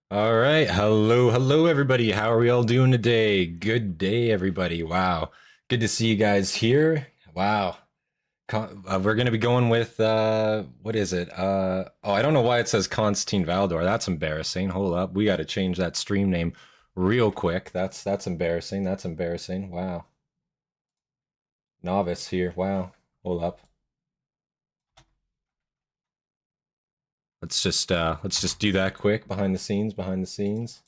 All right. Hello, everybody. How are we all doing today? Good day, everybody. Wow. Good to see you guys here. Wow. We're going to be going with, what is it? Oh, I don't know why it says Constantine Valdor. That's embarrassing. Hold up. We got to change that stream name real quick. That's embarrassing. That's embarrassing. Wow. Novice here. Wow. Hold up. Let's just do that quick behind the scenes.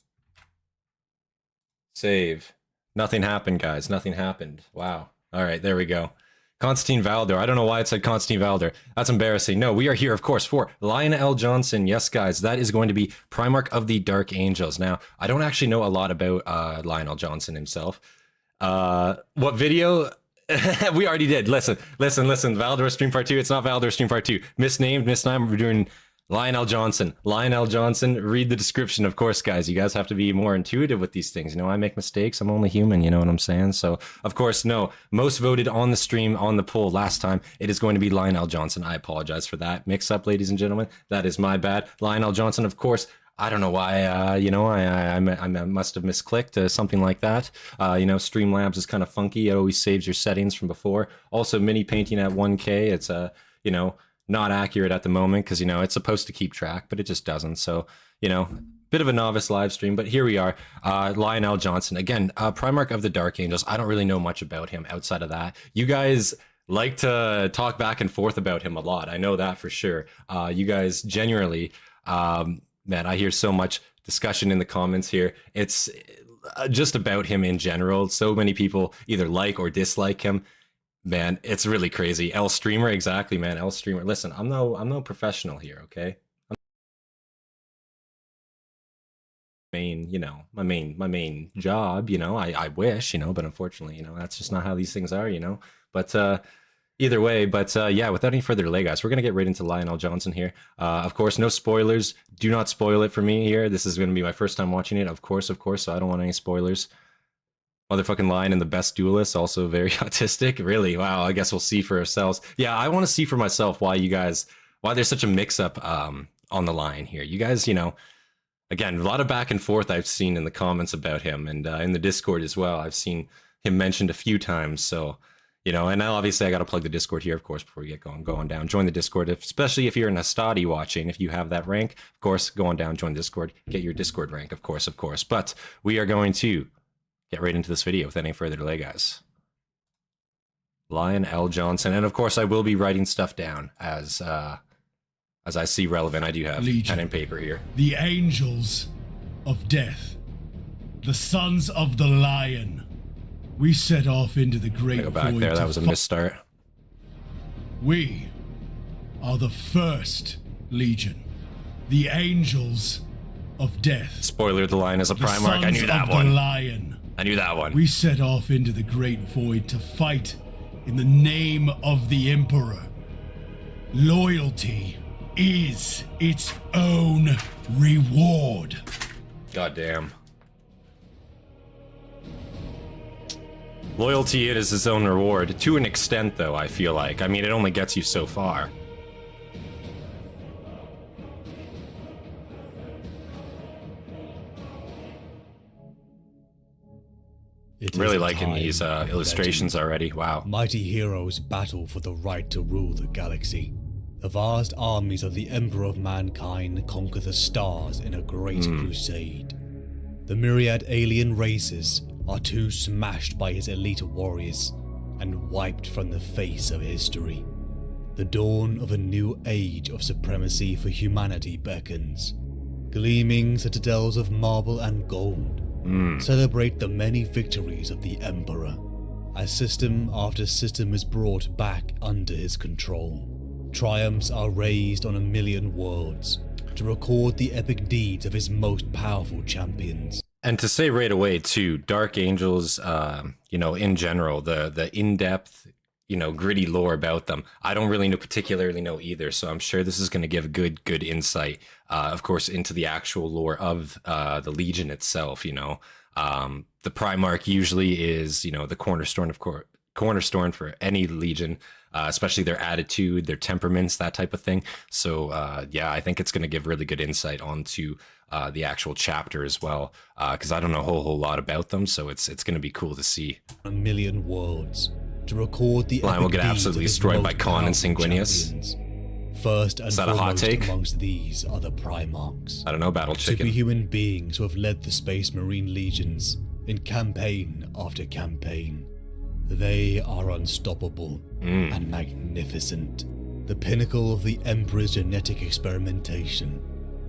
Save. Nothing happened, guys. Nothing happened. Wow. All right, there we go. Constantine Valdor. I don't know why it said Constantine Valdor. That's embarrassing. No, we are here, of course, for Lionel Jonson. Yes, guys, that is going to be Primarch of the Dark Angels. Now, I don't actually know a lot about Lionel Jonson himself. What video? We already did. Listen. Valdor Stream Part 2. It's not Valdor Stream Part 2. Misnamed. We're doing Lionel Jonson. Lionel Jonson, read the description. Of course, guys, you guys have to be more intuitive with these things. You know, I make mistakes. I'm only human, you know what I'm saying? So, of course, no. Most voted on the stream, on the poll last time, it is going to be Lionel Jonson. I apologize for that mix-up, ladies and gentlemen. That is my bad. Lionel Jonson, of course. I don't know why, I must have misclicked, something like that. Streamlabs is kind of funky. It always saves your settings from before. Also, mini painting at 1K. It's, not accurate at the moment because, it's supposed to keep track, but it just doesn't. So, bit of a novice live stream, but here we are. Lionel Jonson, again, Primarch of the Dark Angels. I don't really know much about him outside of that. You guys like to talk back and forth about him a lot. I know that for sure. You guys genuinely, man, I hear so much discussion in the comments here. It's just about him in general. So many people either like or dislike him. Man, it's really crazy. L streamer, exactly, man. L streamer. Listen, I'm no professional here, okay? My main job, I wish, but unfortunately, that's just not how these things are, But either way, yeah, without any further delay, guys, we're gonna get right into Lionel Jonson here. Of course, no spoilers. Do not spoil it for me here. This is gonna be my first time watching it, of course, so I don't want any spoilers. Motherfucking Lion and the best duelist, also very autistic. Really? Wow, I guess we'll see for ourselves. Yeah, I want to see for myself why there's such a mix-up on the line here. You guys, again, a lot of back and forth I've seen in the comments about him, and in the Discord as well. I've seen him mentioned a few times, so, and now obviously I got to plug the Discord here, of course, before we get going down. Join the Discord, especially if you're an Hastati watching, if you have that rank, of course, go on down, join the Discord, get your Discord rank, of course. But we are going to get right into this video without any further delay, guys. Lionel Jonson, and of course I will be writing stuff down as I see relevant. I do have pen and paper here. The Angels of Death, the Sons of the Lion. We set off into the great Go back void there. That was a misstart. We are the first Legion, the Angels of Death. Spoiler: the Lion is a Primarch. I knew that one. The Lion. I knew that one. We set off into the great void to fight in the name of the Emperor. Loyalty is its own reward. Goddamn. Loyalty is its own reward. To an extent, though, I feel like. I mean, it only gets you so far. Really liking these illustrations already. Wow. Mighty heroes battle for the right to rule the galaxy. The vast armies of the Emperor of Mankind conquer the stars in a great crusade. The myriad alien races are too smashed by his elite warriors and wiped from the face of history. The dawn of a new age of supremacy for humanity beckons. Gleaming citadels of marble and gold celebrate the many victories of the Emperor, as system after system is brought back under his control. Triumphs are raised on a million worlds to record the epic deeds of his most powerful champions. And to say right away, too, Dark Angels, in general, the in-depth, gritty lore about them, I don't really particularly know either, so I'm sure this is going to give good insight, of course, into the actual lore of the Legion itself, The Primarch usually is, the cornerstone, cornerstone for any legion, especially their attitude, their temperaments, that type of thing. So yeah, I think it's going to give really good insight onto the actual chapter as well, because I don't know a whole lot about them, so it's going to be cool to see. 1 million words to record the Lion will get absolutely destroyed by Khan and Sanguinius. First and Is that a hot foremost take? amongst these are the Primarchs. I don't know, Battle Chicken. Superhuman beings who have led the Space Marine legions in campaign after campaign. They are unstoppable and magnificent, the pinnacle of the Emperor's genetic experimentation,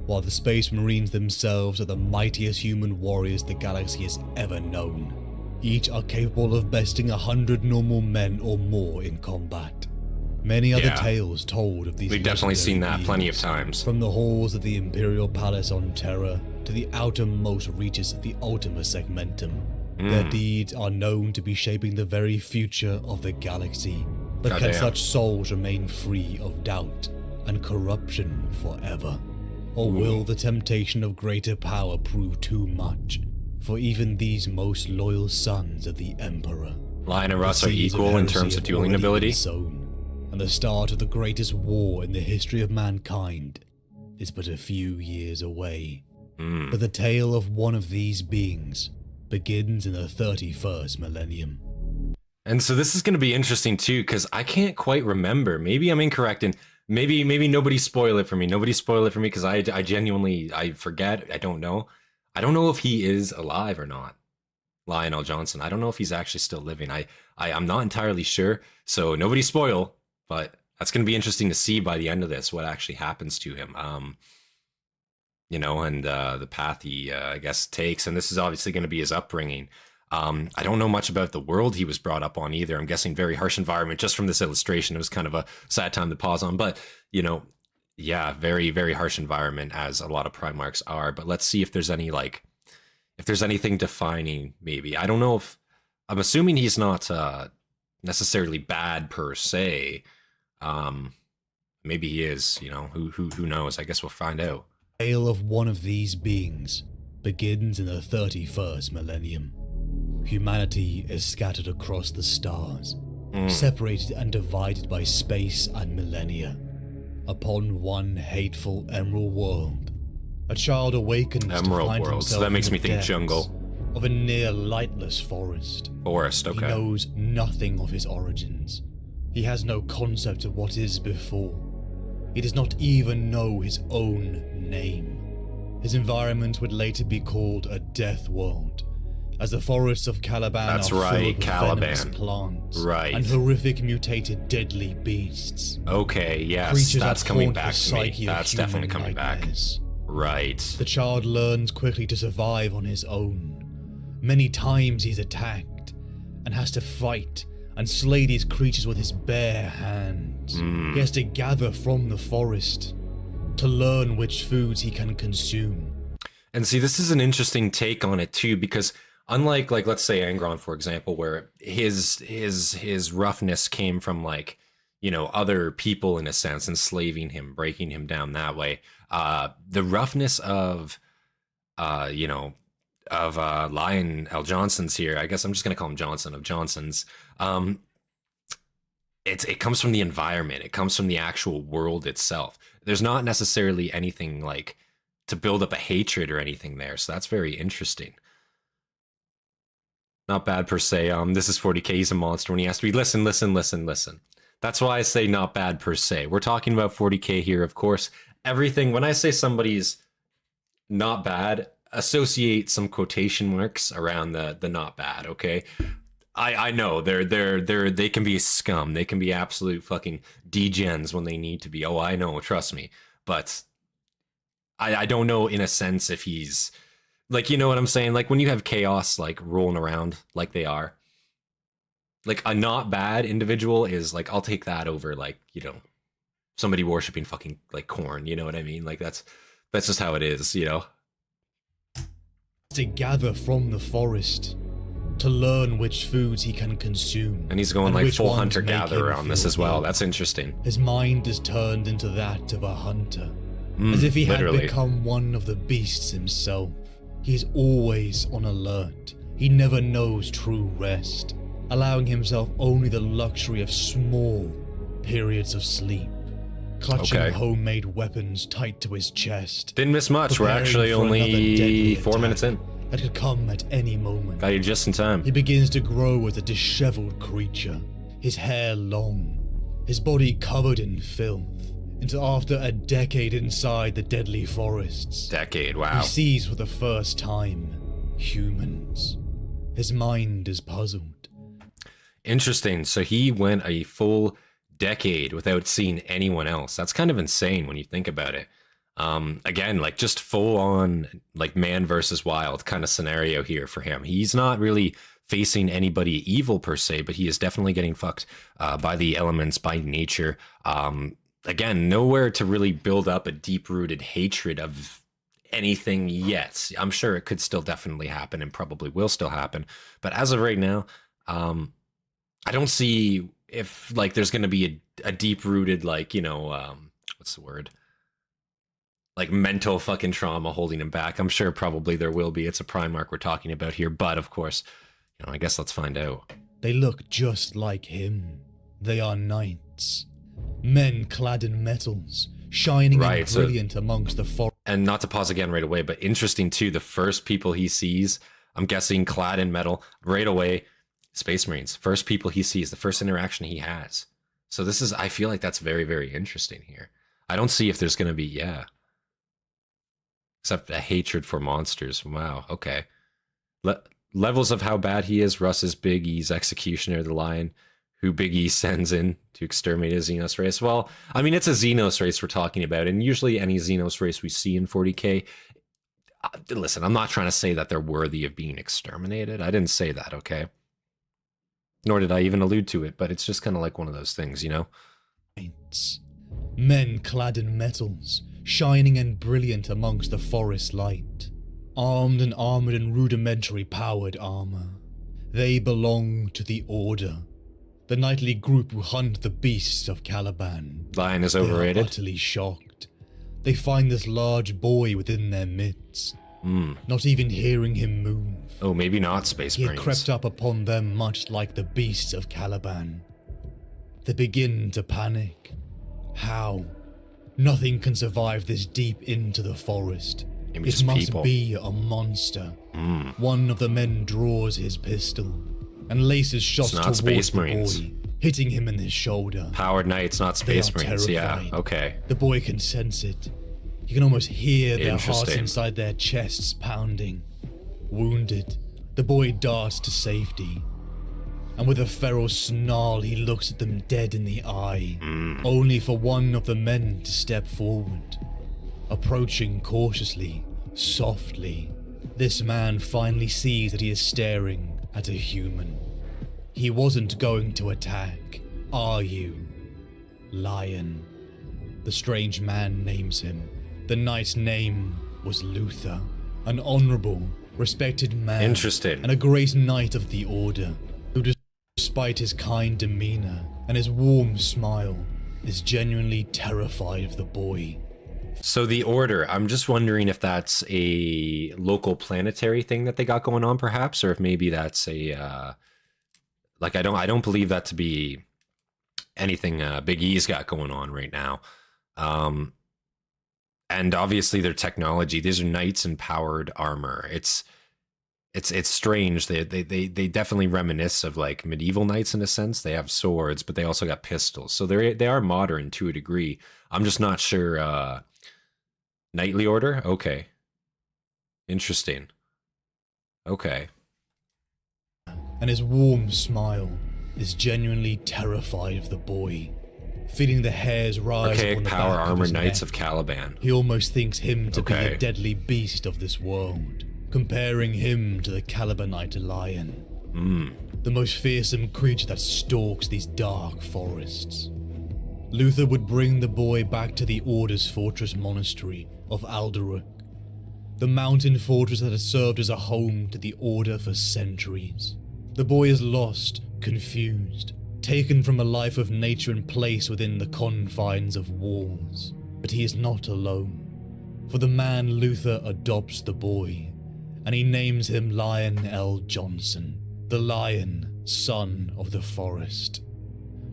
while the Space Marines themselves are the mightiest human warriors the galaxy has ever known. Each are capable of besting 100 normal men or more in combat. Many are the tales told of these. We've definitely seen that beings, plenty of times. from the halls of the Imperial Palace on Terra to the outermost reaches of the Ultima Segmentum. Their deeds are known to be shaping the very future of the galaxy. But can such souls remain free of doubt and corruption forever? Or will the temptation of greater power prove too much for even these most loyal sons of the Emperor? Lion and Russ are equal in terms of dueling ability. And the start of the greatest war in the history of mankind is but a few years away. But the tale of one of these beings begins in the 31st millennium. And so this is going to be interesting too, because I can't quite remember. Maybe I'm incorrect, and maybe nobody spoil it for me. Nobody spoil it for me, because I genuinely, I forget. I don't know. I don't know if he is alive or not. Lionel Johnson. I don't know if he's actually still living. I'm not entirely sure. So nobody spoil. But that's going to be interesting to see by the end of this what actually happens to him, you know, and the path he, I guess, takes. And this is obviously going to be his upbringing. I don't know much about the world he was brought up on either. I'm guessing very harsh environment just from this illustration. It was kind of a sad time to pause on. But, you know, yeah, very, very harsh environment, as a lot of Primarchs are. But let's see if there's any, like, if there's anything defining, maybe. I don't know if, I'm assuming he's not necessarily bad per se. Maybe he is, you know, who knows? I guess we'll find out. The tale of one of these beings begins in the 31st millennium. Humanity is scattered across the stars, separated and divided by space and millennia. Upon one hateful emerald world, a child awakens to Emerald find world, himself so that makes in me the think depths jungle. of a near lightless forest. Forest, okay. He knows nothing of his origins. He has no concept of what is before. He does not even know his own name. His environment would later be called a death world, as the forests of Caliban are filled with venomous plants and horrific mutated deadly beasts. Okay, yes, Creatures that's that coming haunt back the to me. psyche of That's human definitely coming back. nightmares. Right. The child learns quickly to survive on his own. Many times he's attacked and has to fight and slay these creatures with his bare hands. He has to gather from the forest to learn which foods he can consume. And see, this is an interesting take on it too, because unlike, like, let's say Angron, for example, where his roughness came from, like, you know, other people in a sense, enslaving him, breaking him down that way. The roughness of, you know, of Lion L. Johnson's here, I guess I'm just gonna call him Johnson, of Johnson's. It comes from the environment. It comes from the actual world itself. There's not necessarily anything like to build up a hatred or anything there. So that's very interesting. Not bad per se. This is 40k. He's a monster when he has to be. Listen. That's why I say not bad per se. We're talking about 40k here, of course. Everything, when I say somebody's not bad, associate some quotation marks around the not bad, okay? I know they can be scum. They can be absolute fucking degens when they need to be. Oh, I know, trust me. But I don't know in a sense if he's like, you know what I'm saying? Like when you have chaos like rolling around like they are, like a not bad individual is like, I'll take that over like, you know, somebody worshiping fucking like corn, you know what I mean? Like that's just how it is, you know? To gather from the forest to learn which foods he can consume. And he's going like full hunter-gatherer on this as well. That's interesting. His mind is turned into that of a hunter, as if he had become one of the beasts himself. He is always on alert. He never knows true rest. allowing himself only the luxury of small periods of sleep, clutching Okay. homemade weapons tight to his chest. Didn't miss much. We're preparing actually for another only deadly 4 minutes in. attack that could come at any moment. Got you just in time. He begins to grow as a disheveled creature, his hair long, his body covered in filth, until after a decade inside the deadly forests, Decade, wow. he sees for the first time humans. His mind is puzzled. Interesting. So he went a full decade without seeing anyone else. That's kind of insane when you think about it. Again, like just full on like man versus wild kind of scenario here for him. He's not really facing anybody evil per se, but he is definitely getting fucked by the elements, by nature. Again, nowhere to really build up a deep-rooted hatred of anything yet. I'm sure it could still definitely happen and probably will still happen. But as of right now, I don't see if like there's going to be a deep-rooted, like, you know, what's the word? Like mental fucking trauma holding him back. I'm sure probably there will be. It's a Primarch we're talking about here. But of course, you know, I guess let's find out. They look just like him. They are knights. Men clad in metals, shining and so- brilliant amongst the forest. And not to pause again right away, but interesting too, the first people he sees, I'm guessing clad in metal, right away, Space Marines. First people he sees, the first interaction he has. So this is, I feel like that's very, very interesting here. I don't see if there's going to be, except a hatred for monsters. Wow, okay. Levels of how bad he is. Russ is Big E's executioner, the lion, who Big E sends in to exterminate a Xenos race. Well, I mean, it's a Xenos race we're talking about, and usually any Xenos race we see in 40k, listen, I'm not trying to say that they're worthy of being exterminated. I didn't say that, okay? Nor did I even allude to it, but it's just kind of like one of those things, you know? Men clad in metals, shining and brilliant amongst the forest light, armed and armored in rudimentary powered armor. They belong to the Order, the knightly group who hunt the beasts of Caliban. Lion is They are overrated. utterly shocked. They find this large boy within their midst, not even hearing him move. Oh, maybe not Space He had Marines. crept up upon them much like the beasts of Caliban. They begin to panic. How? Nothing can survive this deep into the forest. Maybe It just must people. be a monster. One of the men draws his pistol and laces shots It's not towards Space the Marines. boy, hitting him in his shoulder. Powered Knights, not They Space are Marines. Yeah, terrified. okay. The boy can sense it. You can almost hear their hearts Interesting. inside their chests pounding. Wounded, the boy darts to safety. And with a feral snarl, he looks at them dead in the eye, only for one of the men to step forward. Approaching cautiously, softly, this man finally sees that he is staring at a human. He wasn't going to attack, are you? Lion. The strange man names him. The knight's name was Luther, an honorable, respected man, Interesting. and a great knight of the Order, who despite his kind demeanor and his warm smile, is genuinely terrified of the boy. So the Order, I'm just wondering if that's a local planetary thing that they got going on, perhaps, or if maybe that's a like I don't believe that to be anything Big E's got going on right now. And obviously their technology, these are knights in powered armor. It's strange. They definitely reminisce of like medieval knights in a sense. They have swords, but they also got pistols. So they are modern to a degree. I'm just not sure. Knightly Order? Okay. Interesting. Okay. And his warm smile is genuinely terrified of the boy, feeling the hairs rise Archaic on the power back of armor his Knights neck. of Caliban. He almost thinks him to be Okay. a deadly beast of this world, comparing him to the Calibanite lion, the most fearsome creature that stalks these dark forests. Luther would bring the boy back to the Order's fortress monastery of Alderuk, the mountain fortress that has served as a home to the Order for centuries. The boy is lost, confused, taken from a life of nature and placed within the confines of walls. But he is not alone, for the man Luther adopts the boy, and he names him Lion L. Jonson. the lion, son of the forest.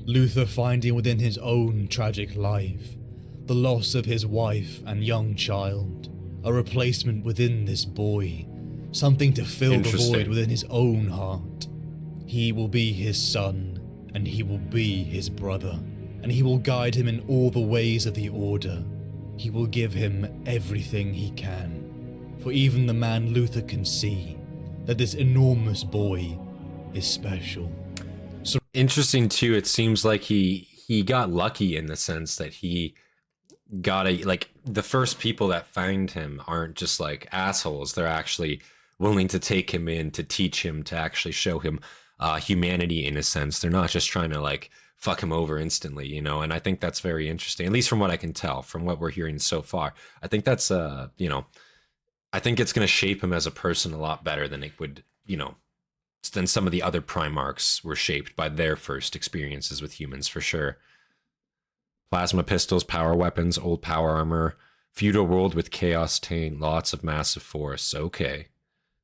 Luther finding within his own tragic life the loss of his wife and young child, a replacement within this boy, something to fill the void within his own heart. He will be his son, and he will be his brother, and he will guide him in all the ways of the Order. He will give him everything he can, for even the man Luther can see that this enormous boy is special. So interesting too, it seems like he got lucky in the sense that he got the first people that find him aren't just like assholes. They're actually willing to take him in, to teach him, to actually show him humanity in a sense. They're not just trying to like fuck him over instantly, you know. And I think that's very interesting, at least from what I can tell, from what we're hearing so far. I think that's you know, I think it's going to shape him as a person a lot better than it would, you know, than some of the other Primarchs were shaped by their first experiences with humans, for sure. Plasma pistols, power weapons, old power armor, feudal world with chaos taint, lots of massive forests. Okay,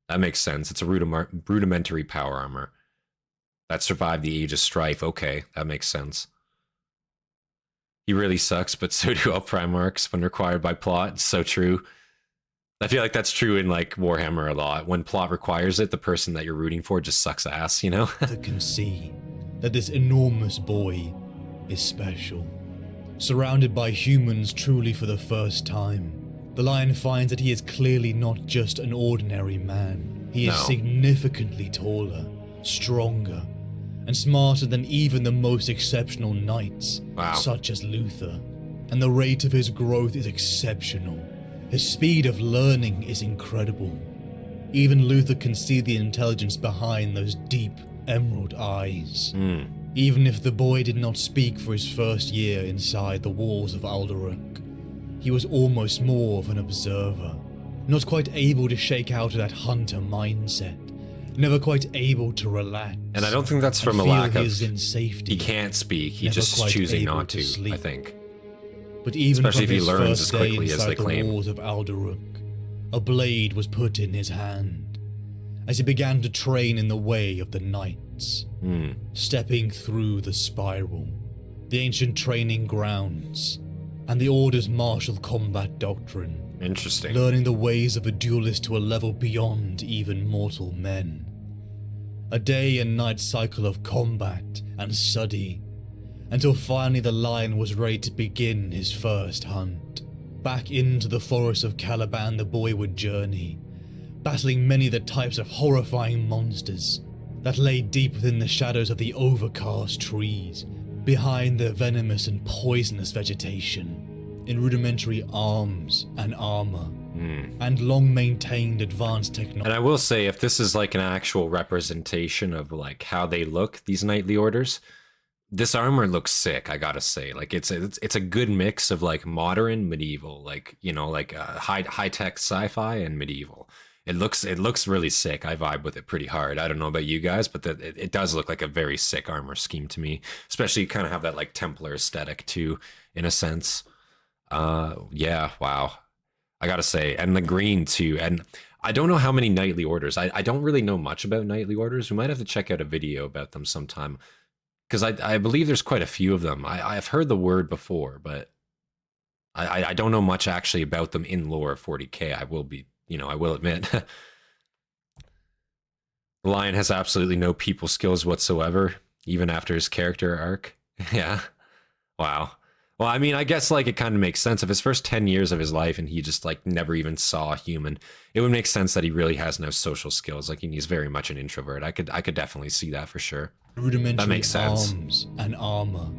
that makes sense. It's a rudimentary power armor that survived the Age of Strife. Okay, that makes sense. He really sucks, but so do all Primarchs when required by plot. It's so true. I feel like that's true in like Warhammer a lot. When plot requires it, the person that you're rooting for just sucks ass, you know? That can see that this enormous boy is special. Surrounded by humans truly for the first time, the Lion finds that he is clearly not just an ordinary man. He is significantly taller, stronger, and smarter than even the most exceptional knights, such as Luther. And the rate of his growth is exceptional. His speed of learning is incredible. Even Luther can see the intelligence behind those deep emerald eyes. Even if the boy did not speak for his first year inside the walls of Alderac, he was almost more of an observer, not quite able to shake out of that hunter mindset, never quite able to relax. And I don't think that's from a lack of in safety. He can't speak, he's just choosing not to, I think. But even especially if he learns as day quickly as they inside the claim. walls of Alderac, a blade was put in his hand as he began to train in the way of the knights, stepping through the spiral, the ancient training grounds, and the Order's martial combat doctrine. Interesting. Learning the ways of a duelist to a level beyond even mortal men. A day and night cycle of combat and study, until finally the Lion was ready to begin his first hunt. Back into the forest of Caliban the boy would journey, battling many of the types of horrifying monsters that lay deep within the shadows of the overcast trees, behind the venomous and poisonous vegetation, in rudimentary arms and armor, and long-maintained advanced technology. And I will say, if this is like an actual representation of like how they look, these knightly orders, this armor looks sick, I gotta say. Like it's a good mix of like modern, medieval, like, you know, like high-tech sci-fi and medieval. It looks really sick. I vibe with it pretty hard. I don't know about you guys, but it does look like a very sick armor scheme to me. Especially you kind of have that like Templar aesthetic too, in a sense. Yeah, wow. I gotta say, and the green too. And I don't know how many knightly orders. I don't really know much about knightly orders. We might have to check out a video about them sometime, because I believe there's quite a few of them. I've heard the word before, but I don't know much actually about them in lore of 40k. I will admit. The Lion has absolutely no people skills whatsoever, even after his character arc. Yeah. Wow. Well, I mean, I guess like it kind of makes sense. If his first 10 years of his life and he just like never even saw a human, it would make sense that he really has no social skills. Like he's very much an introvert. I could definitely see that for sure. Rudimentary that makes sense. Arms and armor,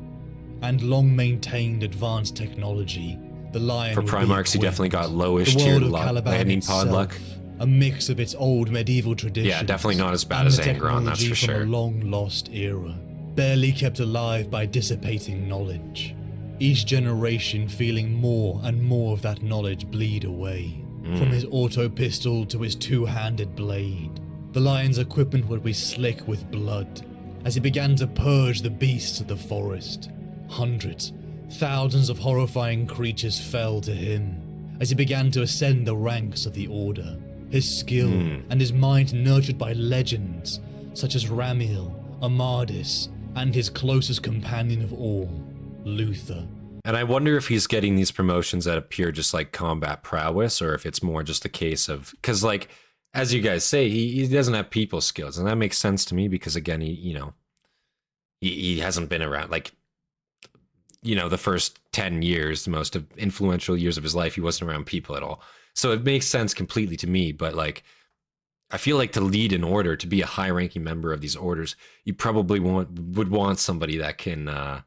and long-maintained advanced technology. The Lion for Primarchs, he definitely got lowish tier landing pod luck. A mix of its old medieval traditions. Yeah, definitely not as bad as Angron, that's for sure. From a long-lost era, barely kept alive by dissipating knowledge. Each generation feeling more and more of that knowledge bleed away. From his auto pistol to his two-handed blade, the Lion's equipment would be slick with blood as he began to purge the beasts of the forest. Hundreds, thousands of horrifying creatures fell to him as he began to ascend the ranks of the Order. His skill and his mind nurtured by legends such as Ramiel, Amadis, and his closest companion of all, Luther. And I wonder if he's getting these promotions out of pure just like combat prowess, or if it's more just a case of, because like, as you guys say, he doesn't have people skills, and that makes sense to me because again, he hasn't been around, like, the first 10 years, the most influential years of his life, he wasn't around people at all. So it makes sense completely to me, but like, I feel like to lead an order, to be a high-ranking member of these orders, you probably would want somebody that can,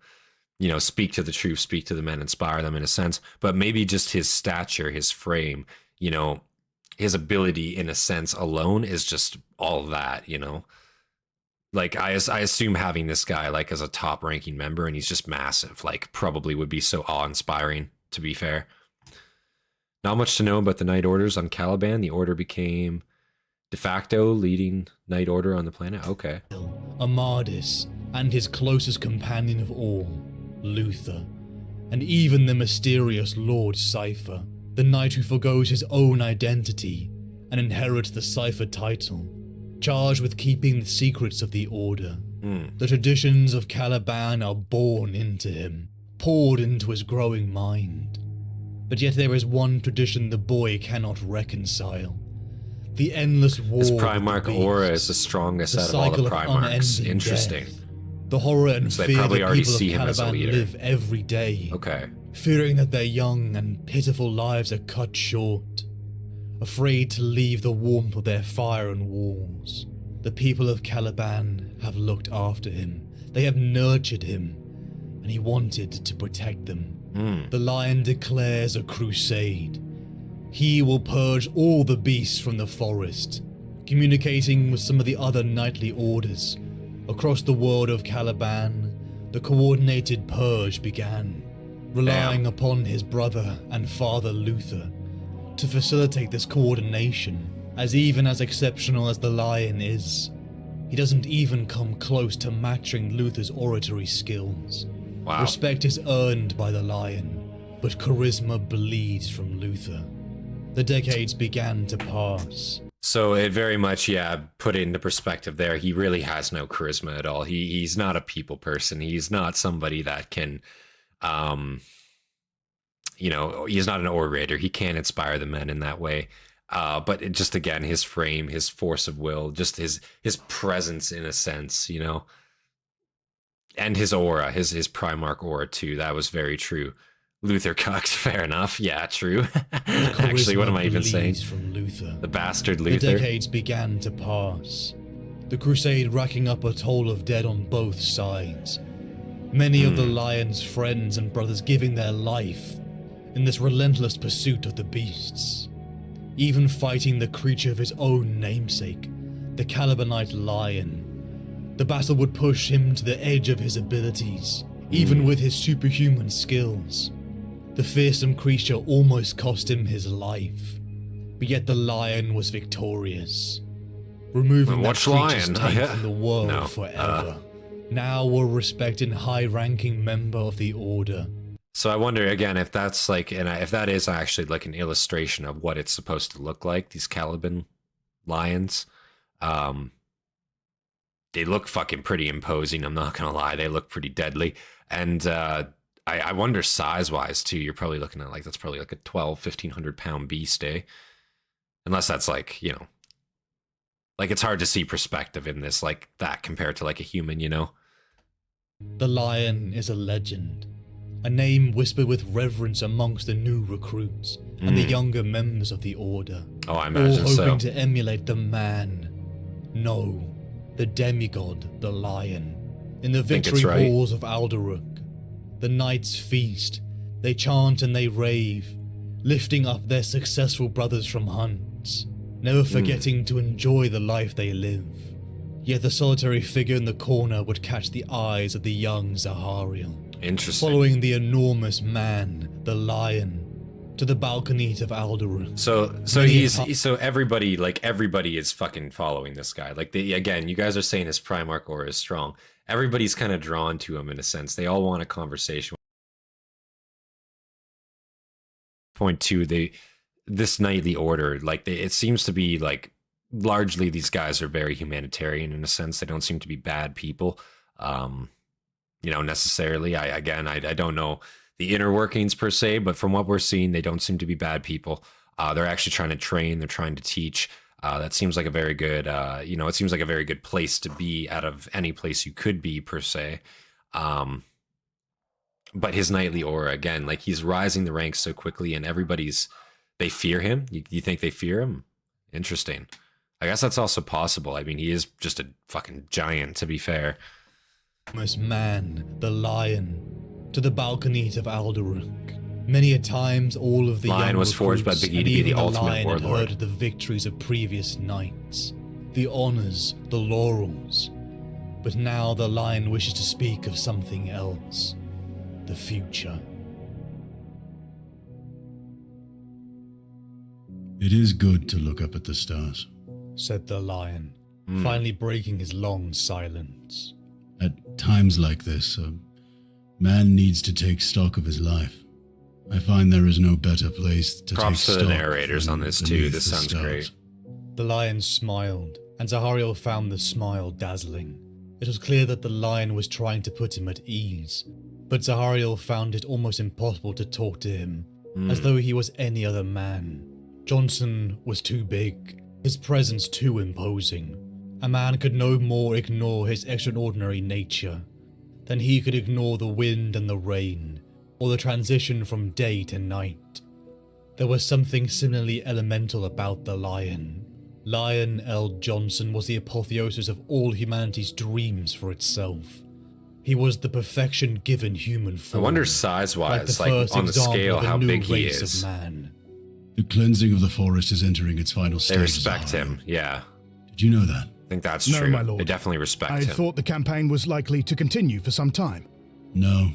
speak to the truth, speak to the men, inspire them in a sense, but maybe just his stature, his frame, his ability in a sense alone is just all that, Like, I assume having this guy, like, as a top-ranking member, and he's just massive, like, probably would be so awe-inspiring, to be fair. Not much to know about the Knight Orders on Caliban. The Order became de facto leading Knight Order on the planet. Okay. Amadis, and his closest companion of all, Luther, and even the mysterious Lord Cypher, the knight who forgoes his own identity and inherits the Cypher title, charged with keeping the secrets of the Order. The traditions of Caliban are born into him, poured into his growing mind. But yet there is one tradition the boy cannot reconcile. The endless war. His Primarch aura is the strongest out of all the Primarchs. Interesting. Death, the horror and so fear probably that already people see of him as a Caliban leader. live every day. Okay. Fearing that their young and pitiful lives are cut short. Afraid to leave the warmth of their fire and walls. The people of Caliban have looked after him. They have nurtured him, and he wanted to protect them. The Lion declares a crusade. He will purge all the beasts from the forest, communicating with some of the other knightly orders. Across the world of Caliban, the coordinated purge began, relying upon his brother and father Luther to facilitate this coordination. As even as exceptional as the Lion is, he doesn't even come close to matching Luther's oratory skills. Wow. Respect is earned by the Lion, but charisma bleeds from Luther. The decades began to pass. So it very much, put it into perspective there. He really has no charisma at all. He's not a people person. He's not somebody that can, he's not an orator. He can't inspire the men in that way. But it just, again, his frame, his force of will, just his presence in a sense, and his aura, his Primarch aura too. That was very true. Luther cucked, fair enough. Yeah, true. Actually, what am I even saying? From Luther. The bastard Luther. The decades began to pass. The crusade racking up a toll of dead on both sides. Many of the Lion's friends and brothers giving their life in this relentless pursuit of the beasts. Even fighting the creature of his own namesake, the Calibanite Lion. The battle would push him to the edge of his abilities, even with his superhuman skills. The fearsome creature almost cost him his life, but yet the Lion was victorious, removing that creature's taint from the world forever. Now a respected high-ranking member of the Order. So I wonder again if that's like, and if that is actually like an illustration of what it's supposed to look like. These Caliban lions, they look fucking pretty imposing. I'm not gonna lie, they look pretty deadly. And I wonder size-wise too. You're probably looking at that's probably like a 1,500 pound beast, eh? Unless that's like like it's hard to see perspective in this like that compared to like a human, The Lion is a legend. A name whispered with reverence amongst the new recruits and the younger members of the Order. Oh, I imagine all hoping so. to emulate the man. No, the demigod, the Lion. In the victory halls of Alderuk, the knights feast, they chant and they rave, lifting up their successful brothers from hunts, never forgetting to enjoy the life they live. Yet the solitary figure in the corner would catch the eyes of the young Zahariel. Interesting. Following the enormous man, the Lion, to the balconies of Alderun. So everybody is fucking following this guy. Like again, you guys are saying his Primarch aura is strong. Everybody's kind of drawn to him in a sense. They all want a conversation. Point two, this knightly order, it seems to be like largely these guys are very humanitarian in a sense. They don't seem to be bad people, necessarily. I don't know the inner workings per se, but from what we're seeing, they don't seem to be bad people. They're actually trying to train. They're trying to teach. That seems like a very good, it seems like a very good place to be out of any place you could be per se. But his knightly aura, again, like he's rising the ranks so quickly and they fear him. You think they fear him? Interesting. I guess that's also possible. I mean, he is just a fucking giant, to be fair. Most man, the lion, to the balconies of Alderunk. Many a times all of the Lion was forged by Big E to be the ultimate warlord. Lion had heard the victories of previous knights, the honors, the laurels. But now the lion wishes to speak of something else. The future. It is good to look up at the stars, said the lion, finally breaking his long silence. At times like this, a man needs to take stock of his life. I find there is no better place to Props take to stock. The narrators on this too. This sounds great. The lion smiled, and Zahariel found the smile dazzling. It was clear that the lion was trying to put him at ease, but Zahariel found it almost impossible to talk to him, as though he was any other man. Jonson was too big, his presence too imposing. A man could no more ignore his extraordinary nature than he could ignore the wind and the rain, or the transition from day to night. There was something similarly elemental about the lion. Lion L. Jonson was the apotheosis of all humanity's dreams for itself. He was the perfection given human form. I wonder size-wise, like on the scale, how big he is. Man. The cleansing of the forest is entering its final stage. They respect him, yeah. Did you know that? I think that's No, true. my lord. They definitely respect I him. thought the campaign was likely to continue for some time. No,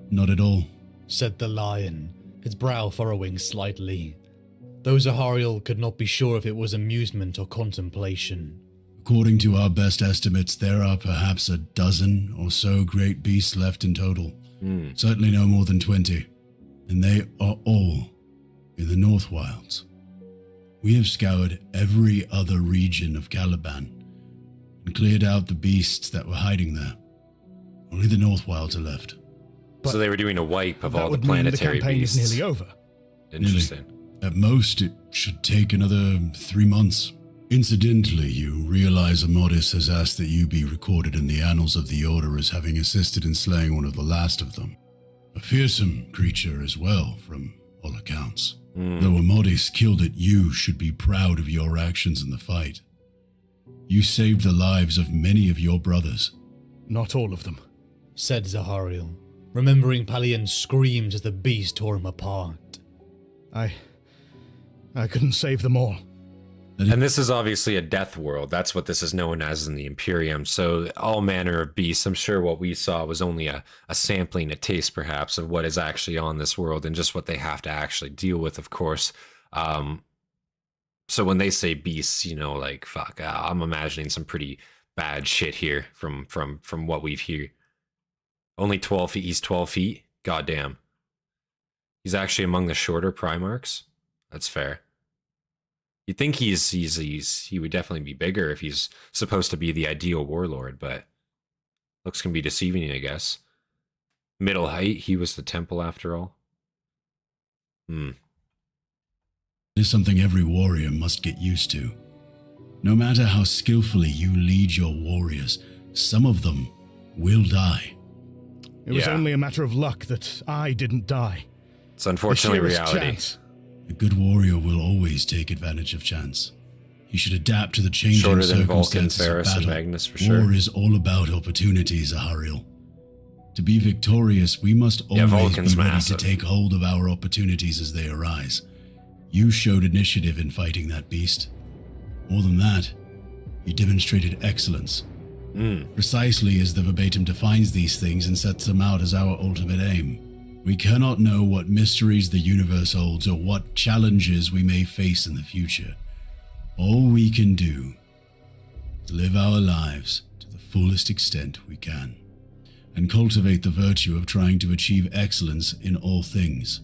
not at all, said the lion, his brow furrowing slightly. Though Zahariel could not be sure if it was amusement or contemplation. According to our best estimates, there are perhaps a dozen or so great beasts left in total. Certainly no more than 20. And they are all in the North Wilds. We have scoured every other region of Caliban and cleared out the beasts that were hiding there. Only the North Wilds are left. So they were doing a wipe of That all the would mean the planetary campaign beasts. is nearly over. Interesting. At most, it should take another 3 months. Incidentally, you realize Amodis has asked that you be recorded in the annals of the Order as having assisted in slaying one of the last of them. A fearsome creature as well, from all accounts. Though Amodis killed it, you should be proud of your actions in the fight. You saved the lives of many of your brothers. Not all of them, said Zahariel, remembering Palion's screams as the beast tore him apart. I couldn't save them all. And this is obviously a death world. That's what this is known as in the Imperium. So all manner of beasts. I'm sure what we saw was only a sampling, a taste perhaps, of what is actually on this world and just what they have to actually deal with, of course. So when they say beasts, fuck, I'm imagining some pretty bad shit here from what we've heard. Only 12 feet. He's 12 feet? Goddamn. He's actually among the shorter Primarchs? That's fair. You'd think he would definitely be bigger if he's supposed to be the ideal warlord, but looks can be deceiving, I guess. Middle height, he was the temple after all. It is something every warrior must get used to. No matter how skillfully you lead your warriors, some of them will die. It was only a matter of luck that I didn't die. It's unfortunately The sheerest reality. chance. A good warrior will always take advantage of chance. He should adapt to the changing Shorter than Vulcan, circumstances of Veriss, and battle. Magnus for sure. War is all about opportunities, Zahariel. To be victorious, we must always Vulcan's be ready massive. to take hold of our opportunities as they arise. You showed initiative in fighting that beast. More than that, you demonstrated excellence. Precisely as the verbatim defines these things and sets them out as our ultimate aim. We cannot know what mysteries the universe holds or what challenges we may face in the future. All we can do is live our lives to the fullest extent we can, and cultivate the virtue of trying to achieve excellence in all things.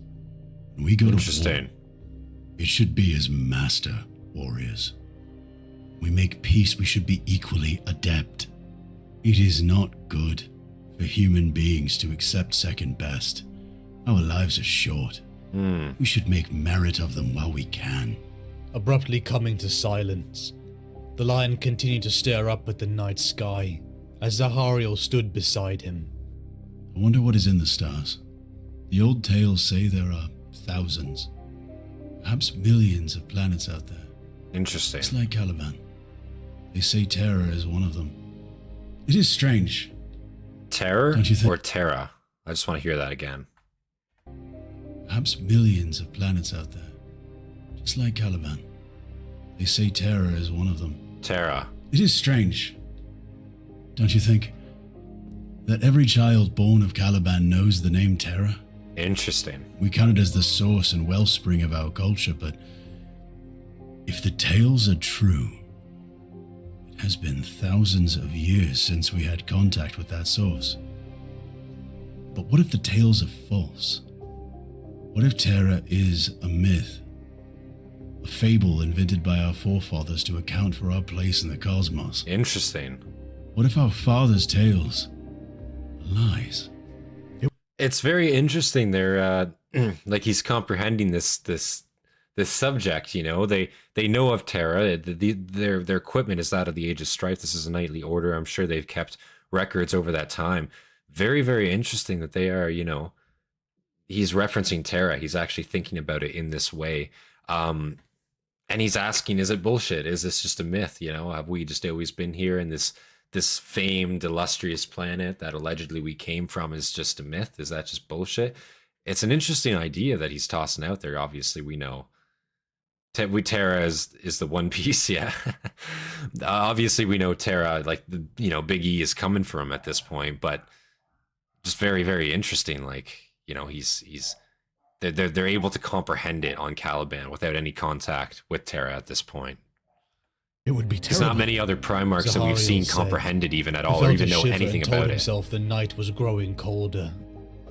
When we go to war, Interesting. it should be as master warriors. we make peace, we should be equally adept. It is not good for human beings to accept second best. Our lives are short. We should make merit of them while we can. Abruptly coming to silence, the lion continued to stare up at the night sky as Zahariel stood beside him. I wonder what is in the stars. The old tales say there are thousands, perhaps millions of planets out there. Interesting. It's like Caliban. They say Terra is one of them. It is strange. Terror Don't you think? or Terra? I just want to hear that again. Perhaps millions of planets out there. Just like Caliban. They say Terra is one of them. Terra. It is strange. Don't you think? That every child born of Caliban knows the name Terra? Interesting. We count it as the source and wellspring of our culture, but if the tales are true, it has been thousands of years since we had contact with that source. But what if the tales are false? What if Terra is a myth? A fable invented by our forefathers to account for our place in the cosmos? Interesting. What if our fathers' tales are lies? It's very interesting. They're like he's comprehending this subject. You know, they know of Terra. Their equipment is that of the Age of Strife. This is a knightly order. I'm sure they've kept records over that time. Very, very interesting that they are. You know, he's referencing Terra. He's actually thinking about it in this way. And he's asking, is it bullshit? Is this just a myth? You know, have we just always been here in this famed, illustrious planet that allegedly we came from is just a myth? Is that just bullshit? It's an interesting idea that he's tossing out there. Obviously, we know Terra is the One Piece, yeah. Obviously, we know Terra, like, Big E is coming for him at this point, but just very, very interesting. Like, you know, they're able to comprehend it on Caliban without any contact with Terra at this point. It would be terrible. There's not many other Primarchs that we've seen comprehend it even at all, He or felt even a know shiver anything and told about it. himself the night was growing colder.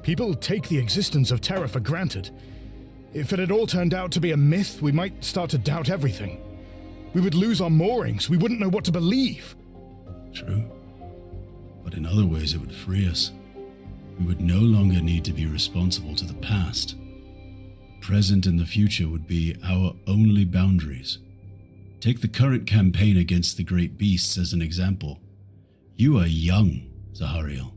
People take the existence of Terra for granted. If it had all turned out to be a myth, we might start to doubt everything. We would lose our moorings. We wouldn't know what to believe. True. But in other ways it would free us. We would no longer need to be responsible to the past. The present and the future would be our only boundaries. Take the current campaign against the great beasts as an example. You are young, Zahariel.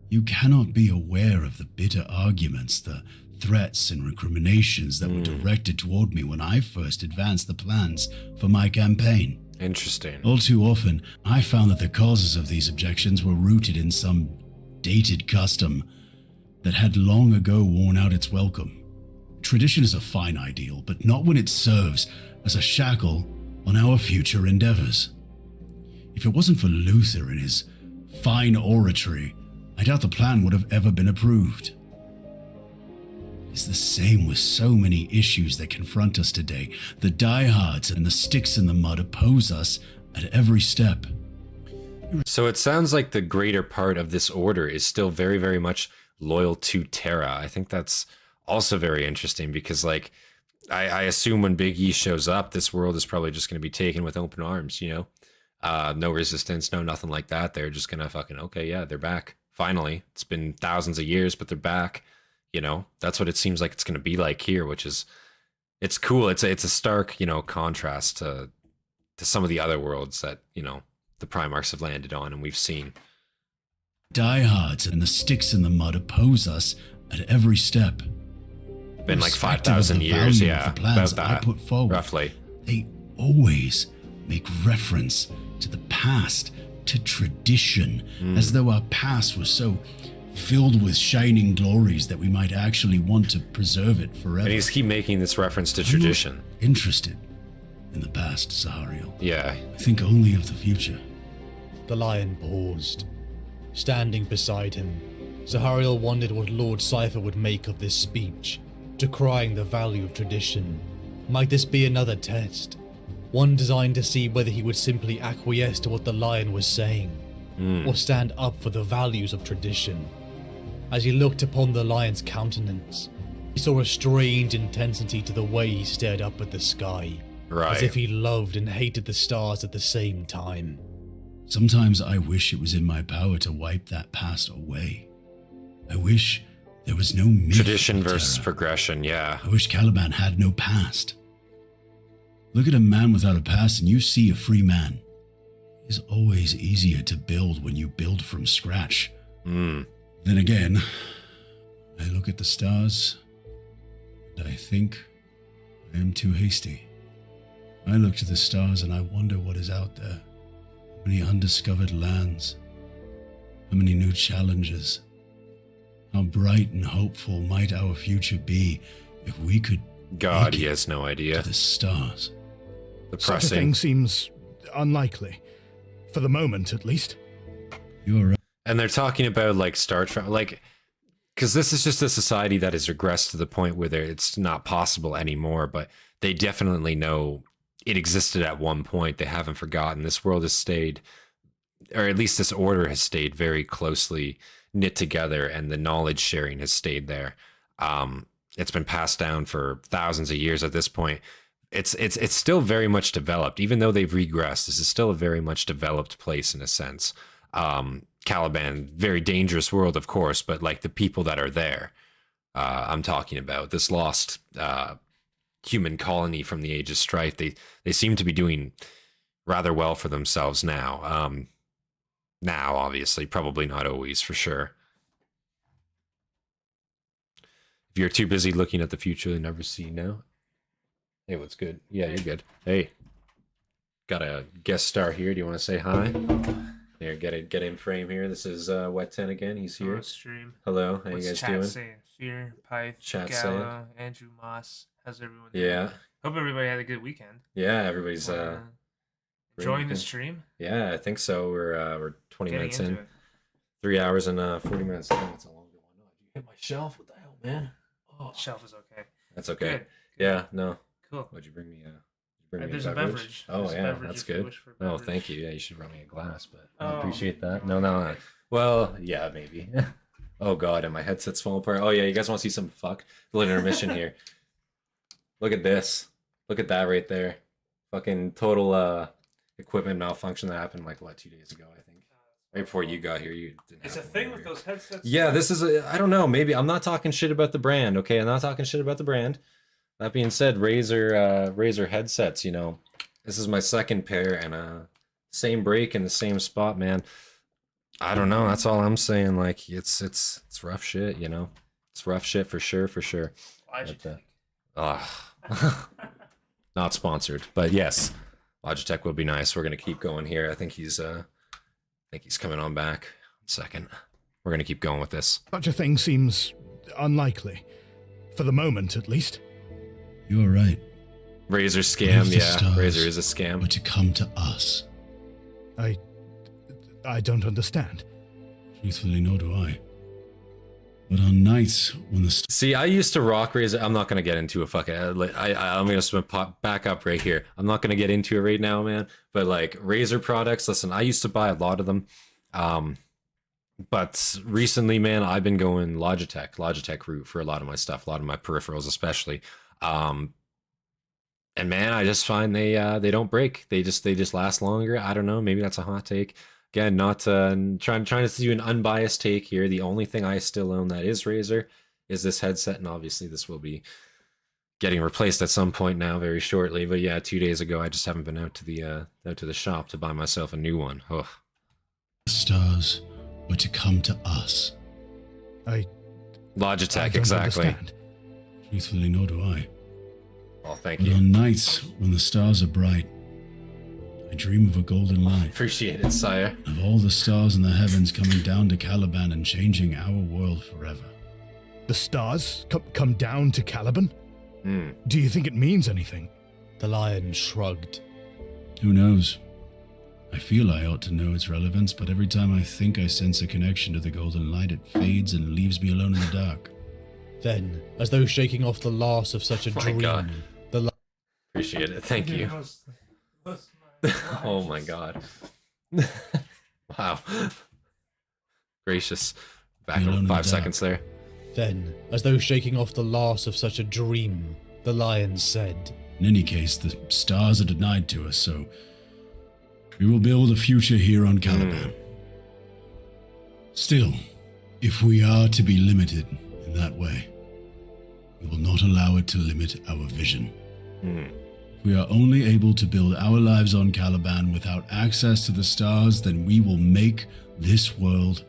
You cannot be aware of the bitter arguments, the threats and recriminations that were directed toward me when I first advanced the plans for my campaign. Interesting. All too often, I found that the causes of these objections were rooted in some dated custom that had long ago worn out its welcome. Tradition is a fine ideal, but not when it serves as a shackle on our future endeavors. If it wasn't for Luther and his fine oratory, I doubt the plan would have ever been approved. It's the same with so many issues that confront us today. The diehards and the sticks in the mud oppose us at every step. So it sounds like the greater part of this order is still very, very much loyal to Terra. I think that's also very interesting because, like, I assume when Big E shows up, this world is probably just going to be taken with open arms, you know? No resistance, no nothing like that. They're just going to fucking, okay, yeah, they're back. Finally. It's been thousands of years, but they're back. You know, that's what it seems like it's going to be like here, which is, it's cool. It's a stark, you know, contrast to some of the other worlds that, you know, the Primarchs have landed on and we've seen. Diehards and the sticks in the mud oppose us at every step. Been like Irrespective of 5,000 the years, value yeah, of the plans about I that, put forward, roughly. They always make reference to the past, to tradition, as though our past was so filled with shining glories that we might actually want to preserve it forever. And he's keep making this reference to tradition. Interested in the past, Zahariel. Yeah. I think only of the future. The lion paused. Standing beside him, Zahariel wondered what Lord Cypher would make of this speech, decrying the value of tradition. Might this be another test? One designed to see whether he would simply acquiesce to what the lion was saying, or stand up for the values of tradition. As he looked upon the lion's countenance, he saw a strange intensity to the way he stared up at the sky. Right. as if he loved and hated the stars at the same time. Sometimes I wish it was in my power to wipe that past away. I wish there was no myth Tradition of versus terror. progression, yeah. I wish Caliban had no past. Look at a man without a past and you see a free man. It's always easier to build when you build from scratch. Mm. Then again, I look at the stars and I think I am too hasty. I look to the stars and I wonder what is out there. How many undiscovered lands? How many new challenges? How bright and hopeful might our future be if we could God, make he it has no to idea. the stars? Such a Depressing. thing seems unlikely. For the moment, at least. You are right. And they're talking about like Star Trek, like, because this is just a society that has regressed to the point where it's not possible anymore, but they definitely know it existed at one point. They haven't forgotten. This world has stayed, or at least this order has stayed very closely knit together, and the knowledge sharing has stayed there. It's been passed down for thousands of years at this point. It's still very much developed, even though they've regressed. This is still a very much developed place in a sense. Caliban, very dangerous world, of course, but like the people that are there, I'm talking about this lost human colony from the Age of Strife. They seem to be doing rather well for themselves now. Now, obviously, probably not always, for sure. If you're too busy looking at the future, you never see now. Hey, what's good? Yeah, you're good. Hey, got a guest star here. Do you want to say hi? There, get in frame here. This is Wet 10 again. He's here. Hello, stream. Hello, how What's you guys chat doing? saying? Fear, Pyth, Chat Gala, Andrew Moss. How's everyone doing? Yeah, Hope everybody had a good weekend. yeah. Everybody's Enjoying the good. stream? Yeah, I think so. We're 20 Getting minutes into in. it. 3 hours and 40 minutes. Oh, that's a longer one. Oh, did you hit my shelf? What the hell, man? Oh, Shelf is okay. that's okay. Good. Yeah, no. Cool. What'd you bring me? Bring me There's a beverage. Oh, There's a yeah, beverage that's if you good. wish for a Oh, beverage. thank you. Yeah, you should run me a glass, but I Oh. appreciate that. No. Well, yeah, maybe. Oh, God, and my headset's falling apart. Oh, yeah, you guys want to see some fuck? A little intermission here. Look at this. Look at that right there. Fucking total equipment malfunction that happened like, what, 2 days ago, I think. Right before you got here, you didn't It's have a one thing over with here. those headsets. Yeah, this is I don't know, maybe I'm not talking shit about the brand, okay? I'm not talking shit about the brand. That being said, Razer headsets, you know, this is my second pair, and same break in the same spot, man. I don't know, that's all I'm saying. Like, it's rough shit, you know. It's rough shit for sure. Logitech. Not sponsored, but yes, Logitech will be nice. We're gonna keep going here. I think he's coming on back. 1 second. We're gonna keep going with this. Such a thing seems unlikely. For the moment, at least. You are right. Razer scam, If the yeah. stars Razer is a scam. But to come to us, I don't understand. truthfully, nor do I. But on nights when the See, I used to rock Razer. I'm not gonna get into a fucking. I'm gonna pop back up right here. I'm not gonna get into it right now, man. But like Razer products, listen, I used to buy a lot of them, but recently, man, I've been going Logitech route for a lot of my stuff, a lot of my peripherals, especially. And man, I just find they don't break. They just last longer. I don't know. Maybe that's a hot take. Again, not trying to do an unbiased take here. The only thing I still own that is Razer is this headset, and obviously this will be getting replaced at some point now, very shortly. But yeah, 2 days ago, I just haven't been out to the shop to buy myself a new one. Oh. stars were to come to us, I Logitech, don't exactly. understand. truthfully, nor do I. Oh, thank But you. on nights when the stars are bright, I dream of a golden light, Appreciate it, sire. of all the stars in the heavens coming down to Caliban and changing our world forever. The stars come down to Caliban? Hmm. Do you think it means anything? The lion shrugged. Who knows? I feel I ought to know its relevance, but every time I think I sense a connection to the golden light, it fades and leaves me alone in the dark. Then, as though shaking off the last of such a My dream, God. the Appreciate it. Thank you. Oh my God. Wow. Gracious. Back Alone in in the 5 dark. seconds there. Then, as though shaking off the last of such a dream, the lion said, In any case, the stars are denied to us, so we will build a future here on Caliban. Still, if we are to be limited in that way, we will not allow it to limit our vision. If we are only able to build our lives on Caliban without access to the stars, then we will make this world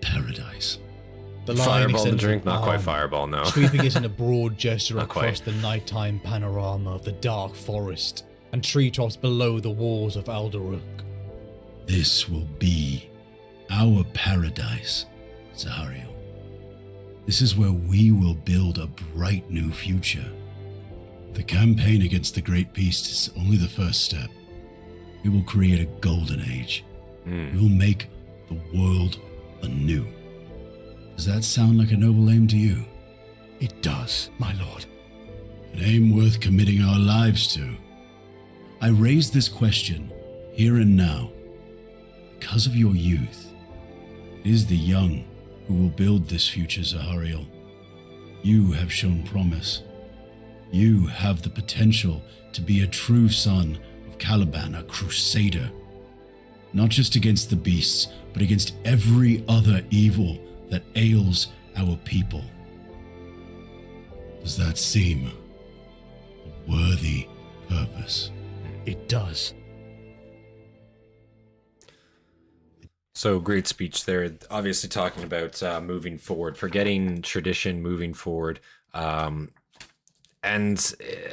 paradise. The lion Fireball the extends drink? an Not quite arm, fireball, no. sweeping it in a broad gesture Not across quite. the nighttime panorama of the dark forest and treetops below the walls of Alderuk. This will be our paradise, Zahariel. This is where we will build a bright new future. The campaign against the Great Beast is only the first step. We will create a golden age. We will make the world anew. Does that sound like a noble aim to you? It does, my lord. An aim worth committing our lives to. I raise this question here and now because of your youth. It is the young who will build this future, Zahariel. You have shown promise. You have the potential to be a true son of Caliban, a crusader. Not just against the beasts, but against every other evil that ails our people. Does that seem a worthy purpose? It does. So great speech there. Obviously talking about moving forward, forgetting tradition, moving forward. And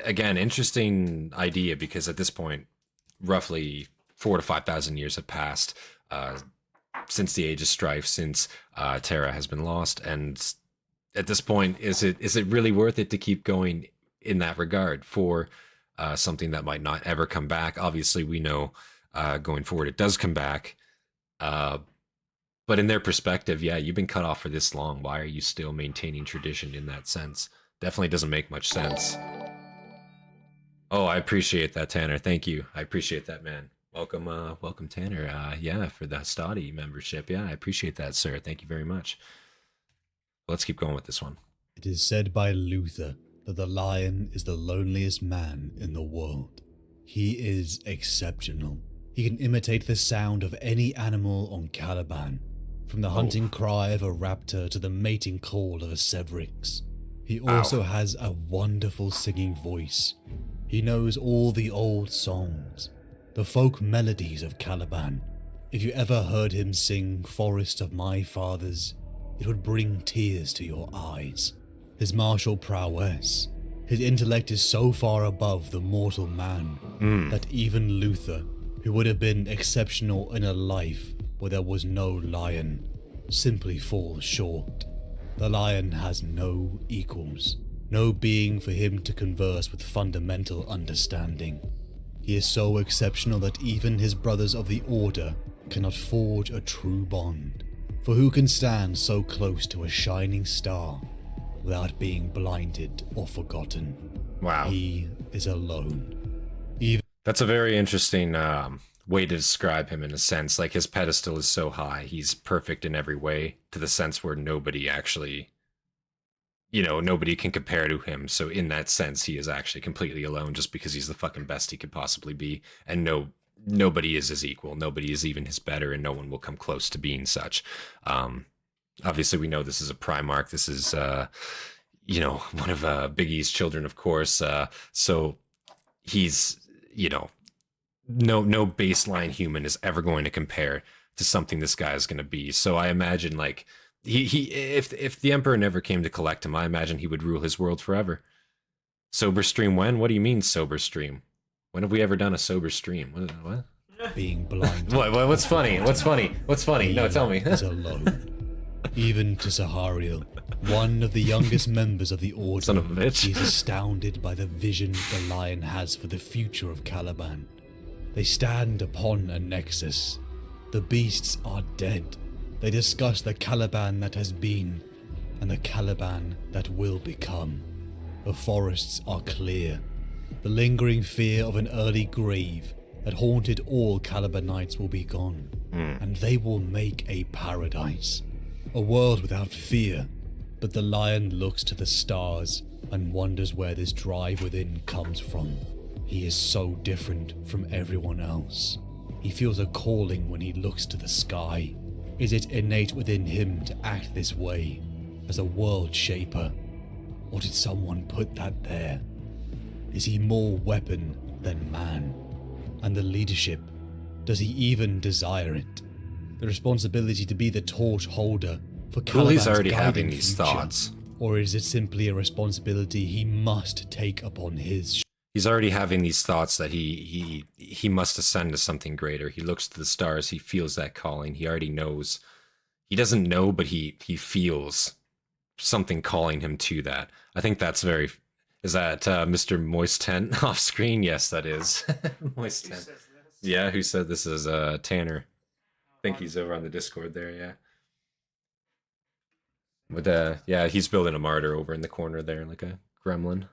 again, interesting idea because at this point, roughly 4,000 to 5,000 years have passed since the Age of Strife, since Terra has been lost. And at this point, is it really worth it to keep going in that regard for something that might not ever come back? Obviously, we know going forward it does come back. But in their perspective, yeah, you've been cut off for this long. Why are you still maintaining tradition in that sense? Definitely doesn't make much sense. Oh, I appreciate that, Tanner. Thank you. I appreciate that, man. Welcome, welcome, Tanner. Yeah, for the Hastati membership. Yeah, I appreciate that, sir. Thank you very much. Let's keep going with this one. It is said by Luther that the lion is the loneliest man in the world. He is exceptional. He can imitate the sound of any animal on Caliban, from the hunting cry of a raptor to the mating call of a Severix. He also has a wonderful singing voice. He knows all the old songs, the folk melodies of Caliban. If you ever heard him sing Forest of My Fathers, it would bring tears to your eyes. His martial prowess, his intellect is so far above the mortal man that even Luther, who would have been exceptional in a life where there was no lion, simply falls short. The lion has no equals, no being for him to converse with fundamental understanding. He is so exceptional that even his brothers of the Order cannot forge a true bond. For who can stand so close to a shining star without being blinded or forgotten? Wow. He is alone. That's a very interesting way to describe him in a sense. Like his pedestal is so high. He's perfect in every way to the sense where nobody actually, nobody can compare to him. So in that sense, he is actually completely alone just because he's the fucking best he could possibly be. And nobody is his equal. Nobody is even his better, and no one will come close to being such. Obviously, we know this is a Primarch. This is, one of Big E's children, of course. So he's, no baseline human is ever going to compare to something this guy is going to be. So I imagine like if the Emperor never came to collect him, I imagine he would rule his world forever. Sober stream when? What do you mean sober stream? When have we ever done a sober stream? What? Being blind. What's funny? What's funny? What's funny? No, tell me. Is alone. Even to Zahariel, one of the youngest members of the Order, Son of a bitch. he's astounded by the vision the lion has for the future of Caliban. They stand upon a nexus. The beasts are dead. They discuss the Caliban that has been, and the Caliban that will become. The forests are clear. The lingering fear of an early grave that haunted all Calibanites will be gone, and they will make a paradise. A world without fear, but the lion looks to the stars and wonders where this drive within comes from. He is so different from everyone else. He feels a calling when he looks to the sky. Is it innate within him to act this way, as a world shaper? Or did someone put that there? Is he more weapon than man? And the leadership, does he even desire it? The responsibility to be the torch holder for Cool, he's Caliban's already guiding having these future? thoughts. Or is it simply a responsibility he must take upon his He's already having these thoughts that he must ascend to something greater. He looks to the stars. He feels that calling. He already knows. He doesn't know, but he feels something calling him to that. I think that's very... Is that Mr. Moist Tent off screen? Yes, that is. Moist Who Tent. says this? Yeah, who said this is Tanner? I think he's over on the Discord there, yeah. But yeah, he's building a martyr over in the corner there, like a gremlin.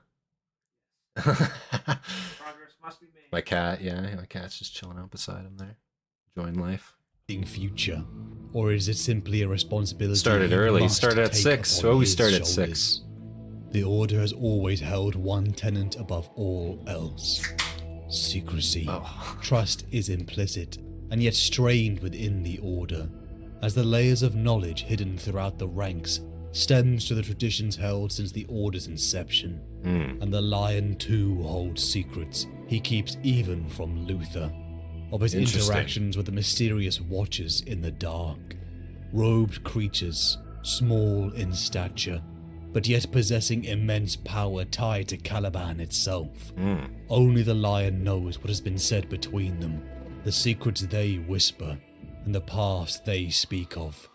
Progress must be made. My cat's just chilling out beside him there, enjoying life. future? Or is it simply a responsibility Started he early. must Started at take 6. upon Well, we his started at shoulders? 6. The Order has always held one tenet above all else: secrecy. Oh. Trust is implicit, and yet strained within the Order, as the layers of knowledge hidden throughout the ranks stems to the traditions held since the Order's inception. And the Lion too holds secrets he keeps even from Luther, of his Interesting. interactions with the mysterious Watchers in the dark. Robed creatures, small in stature, but yet possessing immense power tied to Caliban itself. Only the Lion knows what has been said between them, the secrets they whisper, and the past they speak of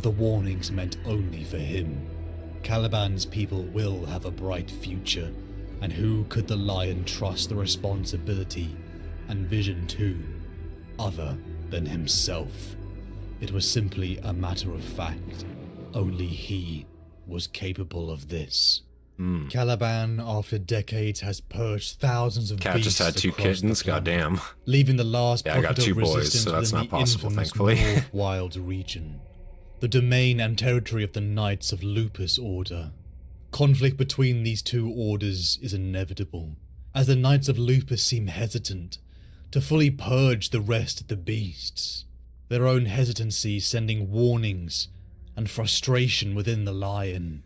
the warnings meant only for him. Caliban's people will have a bright future, and who could the Lion trust the responsibility and vision to, other than himself? It was simply a matter of fact. Only he was capable of this. Caliban, after decades, has purged thousands of Cat beasts just had 2 across the kittens. planet, Goddamn. leaving the last Yeah, I got pocket 2 of boys, resistance so that's within not the possible, infamous thankfully. North Wilds region, the domain and territory of the Knights of Lupus Order. Conflict between these two orders is inevitable, as the Knights of Lupus seem hesitant to fully purge the rest of the beasts, their own hesitancy sending warnings and frustration within the Lion.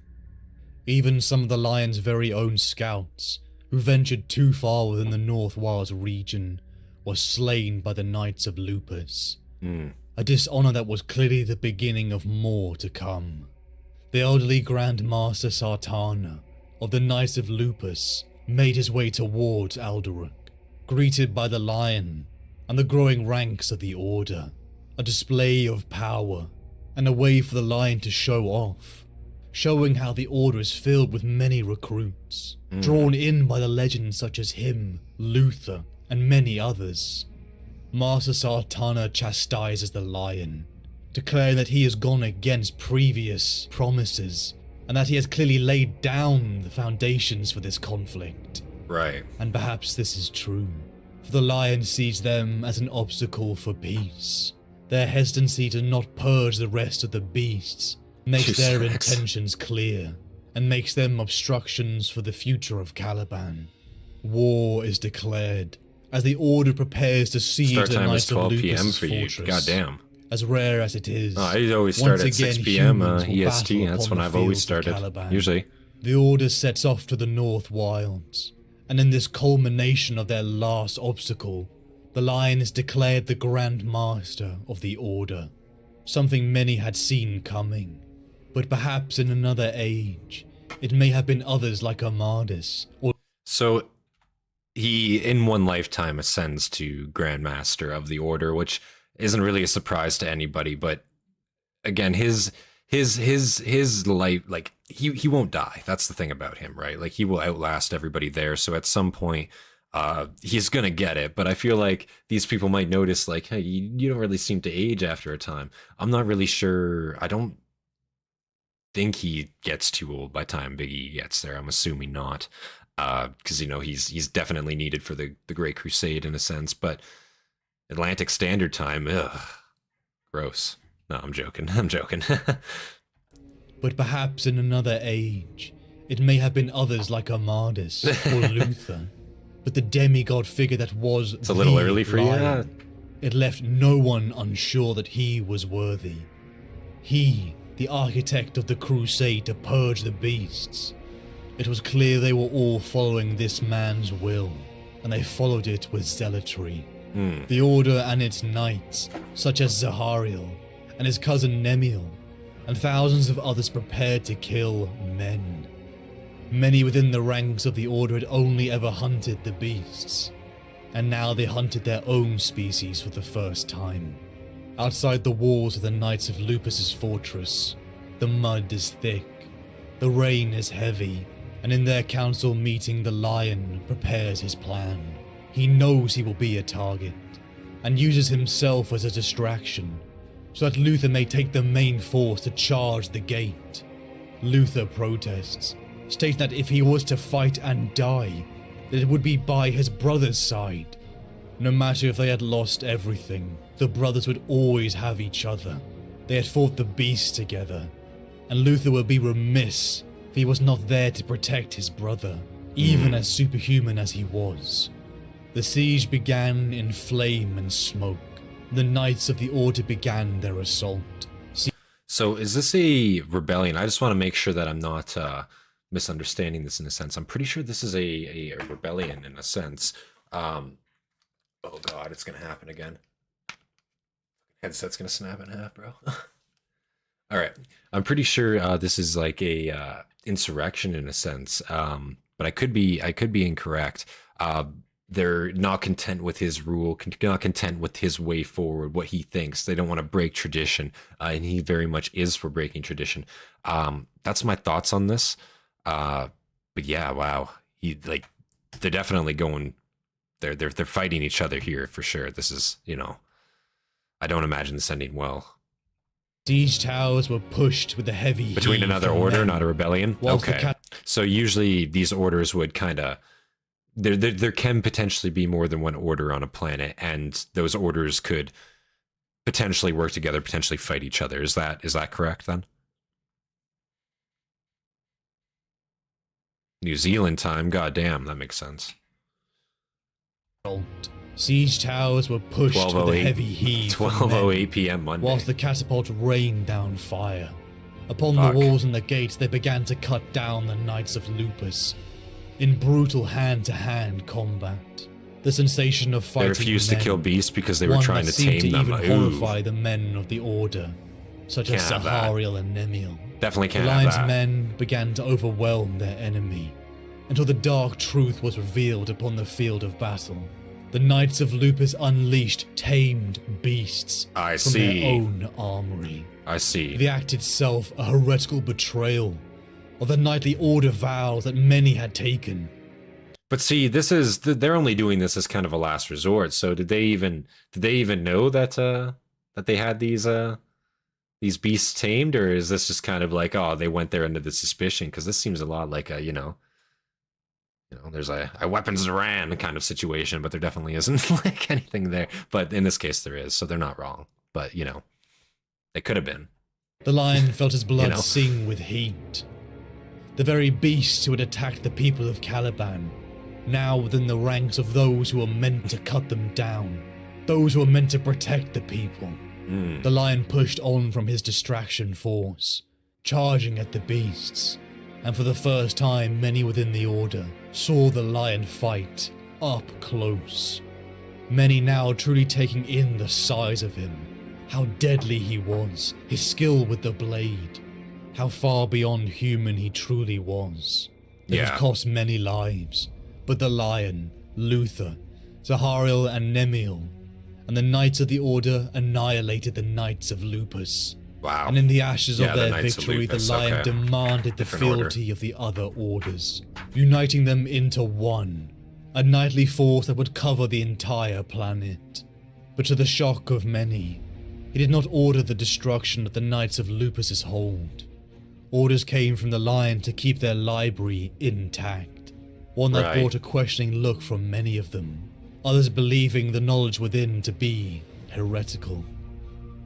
Even some of the Lion's very own scouts, who ventured too far within the North Wilds region, were slain by the Knights of Lupus. A dishonor that was clearly the beginning of more to come. The elderly Grand Master Sartana of the Knights of Lupus made his way towards Alderac, greeted by the Lion and the growing ranks of the Order, a display of power and a way for the Lion to show off, showing how the Order is filled with many recruits, drawn in by the legends such as him, Luther, and many others. Master Sartana chastises the Lion, declaring that he has gone against previous promises, and that he has clearly laid down the foundations for this conflict. Right. And perhaps this is true, for the Lion sees them as an obstacle for peace. Their hesitancy to not purge the rest of the beasts makes Jesus their Christ. intentions clear, and makes them obstructions for the future of Caliban. War is declared, as the Order prepares to siege Start the time is Knights of 12 p.m. Lupus' for you. fortress. Goddamn. As rare as it is, I always start once at 6 again, p.m. humans will EST. battle That's upon when the I've always fields of started. Caliban. Usually. The Order sets off to the North Wilds, and in this culmination of their last obstacle, the Lion is declared the Grand Master of the Order, something many had seen coming. But perhaps in another age, it may have been others like Amadis, or So he, in one lifetime, ascends to Grand Master of the Order, which isn't really a surprise to anybody. But again, his life, like he won't die. That's the thing about him, right? Like he will outlast everybody there. So at some point, he's gonna get it. But I feel like these people might notice, like, hey, you don't really seem to age after a time. I'm not really sure. I don't think he gets too old by the time Biggie gets there. I'm assuming not. Because he's definitely needed for the Great Crusade in a sense, but Atlantic Standard Time, ugh, gross. No, I'm joking. but perhaps in another age, It may have been others like Amadis or Luther, but the demigod figure that was It's a little early for you. Yeah. It left no one unsure that he was worthy. He, the architect of the crusade to purge the beasts. It was clear they were all following this man's will, and they followed it with zealotry. The Order and its knights, such as Zahariel and his cousin Nemiel, and thousands of others prepared to kill men. Many within the ranks of the Order had only ever hunted the beasts, and now they hunted their own species for the first time. Outside the walls of the Knights of Lupus's fortress, the mud is thick, the rain is heavy, and in their council meeting the Lion prepares his plan. He knows he will be a target, and uses himself as a distraction, so that Luther may take the main force to charge the gate. Luther protests, stating that if he was to fight and die, that it would be by his brother's side. No matter if they had lost everything, the brothers would always have each other. They had fought the beast together, and Luther would be remiss if he was not there to protect his brother, even as superhuman as he was. The siege began in flame and smoke. The Knights of the Order began their assault. So is this a rebellion? I just want to make sure that I'm not misunderstanding this in a sense. I'm pretty sure this is a rebellion in a sense. Oh god, it's gonna happen again. Headset's gonna snap in half, bro. All right, I'm pretty sure this is like a insurrection in a sense, but I could be incorrect. They're not content with his rule, not content with his way forward, what he thinks. They don't want to break tradition, and he very much is for breaking tradition. That's my thoughts on this. But yeah, wow, they're definitely going. They're fighting each other here for sure. This is, I don't imagine this ending well. Siege towers were pushed with a heavy between another order, not a rebellion. Okay, so usually these orders would kind of. There can potentially be more than one order on a planet, and those orders could potentially work together, potentially fight each other. Is that correct then? New Zealand time, goddamn, that makes sense. Siege towers were pushed with a heavy heave. 12:08 p.m. Monday. Whilst the catapult rained down fire. Upon the walls and the gates, they began to cut down the Knights of Lupus. In brutal hand-to-hand combat, the sensation of fighting they refused to kill beasts because they were one trying that to tame seemed them. To even horrify the men of the Order, such as Zahariel and Nemiel. Definitely can't the have Lion's that. men began to overwhelm their enemy, until the dark truth was revealed upon the field of battle. The Knights of Lupus unleashed tamed beasts from their own armory. I see. The act itself a heretical betrayal of the knightly order vows that many had taken. But see, they're only doing this as kind of a last resort. So did they even know that that they had these beasts tamed, or is this just kind of like, oh, they went there under the suspicion? Because this seems a lot like a there's a weapons ran kind of situation, but there definitely isn't like anything there. But in this case, there is, so they're not wrong. But they could have been. The lion felt his blood sing with heat. The very beasts who had attacked the people of Caliban, now within the ranks of those who were meant to cut them down, those who were meant to protect the people. The lion pushed on from his distraction force, charging at the beasts, and for the first time many within the Order saw the lion fight up close. Many now truly taking in the size of him, how deadly he was, his skill with the blade. How far beyond human he truly was. It had cost many lives, but the Lion, Luther, Zahariel and Nemiel, and the Knights of the Order annihilated the Knights of Lupus. Wow. And in the ashes of their Knights victory, of Lupus, the Lion demanded the fealty of the other orders, uniting them into one, a knightly force that would cover the entire planet. But to the shock of many, he did not order the destruction of the Knights of Lupus's hold. Orders came from the Lion to keep their library intact, one that brought a questioning look from many of them, others believing the knowledge within to be heretical.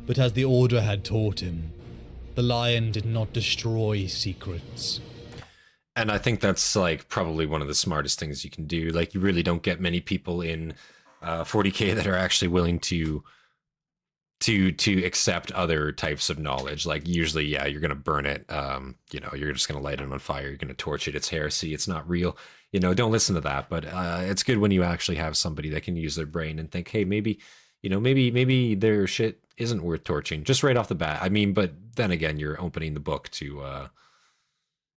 But as the Order had taught him, the Lion did not destroy secrets. And I think that's like probably one of the smartest things you can do. Like, you really don't get many people in 40K that are actually willing to accept other types of knowledge. Like, usually, yeah, you're gonna burn it. You know, you're just gonna light it on fire. You're gonna torch it. It's heresy. It's not real. You know, don't listen to that. But it's good when you actually have somebody that can use their brain and think, hey, maybe, you know, maybe their shit isn't worth torching just right off the bat. I mean, but then again, you're opening the book to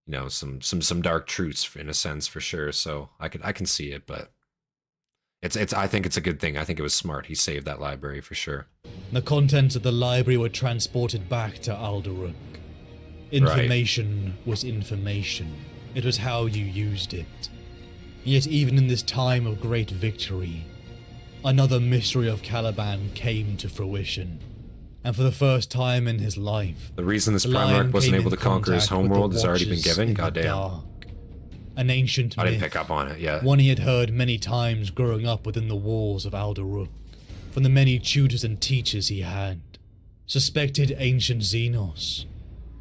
you know, some dark truths in a sense, for sure. So I can see it, but it's I think it's a good thing. I think it was smart. He saved that library for sure. The contents of the library were transported back to Alderuk. Information was information. It was how you used it. Yet even in this time of great victory, another mystery of Caliban came to fruition. And for the first time in his life, the reason this Primarch wasn't able to conquer his homeworld has already been given. Goddamn. An ancient myth, I didn't pick up on it yet. One he had heard many times growing up within the walls of Alderuk, from the many tutors and teachers he had. Suspected ancient Xenos,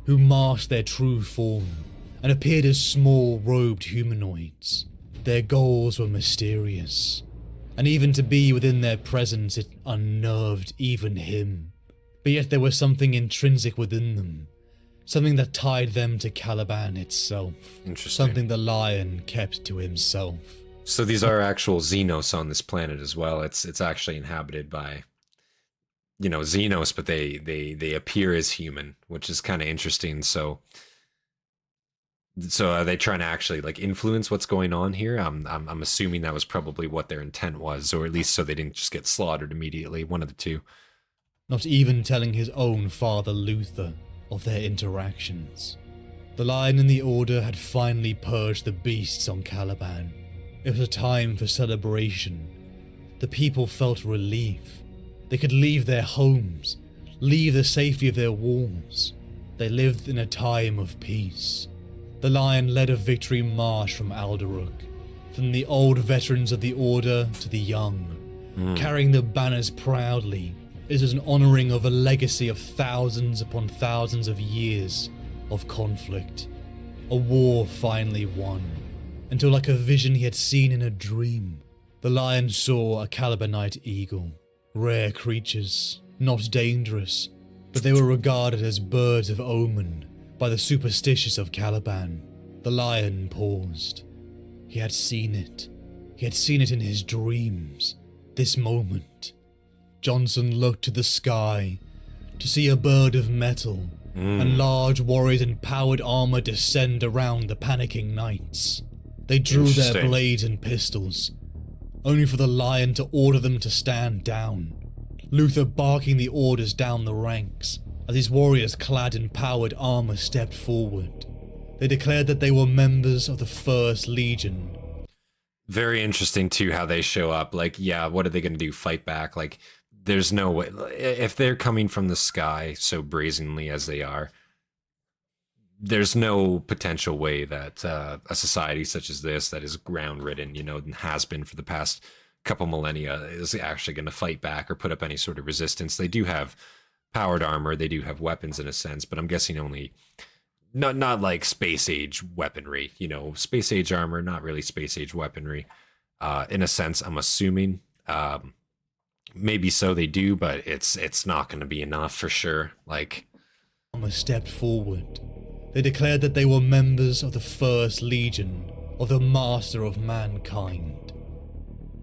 who masked their true form and appeared as small robed humanoids. Their goals were mysterious, and even to be within their presence it unnerved even him. But yet there was something intrinsic within them, something that tied them to Caliban itself. Interesting. Something the lion kept to himself. So these are actual Xenos on this planet as well. It's actually inhabited by, you know, Xenos, but they appear as human, which is kind of interesting. So are they trying to actually like influence what's going on here? I'm assuming that was probably what their intent was, or at least so they didn't just get slaughtered immediately. One of the two. Not even telling his own father Luther of their interactions. The Lion and the Order had finally purged the beasts on Caliban. It was a time for celebration. The people felt relief. They could leave their homes, leave the safety of their walls. They lived in a time of peace. The Lion led a victory march from Alderuk, from the old veterans of the Order to the young, carrying the banners proudly. It is an honouring of a legacy of thousands upon thousands of years of conflict. A war finally won, until like a vision he had seen in a dream, the Lion saw a Calibanite eagle. Rare creatures, not dangerous, but they were regarded as birds of omen by the superstitious of Caliban. The Lion paused. He had seen it. He had seen it in his dreams. This moment. Jonson looked to the sky to see a bird of metal and large warriors in powered armor descend around the panicking knights. They drew their blades and pistols, only for the Lion to order them to stand down. Luther barking the orders down the ranks as his warriors clad in powered armor stepped forward. They declared that they were members of the First Legion. Very interesting too how they show up. Like, yeah, what are they going to do? Fight back? Like, there's no way. If they're coming from the sky so brazenly as they are, there's no potential way that a society such as this, that is ground ridden, you know, and has been for the past couple millennia, is actually going to fight back or put up any sort of resistance. They do have powered armor, they do have weapons in a sense, but I'm guessing only not like space age weaponry, you know, space age armor, not really space age weaponry. In a sense, I'm assuming. Maybe so they do, but it's not going to be enough for sure. Like, stepped forward. They declared that they were members of the First Legion of the Master of Mankind,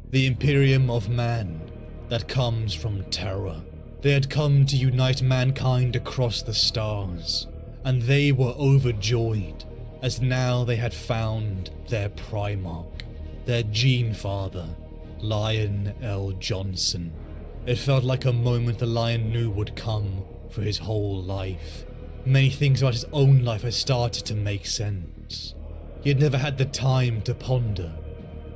the Imperium of Man that comes from terror. They had come to unite mankind across the stars, and they were overjoyed as now they had found their Primarch, their Gene Father, Lion L. Jonson. It felt like a moment the Lion knew would come for his whole life. Many things about his own life had started to make sense. He had never had the time to ponder.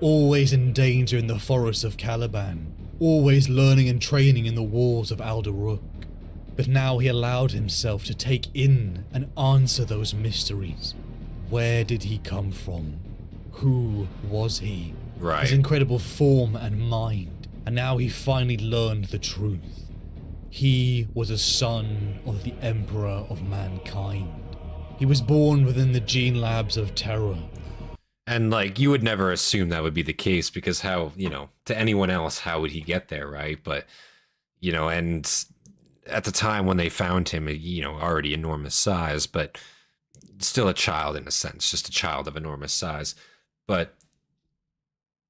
Always in danger in the forests of Caliban, always learning and training in the walls of Alderuk. But now he allowed himself to take in and answer those mysteries. Where did he come from? Who was he? Right. His incredible form and mind, and now he finally learned the truth. He was a son of the Emperor of Mankind. He was born within the gene labs of terror. And, like, you would never assume that would be the case, because how, you know, to anyone else, how would he get there, right? But, you know, and at the time when they found him, you know, already enormous size, but still a child in a sense, just a child of enormous size. But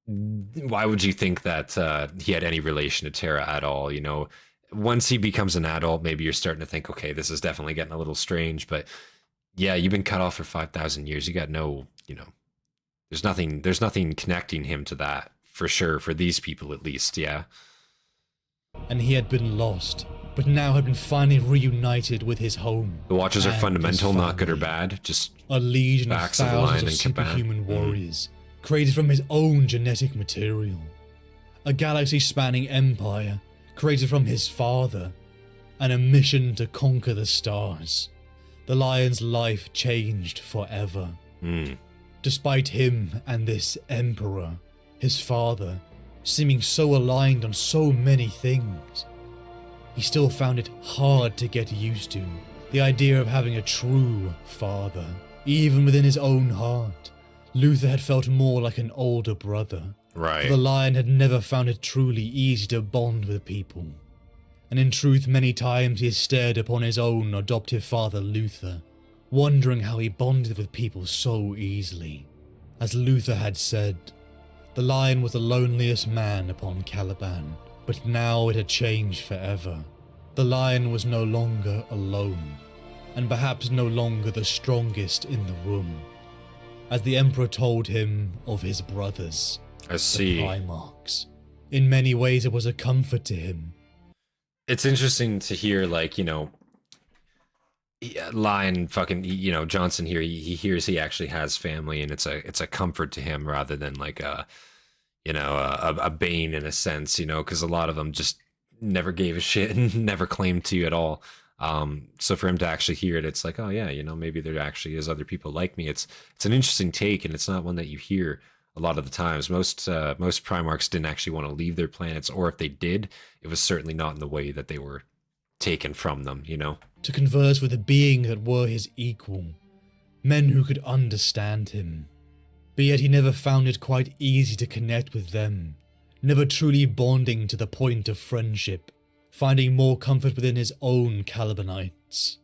why would you think that he had any relation to Terra at all? You know, once he becomes an adult, maybe you're starting to think, okay, this is definitely getting a little strange. But yeah, you've been cut off for 5,000 years. You got no, you know, there's nothing connecting him to that, for sure, for these people at least, yeah. And he had been lost, but now had been finally reunited with his home. The Watchers are and fundamental, his not good or family. bad, just A legion of facts of the line thousands of and Caban. superhuman warriors, created from his own genetic material. A galaxy-spanning empire, created from his father, and a mission to conquer the stars. The Lion's life changed forever. Despite him and this emperor, his father, seeming so aligned on so many things, he still found it hard to get used to. The idea of having a true father. Even within his own heart, Luther had felt more like an older brother. right. The Lion had never found it truly easy to bond with people. And in truth, many times he had stared upon his own adoptive father Luther, wondering how he bonded with people so easily. As Luther had said, the Lion was the loneliest man upon Caliban, but now it had changed forever. The Lion was no longer alone, and perhaps no longer the strongest in the room, as the Emperor told him of his brothers, I see. the Primarchs. In many ways it was a comfort to him. It's interesting to hear, like, you know, Lion fucking, you know, Jonson here, he hears he actually has family, and it's a comfort to him rather than like a, you know, a bane in a sense, you know, because a lot of them just never gave a shit and never claimed to at all. So for him to actually hear it, it's like, oh yeah, you know, maybe there actually is other people like me. It's an interesting take, and it's not one that you hear a lot of the times. Most Primarchs didn't actually want to leave their planets, or if they did, it was certainly not in the way that they were taken from them, you know? To converse with a being that were his equal, men who could understand him. But yet he never found it quite easy to connect with them, never truly bonding to the point of friendship, finding more comfort within his own Calibanites.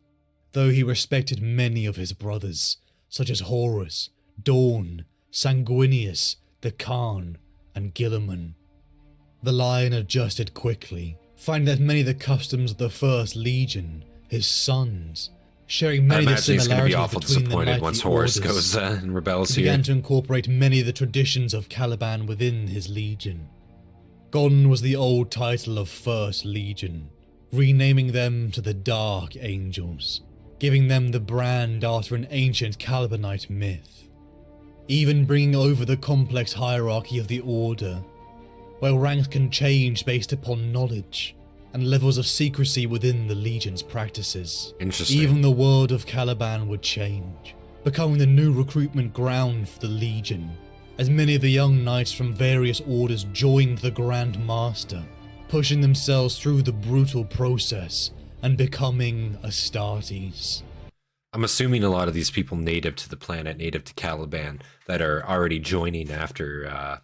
Though he respected many of his brothers, such as Horus, Dawn, Sanguinius, the Khan, and Guilliman. The Lion adjusted quickly, finding that many of the customs of the First Legion, his sons, sharing many I of the imagine he's going to be similarities awful between the disappointed knightly once Horus orders, goes and rebels he here. began to incorporate many of the traditions of Caliban within his legion. Gone was the old title of First Legion, renaming them to the Dark Angels, giving them the brand after an ancient Calibanite myth, even bringing over the complex hierarchy of the Order, where ranks can change based upon knowledge and levels of secrecy within the Legion's practices. Interesting. Even the world of Caliban would change, becoming the new recruitment ground for the Legion, as many of the young knights from various orders joined the Grand Master, pushing themselves through the brutal process and becoming Astartes. I'm assuming a lot of these people native to the planet, native to Caliban, that are already joining after,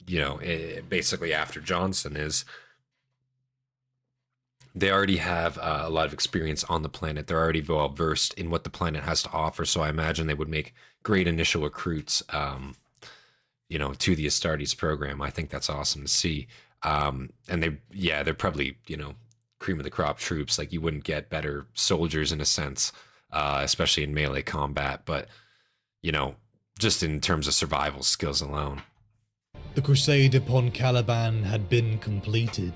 you know, basically after Jonson is, they already have a lot of experience on the planet. They're already well versed in what the planet has to offer. So I imagine they would make great initial recruits, you know, to the Astartes program. I think that's awesome to see. And they're probably, you know, cream of the crop troops. Like, you wouldn't get better soldiers in a sense, especially in melee combat. But, you know, just in terms of survival skills alone. The crusade upon Caliban had been completed,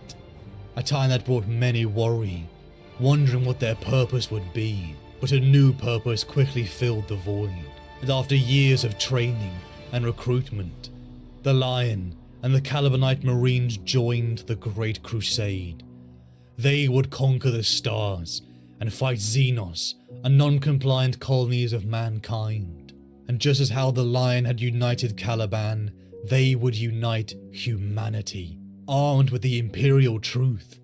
a time that brought many worry, wondering what their purpose would be, but a new purpose quickly filled the void, and after years of training and recruitment, the Lion and the Calibanite Marines joined the Great Crusade. They would conquer the stars and fight Xenos and non-compliant colonies of mankind, and just as how the Lion had united Caliban, they would unite humanity, armed with the imperial truth,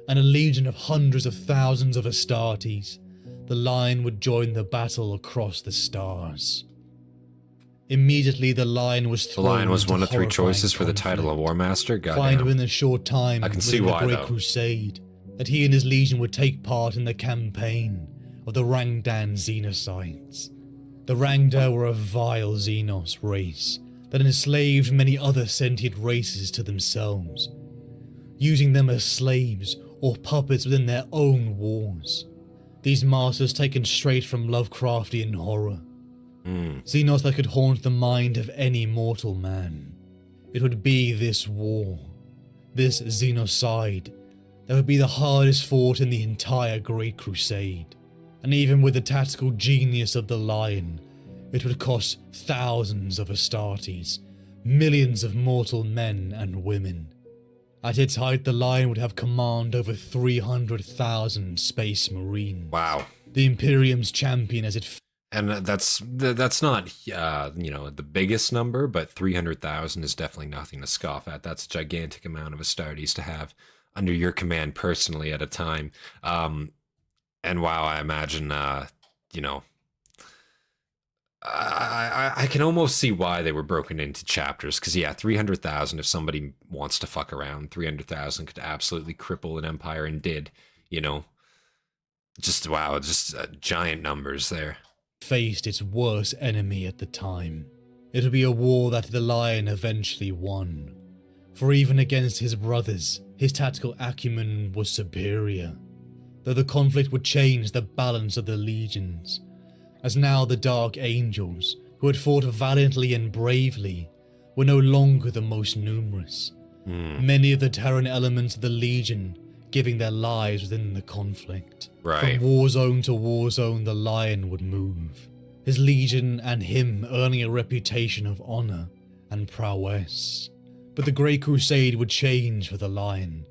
and a legion of hundreds of thousands of Astartes. The the Lion would join the battle across the stars. Immediately, the Lion was The thrown Lion was into one of 3 choices for the horrifying title of War Master. find Goddamn. within a short time I can see within why, the Great though. Crusade that he and his legion would take part in the campaign of the Rangdan Xenocides. The Rangda were a vile Xenos race that enslaved many other sentient races to themselves, using them as slaves or puppets within their own wars. These masters taken straight from Lovecraftian horror. Xenos that could haunt the mind of any mortal man. It would be this war, this Xenocide, that would be the hardest fought in the entire Great Crusade. And even with the tactical genius of the Lion, it would cost thousands of Hastatis, millions of mortal men and women. At its height, the Lion would have command over 300,000 space marines. Wow. The Imperium's champion as it And that's not, you know, the biggest number, but 300,000 is definitely nothing to scoff at. That's a gigantic amount of Astartes to have under your command personally at a time. And wow, I imagine, you know, I can almost see why they were broken into chapters. Because, yeah, 300,000, if somebody wants to fuck around, 300,000 could absolutely cripple an empire and did, you know. Just, wow, just giant numbers there. faced its worst enemy at the time. It would be a war that the Lion eventually won. For even against his brothers, his tactical acumen was superior. Though the conflict would change the balance of the legions, as now the Dark Angels, who had fought valiantly and bravely, were no longer the most numerous. Many of the Terran elements of the Legion giving their lives within the conflict. Right. From war zone to war zone, the Lion would move, his Legion and him earning a reputation of honor and prowess. But the Great Crusade would change for the Lion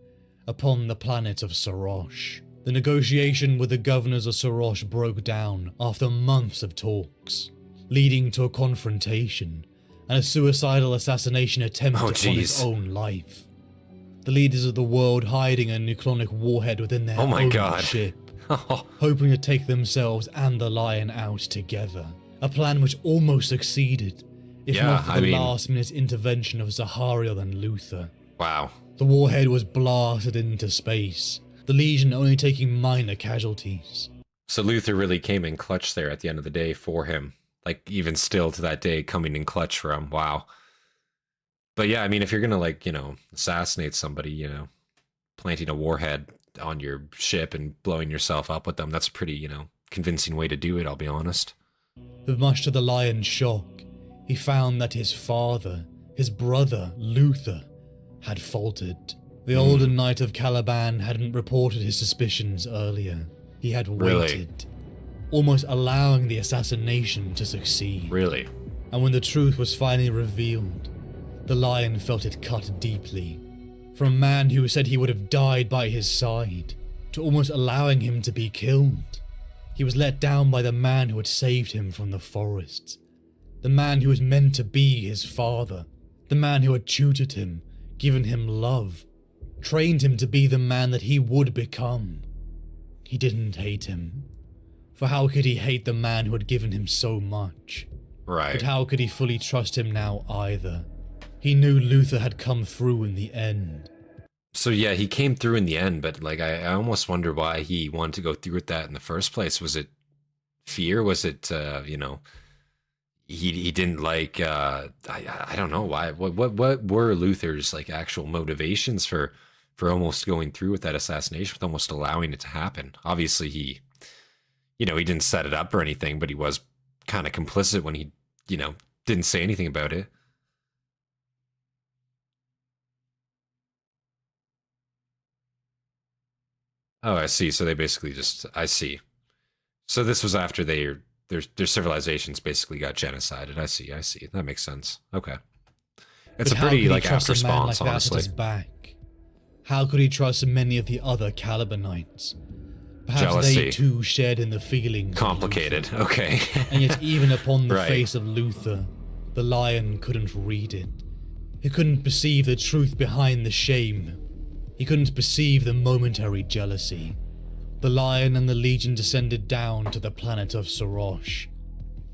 upon the planet of Sarosh. The negotiation with the governors of Sarosh broke down after months of talks, leading to a confrontation and a suicidal assassination attempt upon his own life. The leaders of the world hiding a nucleonic warhead within their own ship, hoping to take themselves and the Lion out together. A plan which almost succeeded, if not for the last-minute intervention of Zahariel and Luther. Wow. The warhead was blasted into space, the Legion only taking minor casualties. So Luther really came in clutch there at the end of the day for him. Like, even still to that day, coming in clutch for him. Wow. But yeah, I mean, if you're gonna, like, you know, assassinate somebody, you know, planting a warhead on your ship and blowing yourself up with them, that's a pretty, you know, convincing way to do it, I'll be honest. But much to the Lion's shock, he found that his father, his brother, Luther, had faltered. The older Knight of Caliban hadn't reported his suspicions earlier. He had waited, almost allowing the assassination to succeed. Really? And when the truth was finally revealed, the Lion felt it cut deeply. From a man who said he would have died by his side, to almost allowing him to be killed. He was let down by the man who had saved him from the forests. The man who was meant to be his father. The man who had tutored him, given him love, trained him to be the man that he would become. He didn't hate him. For how could he hate the man who had given him so much? Right. But how could he fully trust him now either? He knew Luther had come through in the end. So yeah, he came through in the end, but like I almost wonder why he wanted to go through with that in the first place. Was it fear? Was it you know, he didn't like I don't know why. What were Luther's like actual motivations for almost going through with that assassination, with almost allowing it to happen? Obviously he, you know, he didn't set it up or anything, but he was kind of complicit when he, you know, didn't say anything about it. Oh, I see. So they basically just, I see. So this was after their civilizations basically got genocided. I see. That makes sense. Okay. It's a pretty, like, apt response, honestly. Back? How could he trust many of the other Calibanites? Perhaps Jealousy. they too shared in the feelings. Complicated. Okay. And yet even upon the Right. face of Luther, the Lion couldn't read it. He couldn't perceive the truth behind the shame. He couldn't perceive the momentary jealousy. the Lion and the Legion descended down to the planet of Sarosh,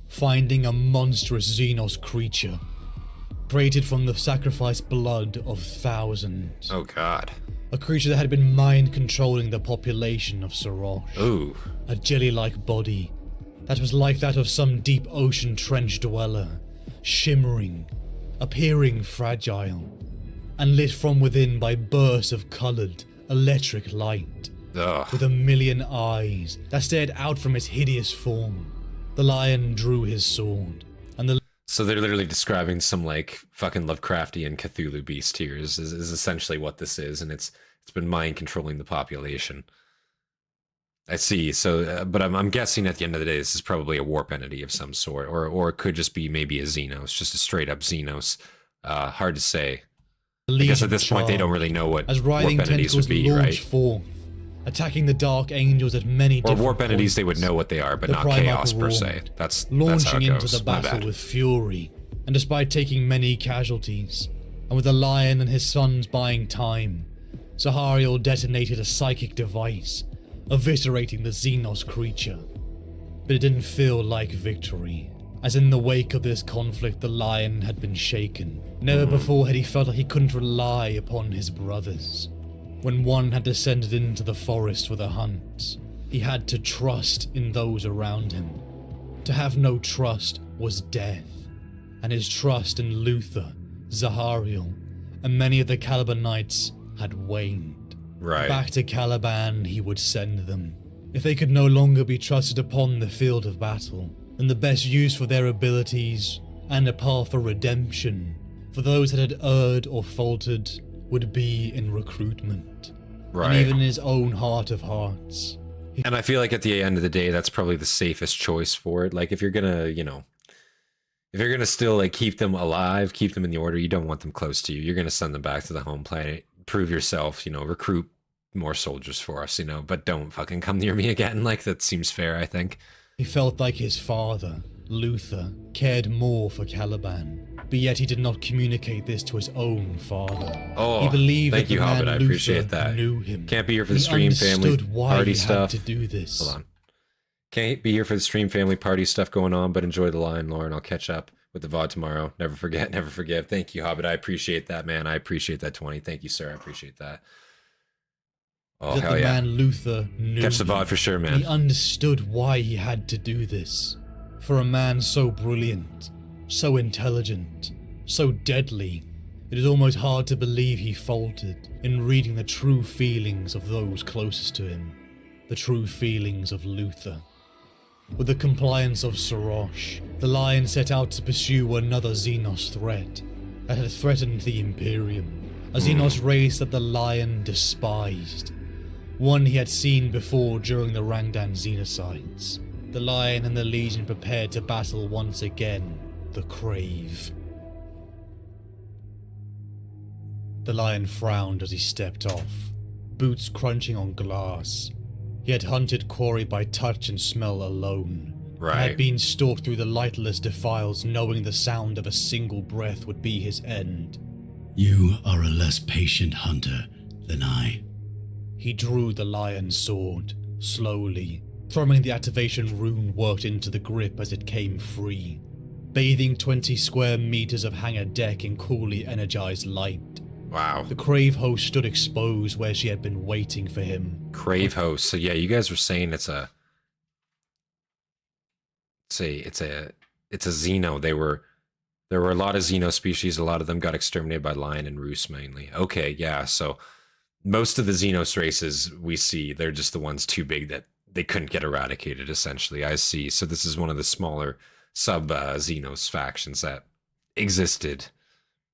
finding a monstrous Xenos creature, created from the sacrificed blood of thousands. Oh god. A creature that had been mind-controlling the population of Sarosh. Ooh. A jelly-like body that was like that of some deep ocean trench dweller, shimmering, appearing fragile, and lit from within by bursts of coloured, electric light. Ugh. With a million eyes that stared out from its hideous form, the Lion drew his sword, and the... So they're literally describing some like fucking Lovecraftian Cthulhu beast here is essentially what this is, and it's been mind controlling the population. I see. So, but I'm guessing at the end of the day, this is probably a warp entity of some sort, or it could just be maybe a Xenos, just a straight up Xenos. Hard to say. I guess at this point they don't really know what as warp writhing entities would tentacles be, launched right? forth, attacking the Dark Angels at many Or different warp entities, they would points. know what they are, but The not Primarch chaos per se. roared, That's how launching it into goes. the My battle bad. with fury, and despite taking many casualties, and with the Lion and his sons buying time, Zahariel detonated a psychic device, eviscerating the Xenos creature. But it didn't feel like victory, as in the wake of this conflict the Lion had been shaken. Never before had he felt like he couldn't rely upon his brothers. When one had descended into the forest for the hunt, he had to trust in those around him. To have no trust was death, and his trust in Luther, Zahariel, and many of the Caliban Knights had waned. Right. Back to Caliban he would send them. If they could no longer be trusted upon the field of battle, then the best use for their abilities, and a path for redemption, for those that had erred or faltered, would be in recruitment. Right. And even in his own heart of hearts. And I feel like at the end of the day, that's probably the safest choice for it. Like if you're gonna, you know, if you're gonna still like keep them alive, keep them in the order, you don't want them close to you. You're gonna send them back to the home planet, prove yourself, you know, recruit more soldiers for us, you know, but don't fucking come near me again. Like that seems fair, I think. He felt like his father, Luther, cared more for Caliban, but yet he did not communicate this to his own father. Oh, he believed thank that you, the man Hobbit. I Luther appreciate that. knew him. Can't be here for the He stream family understood why party he stuff. had to do this. Hold on. Can't be here for the stream family party stuff going on, but enjoy the line, Lauren. I'll catch up with the VOD tomorrow. Never forget, never forgive. Thank you, Hobbit. I appreciate that, man. I appreciate that 20. Thank you, sir. I appreciate that. Oh, that hell the yeah. man Luther knew Catch the him. VOD for sure, man. He understood why he had to do this. For a man so brilliant, so intelligent, so deadly, it is almost hard to believe he faltered in reading the true feelings of those closest to him, the true feelings of Luther. With the compliance of Sarosh, the Lion set out to pursue another Xenos threat that had threatened the Imperium, a Xenos race that the Lion despised, one he had seen before during the Rangdan Xenocides. The Lion and the Legion prepared to battle once again the Crave. The Lion frowned as he stepped off, boots crunching on glass. He had hunted quarry by touch and smell alone. Right. And had been stalked through the lightless defiles knowing the sound of a single breath would be his end. You are a less patient hunter than I. He drew the Lion's sword, slowly, thrumming the activation rune worked into the grip as it came free, bathing 20 square meters of hangar deck in coolly energized light. Wow. The Crave host stood exposed where she had been waiting for him. Crave host. So yeah, you guys were saying it's a Xeno. There were a lot of Xeno species. A lot of them got exterminated by Lion and Rus mainly. Okay, yeah. So most of the Xenos races we see, they're just the ones too big that they couldn't get eradicated, essentially. I see. So this is one of the smaller sub-Xenos factions that existed,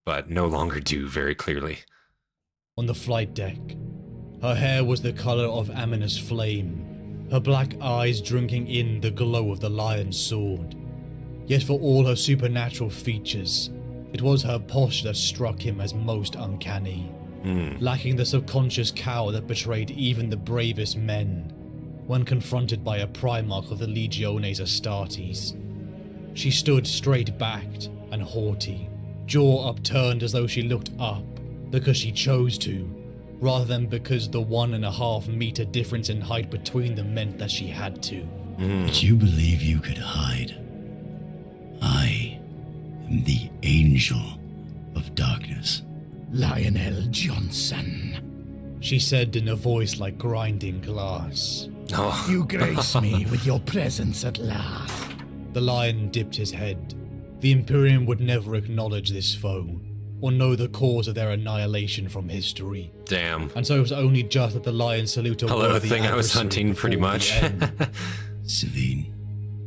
but no longer do, very clearly. On the flight deck, her hair was the color of ominous flame, her black eyes drinking in the glow of the Lion's sword. Yet for all her supernatural features, it was her posture that struck him as most uncanny, lacking the subconscious cower that betrayed even the bravest men when confronted by a Primarch of the Legiones Astartes. She stood straight-backed and haughty, jaw upturned as though she looked up because she chose to, rather than because the 1.5 meter difference in height between them meant that she had to. Did you believe you could hide? I am the Angel of Darkness. Lionel Jonson, She said in a voice like grinding glass. Oh, you grace me with your presence at last. The lion dipped his head. The Imperium would never acknowledge this foe, or know the cause of their annihilation from history. damn. And so it was only just that the lion salute a Hello, worthy thing I was adversary hunting pretty before the much. end. Savine.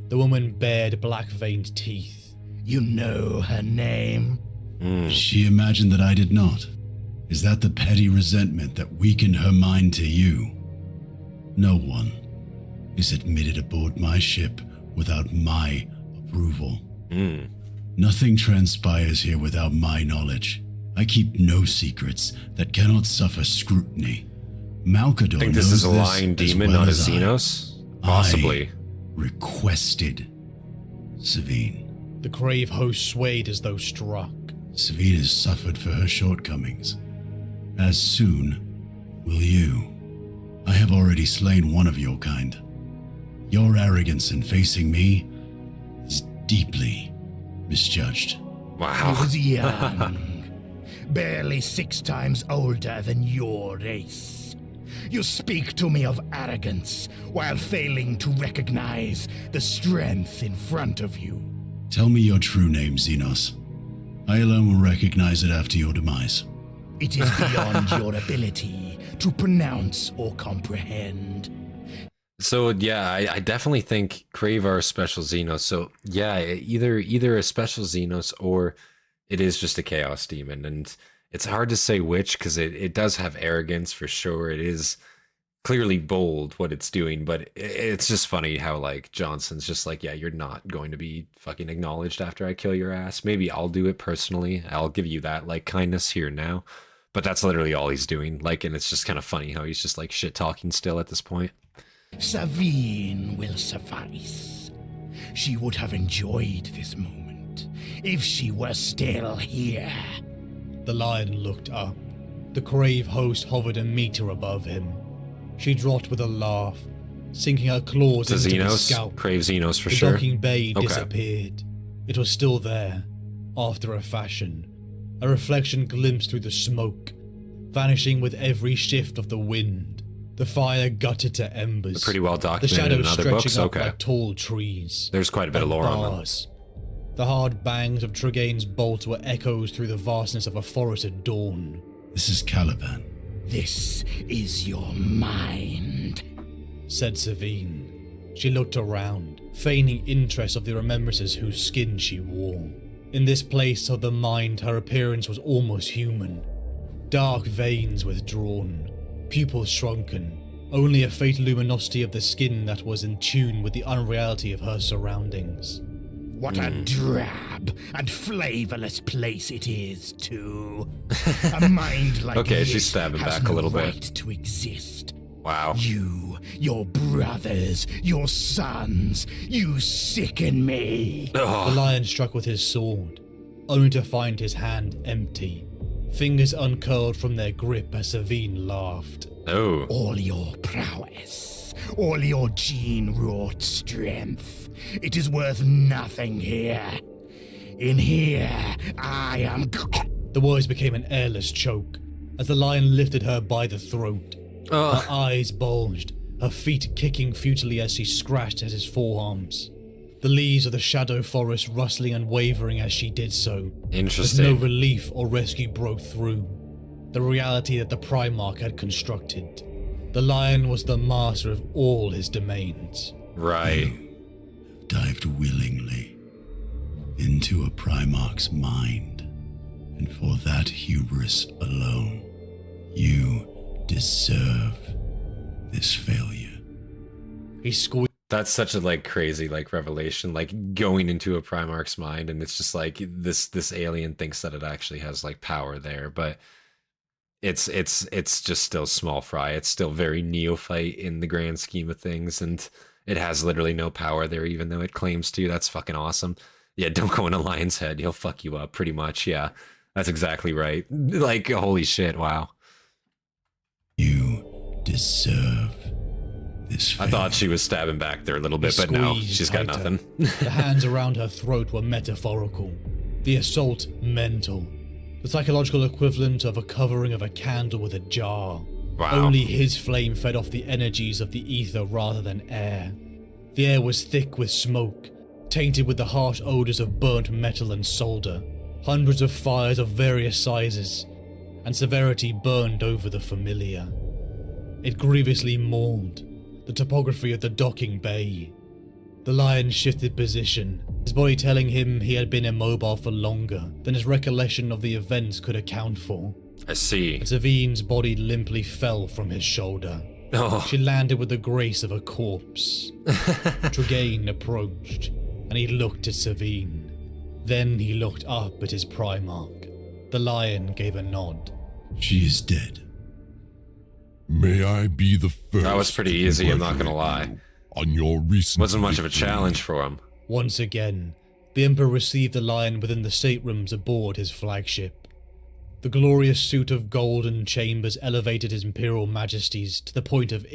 The woman bared black-veined teeth. You know her name? She imagined that I did not. Is that the petty resentment that weakened her mind to you? No one is admitted aboard my ship without my approval. Nothing transpires here without my knowledge. I keep no secrets that cannot suffer scrutiny. Malcador I think knows this is a this lying as demon, well not a as I. Xenos? Possibly. I requested Savine. The Crave host swayed as though struck. Savine has suffered for her shortcomings. As soon will you. I have already slain one of your kind. Your arrogance in facing me is deeply misjudged. He Wow. was young, barely 6 times older than your race. You speak to me of arrogance while failing to recognize the strength in front of you. Tell me your true name, Xenos. I alone will recognize it after your demise. It is beyond your ability to pronounce or comprehend. So yeah, I definitely think Crave are a special Xenos. So yeah, either a special Xenos or it is just a Chaos Demon. And it's hard to say which, because it does have arrogance for sure. It is clearly bold what it's doing, but it's just funny how like Jonson's just like, yeah, you're not going to be fucking acknowledged after I kill your ass. Maybe I'll do it personally. I'll give you that like kindness here now. But that's literally all he's doing. Like, and it's just kind of funny how he's just like shit talking still at this point. Savine will suffice. She would have enjoyed this moment if she were still here. The lion looked up. The Crave host hovered a meter above him. She dropped with a laugh, sinking her claws It's a into his Xenos. scalp. Crave Xenos for The sure. docking bay Okay. disappeared. It was still there, after a fashion. A reflection glimpsed through the smoke, vanishing with every shift of the wind. The fire gutted to embers. Pretty well The documented in shadows other stretching books. up Okay. like tall trees. There's quite a bit of like lore on them. bars. The hard bangs of Tregaine's bolts were echoes through the vastness of a forest at dawn. This is Caliban. This is your mind. Said Savine. She looked around, feigning interest of the remembrances whose skin she wore. In this place of the mind, her appearance was almost human. Dark veins withdrawn, pupils shrunken, only a faint luminosity of the skin that was in tune with the unreality of her surroundings. What a drab and flavorless place it is, too. A mind like Okay, this she's stabbing has back a no little bit. right to exist. Wow. You, your brothers, your sons, you sicken me. The lion struck with his sword, only to find his hand empty. Fingers uncurled from their grip as Savine laughed. Oh. All your prowess, all your gene-wrought strength, it is worth nothing here. In here, I am... The words became an airless choke as the lion lifted her by the throat. Her eyes bulged, her feet kicking futilely as she scratched at his forearms. The leaves of the shadow forest rustling and wavering as she did so. Interesting. As no relief or rescue broke through. The reality that the Primarch had constructed. The lion was the master of all his domains. Right. Dived willingly into a Primarch's mind, and for that hubris alone, you deserve this failure. He squeezed That's such a like crazy like revelation, like going into a Primarch's mind, and it's just like this alien thinks that it actually has like power there, but it's just still small fry. It's still very neophyte in the grand scheme of things, and it has literally no power there, even though it claims to. That's fucking awesome. Yeah, don't go in a lion's head. He'll fuck you up pretty much. Yeah, that's exactly right. Like, holy shit. Wow. deserve this fate. I thought she was stabbing back there a little bit, but no, Squeezed she's got tighter. nothing. The hands around her throat were metaphorical, the assault mental, the psychological equivalent of a covering of a candle with a jar. Wow. Only his flame fed off the energies of the ether rather than air. The air was thick with smoke, tainted with the harsh odors of burnt metal and solder. Hundreds of fires of various sizes and severity burned over the familiar. It grievously mauled the topography of the docking bay. The lion shifted position, his body telling him he had been immobile for longer than his recollection of the events could account for. I see. Savine's body limply fell from his shoulder. Oh, She landed with the grace of a corpse. Tregain approached, and he looked at Savine. Then he looked up at his Primarch. The lion gave a nod. She is dead. May I be the first? that was pretty to easy, I'm not gonna congratulate lie. you on your recent Wasn't much of a victory. challenge for him. Once again, the Emperor received the lion within the staterooms aboard his flagship. The glorious suit of golden chambers elevated his imperial majesties to the point of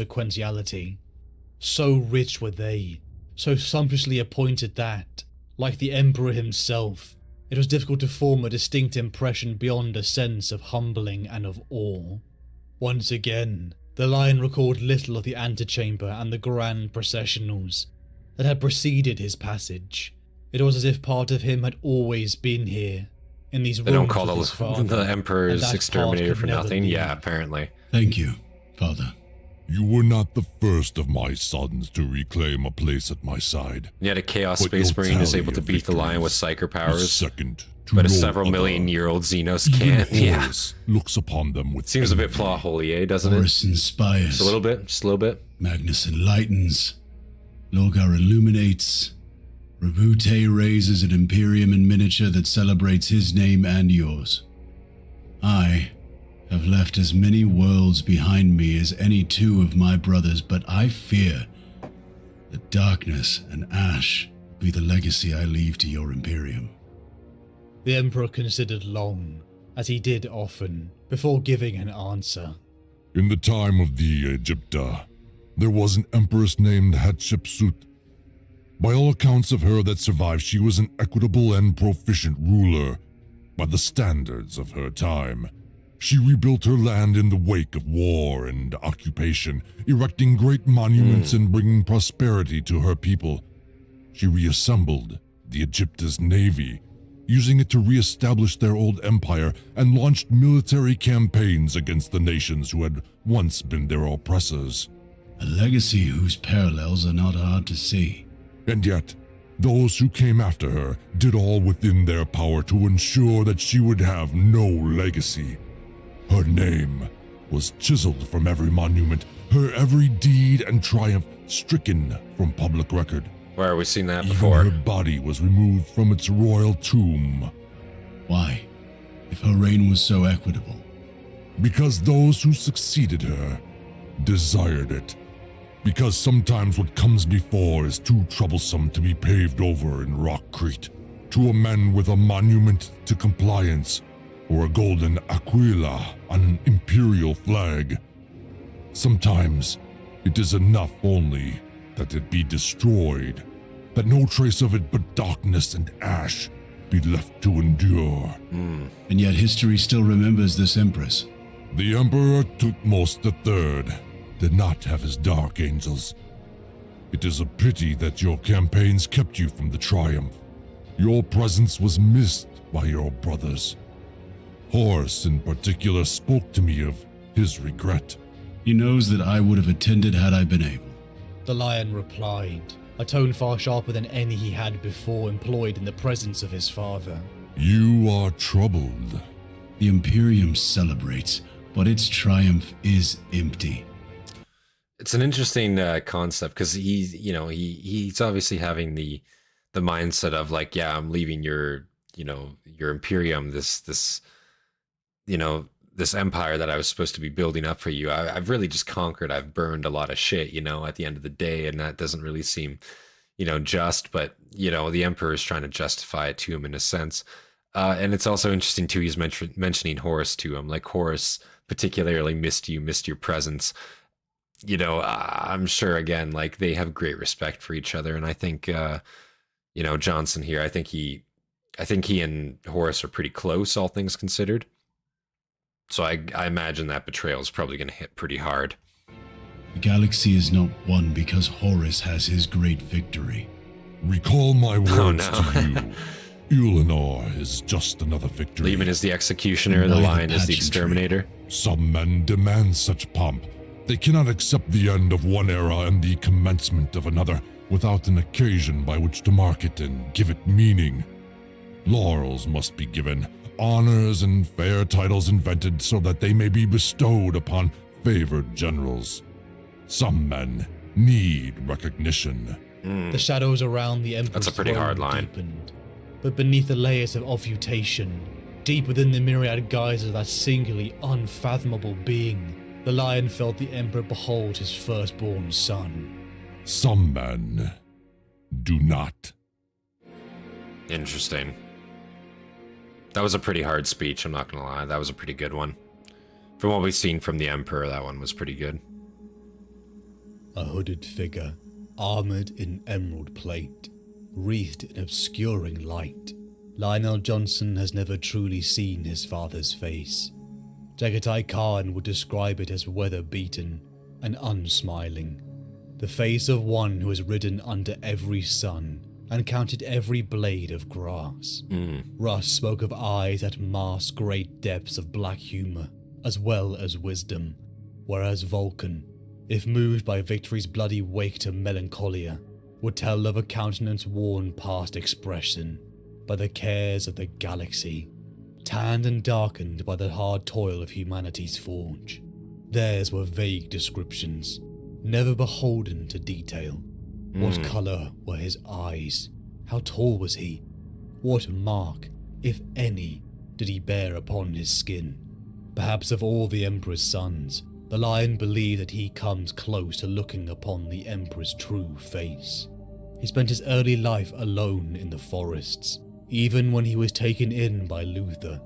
inconsequentiality. So rich were they, so sumptuously appointed that, like the Emperor himself, it was difficult to form a distinct impression beyond a sense of humbling and of awe. Once again, the lion recalled little of the antechamber and the grand processionals that had preceded his passage. It was as if part of him had always been here, in these They don't rooms call with his the father, and Emperor's that part exterminator could for never nothing. leave. Yeah, apparently. Thank you, Father. You were not the first of my sons to reclaim a place at my side. Yet a Chaos But Space your Marine is tally able to of beat the lion with victories Psyker is powers, second to but a no several other. million-year-old Xenos Even can't. Yeah. Horus looks upon them with Seems a bit envy. plot holy, eh, doesn't it? Horus inspires. Just a little bit, just a little bit. Magnus enlightens. Logar illuminates. Rabute raises an Imperium in miniature that celebrates his name and yours. I have left as many worlds behind me as any two of my brothers, but I fear that darkness and ash will be the legacy I leave to your Imperium. The Emperor considered long, as he did often, before giving an answer. In the time of the Egypta, there was an empress named Hatshepsut. By all accounts of her that survived, she was an equitable and proficient ruler. By the standards of her time, she rebuilt her land in the wake of war and occupation, erecting great monuments and bringing prosperity to her people. She reassembled the Egypta's navy, using it to reestablish their old empire, and launched military campaigns against the nations who had once been their oppressors. A legacy whose parallels are not hard to see. And yet, those who came after her did all within their power to ensure that she would have no legacy. Her name was chiseled from every monument, her every deed and triumph stricken from public record. Where have we seen that Even before? her body was removed from its royal tomb. Why, if her reign was so equitable? Because those who succeeded her desired it. Because sometimes what comes before is too troublesome to be paved over in rockcrete. To a man with a monument to compliance, or a golden aquila on an imperial flag. Sometimes it is enough only that it be destroyed, that no trace of it but darkness and ash be left to endure. And yet history still remembers this empress. The Emperor Thutmose III did not have his dark angels. It is a pity that your campaigns kept you from the triumph. Your presence was missed by your brothers. Horus in particular spoke to me of his regret. He knows that I would have attended had I been able. The lion replied, a tone far sharper than any he had before employed in the presence of his father. You are troubled. The Imperium celebrates, but its triumph is empty. It's an interesting concept because he's obviously having the mindset of like, yeah, I'm leaving your Imperium, this empire that I was supposed to be building up for you. I've really just conquered. I've burned a lot of shit, at the end of the day, and that doesn't really seem, just. But the Emperor is trying to justify it to him in a sense. And it's also interesting too, he's mentioning Horus to him, like Horus particularly missed your presence. You know, I'm sure again, like they have great respect for each other. And I think, you know, Jonson here, I think he and Horus are pretty close, all things considered. So I imagine that betrayal is probably going to hit pretty hard. The galaxy is not won because Horus has his great victory. Recall my words Oh, no. to you. Ulanor is just another victory. Lehman is the executioner, the Neither Lion is the pageantry. exterminator. Some men demand such pomp. They cannot accept the end of one era and the commencement of another without an occasion by which to mark it and give it meaning. Laurels must be given, honors and fair titles invented so that they may be bestowed upon favored generals. Some men need recognition. The shadows around the Emperor's That's a pretty throne hard line. deepened. But beneath the layers of obfuscation, deep within the myriad guises of that singularly unfathomable being, the Lion felt the Emperor behold his firstborn son. Some men do not. Interesting. That was a pretty hard speech, I'm not gonna lie. That was a pretty good one. From what we've seen from the Emperor, that one was pretty good. A hooded figure, armoured in emerald plate, wreathed in obscuring light. Lionel Jonson has never truly seen his father's face. Jagatai Khan would describe it as weather-beaten and unsmiling. The face of one who has ridden under every sun and counted every blade of grass. Russ spoke of eyes that masked great depths of black humour as well as wisdom, whereas Vulcan, if moved by victory's bloody wake to melancholia, would tell of a countenance worn past expression by the cares of the galaxy, tanned and darkened by the hard toil of humanity's forge. Theirs were vague descriptions, never beholden to detail. What colour were his eyes? How tall was he? What mark, if any, did he bear upon his skin? Perhaps of all the Emperor's sons, the Lion believed that he comes close to looking upon the Emperor's true face. He spent his early life alone in the forests. Even when he was taken in by Luther,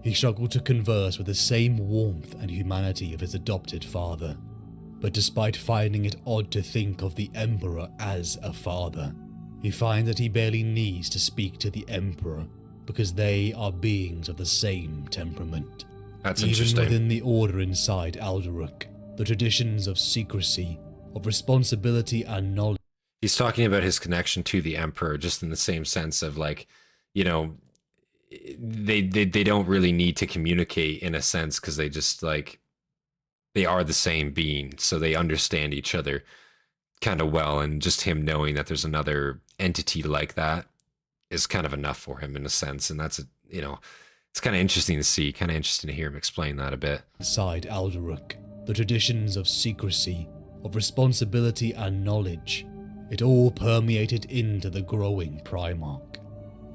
he struggled to converse with the same warmth and humanity of his adopted father. But despite finding it odd to think of the Emperor as a father, he finds that he barely needs to speak to the Emperor because they are beings of the same temperament. That's Even interesting. within the order inside Alderac, the traditions of secrecy, of responsibility and knowledge. He's talking about his connection to the Emperor just in the same sense of like, you know, they don't really need to communicate in a sense because they just like, they are the same being, so they understand each other kind of well, and just him knowing that there's another entity like that is kind of enough for him in a sense, and that's, you know, it's kind of interesting to see, kind of interesting to hear him explain that a bit. Inside Alderac, the traditions of secrecy, of responsibility and knowledge, it all permeated into the growing Primarch.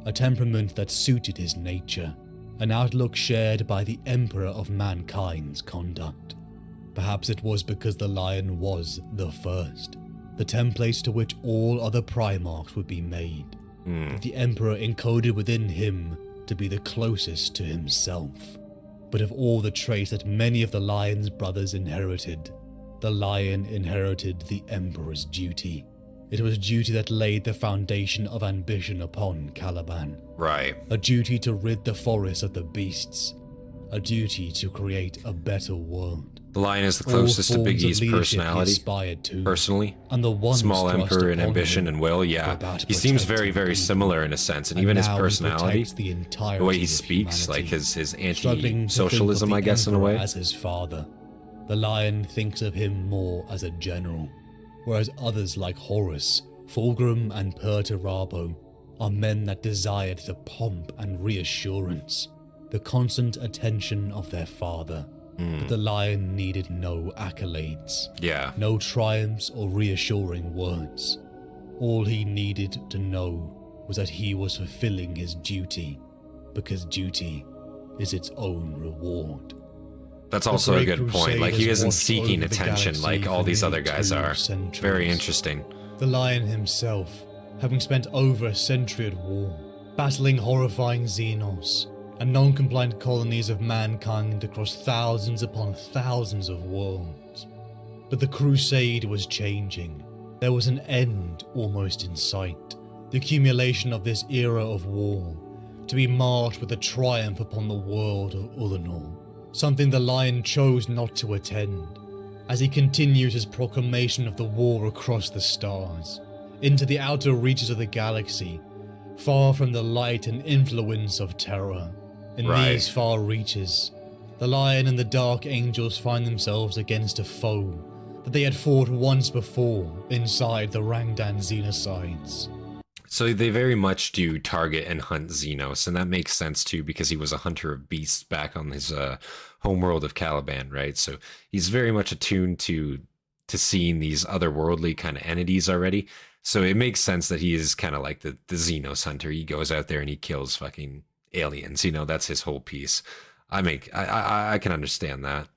A temperament that suited his nature, an outlook shared by the Emperor of mankind's conduct. Perhaps it was because the Lion was the first, the template to which all other Primarchs would be made, that the Emperor encoded within him to be the closest to himself. But of all the traits that many of the Lion's brothers inherited, the Lion inherited the Emperor's duty. It was duty that laid the foundation of ambition upon Caliban. Right. A duty to rid the forest of the beasts. A duty to create a better world. The Lion is the All closest to forms Big of E's leadership he personality, aspired to, personally. and the ones Small thrust Emperor in upon ambition him and will, were yeah. about to He seems protect very, him very deeply. similar in a sense, and And even his now he personality, protects the entirety the way he of speaks, like humanity. his Struggling to think anti-socialism, of I the guess, in a Emperor way. as his father, the Lion thinks of him more as a general, whereas others like Horus, Fulgrim and Perturabo are men that desired the pomp and reassurance, the constant attention of their father. But the Lion needed no accolades, Yeah. no triumphs or reassuring words. All he needed to know was that he was fulfilling his duty, because duty is its own reward. That's also a Great good point. Crusade Like, he has isn't watched seeking over the attention galaxy like all for these other nearly guys 2 are. centuries. Very interesting. The Lion himself, having spent over a century at war, battling horrifying Xenos and non-compliant colonies of mankind across thousands upon thousands of worlds. But the Crusade was changing. There was an end almost in sight. The accumulation of this era of war, to be marked with a triumph upon the world of Ullanor. Something the Lion chose not to attend, as he continued his proclamation of the war across the stars, into the outer reaches of the galaxy, far from the light and influence of terror. In these far reaches, the Lion and the Dark Angels find themselves against a foe that they had fought once before inside the Rangdan Xenocides. So they very much do target and hunt Xenos, and that makes sense too because he was a hunter of beasts back on his homeworld of Caliban, right? So he's very much attuned to seeing these otherworldly kind of entities already. So it makes sense that he is kind of like the Xenos hunter. He goes out there and he kills fucking aliens. You know, that's his whole piece. I can understand that.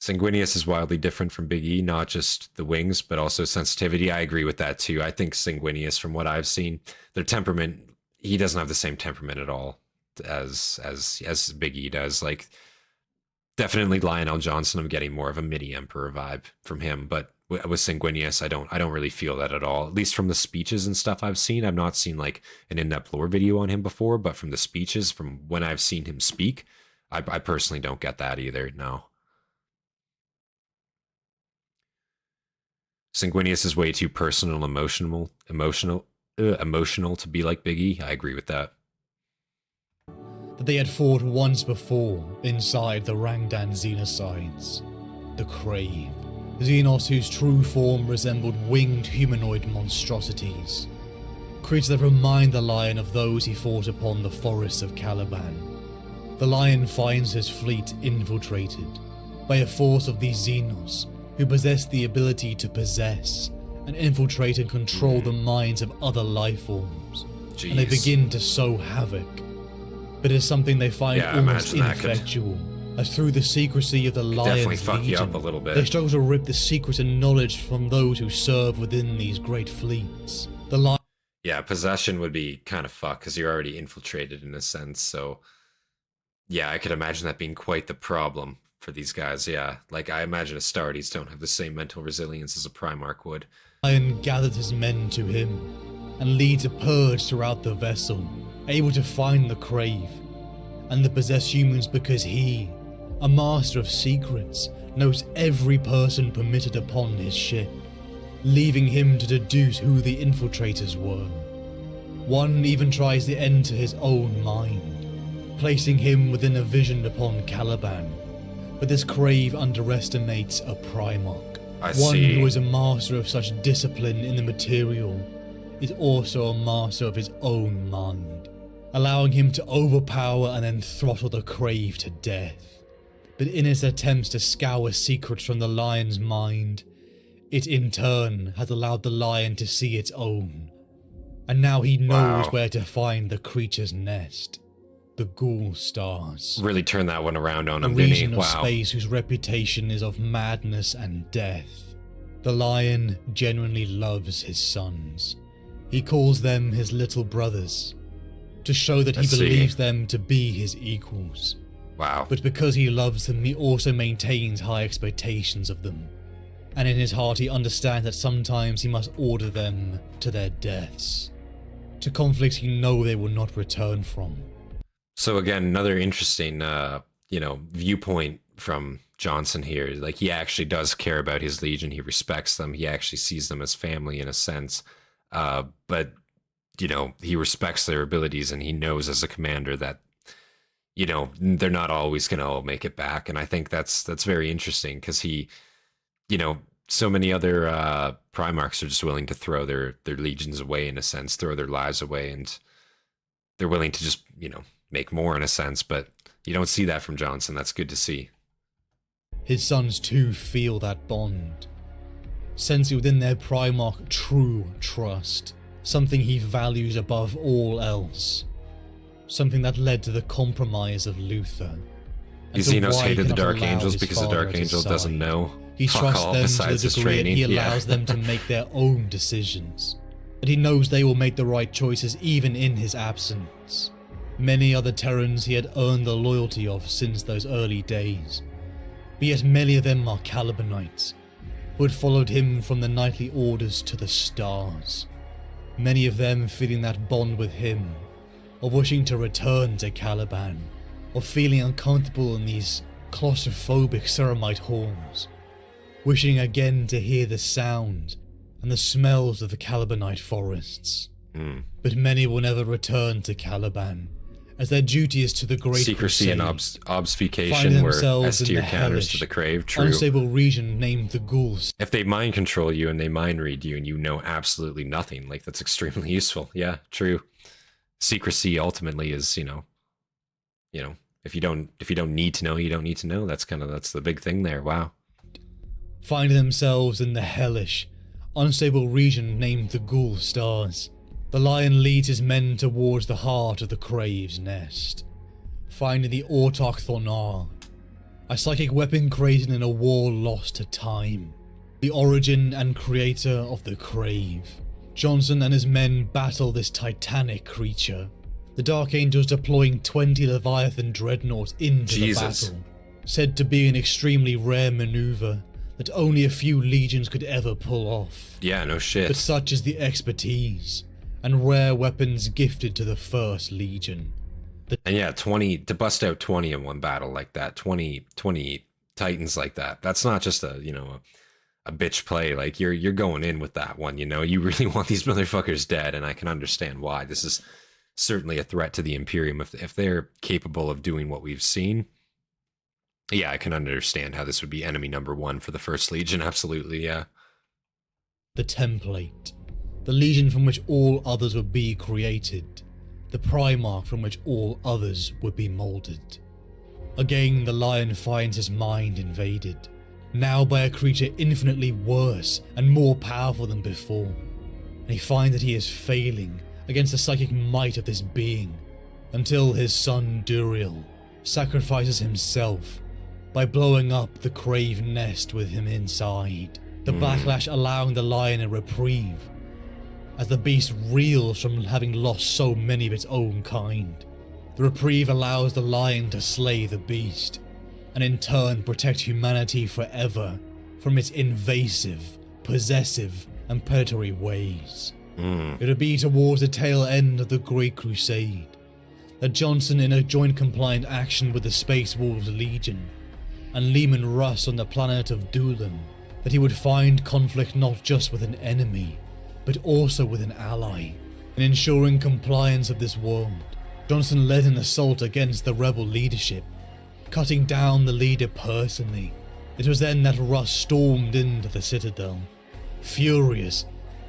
Sanguinius is wildly different from Big E, not just the wings, but also sensitivity. I agree with that too. I think Sanguinius, from what I've seen, their temperament, he doesn't have the same temperament at all as Big E does. Like, definitely Lionel Jonson, I'm getting more of a midi Emperor vibe from him, but with Sanguinius, I don't really feel that at all. At least from the speeches and stuff I've seen. I've not seen like an in-depth lore video on him before, but from the speeches, from when I've seen him speak, I personally don't get that either. No. Sanguinius is way too personal, emotional to be like Big E. I agree with that. That they had fought once before inside the Rangdan Xenocides. The Crave. Xenos whose true form resembled winged humanoid monstrosities. Creatures that remind the Lion of those he fought upon the forests of Caliban. The Lion finds his fleet infiltrated by a force of these Xenos who possess the ability to possess and infiltrate and control the minds of other life forms. Jeez. And they begin to sow havoc. But it's something they find almost ineffectual, as through the secrecy of the Lion's definitely fuck you Legion, up a little bit. they struggle to rip the secrets and knowledge from those who serve within these great fleets. The Lion... Yeah, possession would be kind of fucked because you're already infiltrated in a sense, so yeah, I could imagine that being quite the problem for these guys. Yeah, like I imagine Astartes don't have the same mental resilience as a Primarch would. Lion gathered his men to him and leads a purge throughout the vessel, able to find the Crave and the possessed humans because he, a master of secrets, knows every person permitted upon his ship, leaving him to deduce who the infiltrators were. One even tries to enter his own mind, placing him within a vision upon Caliban. But this Crave underestimates a Primarch. One who is a master of such discipline in the material is also a master of his own mind, allowing him to overpower and then throttle the Crave to death. But in its attempts to scour secrets from the Lion's mind, it in turn has allowed the Lion to see its own. And now he knows where to find the creature's nest. The Ghoul Stars. Really turn that one around on a him, didn't he? region of space whose reputation is of madness and death. The Lion genuinely loves his sons. He calls them his little brothers, to show that he believes them to be his equals. Wow. But because he loves them, he also maintains high expectations of them. And in his heart he understands that sometimes he must order them to their deaths, to conflicts he knows they will not return from. So again, another interesting, viewpoint from Jonson here. Like, he actually does care about his Legion. He respects them. He actually sees them as family in a sense. But, he respects their abilities, and he knows as a commander that, they're not always going to all make it back. And I think that's very interesting because he, so many other Primarchs are just willing to throw their legions away in a sense, throw their lives away, and they're willing to just, make more in a sense, but you don't see that from Jonson. That's good to see. His sons too feel that bond, sensing within their Primarch true trust, something he values above all else, something that led to the compromise of Luther. Xenos hated the Dark Angels because the Dark Angel doesn't know he trusts them to the degree training. He allows them to make their own decisions. but he knows they will make the right choices even in his absence. Many are the Terrans he had earned the loyalty of since those early days, but yet many of them are Calibanites, who had followed him from the knightly orders to the stars. Many of them feeling that bond with him, or wishing to return to Caliban, or feeling uncomfortable in these claustrophobic Ceramite halls, wishing again to hear the sound and the smells of the Calibanite forests. But many will never return to Caliban, as their duty is to the Great Secrecy Crusade, and obfuscation finding were themselves S in tier the counters to hellish, the Crave. True. unstable region named the Ghouls. If they mind control you and they mind read you and you know absolutely nothing, like that's extremely useful. Yeah, true. Secrecy ultimately is, you know, if you don't need to know, you don't need to know. That's the big thing there. Wow. Finding themselves in the hellish, unstable region named the Ghoul Stars, the Lion leads his men towards the heart of the Crave's nest, finding the Autarch Thonar, a psychic weapon created in a war lost to time, the origin and creator of the Crave. Jonson and his men battle this titanic creature, the Dark Angels deploying 20 Leviathan dreadnoughts into the battle, said to be an extremely rare maneuver that only a few legions could ever pull off. Yeah, no shit. But such is the expertise and rare weapons gifted to the First Legion. And yeah, 20 to bust out 20 in one battle like that, 20 titans like that. That's not just a bitch play. Like you're going in with that one, you really want these motherfuckers dead, and I can understand why. This is certainly a threat to the Imperium if they're capable of doing what we've seen. Yeah, I can understand how this would be enemy number one for the First Legion. Absolutely, yeah. The Template, the Legion from which all others would be created, the Primarch from which all others would be moulded. Again, the Lion finds his mind invaded, now by a creature infinitely worse and more powerful than before, and he finds that he is failing against the psychic might of this being, until his son Duriel sacrifices himself by blowing up the Crave nest with him inside, the backlash allowing the Lion a reprieve, as the beast reels from having lost so many of its own kind. The reprieve allows the Lion to slay the beast, and in turn protect humanity forever from its invasive, possessive, and predatory ways. It would be towards the tail end of the Great Crusade that Jonson, in a joint compliant action with the Space Wolves Legion and Leman Russ on the planet of Doolan, that he would find conflict not just with an enemy, but also with an ally. In ensuring compliance of this world, Jonson led an assault against the rebel leadership, cutting down the leader personally. It was then that Russ stormed into the Citadel, furious,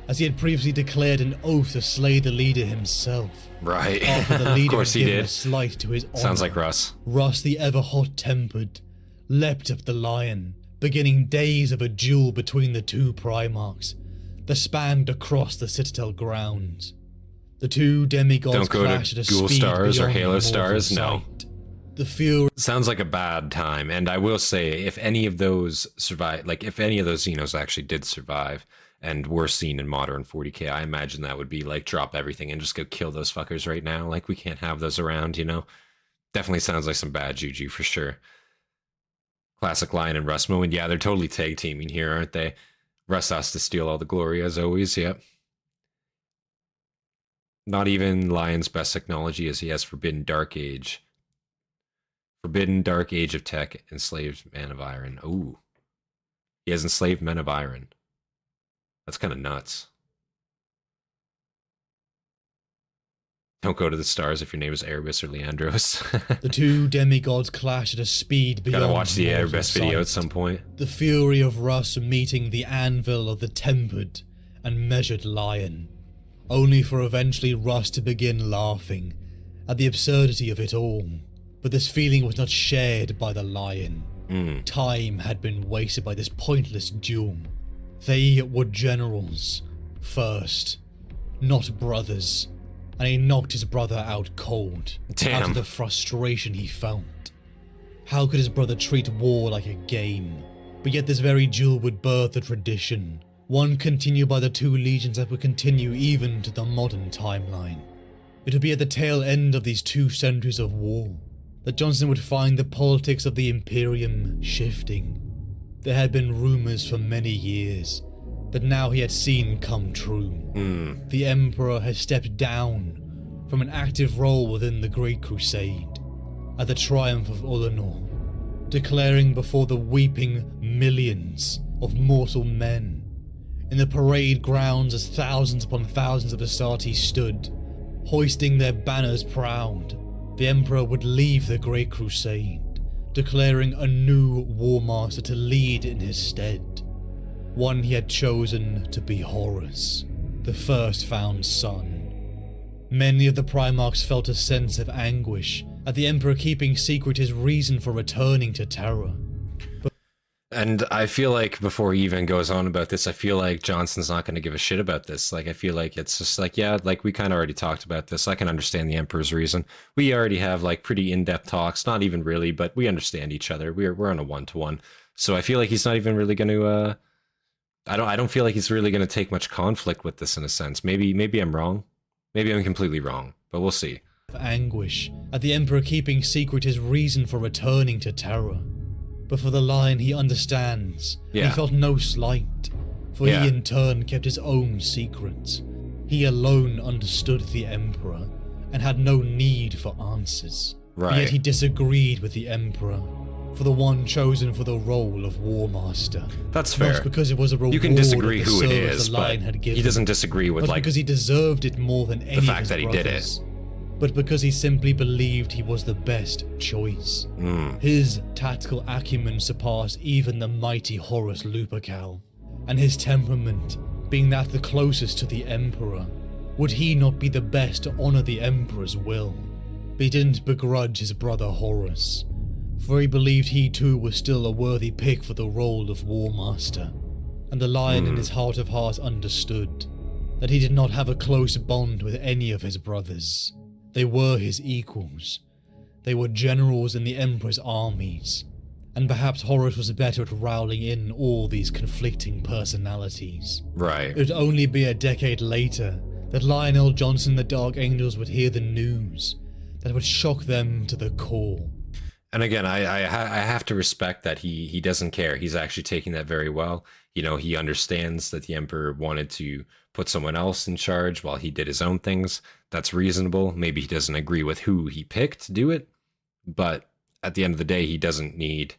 as he had previously declared an oath to slay the leader himself. Right. After the leader Of course had he given did. a slight to his honor. Sounds like Russ. Russ, the ever hot-tempered, leapt at the Lion, beginning days of a duel between the two Primarchs that spanned across the Citadel grounds. The two demigods Don't go clashed to at a Ghoul speed Stars or beyond Halo mortal Stars, no. sight. The fury Sounds like a bad time, and I will say, if any of those survive, like if any of those Xenos actually did survive and were seen in modern 40k, I imagine that would be like drop everything and just go kill those fuckers right now. Like we can't have those around, Definitely sounds like some bad juju for sure. Classic Lion and Rusmo, and yeah, they're totally tag teaming here, aren't they? Russ has to steal all the glory as always, yep. Not even Lion's best technology, as he has Forbidden Dark Age. Forbidden Dark Age of Tech, Enslaved Man of Iron. Ooh. He has Enslaved Men of Iron. That's kind of nuts. Don't go to the stars if your name is Erebus or Leandros. The two demigods clash at a speed beyond Gotta watch the mortal Erebus video at sight. some point. The fury of Russ meeting the anvil of the tempered and measured Lion, only for eventually Russ to begin laughing at the absurdity of it all. But this feeling was not shared by the Lion. Time had been wasted by this pointless duel. They were generals first, not brothers, and he knocked his brother out cold. Damn. Out of the frustration he felt. How could his brother treat war like a game? But yet this very duel would birth a tradition, one continued by the two legions that would continue even to the modern timeline. It would be at the tail end of these 2 centuries of war that Jonson would find the politics of the Imperium shifting. There had been rumours for many years that now he had seen come true. The Emperor had stepped down from an active role within the Great Crusade at the triumph of Ullanor, declaring before the weeping millions of mortal men in the parade grounds as thousands upon thousands of Hastati stood, hoisting their banners proud. The Emperor would leave the Great Crusade, declaring a new War Master to lead in his stead, one he had chosen to be Horus, the first found son. Many of the Primarchs felt a sense of anguish at the Emperor keeping secret his reason for returning to Terra. And I feel like before he even goes on about this, I feel like Jonson's not going to give a shit about this. Like, I feel like it's just like, yeah, like we kind of already talked about this. I can understand the Emperor's reason. We already have like pretty in-depth talks, not even really, but we understand each other. We're on a one-to-one. So I feel like he's not even really going to, I don't feel like he's really going to take much conflict with this in a sense. Maybe I'm wrong. Maybe I'm completely wrong, but we'll see. Anguish at the Emperor keeping secret his reason for returning to Terra. But for the Lion he understands, he felt no slight, for he in turn kept his own secrets. He alone understood the Emperor, and had no need for answers. Right. Yet he disagreed with the Emperor, for the one chosen for the role of War Master. That's fair. Not because it was a reward you can disagree of the who it service is, the but Lion had given, he doesn't disagree with not like because he deserved it more than any the of fact his that he brothers, did it. but because he simply believed he was the best choice. His tactical acumen surpassed even the mighty Horus Lupercal, and his temperament, being that the closest to the Emperor, would he not be the best to honour the Emperor's will? But he didn't begrudge his brother Horus, for he believed he too was still a worthy pick for the role of War Master, and the Lion in his heart of hearts understood that he did not have a close bond with any of his brothers. They were his equals. They were generals in the Emperor's armies, and perhaps Horus was better at rallying in all these conflicting personalities. Right. It would only be a decade later that Lionel Jonson and the Dark Angels would hear the news that would shock them to the core. And again, I have to respect that he doesn't care. He's actually taking that very well. You know, he understands that the Emperor wanted to put someone else in charge while he did his own things. That's reasonable. Maybe he doesn't agree with who he picked to do it, but at the end of the day, he doesn't need,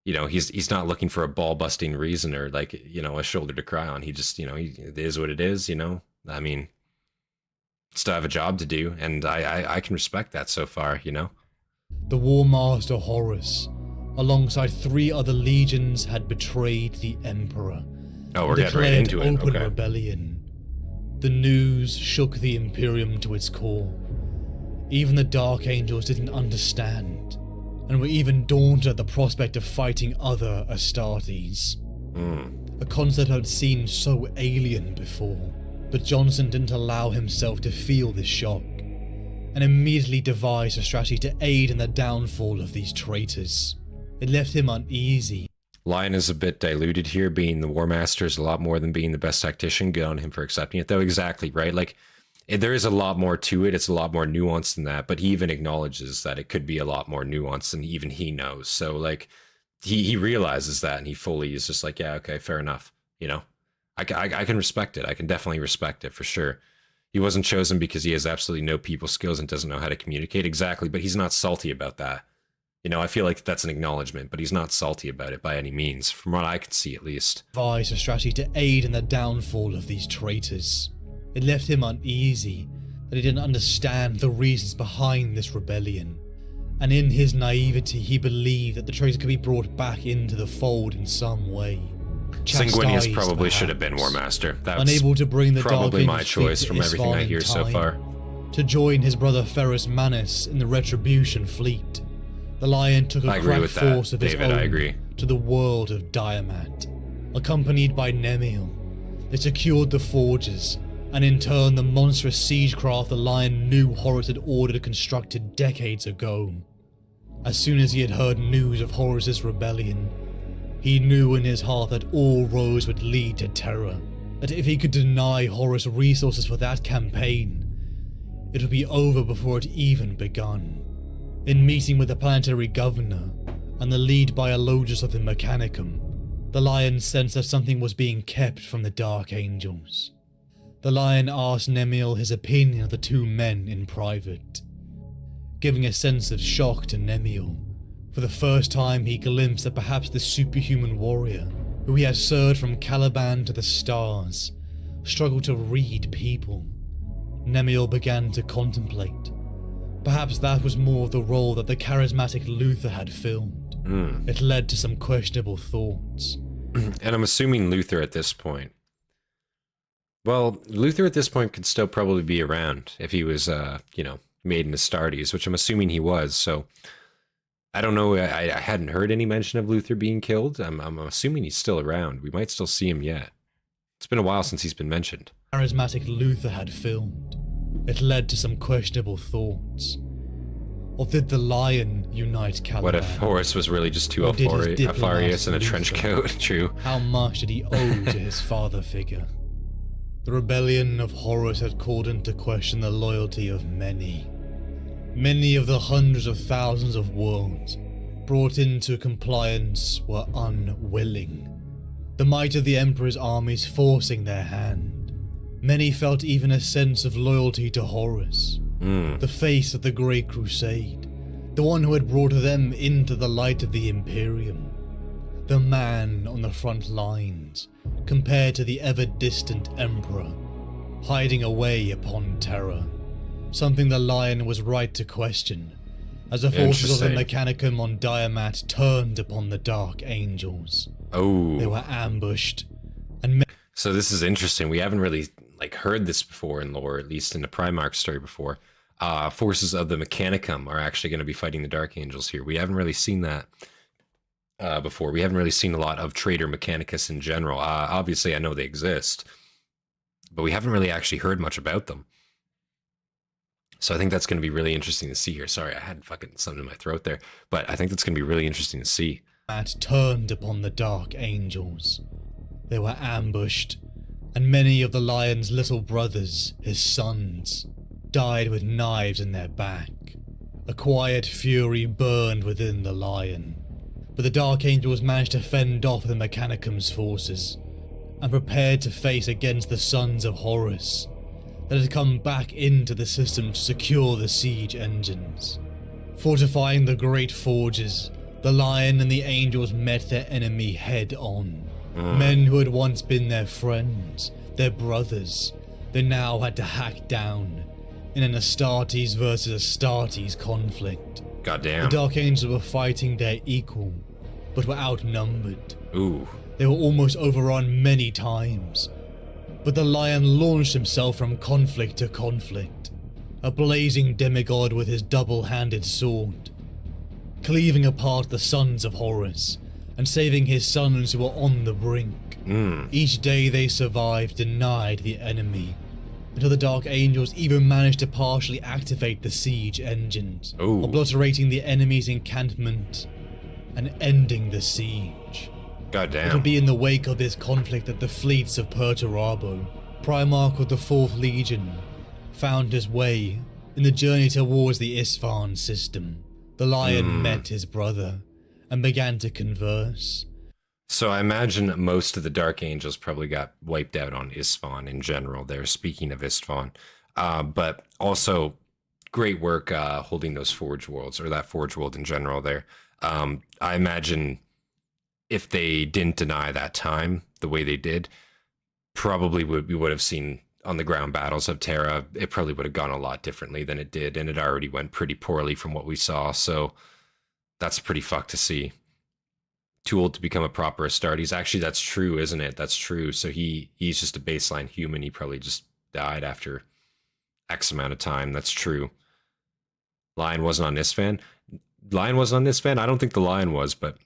you know, he's not looking for a ball-busting reason or like, you know, a shoulder to cry on. He just, you know, it is what it is, you know? I mean, still have a job to do, and I can respect that so far, you know? The War Master Horus, alongside 3 other legions, had betrayed the Emperor. Oh, we're getting right into it. Open Okay. rebellion. The news shook the Imperium to its core. Even the Dark Angels didn't understand, and were even daunted at the prospect of fighting other Astartes. A concept I'd seen so alien before, but Jonson didn't allow himself to feel this shock, and immediately devised a strategy to aid in the downfall of these traitors. It left him uneasy. Lion is a bit diluted here. Being the War Master is a lot more than being the best tactician. Good on him for accepting it, though. Exactly, right? Like, there is a lot more to it. It's a lot more nuanced than that, but he even acknowledges that it could be a lot more nuanced than even he knows. So, like, he realizes that, and he fully is just like, yeah, okay, fair enough. You know, I can respect it. I can definitely respect it for sure. He wasn't chosen because he has absolutely no people skills and doesn't know how to communicate. Exactly, but he's not salty about that. You know, I feel like that's an acknowledgement, but he's not salty about it by any means, from what I can see at least. Devised a strategy to aid in the downfall of these traitors. It left him uneasy that he didn't understand the reasons behind this rebellion, and in his naivety he believed that the traitors could be brought back into the fold in some way. Sanguinius Chastised, probably should have been perhaps. War Master. That's Unable to bring the probably Dark my Angels choice fleet from to everything I Isfahan hear in so time, far. to join his brother Ferrus Manus in the Retribution fleet. The Lion took a I agree crack with that, force of his David, own I agree. to the world of Diamat. Accompanied by Nemiel, they secured the forges, and in turn the monstrous siegecraft the Lion knew Horus had ordered constructed decades ago. As soon as he had heard news of Horus's rebellion, He knew in his heart that all roads would lead to Terra, that if he could deny Horus resources for that campaign, it would be over before it even begun. In meeting with the planetary governor and the lead biologist of the Mechanicum, the Lion sensed that something was being kept from the Dark Angels. The Lion asked Nemiel his opinion of the two men in private, giving a sense of shock to Nemiel. For the first time he glimpsed that perhaps the superhuman warrior, who he had served from Caliban to the stars, struggled to read people. Nemiel began to contemplate. Perhaps that was more of the role that the charismatic Luther had filled. It led to some questionable thoughts. And I'm assuming Luther at this point. Well, Luther at this point could still probably be around if he was, made in Astartes, which I'm assuming he was. So I don't know. I hadn't heard any mention of Luther being killed. I'm assuming he's still around. We might still see him yet. It's been a while since he's been mentioned. Charismatic Luther had filmed. It led to some questionable thoughts. Or did the Lion unite Caliban? What if Horus was really just too Alfarius in a trench coat? True. How much did he owe to his father figure? The rebellion of Horus had called into question the loyalty of many. Many of the hundreds of thousands of worlds brought into compliance were unwilling. The might of the Emperor's armies forcing their hand. Many felt even a sense of loyalty to Horus, the face of the Great Crusade, the one who had brought them into the light of the Imperium, the man on the front lines, compared to the ever-distant Emperor, hiding away upon Terra, something the Lion was right to question, as the forces of the Mechanicum on Diamat turned upon the Dark Angels. They were ambushed, and so this is interesting. We haven't really heard this before in lore, at least in the Primarch story before. Forces of the Mechanicum are actually going to be fighting the Dark Angels here. We haven't really seen that before. We haven't really seen a lot of Traitor Mechanicus in general. Obviously, I know they exist, but we haven't really actually heard much about them. So I think that's going to be really interesting to see here. Sorry, I had fucking something in my throat there, but I think that's going to be really interesting to see. Turned upon the Dark Angels. They were ambushed, and many of the Lion's little brothers, his sons, died with knives in their back. A quiet fury burned within the Lion, but the Dark Angels managed to fend off the Mechanicum's forces, and prepared to face against the sons of Horus that had come back into the system to secure the siege engines. Fortifying the great forges, the Lion and the Angels met their enemy head on. Men who had once been their friends, their brothers, they now had to hack down in an Astartes versus Astartes conflict. Goddamn. The Dark Angels were fighting their equal, but were outnumbered. They were almost overrun many times, but the Lion launched himself from conflict to conflict, a blazing demigod with his double-handed sword, cleaving apart the sons of Horus, and saving his sons who were on the brink. Each day they survived, denied the enemy, until the Dark Angels even managed to partially activate the siege engines, obliterating the enemy's encampment and ending the siege. Goddamn. It would be in the wake of this conflict that the fleets of Perturabo, Primarch of the 4th Legion, found his way in the journey towards the Isfahan system. The Lion met his brother and began to converse. So I imagine most of the Dark Angels probably got wiped out on Isfahan in general. They're speaking of Isfahan. But also great work holding those Forge Worlds, or that Forge World in general there. I imagine if they didn't deny that time the way they did, probably we would have seen on the ground battles of Terra, it probably would have gone a lot differently than it did, and it already went pretty poorly from what we saw. So that's pretty fucked to see. Too old to become a proper Astartes. Actually, that's true, isn't it? That's true. So he's just a baseline human. He probably just died after X amount of time. That's true. Lion wasn't on Isfahan. Lion wasn't on Isfahan? I don't think the Lion was, but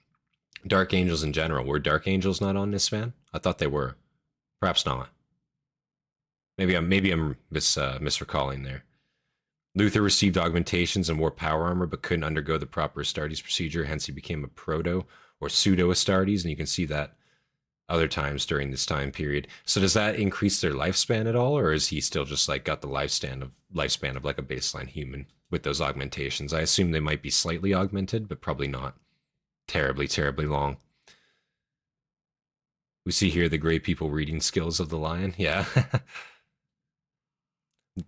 Dark Angels in general. Were Dark Angels not on Isfahan? I thought they were. Perhaps not. Maybe I'm misrecalling there. Luther received augmentations and wore power armor, but couldn't undergo the proper Astartes procedure. Hence, he became a proto or pseudo Astartes, and you can see that other times during this time period. So does that increase their lifespan at all, or is he still just like got the lifespan of like a baseline human with those augmentations? I assume they might be slightly augmented, but probably not terribly, terribly long. We see here the great people reading skills of the lion. Yeah.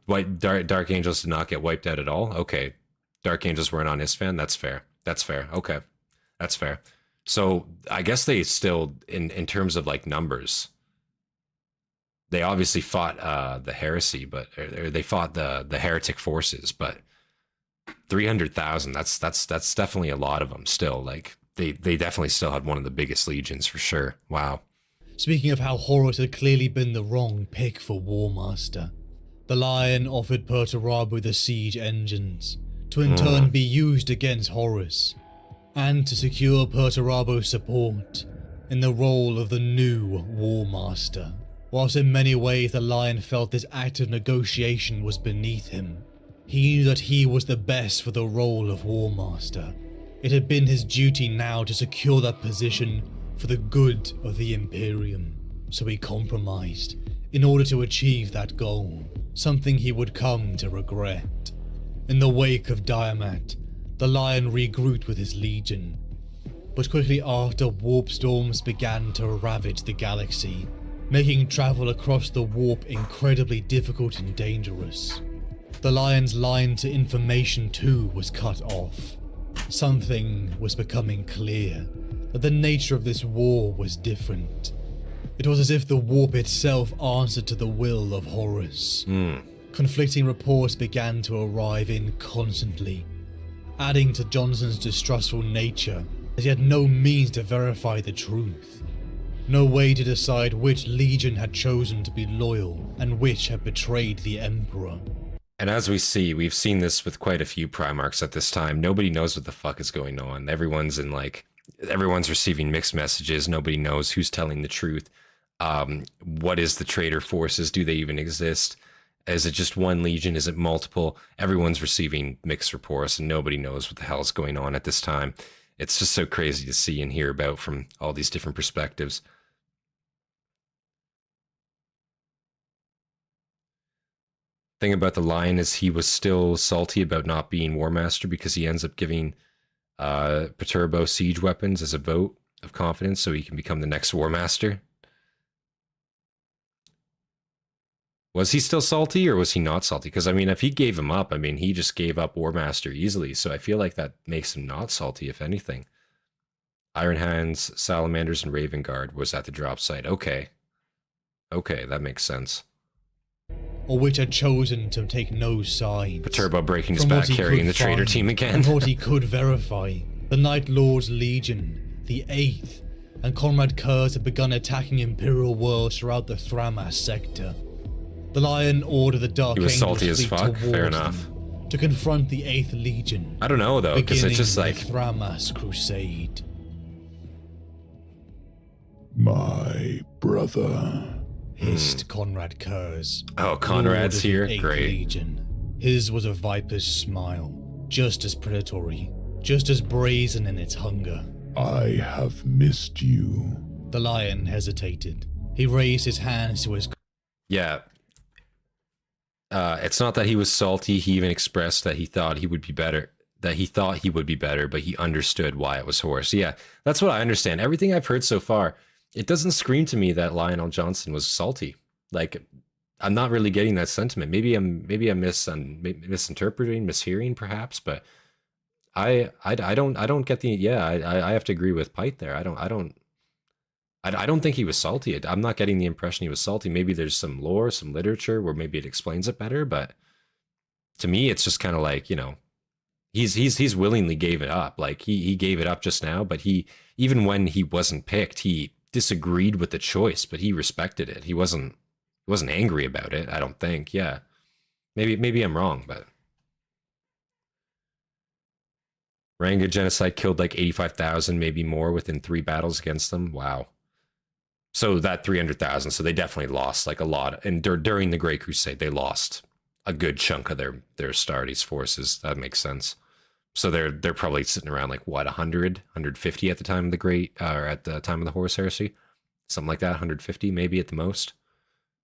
Dark Angels did not get wiped out at all. Okay. Dark Angels weren't on Isfan. That's fair. That's fair. Okay. That's fair. So I guess they still, in terms of like numbers, they obviously fought the heresy, but or they fought the heretic forces, but 300,000, that's definitely a lot of them still. Like they definitely still had one of the biggest legions for sure. Wow. Speaking of how Horus had clearly been the wrong pick for War Master, the Lion offered Perturabu the siege engines, to in turn be used against Horus, and to secure Perturabu's support in the role of the new War Master. Whilst in many ways the Lion felt this act of negotiation was beneath him, he knew that he was the best for the role of War Master. It had been his duty now to secure that position for the good of the Imperium, so he compromised in order to achieve that goal, something he would come to regret. In the wake of Diamat, the Lion regrouped with his legion, but quickly after, warp storms began to ravage the galaxy, making travel across the warp incredibly difficult and dangerous. The Lion's line to information too was cut off. Something was becoming clear, that the nature of this war was different. It was as if the warp itself answered to the will of Horus. Conflicting reports began to arrive in constantly, adding to Jonson's distrustful nature, as he had no means to verify the truth. No way to decide which legion had chosen to be loyal and which had betrayed the Emperor. And as we see, we've seen this with quite a few Primarchs at this time. Nobody knows what the fuck is going on. Everyone's receiving mixed messages. Nobody knows who's telling the truth. What is the traitor forces? Do they even exist? Is it just one legion? Is it multiple? Everyone's receiving mixed reports and nobody knows what the hell is going on at this time. It's just so crazy to see and hear about from all these different perspectives. Thing about the Lion is he was still salty about not being War Master because he ends up giving Perturbo siege weapons as a vote of confidence so he can become the next War Master. Was he still salty or was he not salty? Because, I mean, if he gave him up, I mean, he just gave up War Master easily. So I feel like that makes him not salty, if anything. Iron Hands, Salamanders, and Raven Guard was at the drop site. Okay. Okay, that makes sense. Or which had chosen to take no sides. Perturbo breaking his back, carrying the traitor team again. And what he could verify. The Night Lord's Legion, the 8th, and Conrad Curze had begun attacking Imperial worlds throughout the Thramas sector. The Lion ordered the Dark Angels salty as fuck, fair enough. To confront the 8th Legion. I don't know though, because it's just like the Thramas Crusade. My brother, hissed Conrad Curze. Oh, Conrad's here? Great. Legion. His was a viper's smile, just as predatory, just as brazen in its hunger. I have missed you. The Lion hesitated. He raised his hands to his... Yeah. It's not that he was salty. He even expressed that he thought he would be better. But he understood why it was Horus. Yeah, that's what I understand. Everything I've heard so far, it doesn't scream to me that Lionel Jonson was salty. Like, I'm not really getting that sentiment. Maybe I'm misinterpreting, mishearing, perhaps. But I don't get the. Yeah, I have to agree with Pyth there. I don't think he was salty. I'm not getting the impression he was salty. Maybe there's some lore, some literature where maybe it explains it better. But to me, it's just kind of like, you know, he's willingly gave it up. Like he gave it up just now, but he, even when he wasn't picked, he disagreed with the choice, but he respected it. He wasn't angry about it. I don't think. Yeah, maybe I'm wrong, but Ranga genocide killed like 85,000, maybe more within 3 battles against them. Wow. So that 300,000. So they definitely lost like a lot. And during the Great Crusade, they lost a good chunk of their Astartes forces. That makes sense. So they're probably sitting around like what, 100, 150 at the time of the or at the time of the Horus Heresy, something like that. 150 maybe at the most,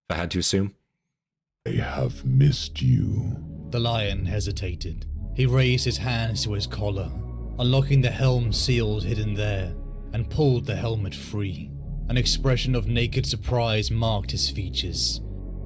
if I had to assume. I have missed you. The lion hesitated. He raised his hands to his collar, unlocking the helm seals hidden there, and pulled the helmet free. An expression of naked surprise marked his features,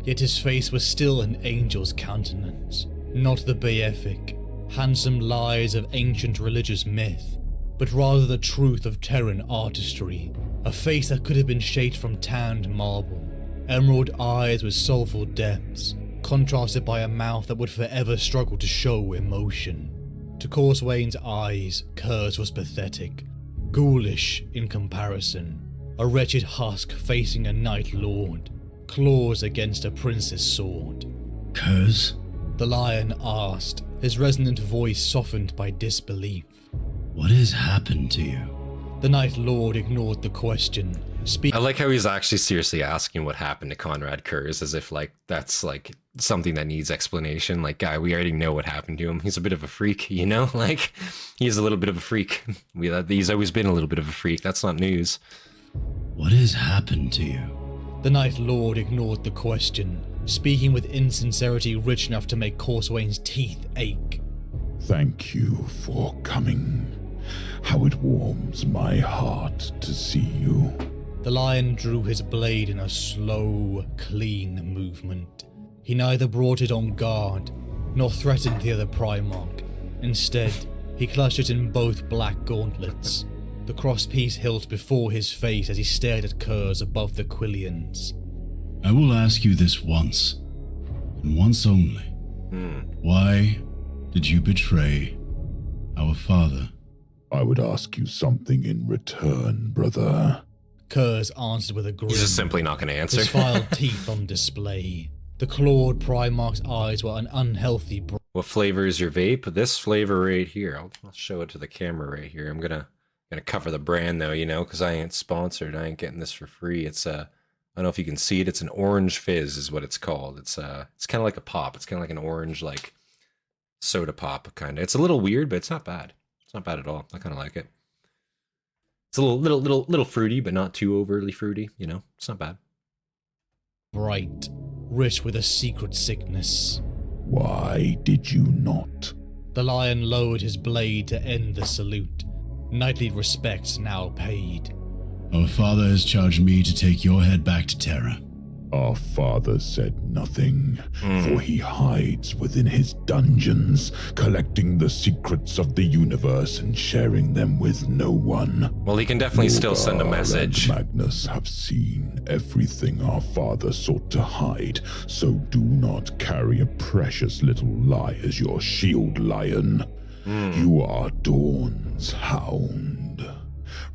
yet his face was still an angel's countenance, not the beatific, handsome lies of ancient religious myth, but rather the truth of Terran artistry, a face that could have been shaped from tanned marble, emerald eyes with soulful depths, contrasted by a mouth that would forever struggle to show emotion. To Corswain's eyes, Curze was pathetic, ghoulish in comparison, a wretched husk facing a Night Lord, claws against a prince's sword. Curze? The lion asked, his resonant voice softened by disbelief. What has happened to you? The Night Lord ignored the question. I like how he's actually seriously asking what happened to Conrad Curze, as if like that's like something that needs explanation. Like, guy, we already know what happened to him. He's a bit of a freak, you know? Like, he's a little bit of a freak. He's always been a little bit of a freak. That's not news. What has happened to you? The Night Lord ignored the question, speaking with insincerity rich enough to make Corswain's teeth ache. Thank you for coming. How it warms my heart to see you. The lion drew his blade in a slow, clean movement. He neither brought it on guard, nor threatened the other Primarch. Instead, he clutched it in both black gauntlets, the crosspiece hilt before his face as he stared at Curze above the Quillians. I will ask you this once, and once only. Why did you betray our father? I would ask you something in return, brother. Curze answered with a grin. He's just simply not going to answer. His filed teeth on display. The clawed Primarch's eyes were an unhealthy What flavor is your vape? This flavor right here. I'll show it to the camera right here. I'm gonna cover the brand though, you know, because I ain't sponsored. I ain't getting this for free. It's I don't know if you can see it. It's an orange fizz is what it's called. It's kind of like a pop. It's kind of like an orange like soda pop kind of. It's a little weird, but it's not bad. It's not bad at all. I kind of like it. It's a little fruity, but not too overly fruity. You know, it's not bad. bright, rich with a secret sickness. Why did you not? The lion lowered his blade to end the salute. Knightly respects now paid. Our father has charged me to take your head back to Terra. Our father said nothing, for he hides within his dungeons, collecting the secrets of the universe and sharing them with no one. Well, he can definitely still send a Morgar message. and Magnus have seen everything our father sought to hide, so do not carry a precious little lie as your shield, lion. You are Dawn's hound,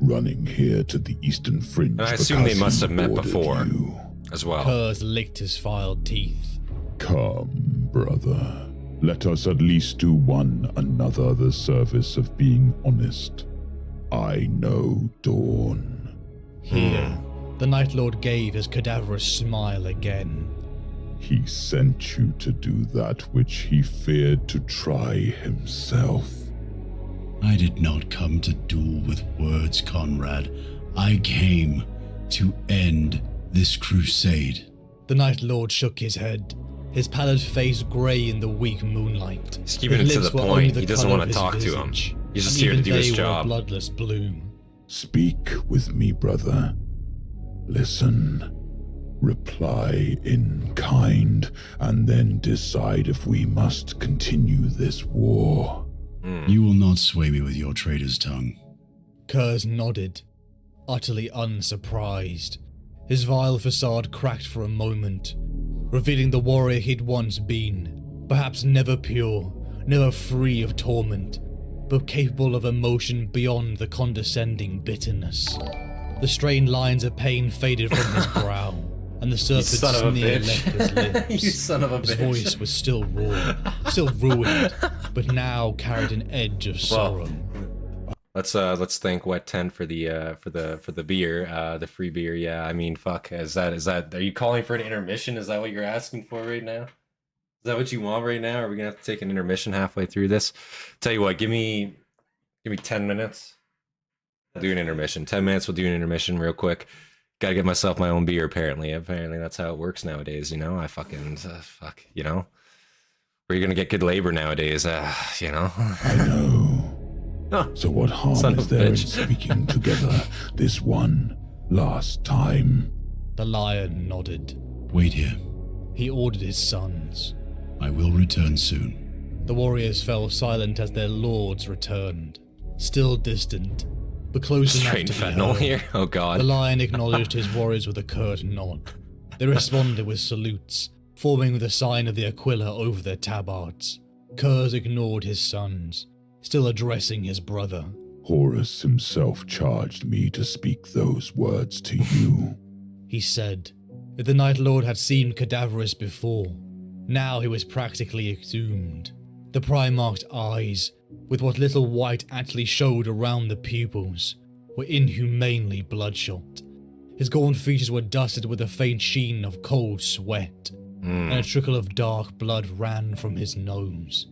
running here to the eastern fringe. And I assume they because must he have met ordered before. you. As well. Curze licked his filed teeth. Come, brother. Let us at least do one another the service of being honest. I know Dawn. Here, the Night Lord gave his cadaverous smile again. He sent you to do that which he feared to try himself. I did not come to duel with words, Conrad. I came to end this crusade. The Night Lord shook his head, his pallid face grey in the weak moonlight. He's keeping it His to the lips were point. only He the doesn't colour want of to his talk to him. visage, He's just and here to even do his they were a job. bloodless bloom. Speak with me, brother. Listen. Reply in kind, and then decide if we must continue this war. You will not sway me with your traitor's tongue. Curze nodded, utterly unsurprised. His vile facade cracked for a moment, revealing the warrior he'd once been, perhaps never pure, never free of torment, but capable of emotion beyond the condescending bitterness. The strained lines of pain faded from his brow, and the serpent's son of a sneer bitch. left his lips. You son of a His bitch. voice was still raw, still ruined, but now carried an edge of sorrow. Let's thank Wet Tent for the beer, the free beer. Yeah, I mean, fuck, is that are you calling for an intermission? Is that what you're asking for right now? that what you want right now? Or are we gonna have to take an intermission halfway through this? Tell you what, give me 10 minutes. I'll do an intermission. 10 minutes, we'll do an intermission real quick. Gotta get myself my own beer, apparently. Apparently that's how it works nowadays, you know? I fucking, fuck, you know? Where you gonna get good labor nowadays, you know? I know. Oh, So what harm son is of a there in bitch. speaking together this one last time? The lion nodded. Wait here. He ordered his sons. I will return soon. The warriors fell silent as their lords returned. Still distant, but close enough Straight to be fentanyl heard. here? Oh god. The lion acknowledged his warriors with a curt nod. They responded with salutes, forming the sign of the Aquila over their tabards. Curze ignored his sons, still addressing his brother. Horus himself charged me to speak those words to you. He said that the Night Lord had seemed cadaverous before. Now he was practically exhumed. The Primarch's eyes, with what little white actually showed around the pupils, were inhumanely bloodshot. His gaunt features were dusted with a faint sheen of cold sweat, and a trickle of dark blood ran from his nose.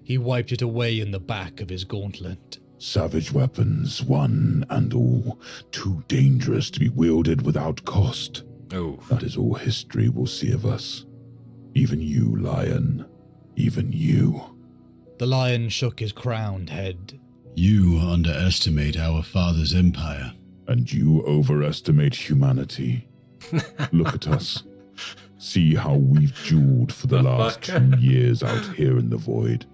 He wiped it away in the back of his gauntlet. Savage weapons, one and all, too dangerous to be wielded without cost. Oh. That is all history will see of us. Even you, Lion. Even you. The lion shook his crowned head. You underestimate our father's empire. And you overestimate humanity. Look at us. See how we've jeweled for the last 2 years out here in the void.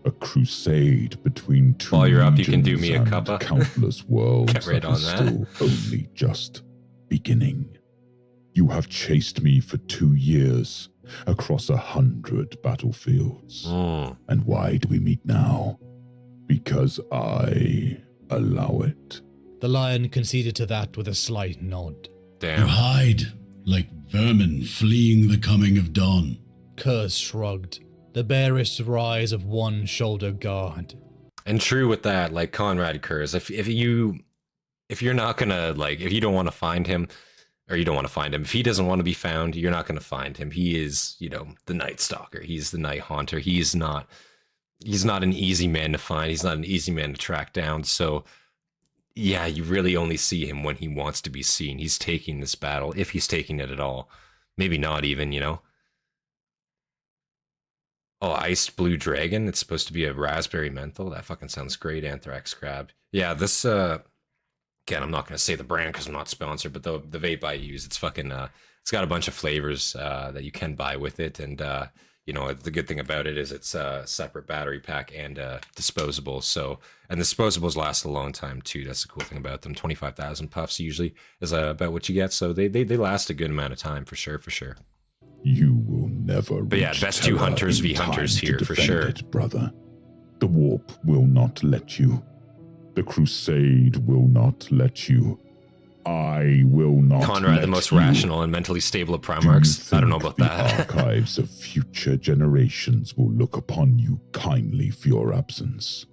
A crusade between two While you're up, you can do me a regions cuppa. and countless worlds Get right that on is that. still only just beginning. You have chased me for 2 years across 100 battlefields. And why do we meet now? Because I allow it. The lion conceded to that with a slight nod. You Damn. hide like vermin fleeing the coming of dawn. Curze shrugged, the barest rise of one shoulder guard. And true with that, like Conrad Curze, if you're not gonna, like, if you don't want to find him, or you don't want to find him, if he doesn't want to be found, you're not going to find him. He is, you know, the Night Stalker. He's the Night Haunter. He's not an easy man to find. He's not an easy man to track down. So yeah, you really only see him when he wants to be seen. He's taking this battle, if he's taking it at all. Maybe not even, you know. Oh, Iced Blue Dragon. It's supposed to be a raspberry menthol. That fucking sounds great. Anthrax Crab. Yeah, this, again, I'm not going to say the brand because I'm not sponsored, but the vape I use, it's fucking, it's got a bunch of flavors that you can buy with it. And, you know, the good thing about it is it's a separate battery pack and disposable. So, and the disposables last a long time too. That's the cool thing about them. 25,000 puffs usually is about what you get. So they last a good amount of time for sure, for sure. You will never But yeah, reach best two Terra hunters in v hunters time to here, for defend sure. it, brother. The warp will not let you. The crusade will not let you. I will not Conrad, let the most you. rational and mentally stable of Do you Primarchs. I don't know think about that. The archives of future generations will look upon you kindly for your absence.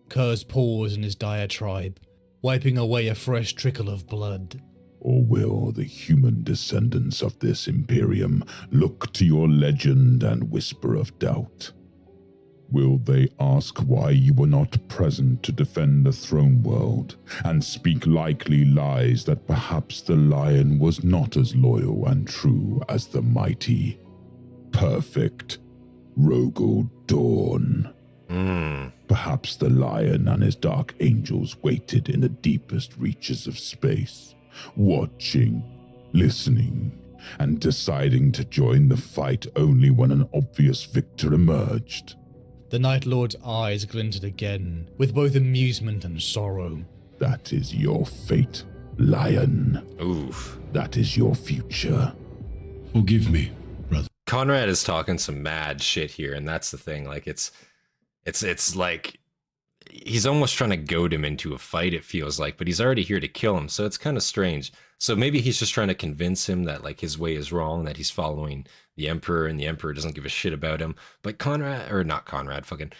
Curze paused in his diatribe, wiping away a fresh trickle of blood. Or will the human descendants of this Imperium look to your legend and whisper of doubt? Will they ask why you were not present to defend the throne world, and speak likely lies that perhaps the lion was not as loyal and true as the mighty, perfect Rogel Dawn? Perhaps the lion and his dark angels waited in the deepest reaches of space, watching, listening, and deciding to join the fight only when an obvious victor emerged. The Night Lord's eyes glinted again, with both amusement and sorrow. That is your fate, lion. Oof. That is your future. Forgive me, brother. Conrad is talking some mad shit here, and that's the thing. Like, it's like he's almost trying to goad him into a fight, it feels like, but he's already here to kill him, so it's kind of strange. So maybe he's just trying to convince him that, like, his way is wrong, that he's following the Emperor, and the Emperor doesn't give a shit about him. But Conrad, or not Conrad, fucking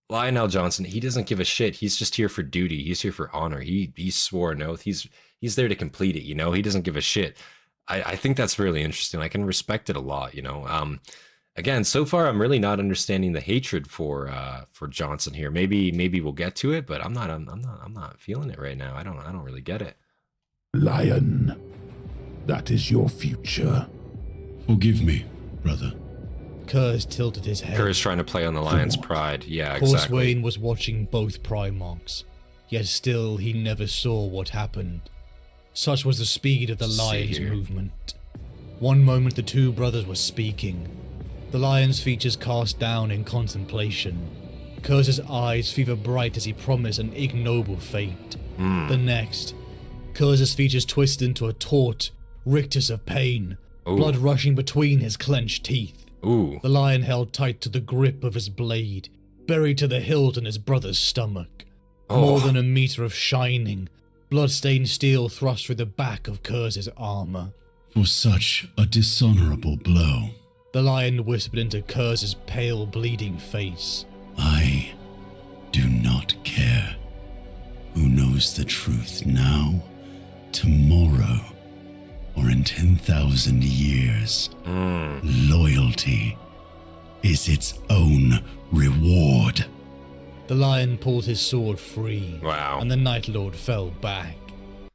Lionel Johnson, he doesn't give a shit. He's just here for duty. He's here for honor. He swore an oath. He's there to complete it, you know? He doesn't give a shit. I think that's really interesting. I can respect it a lot, you know? again, so far I'm really not understanding the hatred for Jonson here. Maybe we'll get to it, but I'm not feeling it right now. I don't really get it. Lion, that is your future. Forgive me, brother. Curze tilted his head. Curze trying to play on the lion's pride. Yeah, Course exactly. Wayne was watching both Primarchs, yet still he never saw what happened. Such was the speed of the lion's movement. One moment the two brothers were speaking, the lion's features cast down in contemplation. Curze's eyes fever bright as he promised an ignoble fate. The next, Curze's features twisted into a taut rictus of pain, blood rushing between his clenched teeth. Ooh. The lion held tight to the grip of his blade, buried to the hilt in his brother's stomach. More than a meter of shining, blood-stained steel thrust through the back of Curze's armor. For such a dishonorable blow, The lion whispered into Curze's pale, bleeding face. I do not care. Who knows the truth now, tomorrow, or in 10,000 years? Loyalty is its own reward. The lion pulled his sword free. Wow. And the Night Lord fell back.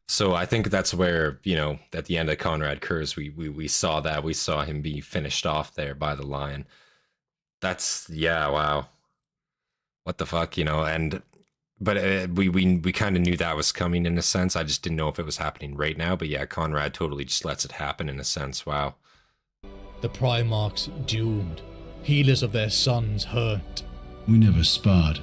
So I think that's where, you know, at the end of Conrad Curze, we saw that. We saw him be finished off there by the lion. That's, yeah, wow. What the fuck, you know, but we kind of knew that was coming in a sense. I just didn't know if it was happening right now. But yeah, Conrad totally just lets it happen in a sense. Wow. The Primarchs doomed, healers of their sons hurt. We never sparred,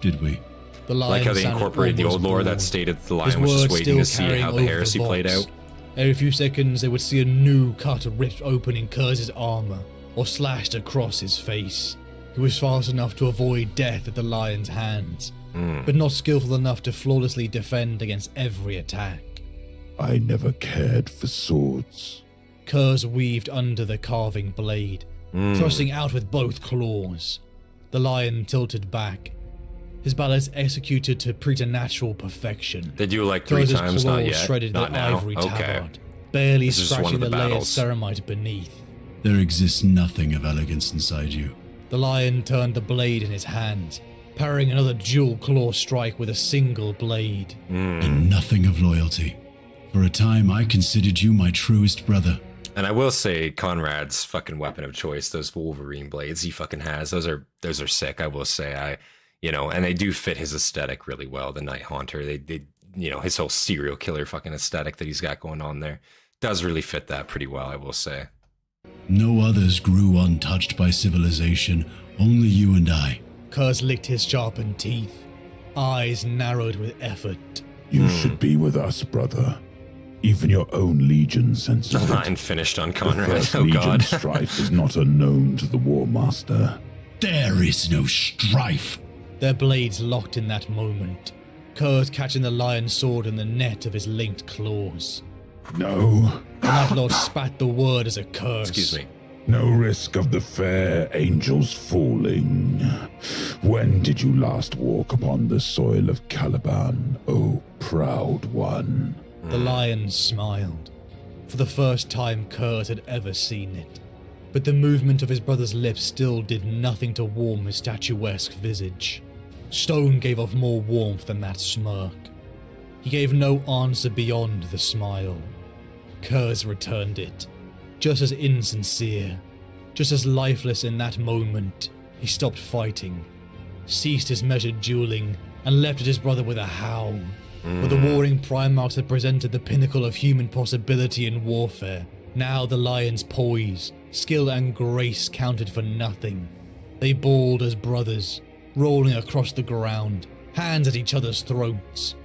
did we? The lion Like how they sounded incorporated the old almost lore that bored. stated the His lion was just words waiting to still see carrying how the over heresy the played vox. out. Every few seconds they would see a new cut ripped open in Curze's armor, or slashed across his face. He was fast enough to avoid death at the lion's hands, but not skillful enough to flawlessly defend against every attack. I never cared for swords. Curze weaved under the carving blade, thrusting out with both claws. The lion tilted back, his balance executed to preternatural perfection. They do like 3 Curze's times, not claws yet. shredded Not the now. ivory Okay. tabard, barely This is just one scratching of the the layered battles. ceramite beneath. There exists nothing of elegance inside you. The lion turned the blade in his hand, parrying another dual claw strike with a single blade. And nothing of loyalty. For a time, I considered you my truest brother. And I will say Conrad's fucking weapon of choice, those Wolverine blades he fucking has, those are sick, I will say. You know, and they do fit his aesthetic really well, the Night Haunter. They you know, his whole serial killer fucking aesthetic that he's got going on there does really fit that pretty well, I will say. No others grew untouched by civilization, only you and I. Curze licked his sharpened teeth, eyes narrowed with effort. You should be with us, brother. Even your own legion senses The it. line finished on The Conrad. First Oh Legion god. strife is not unknown to the War Master. There is no strife. Their blades locked in that moment, Curze catching the lion's sword in the net of his linked claws. No, The Night Lord spat the word as a curse. Excuse me. no risk of the fair angels falling. When did you last walk upon the soil of Caliban, O proud one? The lion smiled, for the first time Curze had ever seen it. But the movement of his brother's lips still did nothing to warm his statuesque visage. Stone gave off more warmth than that smirk. He gave no answer beyond the smile. Curze returned it, just as insincere, just as lifeless in that moment. He stopped fighting, ceased his measured dueling, and leapt at his brother with a howl. But the warring Primarchs had presented the pinnacle of human possibility in warfare. Now the lion's poise, skill and grace counted for nothing. They bawled as brothers, rolling across the ground, hands at each other's throats.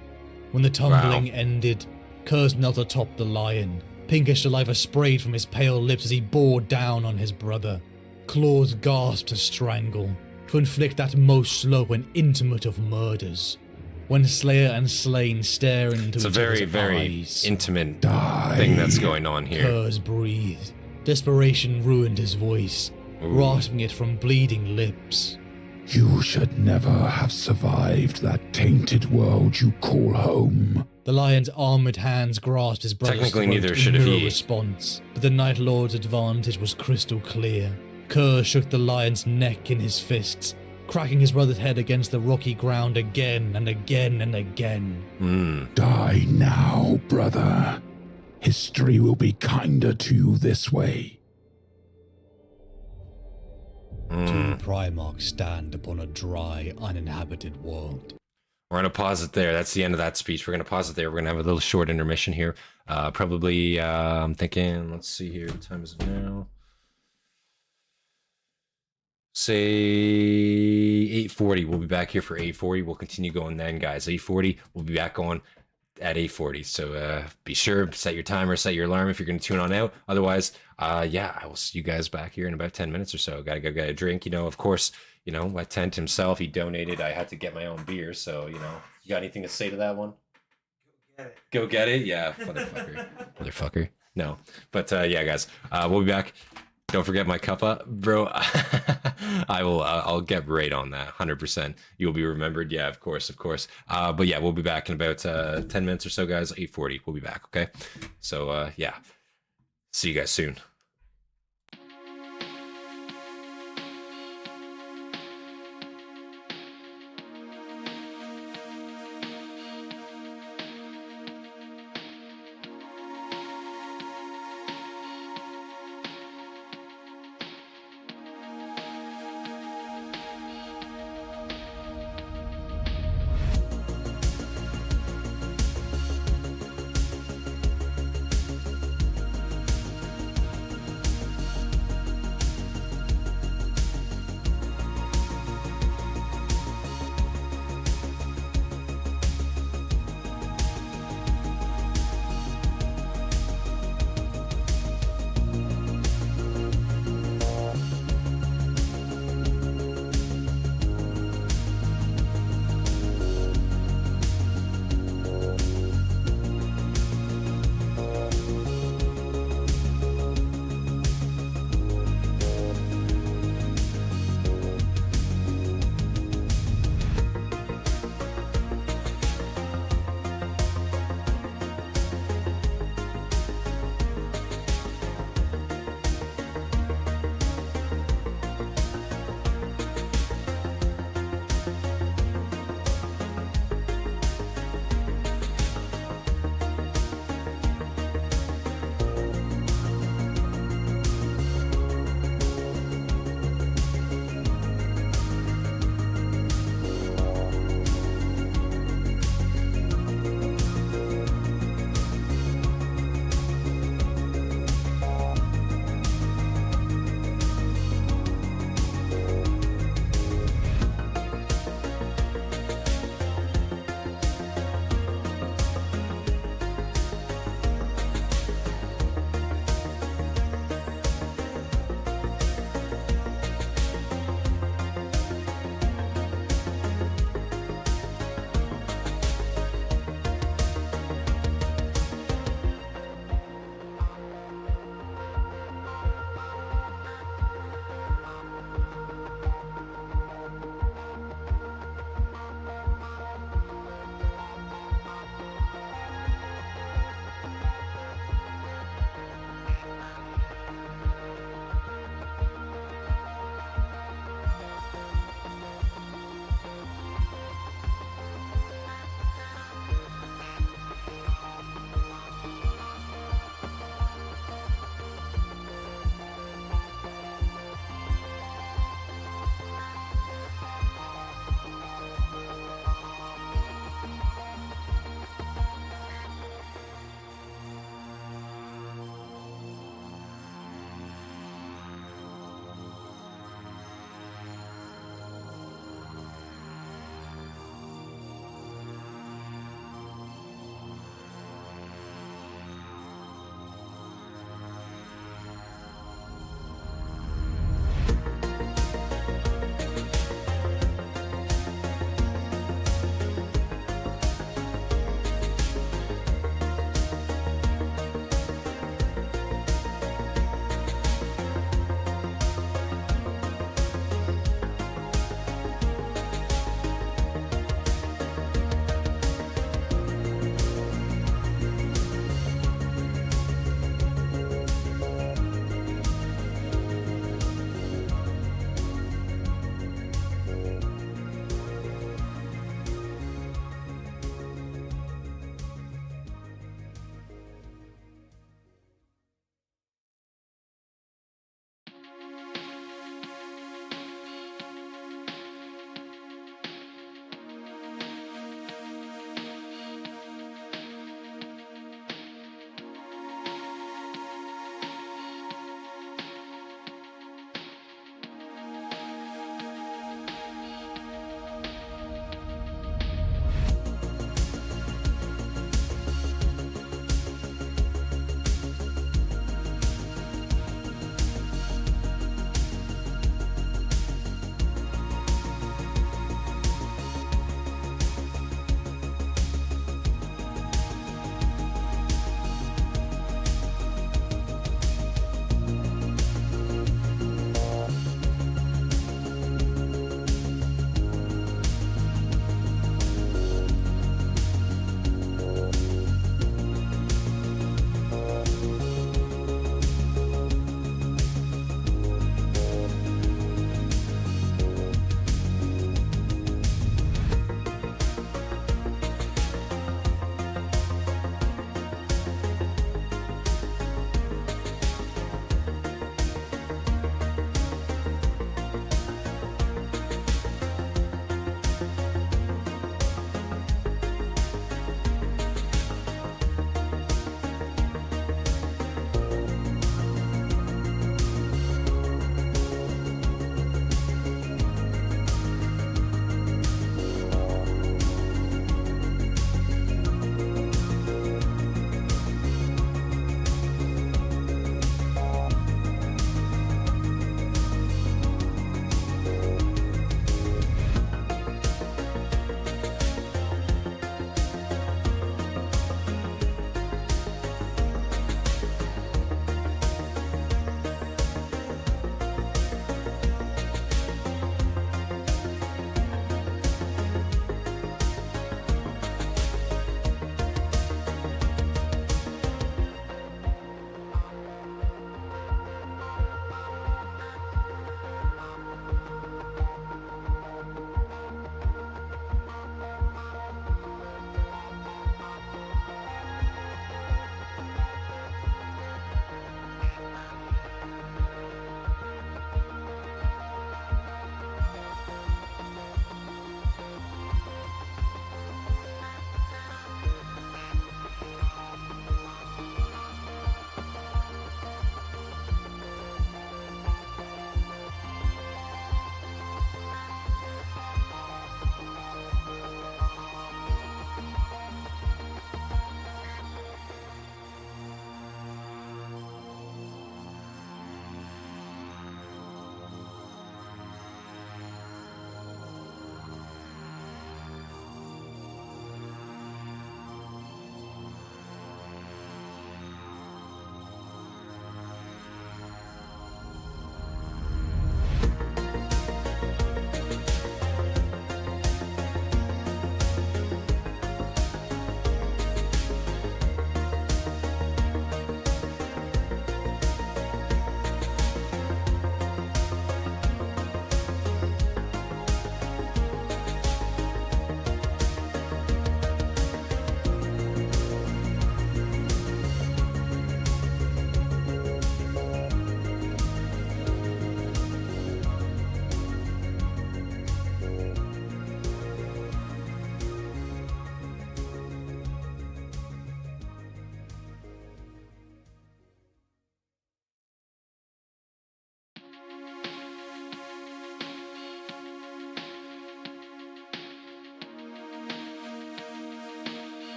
When the tumbling ended, Curze knelt atop the lion. Pinkish saliva sprayed from his pale lips as he bore down on his brother. Claws gasped to strangle, to inflict that most slow and intimate of murders. When Slayer and Slain stare into It's a each very, other's very eyes, intimate Die. thing that's going on here. Curze breathed. Desperation ruined his voice, rasping it from bleeding lips. You should never have survived that tainted world you call home. The lion's armored hands grasped his brother's Technically, throat neither in should have mirror he. response, but the Night Lord's advantage was crystal clear. Curze shook the lion's neck in his fists, cracking his brother's head against the rocky ground again and again and again. Die now, brother. History will be kinder to you this way. Two Primarchs stand upon a dry, uninhabited world. We're going to pause it there. That's the end of that speech. We're going to pause it there. We're going to have a little short intermission here. Probably, I'm thinking, let's see here. What time is it now? Say 8:40. We'll be back here for 8:40. We'll continue going then, guys. 8:40. We'll be back on at 8:40. So be sure, set your timer, set your alarm if you're going to tune on out. Otherwise, yeah, I will see you guys back here in about 10 minutes or so. Gotta go get a drink. You know, of course, you know, my tent himself, he donated. I had to get my own beer. So, you know, you got anything to say to that one? Get it. Go get it? Yeah, motherfucker. Motherfucker. No. But yeah, guys, we'll be back. Don't forget my cuppa, bro. I'll get right on that, 100%. You'll be remembered. Yeah, of course. But yeah, we'll be back in about 10 minutes or so, guys. 8:40. We'll be back. Okay. So yeah, see you guys soon.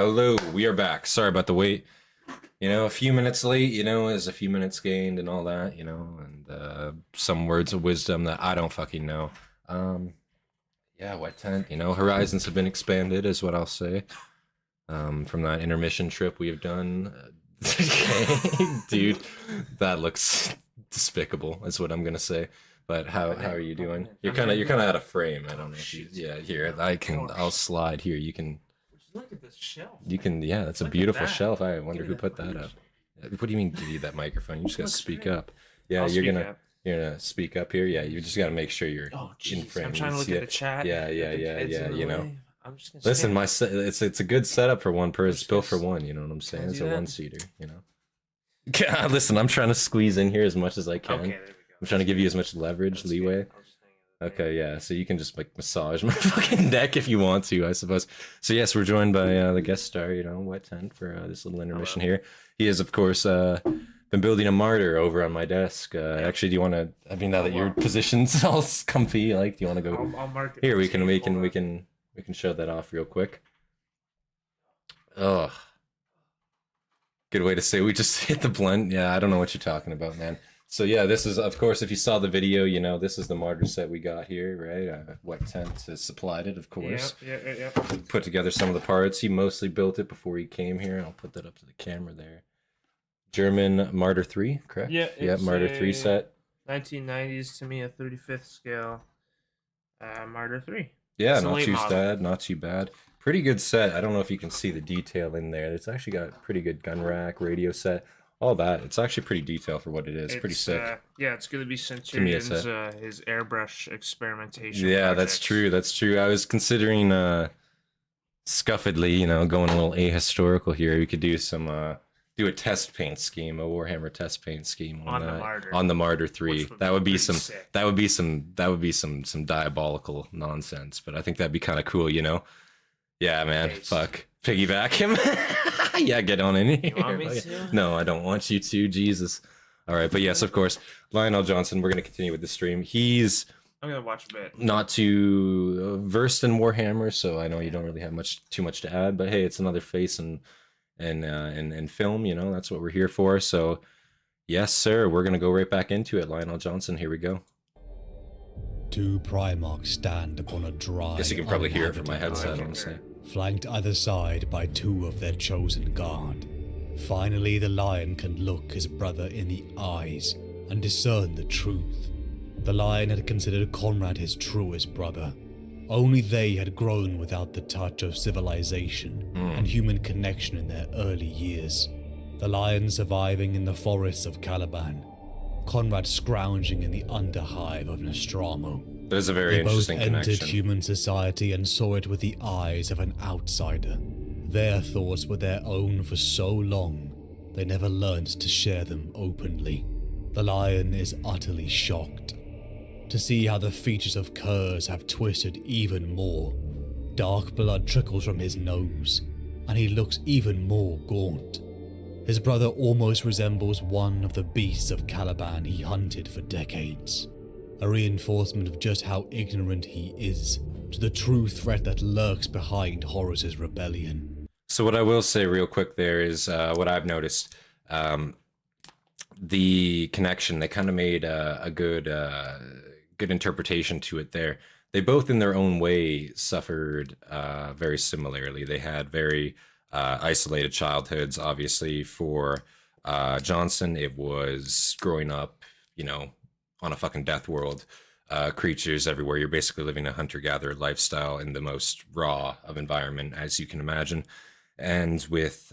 Hello, we are back. Sorry about the wait. You know, a few minutes late, you know, is a few minutes gained and all that, you know, and some words of wisdom that I don't fucking know. Yeah, wet tent, you know, horizons have been expanded is what I'll say. From that intermission trip we have done. Dude, that looks despicable is what I'm gonna say. But how are you doing? You're kind of out of frame. I don't know if you, yeah, here I'll slide here. You can Look at this shelf. You can, yeah, that's a Look at beautiful that. shelf. I wonder Give who me put that that up. freaking What do you mean give you that microphone? You just gotta Looks speak great. up. Yeah, I'll you're speak gonna up. speak up here. Yeah, you just gotta make sure you're Oh, in jeez. frame. I'm trying to look yeah. at the chat. Yeah, With yeah, the yeah, kids yeah. in the You know, way. I'm just gonna listen, stand. it's a good setup for one person. It's built for Just- one. You know what I'm saying? Can I It's do a that? one-seater. You know. God, listen, I'm trying to squeeze in here as much as I can. Okay, there we go. I'm trying to give you as much leverage, That's good. leeway. I'll just hang it there. Okay, yeah, so you can just like massage my fucking neck if you want to, I suppose. So yes, we're joined by the guest star, you know, Wet Tent for this little intermission here. He is, of course, been building a martyr over on my desk. Actually, do you want to? I mean, now that your position's all comfy, like, do you want to go? I'll mark it. Here, we to can you. we Hold can on. we can show that off real quick. Oh, good way to say we just hit the blend. Yeah, I don't know what you're talking about, man. So yeah, this is, of course, if you saw the video, you know, this is the martyr set we got here, right? Wet Tent has supplied it, of course. Yeah. Put together some of the parts. He mostly built it before he came here. I'll put that up to the camera there. German Martyr 3, correct? Yeah, Yeah, it's Martyr 3 a- set. 1990s to me, a 35th scale. Martyr 3. Yeah, it's a not late too model. bad, not too bad. Pretty good set. I don't know if you can see the detail in there. It's actually got pretty good gun rack, radio set, all that. It's actually pretty detailed for what it is. Pretty sick. Yeah, it's going to be me, Centurion's it's his airbrush experimentation. Yeah, that's project. true. That's true. I was considering scuffedly, you know, going a little ahistorical here. We could do some do a test paint scheme, a Warhammer test paint scheme On the that. Martyr. On the Martyr 3. Which would That would be pretty some sick. that would be some diabolical nonsense, but I think that'd be kind of cool, you know. Yeah, man. Nice. Fuck. Piggyback him. Yeah, get on in here. You want me to? No, I don't want you to. Jesus. All right, but yes, of course, Lionel Jonson, we're going to continue with the stream. He's I'm going to watch a bit. not too versed in Warhammer, so I know you don't really have too much to add, but hey, it's another face in film, you know, that's what we're here for. So yes, sir, we're going to go right back into it. Lionel Jonson, here we go. Two Primarchs stand upon a dry, Guess you can probably hear it from my uninhabited headset, island, honestly. flanked either side by two of their chosen guard. Finally, the lion can look his brother in the eyes and discern the truth. The lion had considered Conrad his truest brother. Only they had grown without the touch of civilization and human connection in their early years. The lion surviving in the forests of Caliban, Conrad scrounging in the underhive of Nostromo. There's a very They both interesting entered connection. human society and saw it with the eyes of an outsider. Their thoughts were their own for so long, they never learned to share them openly. The lion is utterly shocked to see how the features of Curze have twisted even more. Dark blood trickles from his nose, and he looks even more gaunt. His brother almost resembles one of the beasts of Caliban he hunted for decades. A reinforcement of just how ignorant he is to the true threat that lurks behind Horus's rebellion. So what I will say real quick there is what I've noticed. The connection, they kind of made a good interpretation to it there. They both in their own way suffered very similarly. They had very isolated childhoods. Obviously for Jonson, it was growing up, you know, on a fucking death world. Creatures everywhere. You're basically living a hunter-gatherer lifestyle in the most raw of environment, as you can imagine. And with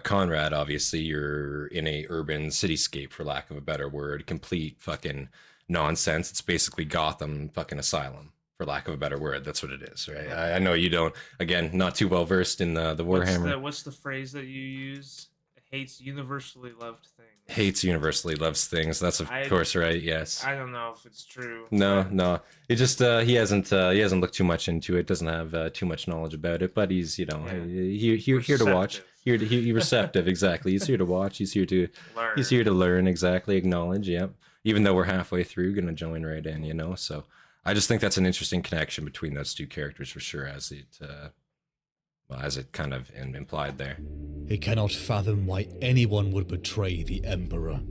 Conrad, obviously, you're in a urban cityscape, for lack of a better word. Complete fucking nonsense. It's basically Gotham fucking asylum, for lack of a better word. That's what it is, right? I know you don't, again, not too well versed in the Warhammer. What's the phrase that you use? Hates universally loved things. Hates universally, loves things. That's of course right. Yes. I don't know if it's true. No. It just he hasn't looked too much into it. Doesn't have too much knowledge about it. But he's here to watch. Receptive. He receptive exactly. He's here to watch. He's here to Learn. He's here to learn exactly. Acknowledge. Yep. Even though we're halfway through, gonna join right in. You know. So I just think that's an interesting connection between those two characters for sure. As it well, as it kind of implied there. He cannot fathom why anyone would betray the Emperor,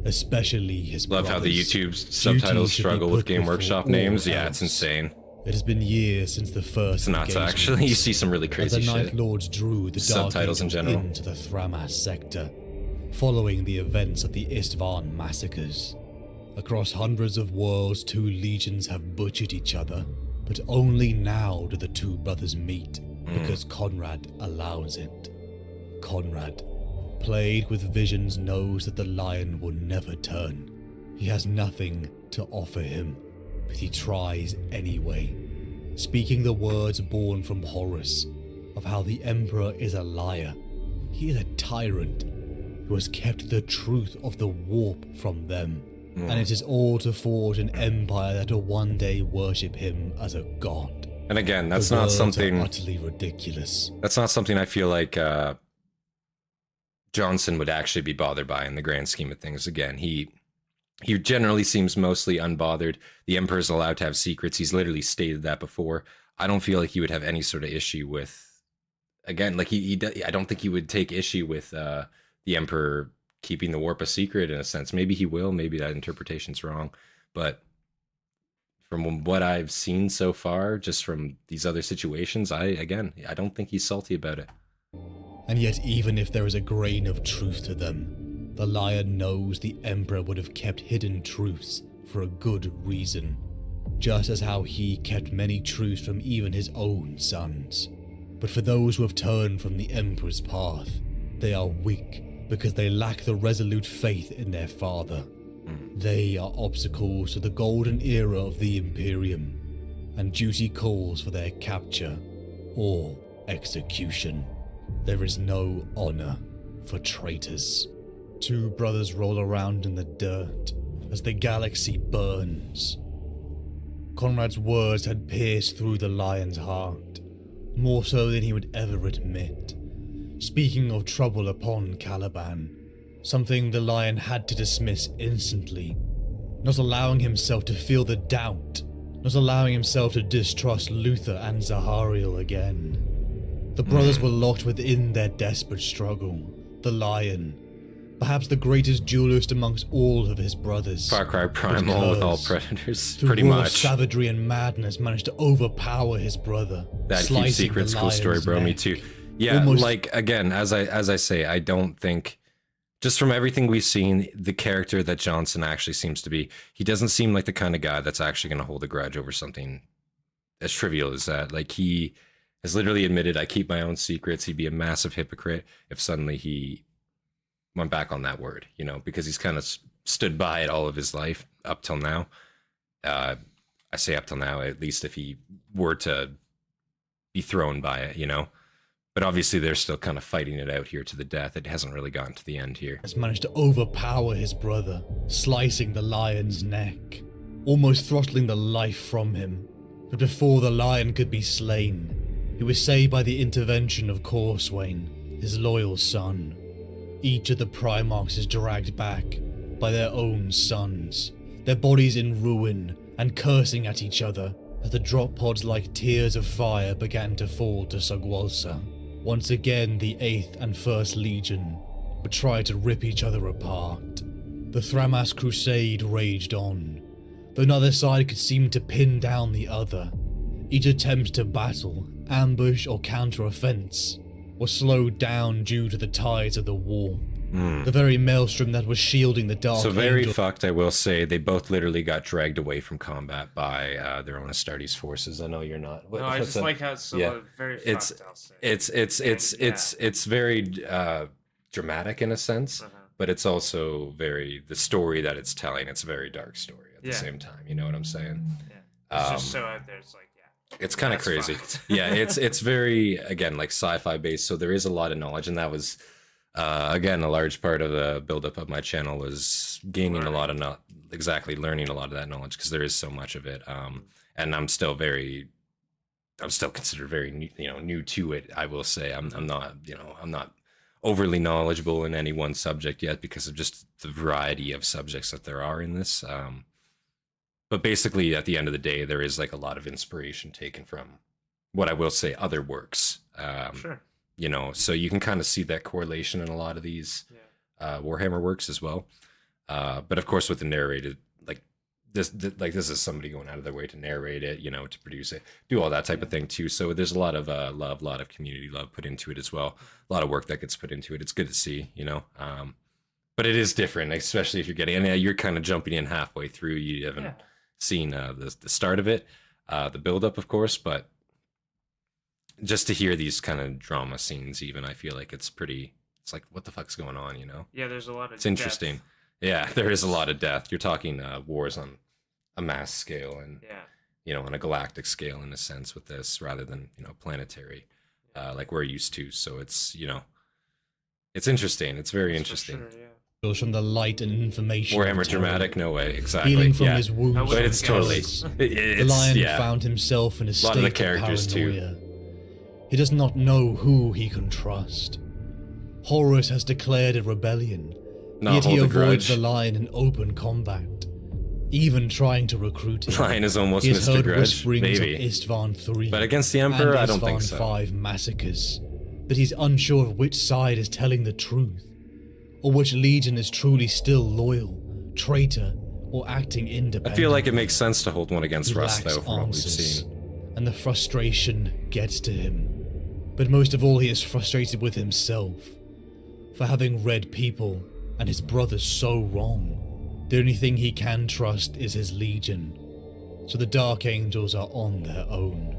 especially his Love how the brothers. YouTube subtitles Duty should be struggle with put Game before Workshop all names. Yeah, else. it's insane. It has been years since the first It's nuts, engagement, actually. You see some really as crazy the Night shit. Lords drew the Dark Subtitles in Angel general. into the Thramas sector, following the events of the Istvan massacres. Across hundreds of worlds, two legions have butchered each other, but only now do the two brothers meet, because Conrad allows it. Conrad, plagued with visions, knows that the lion will never turn. He has nothing to offer him, but he tries anyway, speaking the words born from Horus, of how the Emperor is a liar. He is a tyrant who has kept the truth of the warp from them, and it is all to forge an empire that will one day worship him as a god. And again, that's The not words are something. utterly ridiculous. That's not something I feel like Jonson would actually be bothered by in the grand scheme of things. Again, he generally seems mostly unbothered. The Emperor's allowed to have secrets. He's literally stated that before. I don't feel like he would have any sort of issue with. Again, like I don't think he would take issue with the Emperor keeping the warp a secret in a sense. Maybe he will. Maybe that interpretation's wrong, but from what I've seen so far, just from these other situations, I don't think he's salty about it. And yet, even if there is a grain of truth to them, the lion knows the Emperor would have kept hidden truths for a good reason, just as how he kept many truths from even his own sons. But for those who have turned from the Emperor's path, they are weak because they lack the resolute faith in their father. They are obstacles to the golden era of the Imperium, and duty calls for their capture or execution. There is no honor for traitors. Two brothers roll around in the dirt as the galaxy burns. Conrad's words had pierced through the lion's heart, more so than he would ever admit. Speaking of trouble upon Caliban, something the lion had to dismiss instantly, not allowing himself to feel the doubt, not allowing himself to distrust Luther and Zahariel again. The brothers were locked within their desperate struggle. The lion, perhaps the greatest duelist amongst all of his brothers. Far Cry Primal with all Curse, predators, through pretty raw much. savagery and madness, managed to overpower his brother. That Keep slicing Secrets the cool story, lion's bro. Me neck. too. Yeah, Almost- like again, as I say, I don't think, just from everything we've seen, the character that Jonson actually seems to be, he doesn't seem like the kind of guy that's actually going to hold a grudge over something as trivial as that. Like, he has literally admitted, I keep my own secrets. He'd be a massive hypocrite if suddenly he went back on that word, you know, because he's kind of stood by it all of his life up till now. I say up till now, at least if he were to be thrown by it, you know. But obviously they're still kind of fighting it out here to the death. It hasn't really gotten to the end here. Has managed to overpower his brother, slicing the lion's neck, almost throttling the life from him. But before the lion could be slain, he was saved by the intervention of Corswain, his loyal son. Each of the Primarchs is dragged back by their own sons, their bodies in ruin and cursing at each other as the drop pods like tears of fire began to fall to Sogwalsa. Once again, the 8th and 1st Legion would try to rip each other apart. The Thramas Crusade raged on, though neither side could seem to pin down the other. Each attempt to battle, ambush or counter-offense was slowed down due to the tides of the war. The very maelstrom that was shielding the Dark So very Angel. fucked, I will say. They both literally got dragged away from combat by their own Astartes forces. I know you're not. No, I just like how it's so very It's fucked, I'll say. it's very dramatic in a sense, but it's also very, the story that it's telling. It's a very dark story at the same time. You know what I'm saying? Yeah. It's just so out there. It's like, yeah. It's kind of That's crazy. fucked. Yeah, it's very, again, like sci-fi based. So there is a lot of knowledge, and that was again a large part of the buildup of my channel was gaining a lot of learning a lot of that knowledge, because there is so much of it. And I'm still considered very new to it. I will say I'm not overly knowledgeable in any one subject yet, because of just the variety of subjects that there are in this. But basically, at the end of the day, there is like a lot of inspiration taken from what I will say other works Sure. You know, so you can kind of see that correlation in a lot of these Warhammer works as well. But of course, with the narrated, like this is somebody going out of their way to narrate it, you know, to produce it, do all that type of thing too. So there's a lot of love, a lot of community love put into it as well. A lot of work that gets put into it. It's good to see, you know. But it is different, especially if you're getting, and you're kind of jumping in halfway through. You haven't seen the start of it, the build up, of course, but just to hear these kind of drama scenes, even, I feel like it's like, what the fuck's going on, you know? Yeah, there's a lot of It's interesting. depth. Yeah, there is a lot of death. You're talking wars on a mass scale and, you know, on a galactic scale in a sense with this, rather than, you know, planetary, like we're used to. So it's, you know, it's interesting. It's very interesting. For sure, yeah. From the light and information. Warhammer of terror. dramatic, no way, exactly. Healing from yeah. his wounds. But it's totally, The lion found himself in a state lot of the of characters paranoia. too. He does not know who he can trust. Horus has declared a rebellion, Not yet he hold a avoids grudge. the lion in open combat, even trying to recruit him. Lion is almost He has Mr. heard Grudge, whisperings maybe. of Istvan 3 But against the and Emperor, I don't think Istvan so. 5 massacres, but he's unsure of which side is telling the truth, or which legion is truly still loyal, traitor, or acting I independent. feel like it makes sense to hold one against He Russ, lacks though, from what we've answers, seen. and the frustration gets to him. But most of all, he is frustrated with himself for having read people and his brothers so wrong. The only thing he can trust is his legion, so the Dark Angels are on their own.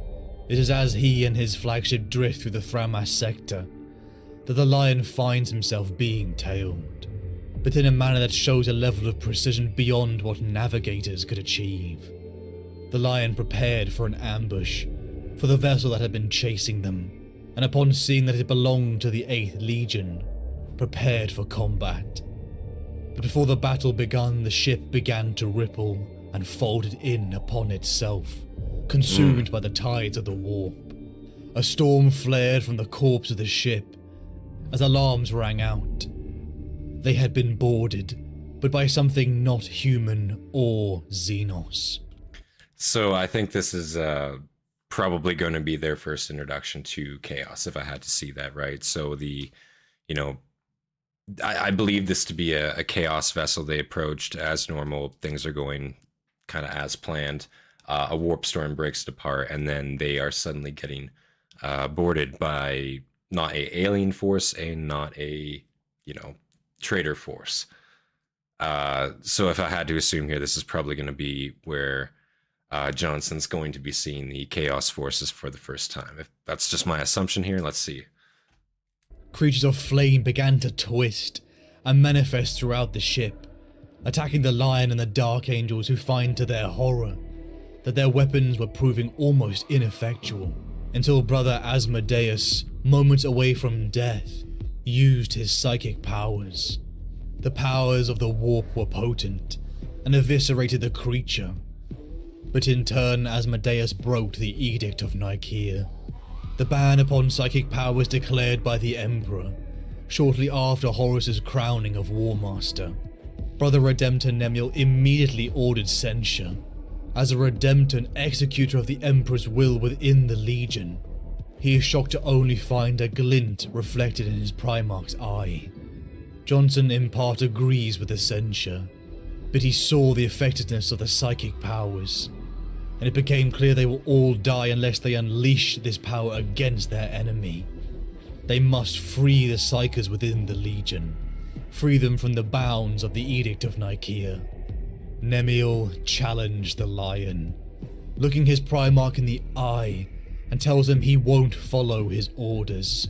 It is as he and his flagship drift through the Thramas sector that the lion finds himself being tailed, but in a manner that shows a level of precision beyond what navigators could achieve. The lion prepared for an ambush for the vessel that had been chasing them, and upon seeing that it belonged to the 8th Legion, prepared for combat. But before the battle begun, the ship began to ripple and folded in upon itself, consumed by the tides of the warp. A storm flared from the corpse of the ship as alarms rang out. They had been boarded, but by something not human or Xenos. So I think this is probably going to be their first introduction to chaos, if I had to see that, right? So the, you know, I believe this to be a chaos vessel. They approached as normal. Things are going kind of as planned. A warp storm breaks it apart, and then they are suddenly getting boarded by not a alien force and not a, you know, traitor force. So if I had to assume here, this is probably going to be where Jonson's going to be seeing the chaos forces for the first time. If that's just my assumption here, let's see. Creatures of flame began to twist and manifest throughout the ship, attacking the lion and the Dark Angels, who find to their horror that their weapons were proving almost ineffectual, until Brother Asmodeus, moments away from death, used his psychic powers. The powers of the warp were potent and eviscerated the creature, but in turn Asmodeus broke the Edict of Nicaea, the ban upon psychic powers declared by the Emperor shortly after Horus's crowning of War Master. Brother Redemptor Nemiel immediately ordered censure. As a Redemptor and executor of the Emperor's will within the Legion, he is shocked to only find a glint reflected in his Primarch's eye. Jonson in part agrees with the censure, but he saw the effectiveness of the psychic powers, and it became clear they will all die unless they unleash this power against their enemy. They must free the Psykers within the Legion, free them from the bounds of the Edict of Nicaea. Nemiel challenged the lion, looking his Primarch in the eye, and tells him he won't follow his orders,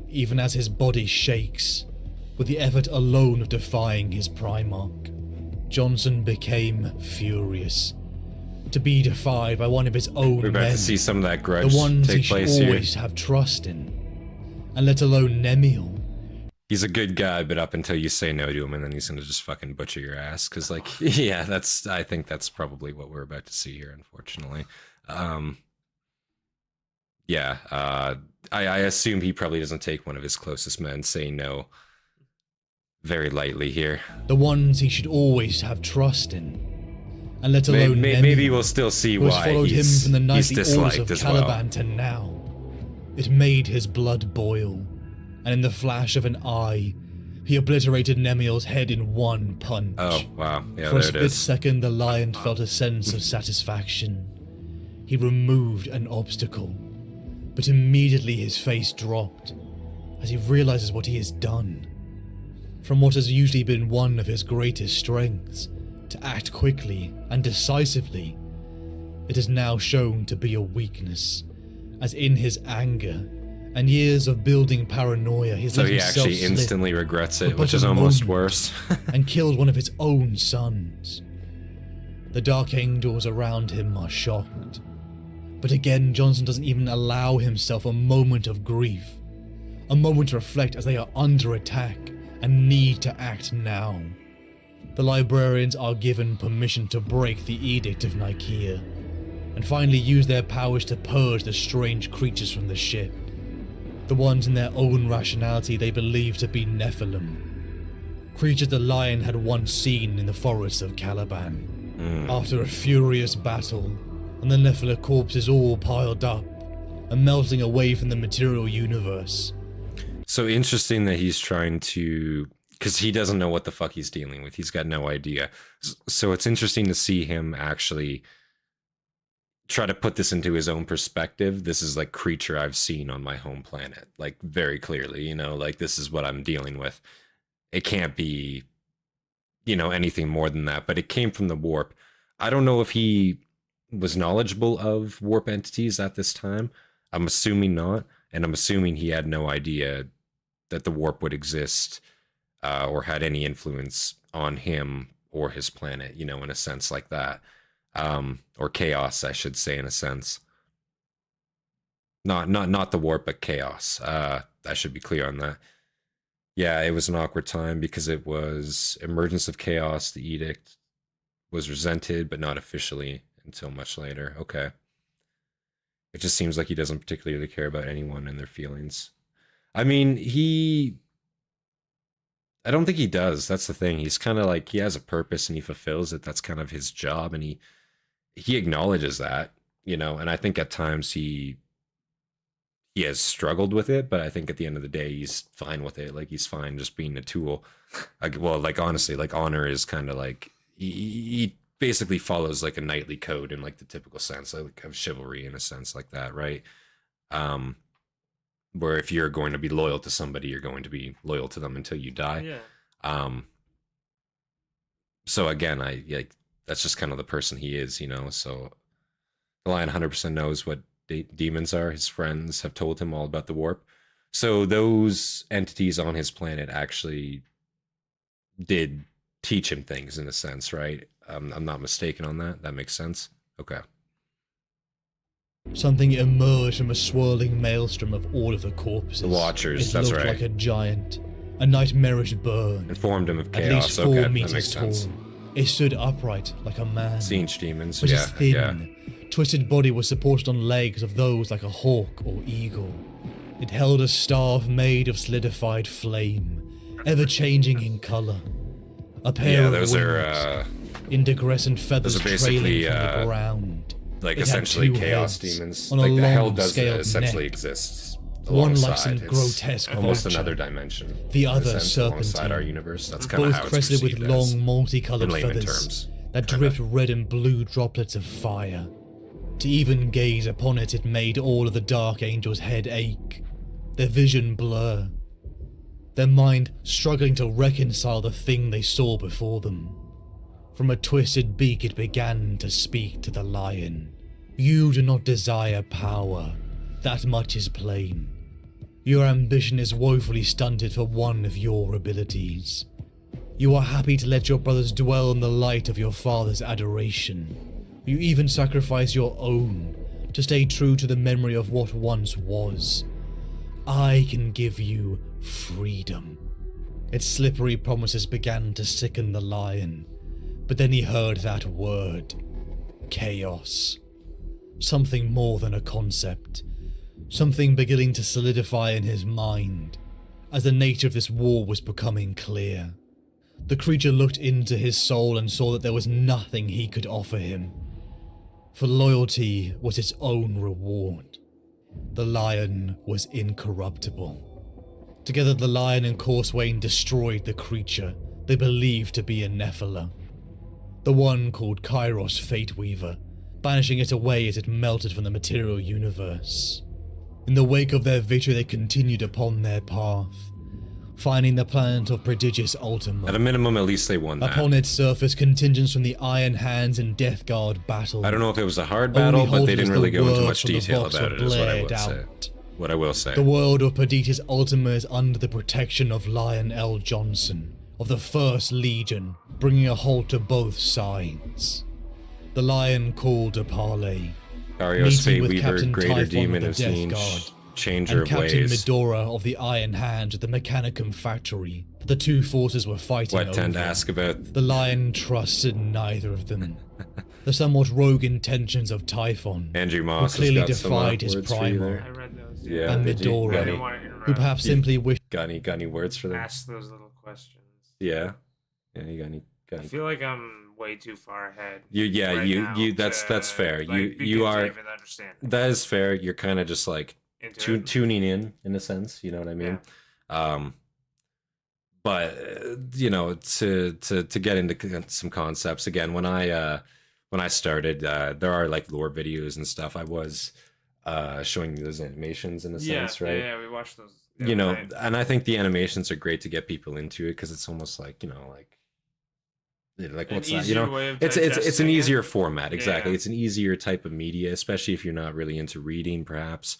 even as his body shakes, with the effort alone of defying his Primarch. Jonson became furious, to be defied by one of his own We're about men, to see some of that grudge the ones he take should place here. always have trust in, and let alone Nemiel. He's a good guy, but up until you say no to him, and then he's gonna just fucking butcher your ass. Because, like, yeah, I think that's probably what we're about to see here, unfortunately. I assume he probably doesn't take one of his closest men saying no very lightly here. The ones he should always have trust in, and let alone Maybe Nemiel, we'll still see who has why followed him he's from the knightly orders disliked of as Caliban well. to now. It made his blood boil, and in the flash of an eye, he obliterated Nemiel's head in one punch. Oh, wow. Yeah, For a there it split is. second, the lion felt a sense of satisfaction. He removed an obstacle, but immediately his face dropped as he realizes what he has done. From what has usually been one of his greatest strengths, to act quickly and decisively, it is now shown to be a weakness, as in his anger and years of building paranoia, he's So let he himself actually slip instantly regrets for it, but which a is almost moment worse. and killed one of his own sons. The Dark Angels around him are shocked. But again, Jonson doesn't even allow himself a moment of grief, a moment to reflect as they are under attack and need to act now. The librarians are given permission to break the Edict of Nicaea, and finally use their powers to purge the strange creatures from the ship, the ones in their own rationality they believe to be Nephilim, creatures the lion had once seen in the forests of Caliban. After a furious battle, and the Nephilim corpses all piled up and melting away from the material universe. So interesting that he's trying to, because he doesn't know what the fuck he's dealing with. He's got no idea. So it's interesting to see him actually try to put this into his own perspective. This is like creature I've seen on my home planet, like very clearly, you know, like this is what I'm dealing with. It can't be, you know, anything more than that, but it came from the warp. I don't know if he was knowledgeable of warp entities at this time. I'm assuming not, and I'm assuming he had no idea that the warp would exist or had any influence on him or his planet, you know, in a sense like that. Or chaos, I should say, in a sense. Not the warp, but chaos. I should be clear on that. Yeah, it was an awkward time because it was emergence of chaos. The edict was resented, but not officially until much later. Okay. It just seems like he doesn't particularly care about anyone and their feelings. I mean, I don't think he does. That's the thing. He's kind of like, he has a purpose and he fulfills it. That's kind of his job. And he acknowledges that, you know, and I think at times he has struggled with it, but I think at the end of the day, he's fine with it. Like, he's fine just being a tool. Like, well, like, honestly, like, honor is kind of like, he basically follows like a knightly code in like the typical sense, like of chivalry in a sense like that, right? Where if you're going to be loyal to somebody, you're going to be loyal to them until you die. Yeah. So again, like that's just kind of the person he is, you know. So the lion 100% knows what demons are. His friends have told him all about the warp. So those entities on his planet actually did teach him things in a sense, right? I'm not mistaken on that. That makes sense. Okay. Something emerged from a swirling maelstrom of all of the corpses. The Watchers, it that's looked right. like a giant, a nightmarish bird. Informed him of At chaos. least Okay, 4 that meters makes tall. sense. It stood upright like a man. Siege demons, But yeah, his thin, yeah. twisted body was supported on legs of those like a hawk or eagle. It held a staff made of solidified flame, ever changing in color. A pair Yeah, of those wings, are iridescent feathers those are basically, trailing from the ground. like It had essentially 2 chaos heads demons. on a Like the hell long does scaled essentially neck. exists. One like alongside. some It's grotesque almost vulture. another dimension. The in a other sense, alongside serpentine. our universe. That's kind of Both how it's crested with perceived as, long multicolored in layman feathers terms. that Kinda. dripped red and blue droplets of fire. To even gaze upon it, it made all of the Dark Angels' head ache, their vision blur, their mind struggling to reconcile the thing they saw before them. From a twisted beak it began to speak to the lion. You do not desire power, that much is plain. Your ambition is woefully stunted for one of your abilities. You are happy to let your brothers dwell in the light of your father's adoration. You even sacrifice your own to stay true to the memory of what once was. I can give you freedom. Its slippery promises began to sicken the lion, but then he heard that word, chaos. Something more than a concept. Something beginning to solidify in his mind, as the nature of this war was becoming clear. The creature looked into his soul and saw that there was nothing he could offer him, for loyalty was its own reward. the lion was incorruptible. Together, the lion and Corswain destroyed the creature they believed to be a Nephilim. The one called Kairos Fateweaver, banishing it away as it melted from the material universe. In the wake of their victory, they continued upon their path, finding the planet of prodigious Ultima. At a minimum, at least they won that. Upon its surface, contingents from the Iron Hands and Death Guard battled. I don't know if it was a hard battle, but they didn't really go into much detail about it, is what I will say. The world of Prodigious Ultima is under the protection of Lionel Jonson, of the First Legion, bringing a halt to both sides. The Lion called a parley, Kairos meeting with Fateweaver, Captain Greater Typhon Demon of of the Death Siege, Guard, Changer and of Captain Ways. Medora of the Iron Hand at the Mechanicum factory that the two forces were fighting What I tend to over. ask about. The Lion trusted neither of them. The somewhat rogue intentions of Typhon, Andrew who Moss has clearly got some defied his words for you there. I Primarch, read those. Yeah, and did you? Medora, I didn't want to interrupt. who perhaps simply wished Got any words for them? Ask those little questions. Yeah. Yeah, you got any? I feel like I'm way too far ahead. You right that's fair. like, You begin to are even understand that is fair. You're kind of just like into it. tuning in a sense, you know what I mean? But you know, to get into some concepts again, when I started, there are like lore videos and stuff. I was showing you those animations in a sense, right? Yeah, we watched those. You know, and I think the animations are great to get people into it because it's almost like, you know, like what's that? You know, it's an easier format. Exactly, Yeah. it's an easier type of media, especially if you're not really into reading, perhaps,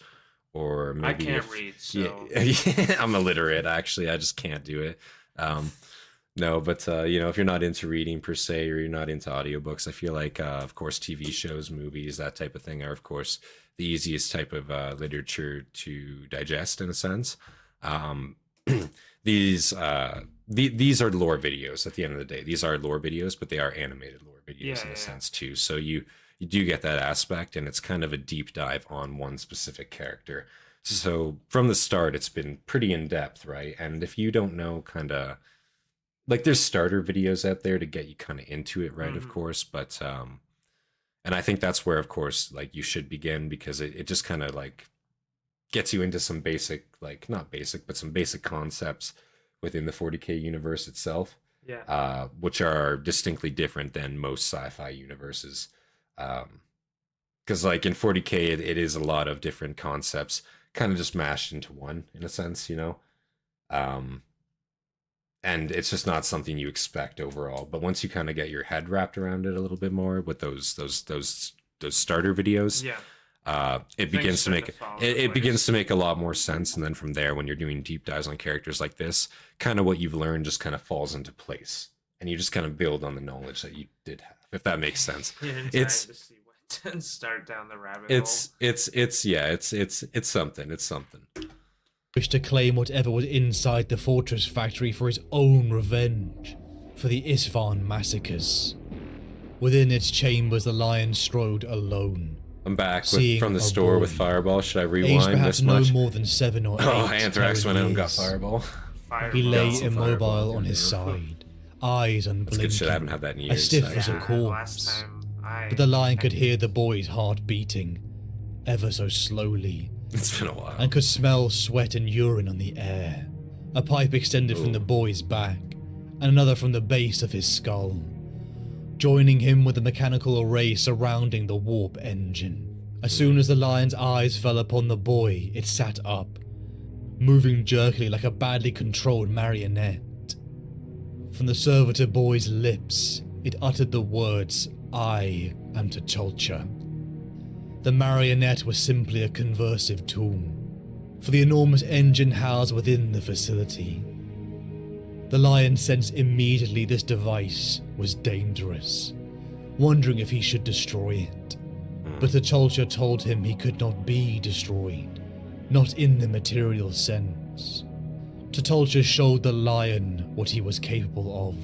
or maybe I can't read, so yeah, I'm illiterate. Actually, I just can't do it. No, but you know, if you're not into reading per se, or you're not into audiobooks, I feel like, of course, TV shows, movies, that type of thing are, of course, the easiest type of literature to digest in a sense. These are lore videos at the end of the day. These are lore videos, but they are animated lore videos in a sense too. So you do get that aspect, and it's kind of a deep dive on one specific character. So from the start, it's been pretty in depth, right? And if you don't know, kind of like, there's starter videos out there to get you kind of into it, right? Of course, but and I think that's where, of course, like, you should begin, because it just kind of like gets you into some basic, like, not basic, but some basic concepts within the 40K universe itself, which are distinctly different than most sci-fi universes. Because like in 40K, it is a lot of different concepts kind of just mashed into one, in a sense, you know. And it's just not something you expect overall. But once you kind of get your head wrapped around it a little bit more with those starter videos, it begins to make a lot more sense. And then from there, when you're doing deep dives on characters like this, kind of what you've learned just kind of falls into place, and you just kind of build on the knowledge that you did have, if that makes sense. It's to see what to start down the rabbit hole. It's something. wished to claim whatever was inside the fortress factory for his own revenge, for the Isfahan massacres. Within its chambers, the lion strode alone. I'm back Seeing from the a store boy, with Fireball. Should I aged rewind perhaps this much? no more than 7 or 8. Oh, Anthrax went out and got years. Fireball. He lay Some immobile Fireball. on his side, eyes That's unblinking, good shit. I haven't had that in years. as stiff as a actually. Last corpse. time But the lion could hear the boy's heart beating, ever so slowly, It's been a while. and could smell sweat and urine on the air. A pipe extended from Ooh. the boy's back, and another from the base of his skull, joining him with the mechanical array surrounding the warp engine. As soon as the lion's eyes fell upon the boy, it sat up, moving jerkily like a badly controlled marionette. From the servitor boy's lips, it uttered the words, "I am T'Challa." The marionette was simply a conversive tool for the enormous engine housed within the facility. The lion sensed immediately this device was dangerous, wondering if he should destroy it. But T'Challa told him he could not be destroyed, not in the material sense. T'Challa showed the lion what he was capable of,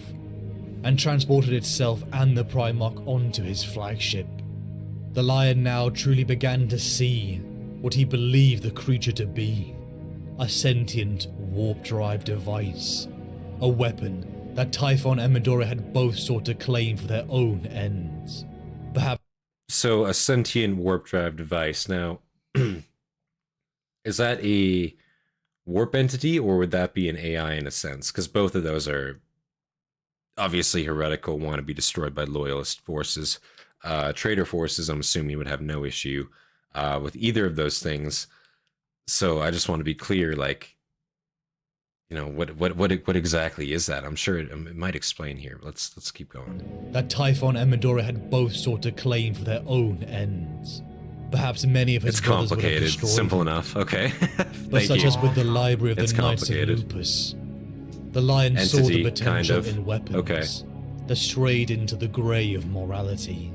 and transported itself and the Primarch onto his flagship. The lion now truly began to see what he believed the creature to be: a sentient warp drive device, a weapon that Typhon and Medora had both sought to claim for their own ends. Perhaps So a sentient warp drive device. Now, is that a warp entity, or would that be an AI in a sense? Because both of those are obviously heretical, want to be destroyed by loyalist forces. Traitor forces, I'm assuming, would have no issue with either of those things. So I just want to be clear, like, you know, what exactly is that? I'm sure it might explain here. Let's keep going. That Typhon and Medora had both sought to claim for their own ends. Perhaps many of his It's brothers would have complicated. destroyed Simple him. enough. Okay. But Thank such you. as with the library of It's the Knights of complicated. Lupus. The Lion saw the Entity, potential kind of. in weapons Okay. that strayed into the grey of morality.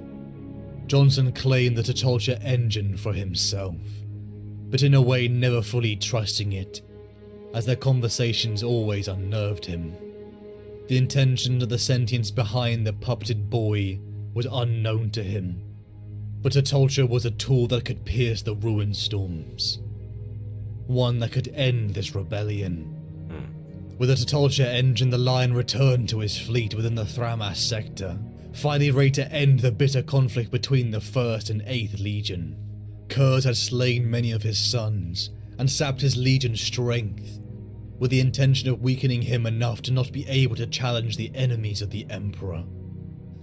Jonson claimed the Tuatulture engine for himself, but in a way never fully trusting it, as their conversations always unnerved him. The intention of the sentience behind the puppeted boy was unknown to him, but Tuatulture was a tool that could pierce the ruin storms. One that could end this rebellion. With the Tuatulture engine, the Lion returned to his fleet within the Thramas sector, finally ready to end the bitter conflict between the 1st and 8th Legion. Curze had slain many of his sons, and sapped his legion's strength, with the intention of weakening him enough to not be able to challenge the enemies of the Emperor.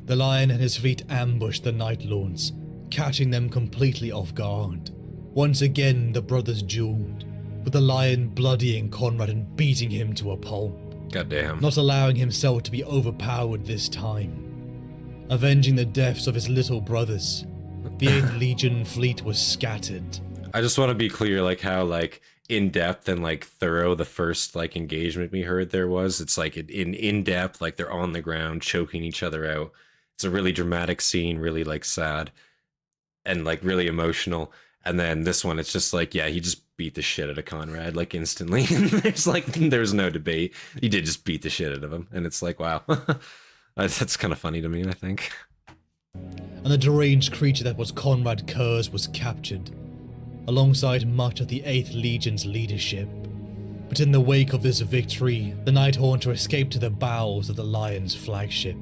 The Lion and his fleet ambushed the Night Lords, catching them completely off guard. Once again the brothers dueled, with the Lion bloodying Conrad and beating him to a pulp, Goddamn. not allowing himself to be overpowered this time. Avenging the deaths of his little brothers, the 8th Legion fleet was scattered. I just want to be clear, like, how, like, in-depth and, like, thorough the first, like, engagement we heard there was. It's, like, in-depth, like, they're on the ground, choking each other out. It's a really dramatic scene, really, like, sad, and, like, really emotional. And then this one, it's just, like, yeah, he just beat the shit out of Conrad, like, instantly. There's no debate. He did just beat the shit out of him. And it's like, wow. That's kind of funny to me, I think. And the deranged creature that was Conrad Curze was captured, alongside much of the 8th Legion's leadership. But in the wake of this victory, the Night Haunter escaped to the bowels of the Lion's flagship.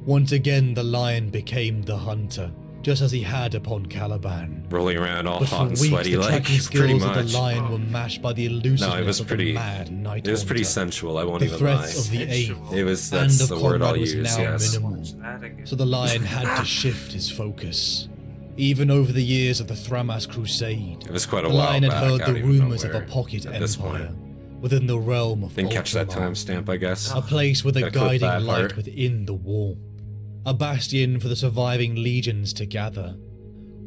Once again, the Lion became the hunter, just as he had upon Caliban. Rolling around all But hot for and weeks, sweaty, the like, tracking pretty skills of much. the Lion were matched by the elusiveness No, it was of pretty. the mad Night It was pretty Haunter. sensual, I won't The even threats lie. of the 8th It was, and that's of the word Conrad I'll was use, now yes. minimal, so the Lion had to shift his focus. Even over the years of the Thramas Crusade, It was quite a the while Lion had back, heard I the don't even know rumours of a where pocket at this empire point. within the realm of Didn't catch that Ultramar. timestamp, I guess. A place with a Gotta clip guiding that light part. within the warp. A bastion for the surviving legions to gather,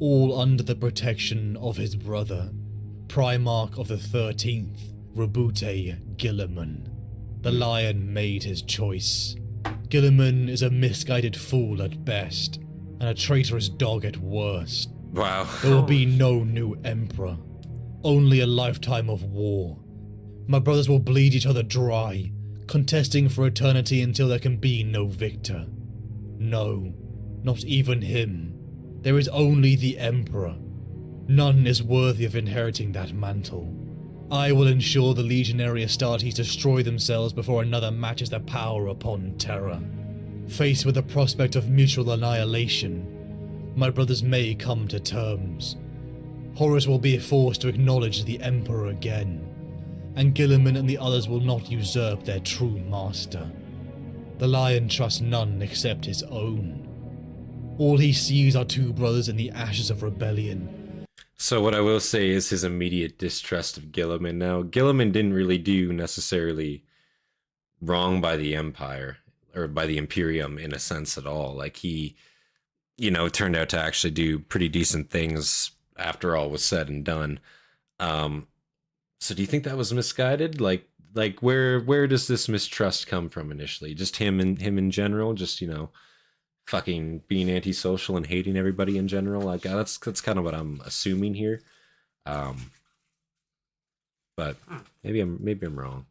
all under the protection of his brother, Primarch of the 13th, Rebute Guilliman. The Lion made his choice. Guilliman is a misguided fool at best, and a traitorous dog at worst. Wow. There will be no new emperor, only a lifetime of war. My brothers will bleed each other dry, contesting for eternity until there can be no victor. No, not even him. There is only the Emperor. None is worthy of inheriting that mantle. I will ensure the legionary Hastatis destroy themselves before another matches their power upon Terra. Faced with the prospect of mutual annihilation, my brothers may come to terms. Horus will be forced to acknowledge the Emperor again, and Guilliman and the others will not usurp their true master. The Lion trusts none except his own. All he sees are two brothers in the ashes of rebellion. So what I will say is his immediate distrust of Guilliman. Now, Guilliman didn't really do necessarily wrong by the Empire, or by the Imperium in a sense at all. Like, he, you know, turned out to actually do pretty decent things after all was said and done. So do you think that was misguided? Like where does this mistrust come from initially? Just him in general, just, you know, fucking being antisocial and hating everybody in general? Like, that's kind of what I'm assuming here. But maybe I'm wrong.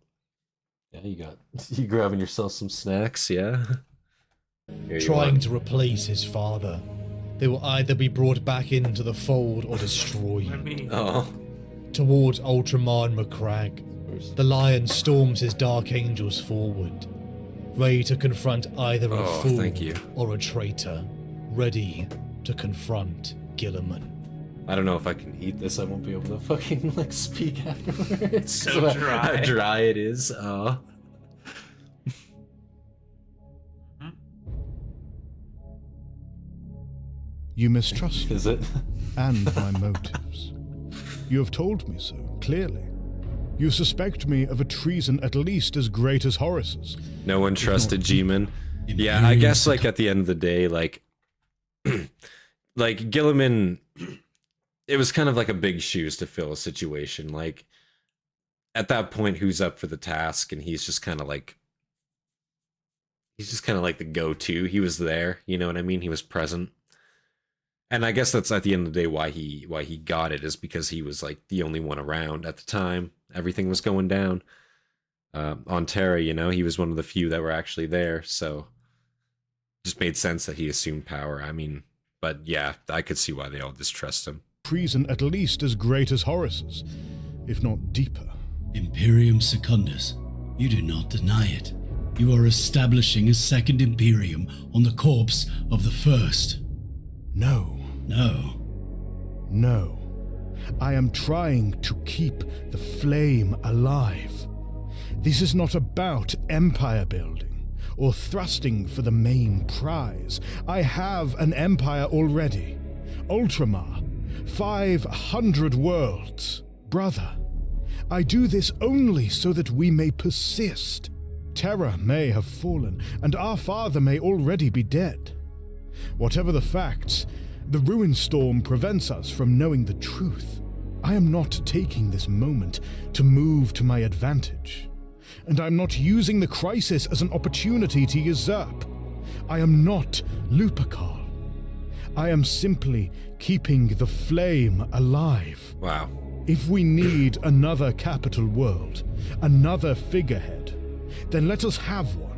Yeah, you grabbing yourself some snacks, yeah? Trying to replace his father. They will either be brought back into the fold or destroyed. Oh. Towards Ultramar and Macragge, the Lion storms his Dark Angels forward, ready to confront either a fool thank you. or a traitor, ready to confront Guilliman. I don't know if I can eat this. I won't be able to fucking like speak afterwards. So dry. How dry it is. You mistrust me Is it? and my motives. You have told me so, clearly. You suspect me of a treason at least as great as Horus's. No one trusted G-Man. Yeah, I Imperium guess like at the end of the day, like like Guilliman, it was kind of like a big shoes to fill situation. Like at that point, who's up for the task? And he's just kind of like the go-to. He was there, you know what I mean? He was present. And I guess that's at the end of the day why he got it, is because he was like the only one around at the time. Everything was going down on Terra, you know. He was one of the few that were actually there, so just made sense that he assumed power. I mean, but yeah, I could see why they all distrust him. Treason at least as great as Horus's, if not deeper. Imperium Secundus. You do not deny it. You are establishing a second Imperium on the corpse of the first. No. No. No. I am trying to keep the flame alive. This is not about empire building or thrusting for the main prize. I have an empire already. Ultramar. 500 worlds. Brother, I do this only so that we may persist. Terra may have fallen, and our father may already be dead. Whatever the facts, the ruin storm prevents us from knowing the truth. I am not taking this moment to move to my advantage, and I'm not using the crisis as an opportunity to usurp. I am not Lupercal. I am simply keeping the flame alive. Wow. If we need another capital world, another figurehead, then let us have one.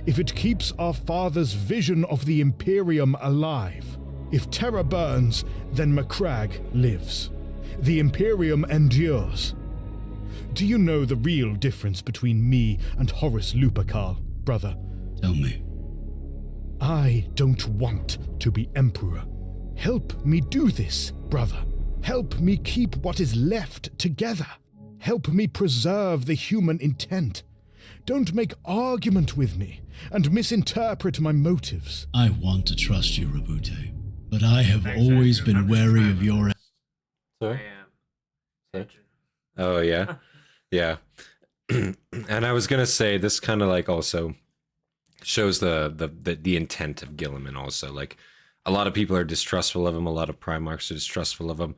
If it keeps our father's vision of the Imperium alive. If Terra burns, then Macragge lives. The Imperium endures. Do you know the real difference between me and Horus Lupercal, brother? Tell me. I don't want to be Emperor. Help me do this, brother. Help me keep what is left together. Help me preserve the human intent. Don't make argument with me and misinterpret my motives. I want to trust you, Rabute, but I have always been wary of your... Sorry? I am. Oh yeah, yeah. And I was gonna say this kind of like also shows the intent of Guilliman. Also, like a lot of people are distrustful of him. A lot of Primarchs are distrustful of him.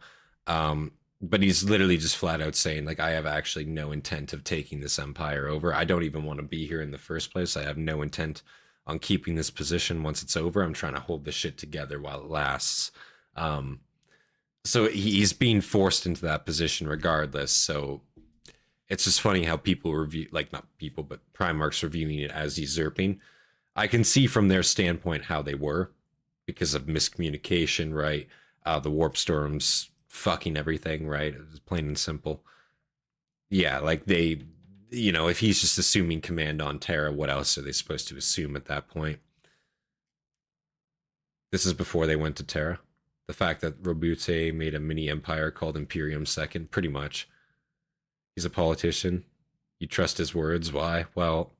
But he's literally just flat out saying, like, I have actually no intent of taking this empire over. I don't even want to be here in the first place. I have no intent on keeping this position once it's over. I'm trying to hold this shit together while it lasts. So he's being forced into that position regardless. So it's just funny how people review, like not people, but Primarchs reviewing it as usurping. I can see from their standpoint how they were because of miscommunication, right? The warp storms fucking everything, right? It was plain and simple. Yeah, like they, you know, if he's just assuming command on Terra, what else are they supposed to assume at that point? This is before they went to Terra. The fact that Rabute made a mini empire called Imperium Second, pretty much. He's a politician. You trust his words. Why? Well,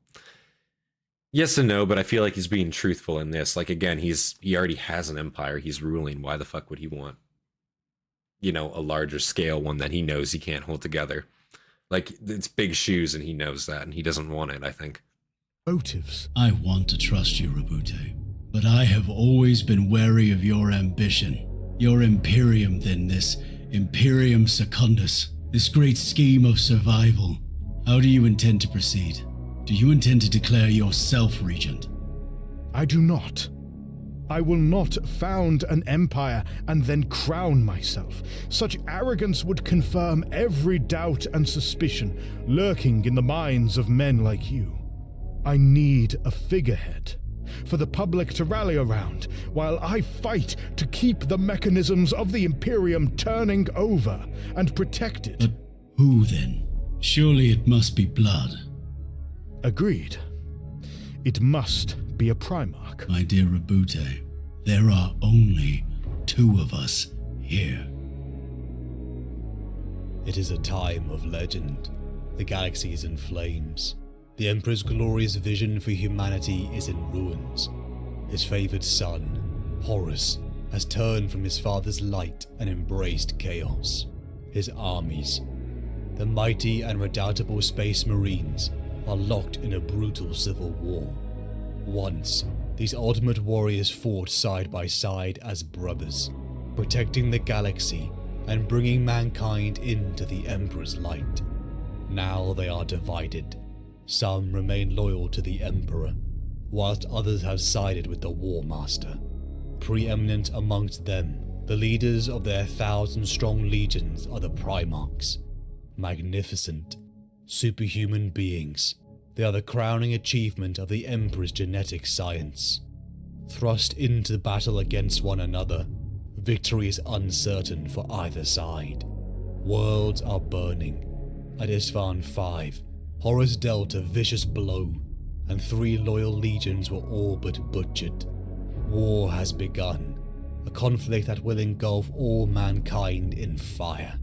yes and no, but I feel like he's being truthful in this. Like, again, he already has an empire. He's ruling. Why the fuck would he want, you know, a larger scale one that he knows he can't hold together? Like, it's big shoes and he knows that and he doesn't want it, I think. Motives. I want to trust you, Rabute, but I have always been wary of your ambition. Your Imperium, then, this Imperium Secundus, this great scheme of survival. How do you intend to proceed? Do you intend to declare yourself regent? I do not. I will not found an empire and then crown myself. Such arrogance would confirm every doubt and suspicion lurking in the minds of men like you. I need a figurehead for the public to rally around while I fight to keep the mechanisms of the Imperium turning over and protected. But who then? Surely it must be blood. Agreed. It must be a Primarch. My dear Rabute, there are only two of us here. It is a time of legend. The galaxy is in flames. The Emperor's glorious vision for humanity is in ruins. His favored son, Horus, has turned from his father's light and embraced chaos. His armies, the mighty and redoubtable Space Marines, are locked in a brutal civil war. Once, these ultimate warriors fought side by side as brothers, protecting the galaxy and bringing mankind into the Emperor's light. Now they are divided. Some remain loyal to the Emperor, whilst others have sided with the War Master. Preeminent amongst them, the leaders of their 1,000-strong legions are the Primarchs. Magnificent, superhuman beings, they are the crowning achievement of the Emperor's genetic science. Thrust into battle against one another, victory is uncertain for either side. Worlds are burning. At Isfahan 5, Horus dealt a vicious blow, and 3 loyal legions were all but butchered. War has begun, a conflict that will engulf all mankind in fire.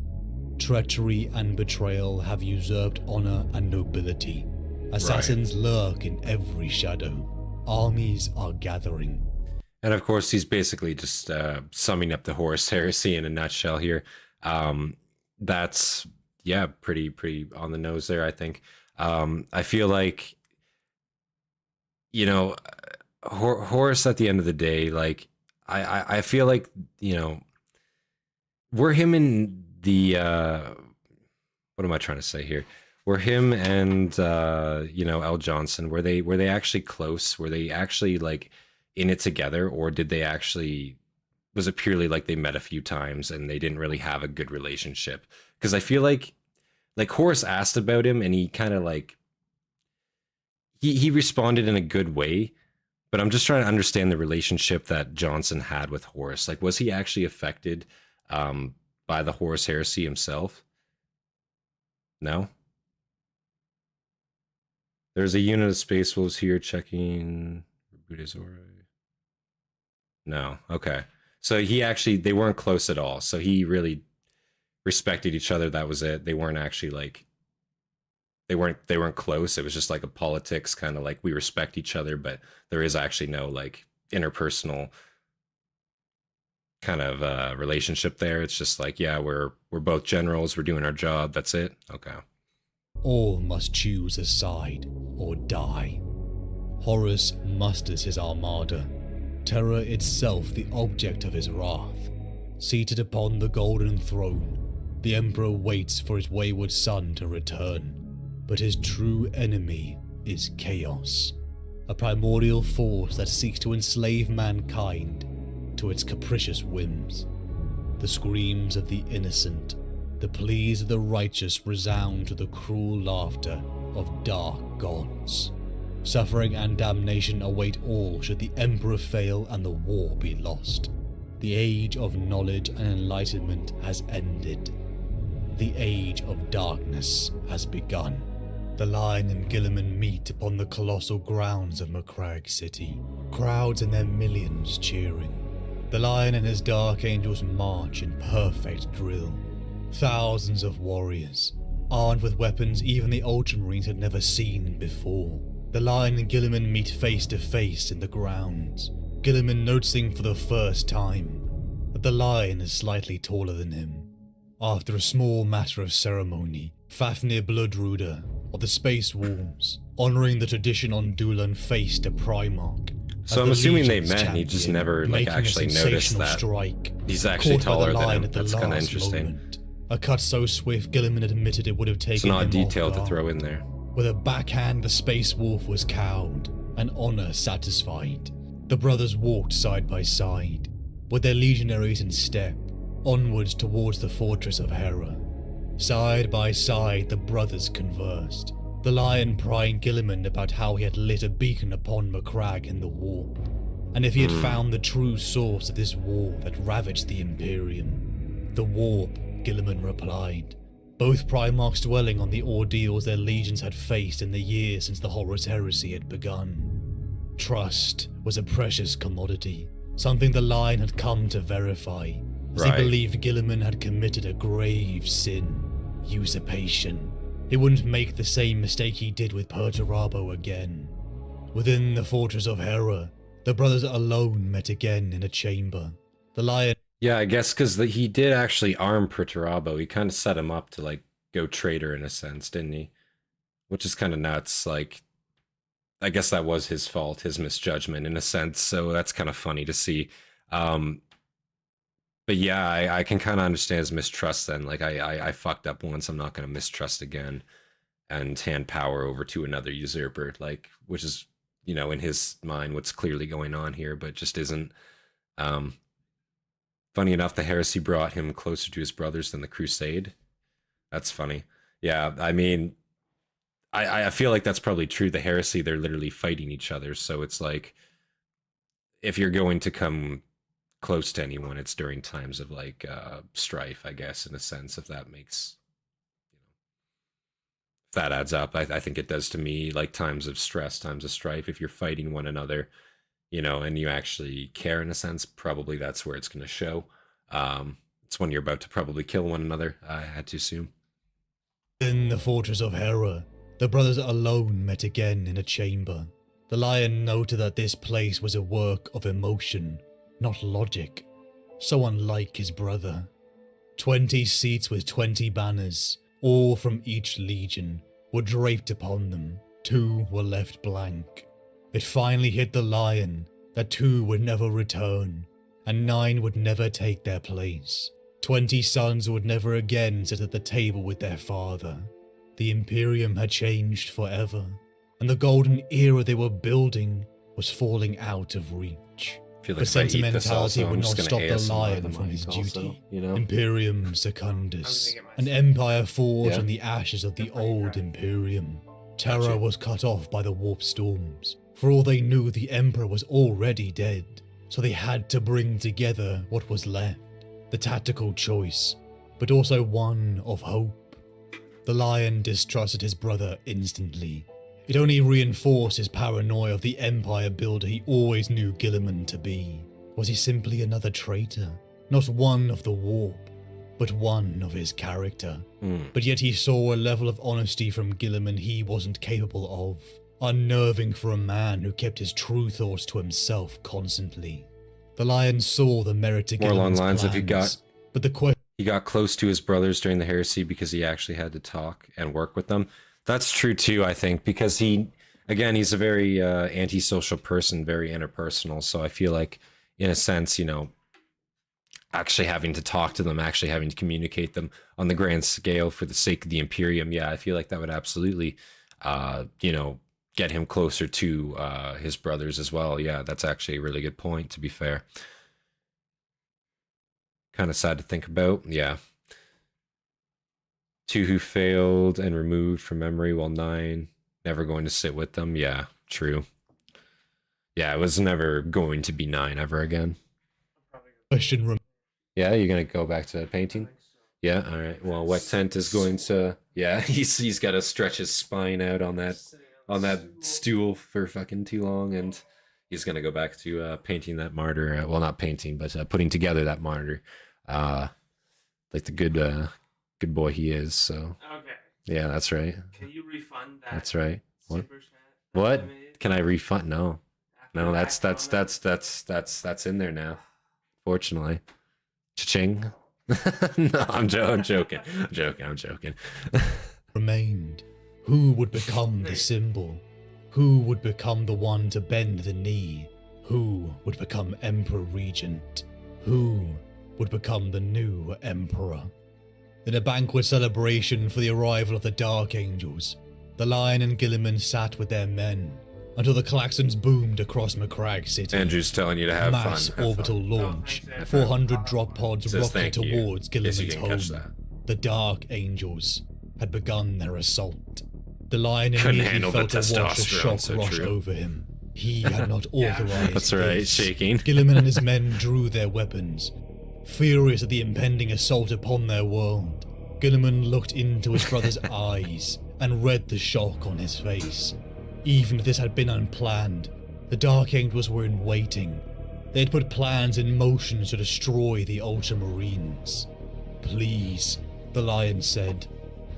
Treachery and betrayal have usurped honor and nobility. Assassins lurk in every shadow. Armies are gathering. And of course, he's basically just summing up the Horus Heresy in a nutshell here. That's, yeah, pretty on the nose there, I think. I feel like, you know, Horus at the end of the day, like, I feel like, you know, we're him in the, what am I trying to say here? Were him and, you know, L. Jonson, were they actually close? Were they actually, like, in it together? Or did they actually, was it purely like they met a few times and they didn't really have a good relationship? Because I feel like Horus asked about him and he kind of like, he responded in a good way, but I'm just trying to understand the relationship that Jonson had with Horus. Like, was he actually affected by the Horus Heresy himself? No? There's a unit of Space Wolves here checking. No, okay. So he actually, they weren't close at all. So he really respected each other. That was it. They weren't actually like, they weren't close. It was just like a politics kind of like, we respect each other, but there is actually no like interpersonal kind of relationship there. It's just like, yeah, we're both generals. We're doing our job. That's it. Okay. All must choose a side or die. Horus musters his armada, terror itself the object of his wrath. Seated upon the golden throne, the Emperor waits for his wayward son to return. But his true enemy is chaos, a primordial force that seeks to enslave mankind to its capricious whims. The screams of the innocent, the pleas of the righteous resound to the cruel laughter of dark gods. Suffering and damnation await all should the Emperor fail and the war be lost. The age of knowledge and enlightenment has ended. The age of darkness has begun. The Lion and Guilliman meet upon the colossal grounds of Macragge City, crowds in their millions cheering. The Lion and his Dark Angels march in perfect drill. Thousands of warriors, armed with weapons even the Ultramarines had never seen before. The Lion and Guilliman meet face to face in the grounds, Guilliman noticing for the first time that the Lion is slightly taller than him. After a small matter of ceremony, Fafnir Bloodrooder of the Space Wolves, honouring the tradition on Dulan, faced a Primarch. So I'm assuming they met and he just never like actually noticed that he's actually taller than him. That's kind of interesting. Moment. A cut so swift, Guilliman admitted it would have taken it's not him detailed off guard. To throw in there. With a backhand, the Space Wolf was cowed, and honour satisfied. The brothers walked side by side, with their legionaries in step, onwards towards the fortress of Hera. Side by side, the brothers conversed, the Lion prying Guilliman about how he had lit a beacon upon Macragge in the warp, and if he had found the true source of this war that ravaged the Imperium. The warp, Guilliman replied, both Primarchs dwelling on the ordeals their legions had faced in the years since the Horus Heresy had begun. Trust was a precious commodity, something the Lion had come to verify, as he believed Guilliman had committed a grave sin. usurpation. He wouldn't make the same mistake he did with Perturabo again. Within the fortress of Hera, the brothers alone met again in a chamber. The lion... Yeah, I guess because he did actually arm Perturabo. He kind of set him up to, like, go traitor in a sense, didn't he? Which is kind of nuts. Like, I guess that was his fault, his misjudgment in a sense. So that's kind of funny to see. But yeah, I can kind of understand his mistrust then. Like, I fucked up once, I'm not going to mistrust again and hand power over to another usurper, like, which is, you know, in his mind what's clearly going on here, but just isn't. Funny enough, the heresy brought him closer to his brothers than the crusade. That's funny. Yeah, I mean, I feel like that's probably true. The heresy, they're literally fighting each other. So it's like, if you're going to come close to anyone, it's during times of like strife, I guess, in a sense, if that makes, you know, if that adds up. I think it does to me, like times of stress, times of strife. If you're fighting one another, you know, and you actually care in a sense, probably that's where it's going to show. It's when you're about to probably kill one another, I had to assume. In the fortress of Hera, the brothers alone met again in a chamber. The lion noted that this place was a work of emotion, not logic, so unlike his brother. 20 seats with 20 banners, all from each legion, were draped upon them. 2 were left blank. It finally hit the lion that 2 would never return, and 9 would never take their place. 20 sons would never again sit at the table with their father. The Imperium had changed forever, and the golden era they were building was falling out of reach. But sentimentality would not stop the lion from his duty. You know? Imperium Secundus, an empire forged on the ashes of the old Imperium. Terror was cut off by the warp storms. For all they knew, the Emperor was already dead, so they had to bring together what was left. The tactical choice, but also one of hope. The lion distrusted his brother instantly. It only reinforced his paranoia of the empire builder he always knew Guilliman to be. Was he simply another traitor? Not one of the warp, but one of his character. But yet he saw a level of honesty from Guilliman he wasn't capable of. Unnerving for a man who kept his true thoughts to himself constantly. The lion saw the merit to More along Guilliman's the lines of he got close to his brothers during the heresy because he actually had to talk and work with them. That's true too, I think, because he's a very antisocial person, very interpersonal. So I feel like, in a sense, you know, actually having to talk to them, actually having to communicate them on the grand scale for the sake of the Imperium, yeah, I feel like that would absolutely, you know, get him closer to his brothers as well. Yeah, that's actually a really good point, to be fair. Kind of sad to think about. Yeah. 2 who failed and removed from memory, while 9 never going to sit with them. Yeah, true. Yeah, it was never going to be 9 ever again. Yeah, you're going to go back to painting? Yeah, all right. Well, Wet Tent is going to... Yeah, he's got to stretch his spine out on that stool for fucking too long, and he's gonna go back to painting that martyr. Well, not painting, but putting together that martyr, like the good boy he is. So Okay. yeah, that's right. Can you refund that? That's right. What? Super chat that What? I made Can I refund? No, after no. that comment? That's in there now. Fortunately, cha-ching. No, I'm joking. I'm joking. Remained. Who would become the symbol? Who would become the one to bend the knee? Who would become Emperor Regent? Who would become the new Emperor? In a banquet celebration for the arrival of the Dark Angels, the Lion and Guilliman sat with their men until the klaxons boomed across Macragge City. Andrew's telling you to have Mass fun. orbital launch. 400 drop pods Says rocketed thank you. towards Guess you Guilliman's didn't catch home. that. The Dark Angels had begun their assault. The lion Couldn't immediately handle the felt a wash of testosterone, shock so rush true. over him. He had not authorized That's right, this. shaking. Guilliman and his men drew their weapons. Furious at the impending assault upon their world, Guilliman looked into his brother's eyes and read the shock on his face. Even if this had been unplanned, the Dark Angels were in waiting. They had put plans in motion to destroy the Ultramarines. Please, the lion said,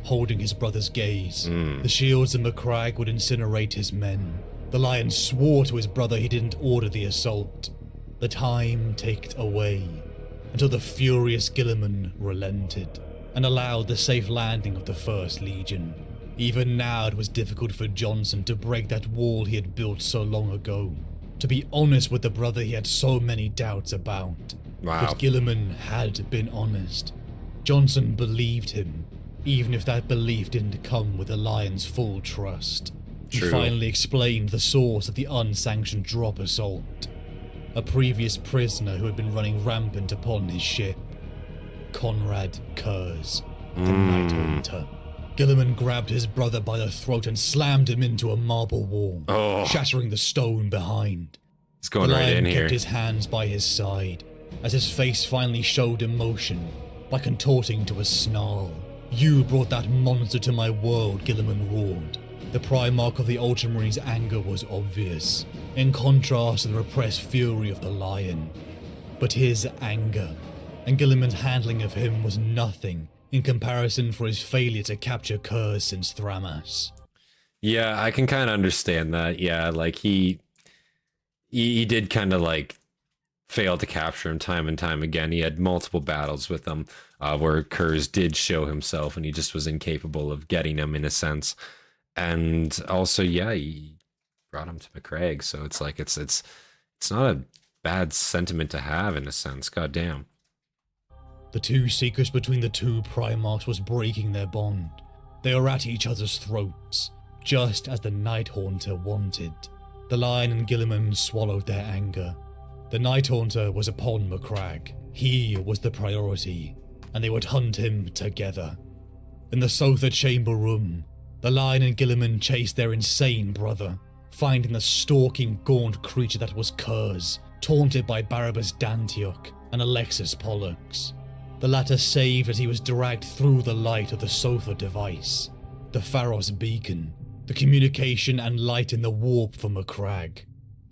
holding his brother's gaze. The shields of Macragge would incinerate his men. The lion swore to his brother he didn't order the assault. The time ticked away, until the furious Guilliman relented, and allowed the safe landing of the First Legion. Even now it was difficult for Jonson to break that wall he had built so long ago, to be honest with the brother he had so many doubts about. Wow. But Guilliman had been honest. Jonson believed him, even if that belief didn't come with the Lion's full trust. He True. finally explained the source of the unsanctioned drop assault. A previous prisoner who had been running rampant upon his ship. Conrad Curze, the Night Haunter. Guilliman grabbed his brother by the throat and slammed him into a marble wall, shattering the stone behind. It's going The right lion in kept here. his hands by his side, as his face finally showed emotion by contorting to a snarl. "You brought that monster to my world," Guilliman roared. The Primarch of the Ultramarines' anger was obvious, in contrast to the repressed fury of the lion. But his anger, and Guilliman's handling of him, was nothing in comparison for his failure to capture Curze since Thramas. Yeah, I can kind of understand that. Yeah, like he did kind of like fail to capture him time and time again. He had multiple battles with him where Curze did show himself and he just was incapable of getting him in a sense. And also, yeah, he brought him to Macragge, so it's like it's not a bad sentiment to have in a sense. God damn. The two secrets between the two Primarchs was breaking their bond. They were at each other's throats, just as the Night Haunter wanted. The Lion and Guilliman swallowed their anger. The Night Haunter was upon Macragge. He was the priority, and they would hunt him together. In the Sotha chamber room, the Lion and Guilliman chased their insane brother, finding the stalking, gaunt creature that was Curze, taunted by Barabbas Dantioch and Alexis Pollux. The latter saved as he was dragged through the light of the Sotha device, the Pharos beacon, the communication and light in the warp for Macragge,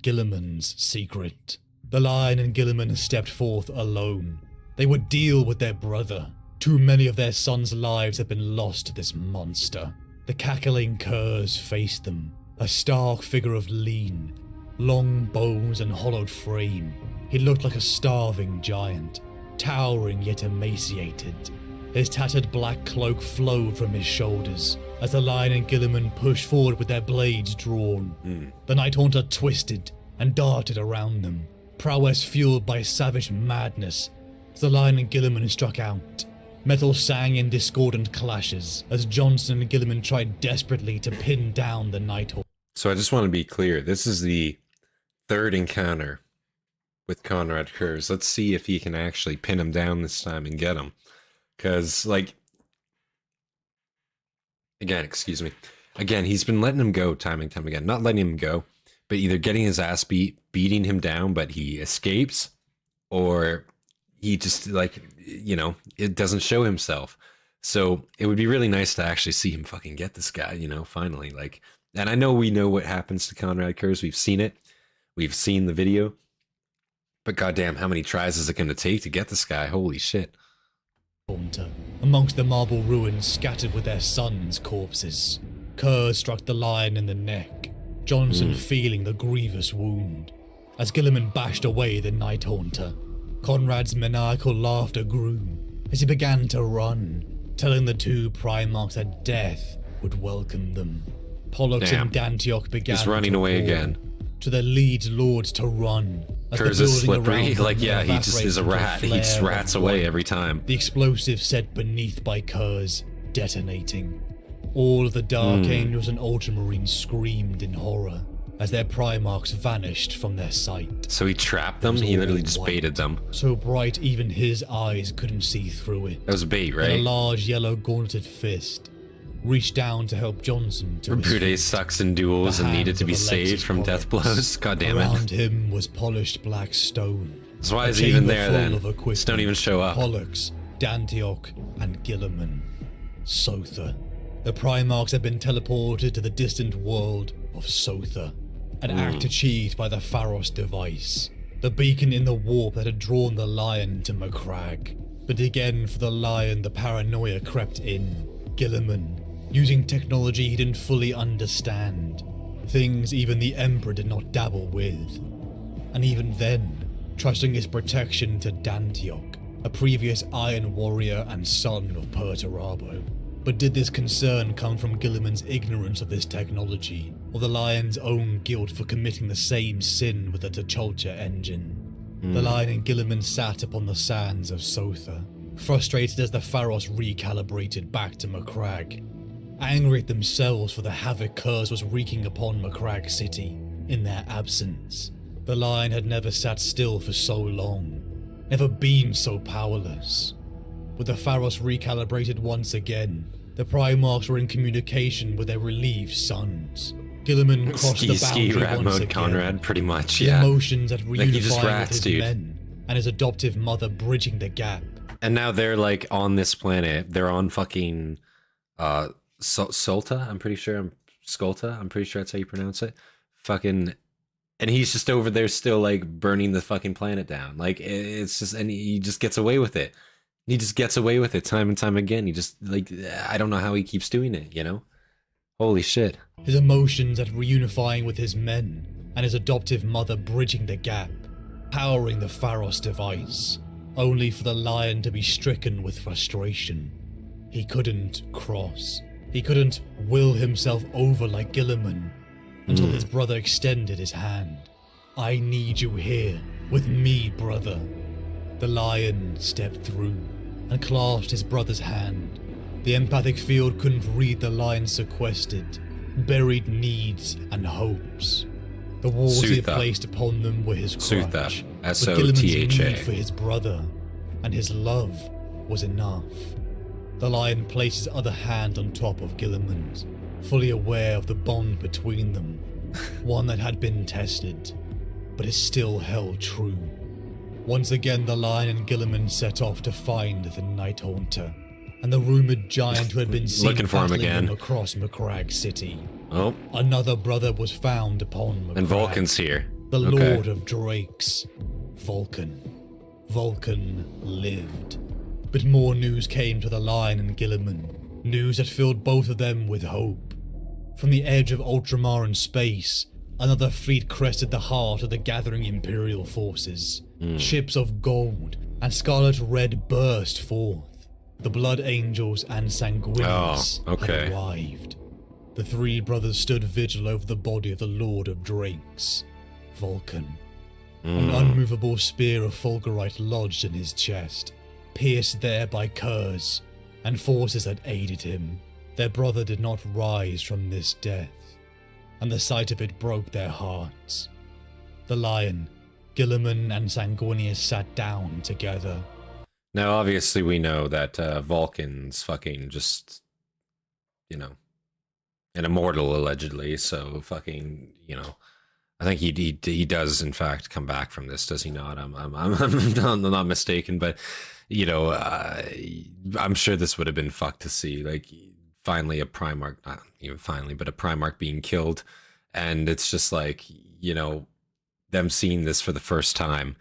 Guilliman's secret. The Lion and Guilliman stepped forth alone. They would deal with their brother. Too many of their sons' lives had been lost to this monster. The cackling Curze faced them, a stark figure of lean, long bones and hollowed frame. He looked like a starving giant, towering yet emaciated. His tattered black cloak flowed from his shoulders as the Lion and Guilliman pushed forward with their blades drawn. The Night Haunter twisted and darted around them, prowess fueled by savage madness as the Lion and Guilliman struck out. Metal sang in discordant clashes as Jonson and Guilliman tried desperately to pin down the Night Haunter. So I just want to be clear. This is the third encounter with Conrad Curze. Let's see if he can actually pin him down this time and get him. Because, like, again, he's been letting him go time and time again. Not letting him go, but either getting his ass beat, beating him down, but he escapes, or he just, like, you know, it doesn't show himself. So it would be really nice to actually see him fucking get this guy, you know, finally. Like, and I know we know what happens to Conrad Curze. We've seen it. We've seen the video. But goddamn, how many tries is it going to take to get this guy? Holy shit. Amongst the marble ruins scattered with their sons' corpses, Curze struck the Lion in the neck, Jonson feeling the grievous wound. As Guilliman bashed away the Night Haunter, Conrad's maniacal laughter grew as he began to run, telling the two Primarchs that death would welcome them. Pollux and Dantioch began He's running to away roar again. to their lead lords to run. As the Curze is building slippery. around them Like, yeah, he just evaporates is a into rat. He flare just of rats away white. every time. The explosive set beneath by Curze detonating. All of the Dark Angels and Ultramarines screamed in horror as their Primarchs vanished from their sight. So he trapped them? He literally just white. baited them. So bright even his eyes couldn't see through it. That was a bait, And a right? large yellow gauntleted fist reached down to help Jonson to his Brute feet. sucks in duels The and needed hands to be of saved Alexis from death Pollux. blows. God damn it. Around him was polished black stone. So why A is he even chamber there full then? of equipment. Just don't even show up. Pollux, Dantioch, and Guilliman. Sotha. The Primarchs had been teleported to the distant world of Sotha, an act achieved by the Pharos device, the beacon in the warp that had drawn the Lion to Macragge. But again for the Lion the paranoia crept in. Guilliman, using technology he didn't fully understand. Things even the Emperor did not dabble with. And even then, trusting his protection to Dantiok, a previous Iron Warrior and son of Perturabo. But did this concern come from Guilliman's ignorance of this technology, or the Lion's own guilt for committing the same sin with the Tucholcha engine? The Lion and Guilliman sat upon the sands of Sotha, frustrated as the Pharos recalibrated back to Macragge, angry at themselves for the havoc Curze was wreaking upon Macragge City in their absence. The Lion had never sat still for so long, never been so powerless. With the Pharos recalibrated once again, the Primarchs were in communication with their relieved sons. Guilliman crossed the boundary rat once mode, again. Conrad, pretty much, His yeah. emotions at Like, he just reunifying with rats, his dude. men, and his adoptive mother bridging the gap. And now they're like on this planet. They're on fucking Solta, I'm pretty sure. Skolta, I'm pretty sure that's how you pronounce it. Fucking, and he's just over there still like burning the fucking planet down. Like, it's just, and he just gets away with it. He just gets away with it time and time again. He just, like, I don't know how he keeps doing it, you know? Holy shit. His emotions at reunifying with his men, and his adoptive mother bridging the gap, powering the Pharos device, only for the Lion to be stricken with frustration. He couldn't cross. He couldn't will himself over like Guilliman, until his brother extended his hand. "I need you here, with me, brother." The Lion stepped through, and clasped his brother's hand. The empathic field couldn't read the Lion's sequestered, buried needs and hopes. The walls he had Sutha. placed upon them were his crutch, Sutha. but S-O-T-H-A. Guilliman's need for his brother, and his love was enough. The Lion placed his other hand on top of Guilliman's, fully aware of the bond between them, one that had been tested, but is still held true. Once again the Lion and Guilliman set off to find the Night Haunter, and the rumoured giant who had been seen Looking for him battling again. them across Macragge City. Oh, Another brother was found upon Macragge. and Vulcan's here. The Okay. Lord of Drakes, Vulcan. Vulcan lived. But more news came to the Lion and Guilliman, news that filled both of them with hope. From the edge of ultramarin space, another fleet crested the heart of the gathering Imperial forces. Ships of gold and scarlet red burst forth. The Blood Angels and Sanguinius okay. had arrived. The three brothers stood vigil over the body of the Lord of Drakes, Vulcan. An unmovable spear of fulgurite lodged in his chest, pierced there by Curze and forces that aided him. Their brother did not rise from this death, and the sight of it broke their hearts. The Lion, Guilliman and Sanguinius sat down together. Now, obviously, we know that Vulcan's fucking just, you know, an immortal, allegedly, so fucking, you know, I think he does, in fact, come back from this, does he not? I'm not mistaken, but, you know, I'm sure this would have been fucked to see, like, finally a Primarch, not even finally, but a Primarch being killed, and it's just like, you know, them seeing this for the first time.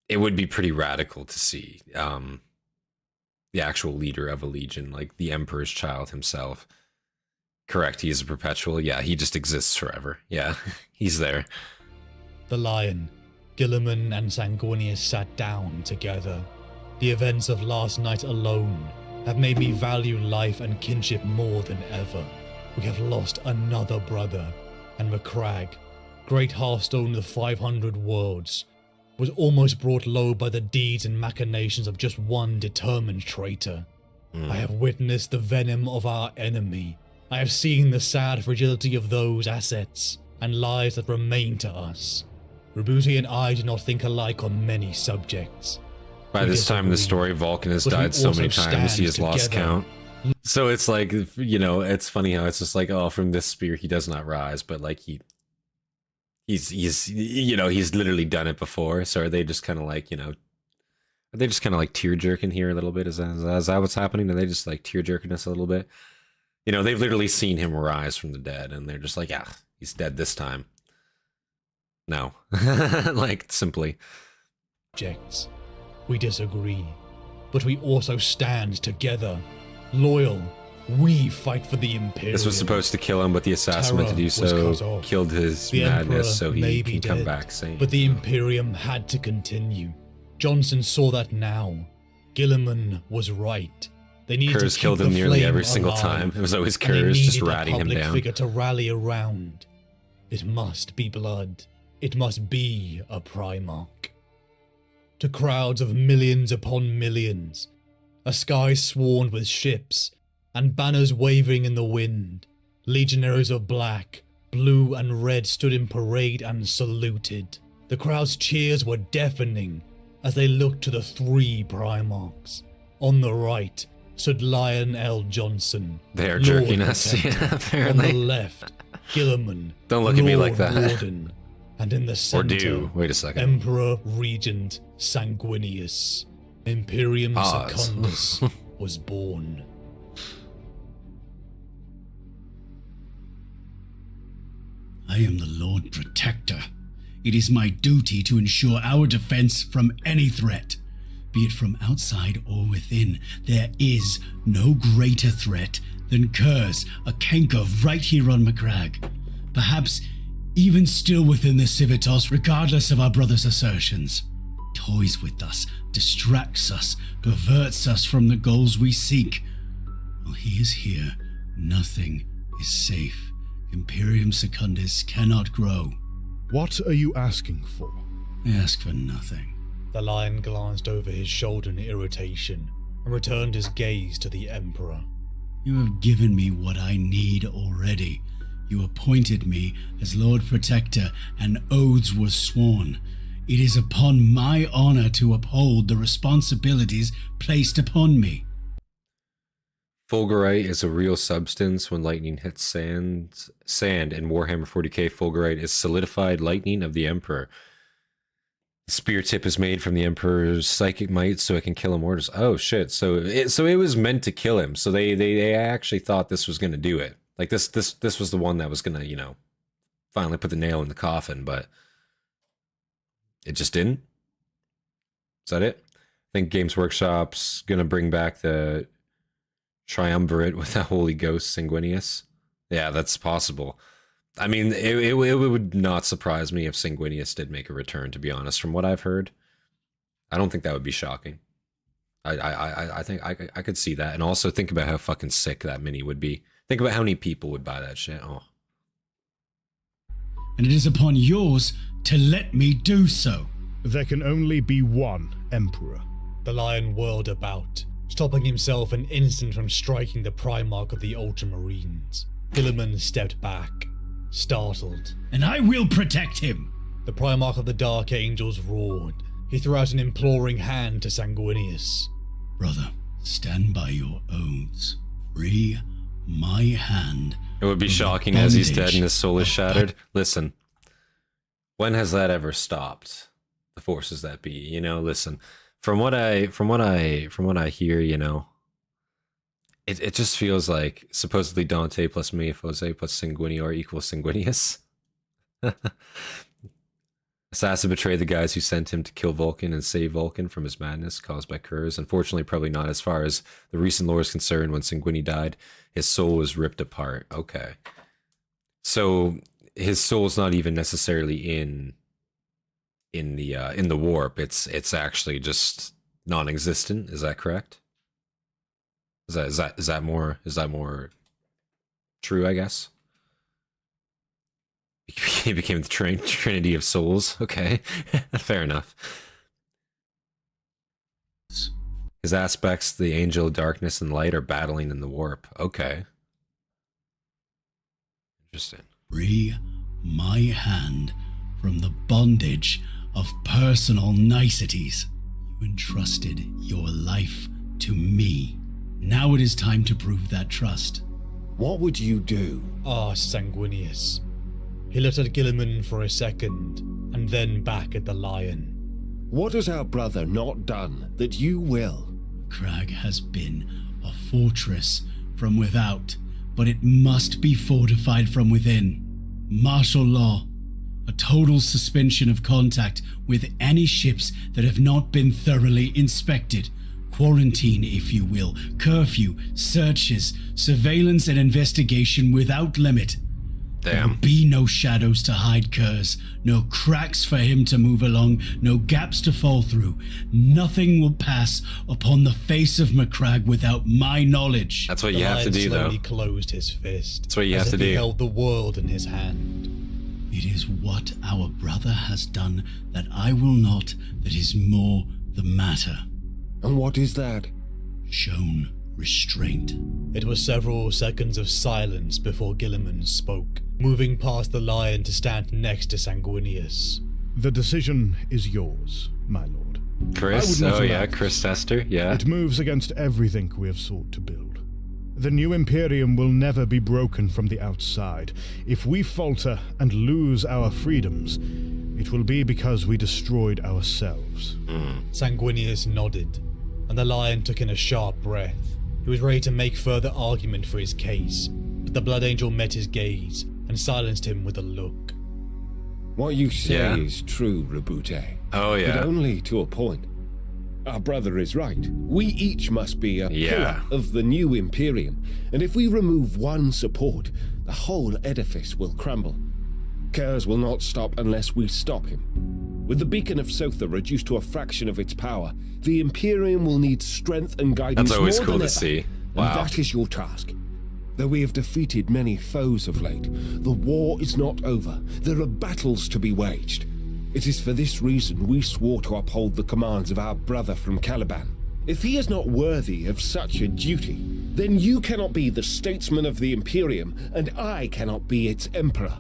It would be pretty radical to see the actual leader of a legion, like the Emperor's child himself. Correct, he is a perpetual. Yeah, he just exists forever. Yeah, he's there. The Lion, Guilliman and Sanguinius sat down together. The events of last night alone have made me value life and kinship more than ever. We have lost another brother, and Macragge, great hearthstone of the 500 worlds, was almost brought low by the deeds and machinations of just one determined traitor. I have witnessed the venom of our enemy. I have seen the sad fragility of those assets and lives that remain to us. Rubuti and I do not think alike on many subjects. By this time in the story, Vulcan has But we died so many also times, he has stand lost together. count. So it's like, you know, it's funny how it's just like, oh, from this spear he does not rise, but like he's you know, he's literally done it before. So are they just kind of like, you know, are they just kind of like tear jerking here a little bit? Is that what's happening? Are they just like tear jerking us a little bit? You know, they've literally seen him rise from the dead, and they're just like, yeah, he's dead this time. No, like simply. Objects. We disagree, but we also stand together. Loyal, we fight for the Imperium. This was supposed to kill him, but the assassin meant to do so killed his The madness so Emperor may he be can come dead, back sane. But the Imperium had to continue. Jonson saw that now. Guilliman was right. They needed Curze to keep killed him the nearly flame every single alive, time. It was always and they Curze just needed a ratting him public down. figure to rally around. It must be blood. It must be a Primarch. To crowds of millions upon millions, a sky swarmed with ships and banners waving in the wind. Legionaries of black, blue and red stood in parade and saluted. The crowd's cheers were deafening as they looked to the 3 Primarchs. On the right stood Lionel Jonson. They are Lord jerking us, Protector. yeah, apparently. On the left, Guilliman. Don't look at me like Lord that. Warden. And in the Or center, do. Wait a second. Emperor Regent Sanguinius. Imperium Pause. Secundus was born. I am the Lord Protector. It is my duty to ensure our defense from any threat, be it from outside or within. There is no greater threat than Curze, a Kenka right here on Macragge. Perhaps even still within the Civitas, regardless of our brother's assertions. Toys with us, distracts us, perverts us from the goals we seek. While he is here, nothing is safe. Imperium Secundus cannot grow. What are you asking for? I ask for nothing. The lion glanced over his shoulder in irritation and returned his gaze to the Emperor. You have given me what I need already. You appointed me as Lord Protector, and oaths were sworn. It is upon my honor to uphold the responsibilities placed upon me. Fulgurite is a real substance. When lightning hits sand in Warhammer 40k, Fulgurite is solidified lightning of the Emperor. The spear tip is made from the Emperor's psychic might, so it can kill immortals. Oh shit! So it was meant to kill him. So they actually thought this was gonna do it. Like this was the one that was gonna, you know, finally put the nail in the coffin, but it just didn't. Is that it? I think Games Workshop's gonna bring back the triumvirate with the Holy Ghost Sanguinius. Yeah, that's possible. I mean, it would not surprise me if Sanguinius did make a return, to be honest, from what I've heard. I don't think that would be shocking. I think I could see that. And also think about how fucking sick that mini would be. Think about how many people would buy that shit. Oh. And it is upon yours to let me do so. There can only be one Emperor. The lion whirled about, stopping himself an instant from striking the Primarch of the Ultramarines. Guilliman stepped back, startled. And I will protect him. The Primarch of the Dark Angels roared. He threw out an imploring hand to Sanguinius. Brother, stand by your oaths. Free my hand. It would be from the shocking as he's dead bondage and his soul is of shattered. Listen, when has that ever stopped? The forces that be, you know. Listen, from what I hear, you know, it just feels like supposedly Dante plus Mephose plus Sanguinior equals Sanguinius. Assassin betrayed the guys who sent him to kill Vulcan and save Vulcan from his madness caused by Curze. Unfortunately, probably not as far as the recent lore is concerned. When Sanguini died, his soul was ripped apart. Okay. So his soul's not even necessarily in the warp. It's actually just non-existent. Is that correct? Is that more true, I guess? He became the Trinity of Souls. Okay, fair enough. His aspects, the angel of darkness and light, are battling in the warp. Okay. Interesting. Free my hand from the bondage of personal niceties. You entrusted your life to me. Now it is time to prove that trust. What would you do? Asked Sanguinius. He looked at Guilliman for a second, and then back at the lion. What has our brother not done that you will? Crag has been a fortress from without, but it must be fortified from within. Martial law, a total suspension of contact with any ships that have not been thoroughly inspected, quarantine, if you will, curfew, searches, surveillance and investigation without limit. There will be no shadows to hide Curze, no cracks for him to move along, no gaps to fall through. Nothing will pass upon the face of Macragge without my knowledge. That's what you have to do, though. Slowly closed his fist. That's what you have as to if do. He held the world in his hand. It is what our brother has done that I will not, that is more the matter. And what is that? Shown restraint. It was several seconds of silence before Guilliman spoke, moving past the lion to stand next to Sanguinius. The decision is yours, my lord. Chris? Oh yeah, Chris Tester, yeah. It moves against everything we have sought to build. The new Imperium will never be broken from the outside. If we falter and lose our freedoms, it will be because we destroyed ourselves. Sanguinius nodded, and the lion took in a sharp breath. He was ready to make further argument for his case, but the Blood Angel met his gaze and silenced him with a look. What you say is true, Rabute. Oh yeah. But only to a point. Our brother is right. We each must be a pillar of the new Imperium, and if we remove one support, the whole edifice will crumble. Curze will not stop unless we stop him. With the beacon of Sotha reduced to a fraction of its power, the Imperium will need strength and guidance. That's always more cool than to ever, see. Wow. And that is your task. Though we have defeated many foes of late, the war is not over. There are battles to be waged. It is for this reason we swore to uphold the commands of our brother from Caliban. If he is not worthy of such a duty, then you cannot be the statesman of the Imperium, and I cannot be its emperor.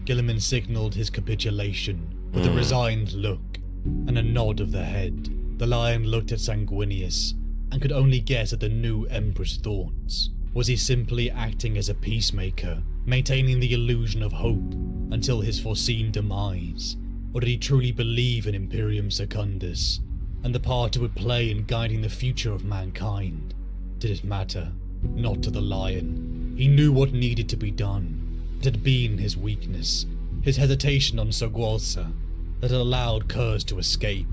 Guilliman signalled his capitulation with a resigned look and a nod of the head. The lion looked at Sanguinius and could only guess at the new emperor's thoughts. Was he simply acting as a peacemaker, maintaining the illusion of hope until his foreseen demise? Or did he truly believe in Imperium Secundus and the part it would play in guiding the future of mankind? Did it matter? Not to the lion. He knew what needed to be done. It had been his weakness, his hesitation on Sogwalsa, that had allowed Curze to escape.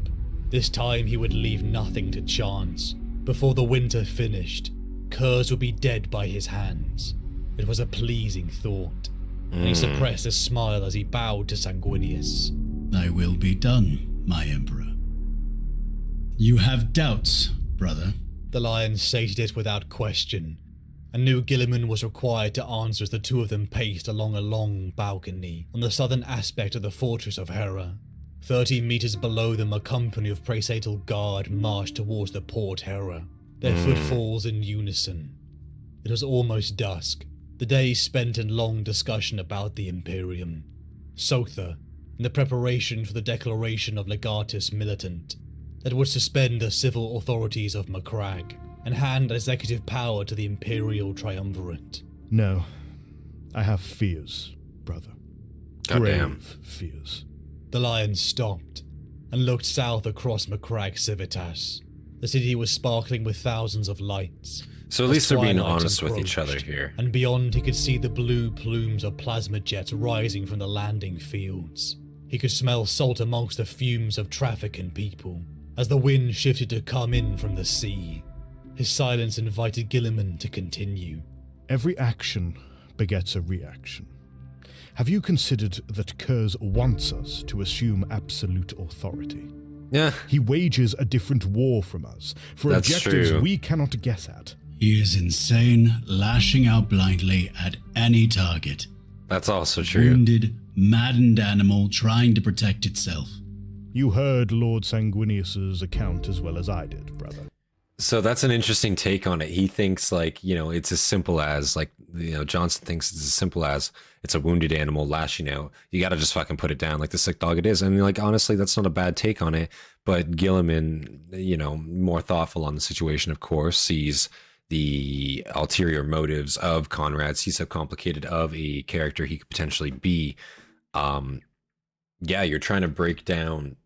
This time he would leave nothing to chance. Before the winter finished, Curze would be dead by his hands. It was a pleasing thought, and he suppressed a smile as he bowed to Sanguinius. Thy will be done, my emperor. You have doubts, brother. The lion stated it without question, and knew Guilliman was required to answer as the two of them paced along a long balcony on the southern aspect of the fortress of Hera. 30 meters below them, a company of praetorial guard marched towards the port Hera, their footfalls in unison. It was almost dusk, the day spent in long discussion about the Imperium. Sotha, in the preparation for the declaration of Legatus Militant, that would suspend the civil authorities of Macragge and hand executive power to the Imperial Triumvirate. No, I have fears, brother. Grave fears. The lion stopped and looked south across Macragge Civitas. The city was sparkling with thousands of lights. So at least they're being honest with each other here. And beyond he could see the blue plumes of plasma jets rising from the landing fields. He could smell salt amongst the fumes of traffic and people, as the wind shifted to come in from the sea. His silence invited Guilliman to continue. Every action begets a reaction. Have you considered that Curze wants us to assume absolute authority? Yeah. He wages a different war from us, for That's objectives true. we cannot guess at. He is insane, lashing out blindly at any target. That's also true. Wounded, maddened animal trying to protect itself. You heard Lord Sanguinius's account as well as I did, brother. So that's an interesting take on it. He thinks it's as simple as Jonson thinks it's as simple as it's a wounded animal lashing out. You got to just fucking put it down like the sick dog it is. And honestly, that's not a bad take on it. But Guilliman, more thoughtful on the situation, of course, sees the ulterior motives of Conrad, sees how complicated of a character he could potentially be. You're trying to break down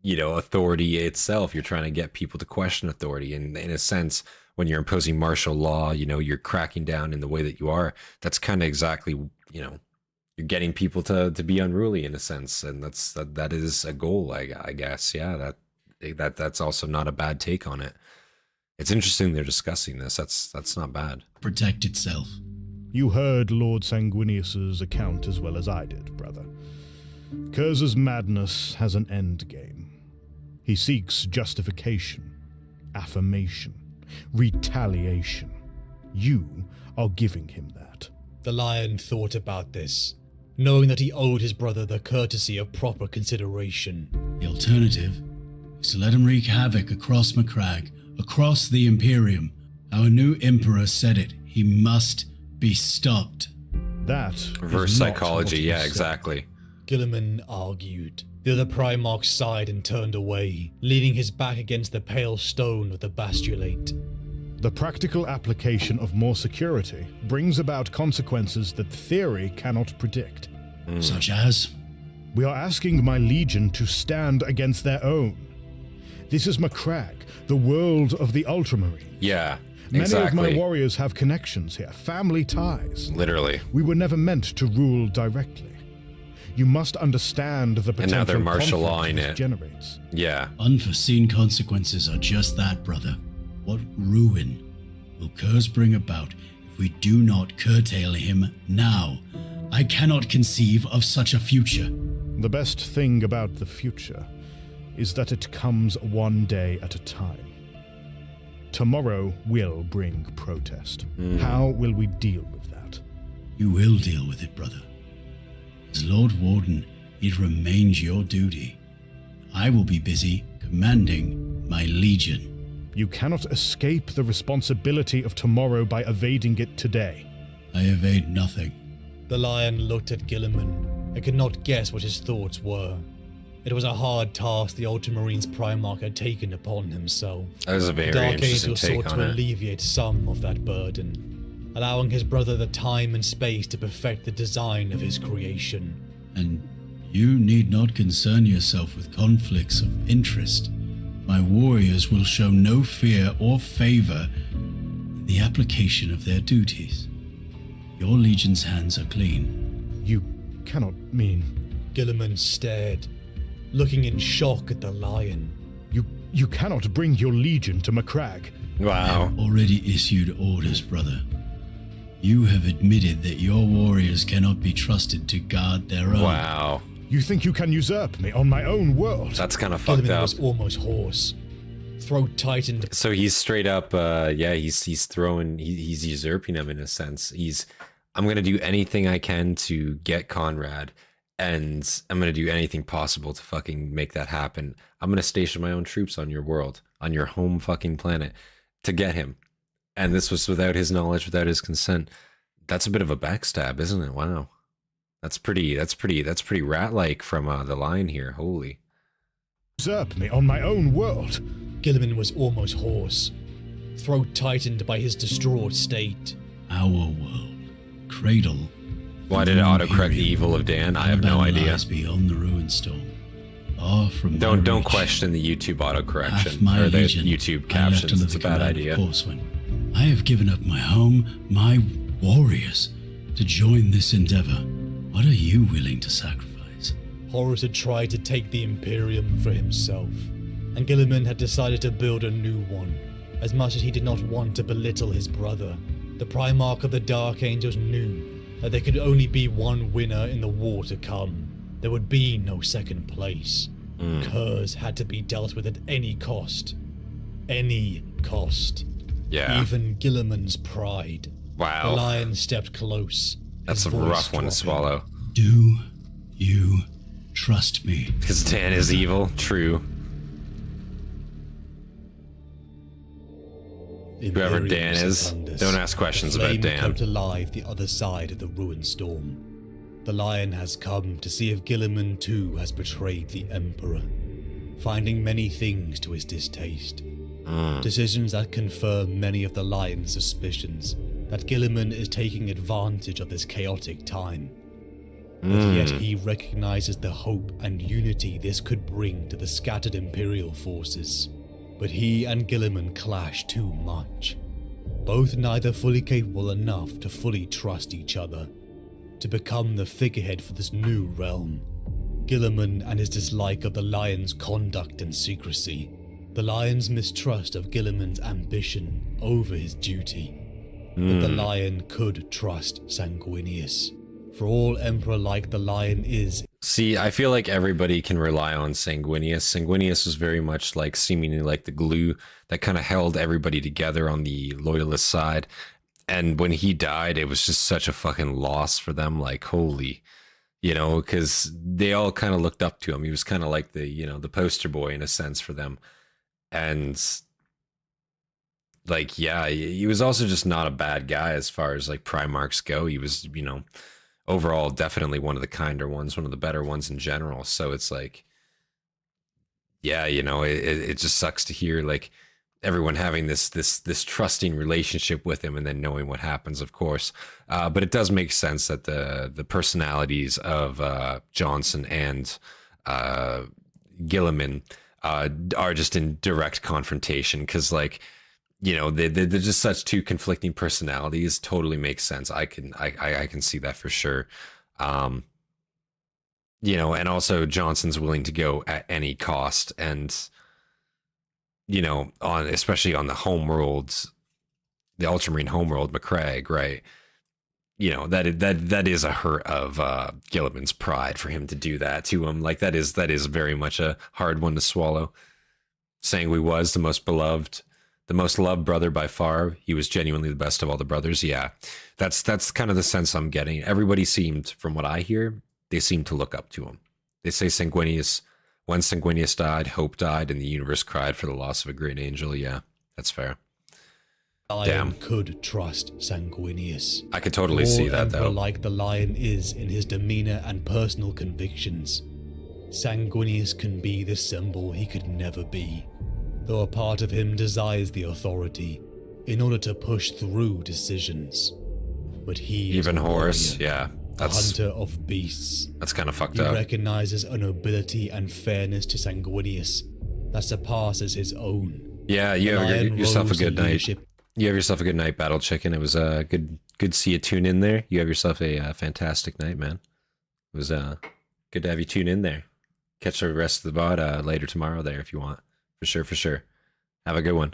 authority itself. You're trying to get people to question authority. And in a sense, when you're imposing martial law, you're cracking down in the way that you are. That's kind of exactly, you're getting people to be unruly in a sense. And that is a goal, I guess. Yeah, that's also not a bad take on it. It's interesting they're discussing this. That's not bad. Protect itself. You heard Lord Sanguinius's account as well as I did, brother. Curze's madness has an end game. He seeks justification, affirmation, retaliation. You are giving him that. The Lion thought about this, knowing that he owed his brother the courtesy of proper consideration. The alternative is to let him wreak havoc across Macragge, across the Imperium. Our new Emperor said it. He must be stopped. That Reverse is not psychology, what he yeah, said. exactly. Guilliman argued. The other Primarch sighed and turned away, leaning his back against the pale stone of the bastulate. The practical application of more security brings about consequences that theory cannot predict. Such as? We are asking my legion to stand against their own. This is Macragge, the world of the Ultramarine. Yeah, Many exactly. of my warriors have connections here, family ties. Literally. We were never meant to rule directly. You must understand the potential now they're martial conflict lawing this it. generates. Yeah. Unforeseen consequences are just that, brother. What ruin will Curze bring about if we do not curtail him now? I cannot conceive of such a future. The best thing about the future is that it comes one day at a time. Tomorrow will bring protest. How will we deal with that? You will deal with it, brother. As Lord Warden, it remains your duty. I will be busy commanding my legion. You cannot escape the responsibility of tomorrow by evading it today. I evade nothing. The Lion looked at Guilliman and could not guess what his thoughts were. It was a hard task the Ultramarines Primarch had taken upon himself. That was a very Dark interesting Angel take sought on to it. alleviate some of that burden, allowing his brother the time and space to perfect the design of his creation. And you need not concern yourself with conflicts of interest. My warriors will show no fear or favor in the application of their duties. Your legion's hands are clean. You cannot mean... Guilliman stared, looking in shock at the Lion. You cannot bring your legion to Macragge. Wow. Already issued orders, brother. You have admitted that your warriors cannot be trusted to guard their own. Wow. You think you can usurp me on my own world? That's kind of fucked Guilliman up. was almost hoarse. Throat tightened. So he's straight up, he's throwing, he's usurping him in a sense. I'm going to do anything I can to get Conrad, and I'm going to do anything possible to fucking make that happen. I'm going to station my own troops on your world, on your home fucking planet, to get him. And this was without his knowledge, without his consent. That's a bit of a backstab, isn't it? Wow. That's pretty rat-like from the Lion here. Holy. Usurp me on my own world. Guilliman was almost hoarse, throat tightened by his distraught state. Our world. Cradle. Why did it autocorrect the evil of Dan? I have no Caliban idea. lies beyond the ruin storm. Far from my Don't reach. question the YouTube Half autocorrection my or the legion YouTube I left captions. under It's the a bad command idea. of Horseman. I have given up my home, my warriors, to join this endeavor. What are you willing to sacrifice? Horus had tried to take the Imperium for himself, and Guilliman had decided to build a new one, as much as he did not want to belittle his brother. The Primarch of the Dark Angels knew that there could only be one winner in the war to come. There would be no second place. Curze had to be dealt with at any cost. Any cost. Yeah. Even Guilliman's pride. Wow. The Lion stepped close. That's a his voice rough one to dropping. swallow. Do you trust me? Because Dan is evil. True. Whoever Imperium Dan is, Secundus. don't ask questions The about flame Dan. kept alive the other side of the ruin storm. The Lion has come to see if Guilliman too has betrayed the Emperor, finding many things to his distaste. Decisions that confirm many of the Lion's suspicions that Guilliman is taking advantage of this chaotic time. But yet he recognizes the hope and unity this could bring to the scattered Imperial forces. But he and Guilliman clash too much. Both neither fully capable enough to fully trust each other, to become the figurehead for this new realm. Guilliman and his dislike of the Lion's conduct and secrecy, the Lion's mistrust of Guilliman's ambition over his duty. But the Lion could trust Sanguinius. For all Emperor like the Lion is... See, I feel like everybody can rely on Sanguinius. Sanguinius was very much like seemingly like the glue that kind of held everybody together on the loyalist side. And when he died, it was just such a fucking loss for them. Like, holy, you know, because they all kind of looked up to him. He was kind of like the, you know, the poster boy in a sense for them. And like, yeah, he was also just not a bad guy as far as like Primarchs go. He was, you know, overall definitely one of the kinder ones, one of the better ones in general. So it's like, yeah, you know, it just sucks to hear like everyone having this trusting relationship with him and then knowing what happens, of course. But it does make sense that the personalities of Jonson and Guilliman are just in direct confrontation, because like, you know, they're just such two conflicting personalities. Totally makes sense. I can see that for sure. You know, and also Jonson's willing to go at any cost, and you know, especially on the homeworlds, the Ultramarine homeworld, Macragge, right? You know, that is a hurt of Guilliman's pride for him to do that to him. Like that is very much a hard one to swallow. Sangui was the most beloved, the most loved brother by far. He was genuinely the best of all the brothers. Yeah, that's kind of the sense I'm getting. Everybody seemed, from what I hear, they seem to look up to him. They say Sanguinius, when Sanguinius died, hope died, and the universe cried for the loss of a great angel. Yeah, that's fair. Lion could trust Sanguinius. I could totally see that, though. Like the Lion is in his demeanor and personal convictions, Sanguinius can be the symbol he could never be, though a part of him desires the authority in order to push through decisions. But he even is a Horus, warrior, yeah, a hunter of beasts. That's kind of fucked he up. He recognizes a nobility and fairness to Sanguinius that surpasses his own. Yeah, you have yourself a good night. You have yourself a good night, Battle Chicken. It was good to see you tune in there. You have yourself a fantastic night, man. It was good to have you tune in there. Catch the rest of the VOD later tomorrow there if you want. For sure. Have a good one.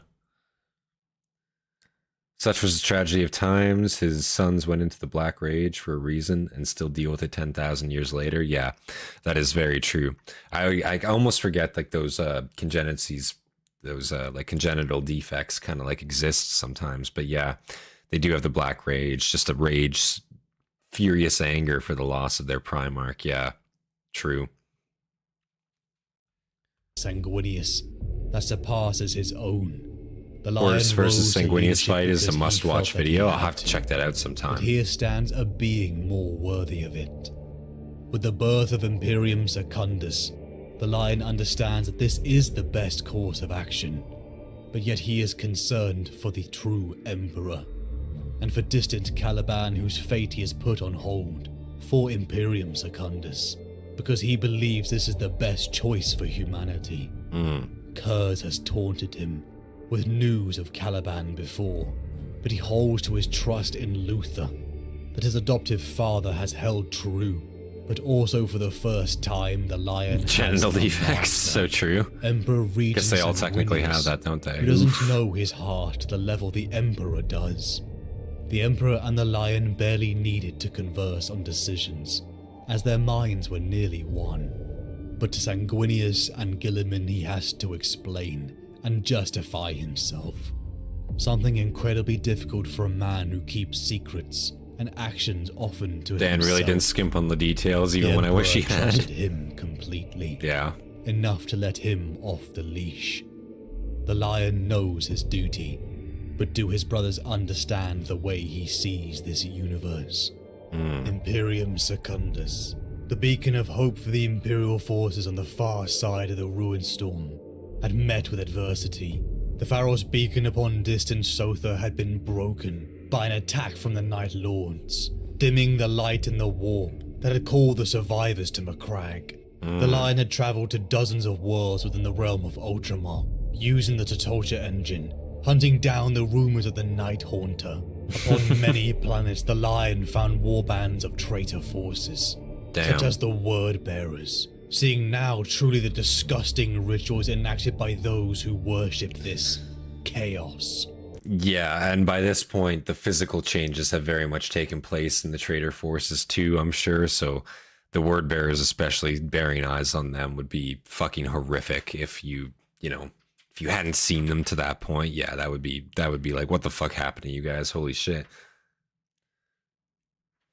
Such was the tragedy of times. His sons went into the Black Rage for a reason and still deal with it 10,000 years later. Yeah, that is very true. I almost forget like those congenitcies, those like congenital defects kind of like exist sometimes. But yeah, they do have the Black Rage, just a rage, furious anger for the loss of their Primarch. Yeah, true. Sanguinius that surpasses his own. The Horus versus Sanguinius fight is a must-watch video. I'll have to check that out sometime. But here stands a being more worthy of it. With the birth of Imperium Secundus, the Lion understands that this is the best course of action, but yet he is concerned for the true Emperor, and for distant Caliban whose fate he has put on hold for Imperium Secundus, because he believes this is the best choice for humanity. Curze has taunted him with news of Caliban before, but he holds to his trust in Luther, that his adoptive father has held true, but also for the first time the Lion genital has defects, so true. Emperor Regent Guess they all technically have that, don't they? Who doesn't know his heart to the level the Emperor does. The Emperor and the Lion barely needed to converse on decisions, as their minds were nearly one. But to Sanguinius and Guilliman he has to explain and justify himself. Something incredibly difficult for a man who keeps secrets and actions often to Dan himself. really didn't skimp on the details, even when I wish he had. Trusted him completely. Yeah. Enough to let him off the leash. The Lion knows his duty, but do his brothers understand the way he sees this universe? Imperium Secundus, the beacon of hope for the Imperial forces on the far side of the ruined storm, had met with adversity. The Pharos beacon upon distant Sotha had been broken by an attack from the Night Lords, dimming the light in the warp that had called the survivors to Macragge. The Lion had travelled to dozens of worlds within the realm of Ultramar, using the Tatolcha engine, hunting down the rumours of the Night Haunter. Upon many planets, the Lion found warbands of traitor forces, such as the Word Bearers, seeing now truly the disgusting rituals enacted by those who worshipped this chaos. Yeah, and by this point, the physical changes have very much taken place in the traitor forces too, I'm sure, so the word bearers, especially bearing eyes on them, would be fucking horrific if you hadn't seen them to that point. Yeah, that would be like, what the fuck happened to you guys? Holy shit.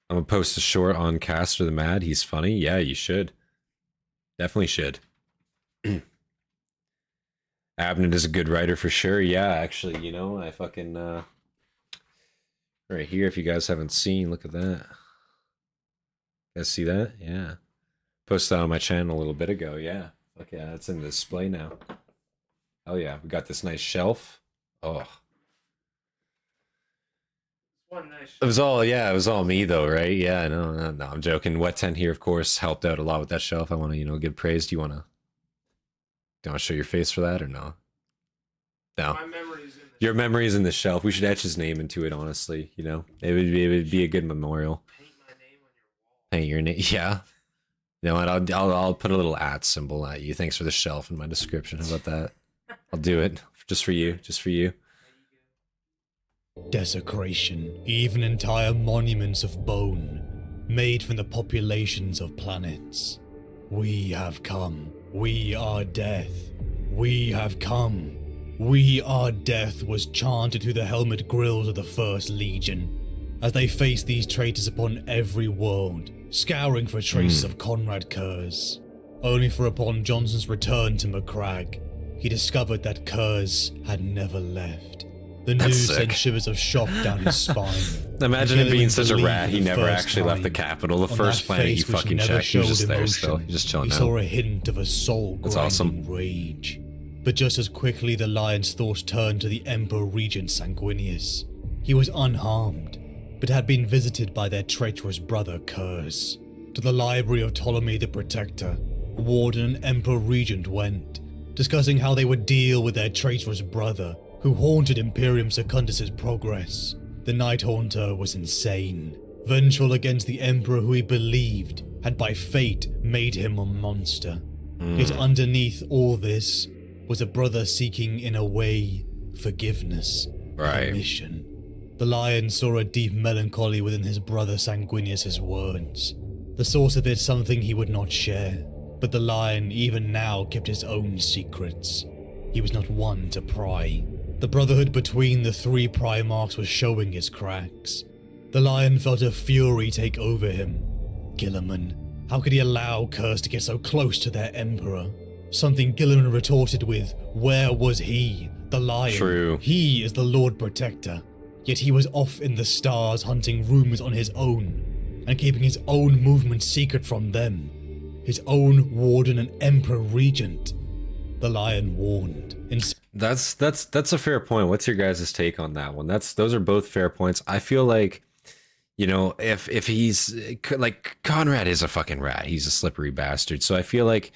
I'm gonna post a short on Castor the Mad. He's funny. Yeah, you should. Definitely should. Abnett is a good writer for sure. Yeah, actually, I fucking right here, if you guys haven't seen, look at that. You guys see that? Yeah. Posted that on my channel a little bit ago. Yeah. Fuck yeah, it's in the display now. Oh yeah, we got this nice shelf. Oh. One nice. It was all me though, right? Yeah, no, I'm joking. Wet Tent here, of course, helped out a lot with that shelf. I want to, give praise. Do you want to show your face for that or no? No. My memory's in the Your memory's in the shelf. We should etch his name into it, honestly. It would be a good memorial. Paint my name on your wall. Paint your name, yeah. You know what? I'll put a little @ symbol at you. Thanks for the shelf in my description. How about that? I'll do it just for you. Just for you. Desecration, even entire monuments of bone, made from the populations of planets. We have come. We are death. We have come. We are death was chanted through the helmet grills of the First Legion, as they faced these traitors upon every world, scouring for traces of Conrad Curze. Only for upon Jonson's return to Macragge, he discovered that Curze had never left. The news sent shivers of shock down his spine. Imagine him being such a rat. He never actually left the capital. The first planet he fucking checked, he was just there still. He's just chilling out. He saw a hint of a soul-grinding rage. But just as quickly the lion's thoughts turned to the Emperor Regent Sanguinius. He was unharmed, but had been visited by their treacherous brother Curze. To the library of Ptolemy the Protector, Warden and Emperor Regent went, discussing how they would deal with their traitorous brother, who haunted Imperium Secundus' progress. The Night Haunter was insane, vengeful against the Emperor who he believed had by fate made him a monster. Yet underneath all this was a brother seeking, in a way, forgiveness, permission. The Lion saw a deep melancholy within his brother Sanguinius' words, the source of it something he would not share, but the Lion even now kept his own secrets. He was not one to pry. The brotherhood between the three Primarchs was showing its cracks. The Lion felt a fury take over him. Guilliman, how could he allow Curze to get so close to their Emperor? Something Guilliman retorted with, where was he, the Lion? True. He is the Lord Protector, yet he was off in the stars hunting rumors on his own, and keeping his own movements secret from them. His own Warden and Emperor Regent. The Lion warned. That's a fair point. What's your guys' take on that one? Those are both fair points. I feel like, if he's like, Conrad is a fucking rat. He's a slippery bastard. So I feel like,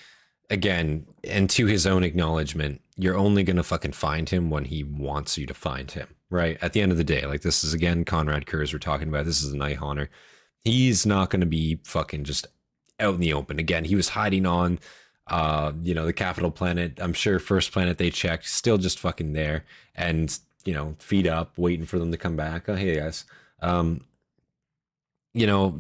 again, and to his own acknowledgement, you're only gonna fucking find him when he wants you to find him, right? At the end of the day, like, this is again Conrad Curze we're talking about. This is a Night Haunter. He's not gonna be fucking just out in the open. Again, he was hiding on the capital planet. I'm sure first planet they checked, still just fucking there, and feet up, waiting for them to come back. Oh, hey guys.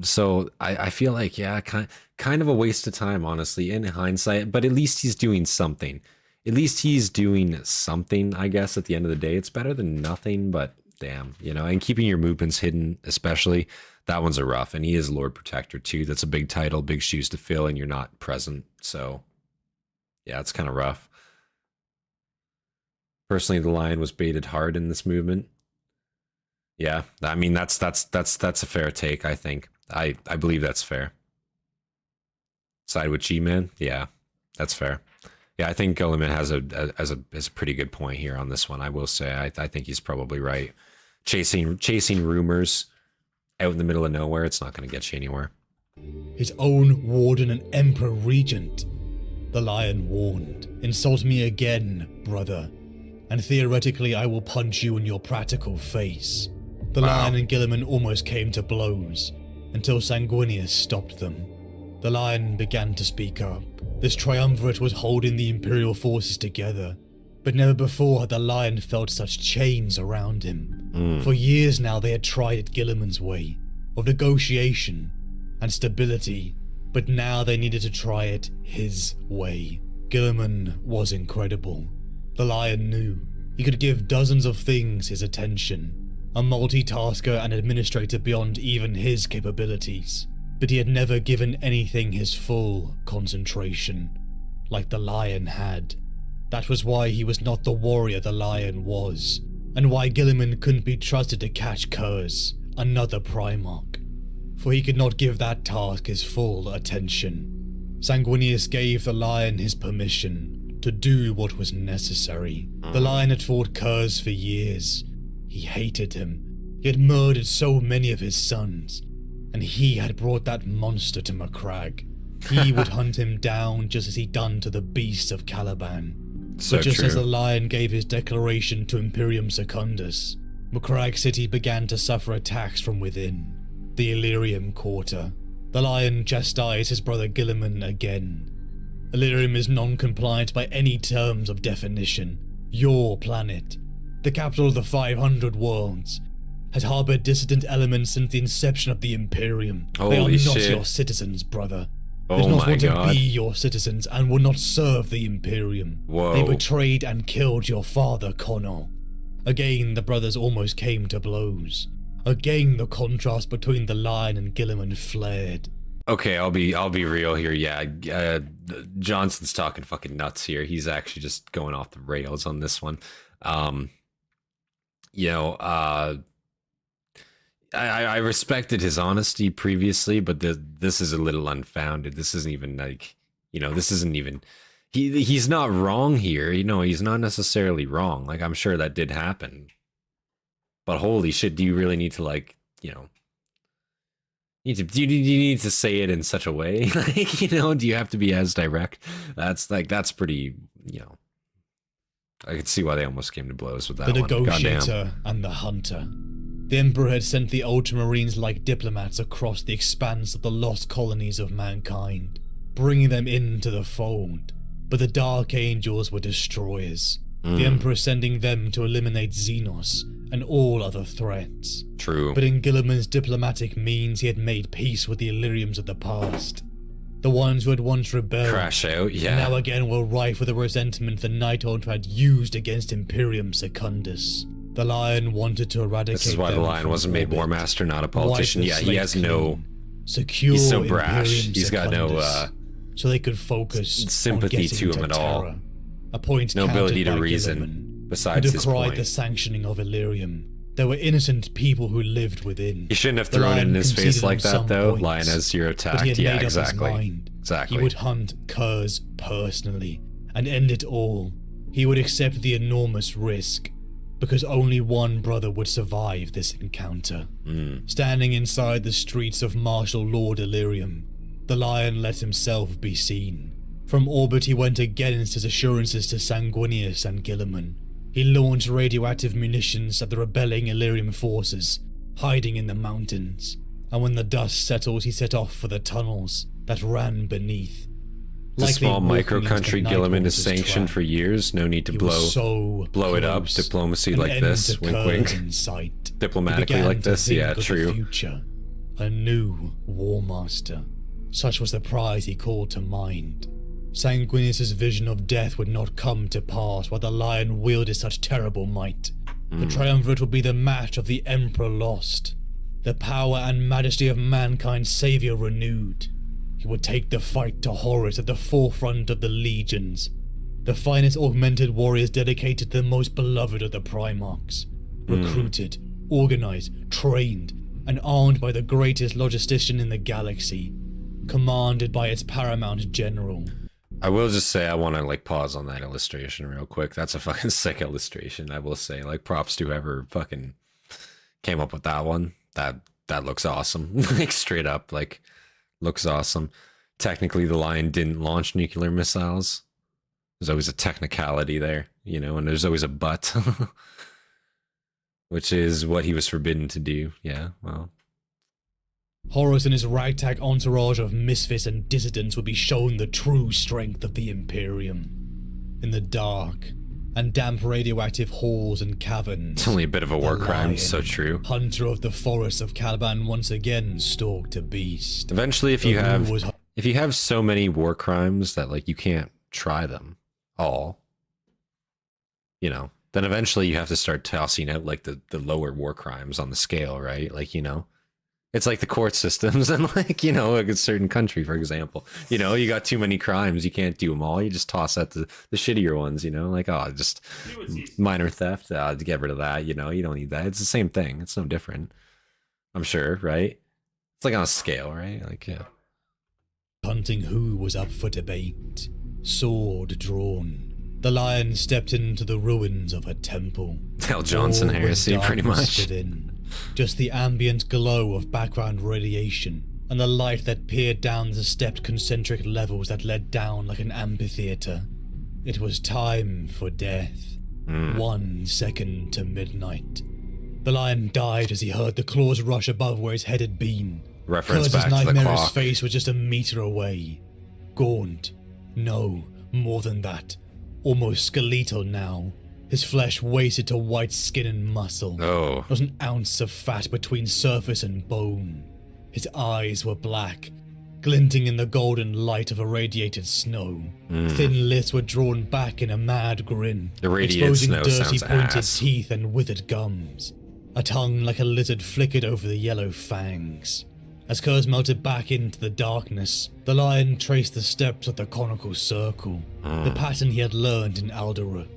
So I feel like, yeah, kind of a waste of time, honestly, in hindsight, but at least he's doing something. At least he's doing something, I guess, at the end of the day. It's better than nothing, but damn, and keeping your movements hidden, especially, that one's a rough. And he is Lord Protector too. That's a big title, big shoes to fill, and you're not present. So yeah, it's kind of rough. Personally, the Lion was baited hard in this movement. Yeah, I mean, that's a fair take, I think. I believe that's fair. Side with G-Man? Yeah, that's fair. Yeah, I think Guilliman has a pretty good point here on this one, I will say. I think he's probably right. Chasing rumors out in the middle of nowhere, it's not going to get you anywhere. His own Warden and Emperor Regent. The Lion warned, insult me again, brother, and theoretically I will punch you in your practical face. The Lion and Guilliman almost came to blows, until Sanguinius stopped them. The The Lion began to speak up. This triumvirate was holding the Imperial forces together, but never before had the Lion felt such chains around him. For years now they had tried it Guilliman's way, of negotiation and stability, but now they needed to try it his way. Guilliman was incredible. The Lion knew he could give dozens of things his attention, a multitasker and administrator beyond even his capabilities, but he had never given anything his full concentration, like the Lion had. That was why he was not the warrior the Lion was, and why Guilliman couldn't be trusted to catch Curze, another Primarch, for he could not give that task his full attention. Sanguinius gave the Lion his permission to do what was necessary. The Lion had fought Curze for years. He hated him. He had murdered so many of his sons, and he had brought that monster to Macragge. He would hunt him down just as he'd done to the beasts of Caliban. So But just true. as the Lion gave his declaration to Imperium Secundus, Macragge City began to suffer attacks from within. The Illyrium Quarter. The Lion chastised his brother Guilliman again. Illyrium is non-compliant by any terms of definition. Your planet, the capital of the 500 worlds, has harbored dissident elements since the inception of the Imperium. They are Holy not shit. your citizens, brother. They Oh do not my want god. to be your citizens and will not serve the Imperium. Whoa. They betrayed and killed your father, Connor. Again, the brothers almost came to blows. Again, the contrast between the Lion and Guilliman flared. Okay, I'll be real here. Yeah, Jonson's talking fucking nuts here. He's actually just going off the rails on this one. I respected his honesty previously, but this is a little unfounded. This isn't even like, this isn't even. He's not wrong here. He's not necessarily wrong. Like, I'm sure that did happen. But holy shit, do you really need to do you need to say it in such a way? Like, do you have to be as direct? That's pretty, I could see why they almost came to blows with that The one. negotiator Goddamn. and the hunter. The Emperor had sent the Ultramarines like diplomats across the expanse of the lost colonies of mankind, bringing them into the fold. But the Dark Angels were destroyers. The Emperor sending them to eliminate Xenos and all other threats. True. But in Guilliman's diplomatic means, he had made peace with the Illyriums of the past. The ones who had once rebelled, Crash out, yeah. and now again were rife with the resentment the Night Elder had used against Imperium Secundus. The Lion wanted to eradicate This is why the them Lion from wasn't made orbit. War Master, not a Wipe politician. the Yeah, he slate has no. clean. Secure He's so brash. Imperium He's got no Secundus, so they could focus sympathy on getting to him at all. Terra. A point No ability to countered by reason, Guilliman, besides who his decried point. the sanctioning of Illyrium. There were innocent people who lived within. He shouldn't have The thrown it Lion in his face conceded like on that, some though. points, Lion has zero but he tact. had Yeah, made up exactly. his mind. Exactly. He would hunt Curze personally and end it all. He would accept the enormous risk, because only one brother would survive this encounter. Standing inside the streets of Martial Lord Illyrium, the Lion let himself be seen. From orbit he went against his assurances to Sanguinius and Guilliman. He launched radioactive munitions at the rebelling Illyrium forces, hiding in the mountains, and when the dust settled he set off for the tunnels that ran beneath. It's a Likely small walking micro into country the Guilliman Nightwalker's has sanctioned trap. for years. No need to He blow was so it up. close. Diplomacy An like end this. to Wink Curze wink. in sight. Diplomatically He began like to this. think Yeah, of the true. future. A new War Master. Such was the prize he called to mind. Sanguinius' vision of death would not come to pass while the Lion wielded such terrible might. The triumvirate would be the match of the Emperor lost, the power and majesty of mankind's saviour renewed. He would take the fight to Horus at the forefront of the legions, the finest augmented warriors dedicated to the most beloved of the Primarchs, recruited, organized, trained, and armed by the greatest logistician in the galaxy, commanded by its paramount general. I will just say I want to pause on that illustration real quick. That's a fucking sick illustration. I will say, props to whoever fucking came up with that one. That looks awesome. Straight up, looks awesome. Technically, the Lion didn't launch nuclear missiles. There's always a technicality there, and there's always a but, which is what he was forbidden to do. Yeah, well, Horus and his ragtag entourage of misfits and dissidents would be shown the true strength of the Imperium. In the dark and damp radioactive halls and caverns, It's only a bit of a war the crime, lion, so true. hunter of the forests of Caliban, once again stalked a beast. Eventually, if The you have rule was- if you have so many war crimes that like you can't try them all, you know, then eventually you have to start tossing out like the lower war crimes on the scale, right? Like, you know, it's like the court systems and like, you know, like a certain country, for example, you know, you got too many crimes, you can't do them all. You just toss out the shittier ones, you know, like, oh, just minor theft, to get rid of that, you know, you don't need that. It's the same thing. It's no different. I'm sure, right? It's like on a scale, right? Like, yeah. Hunting who was up for debate. Sword drawn. The lion stepped into the ruins of a temple. Hell, Jonson All was Heresy, pretty darkness much. within. Just the ambient glow of background radiation and the light that peered down the stepped concentric levels that led down like an amphitheater. It was time for death. 1 second to midnight. The lion died as he heard the claws rush above where his head had been. Reference Curse's back to the nightmare's clock. face was just a meter away. Gaunt. No, more than that. Almost skeletal now. His flesh wasted to white skin and muscle. Oh. Not an ounce of fat between surface and bone. His eyes were black, glinting in the golden light of irradiated snow. Thin lips were drawn back in a mad grin, Irradiated exposing snow dirty sounds pointed ass. teeth and withered gums. A tongue like a lizard flickered over the yellow fangs. As Curse melted back into the darkness, the lion traced the steps of the conical circle, the pattern he had learned in Alderuk.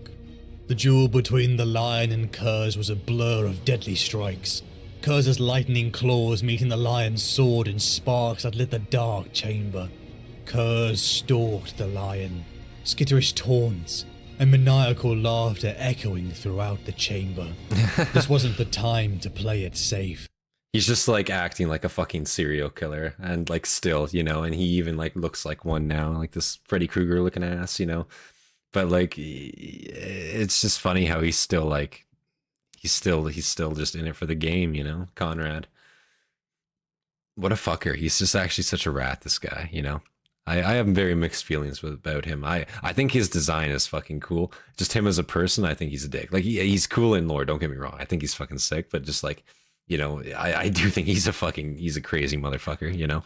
The duel between the lion and Curse was a blur of deadly strikes, Curse's lightning claws meeting the lion's sword in sparks that lit the dark chamber. Curse stalked the lion, skitterish taunts and maniacal laughter echoing throughout the chamber. This wasn't the time to play it safe. He's just like acting like a fucking serial killer and like still, you know, and he even like looks like one now, like this Freddy Krueger looking ass, you know. But like it's just funny how he's still like he's still just in it for the game, you know. Conrad. What a fucker. He's just actually such a rat, this guy, you know. I have very mixed feelings about him. I think his design is fucking cool. Just him as a person, I think he's a dick. Like he's cool in lore, don't get me wrong. I think he's fucking sick, but just like, you know, I do think he's a crazy motherfucker, you know?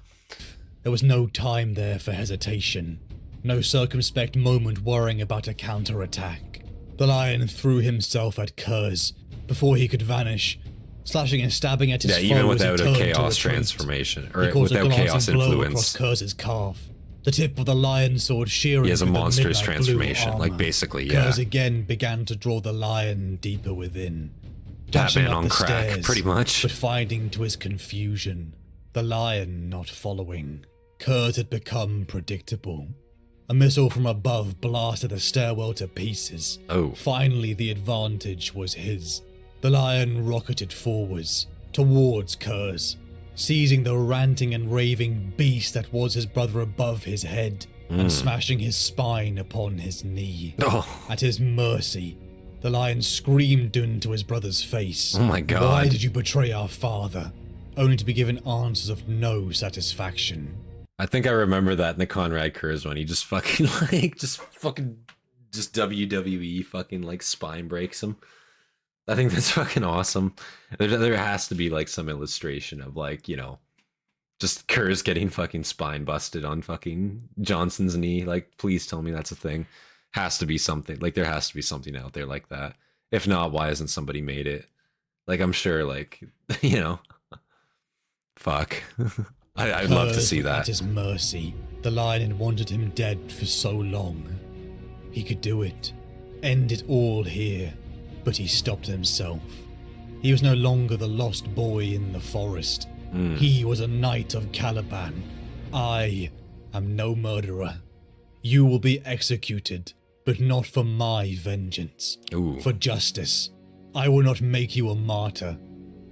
There was no time there for hesitation. No circumspect moment worrying about a counterattack. The lion threw himself at Curse before he could vanish, slashing and stabbing at his foe even as he without a turned to chaos retreat. transformation, He or caused a without chaos glancing blow across influence. Curse's calf. The tip of the lion's sword shearing He has a through the monstrous midnight transformation, blue like armor. basically, yeah. Curse again began to draw the lion deeper within. Dashing Batman up on the crack, stairs, pretty much. But finding to his confusion, the lion not following. Curse had become predictable. A missile from above blasted the stairwell to pieces. Oh. Finally, the advantage was his. The lion rocketed forwards, towards Curse, seizing the ranting and raving beast that was his brother above his head, and smashing his spine upon his knee. Oh. At his mercy, the lion screamed into his brother's face. Oh my God. Why did you betray our father? Only to be given answers of no satisfaction. I think I remember that in the Conrad Curse one. He just fucking like, just WWE fucking like spine breaks him. I think that's fucking awesome. There has to be like some illustration of like, you know, just Curse getting fucking spine busted on fucking Jonson's knee. Like, please tell me that's a thing. Has to be something. Like, there has to be something out there like that. If not, why hasn't somebody made it? Like, I'm sure, like, you know, fuck. I'd love to see that. At his mercy, the lion had wanted him dead for so long. He could do it, end it all here, but he stopped himself. He was no longer the lost boy in the forest. He was a knight of Caliban. I am no murderer. You will be executed, but not for my vengeance. Ooh. For justice. I will not make you a martyr,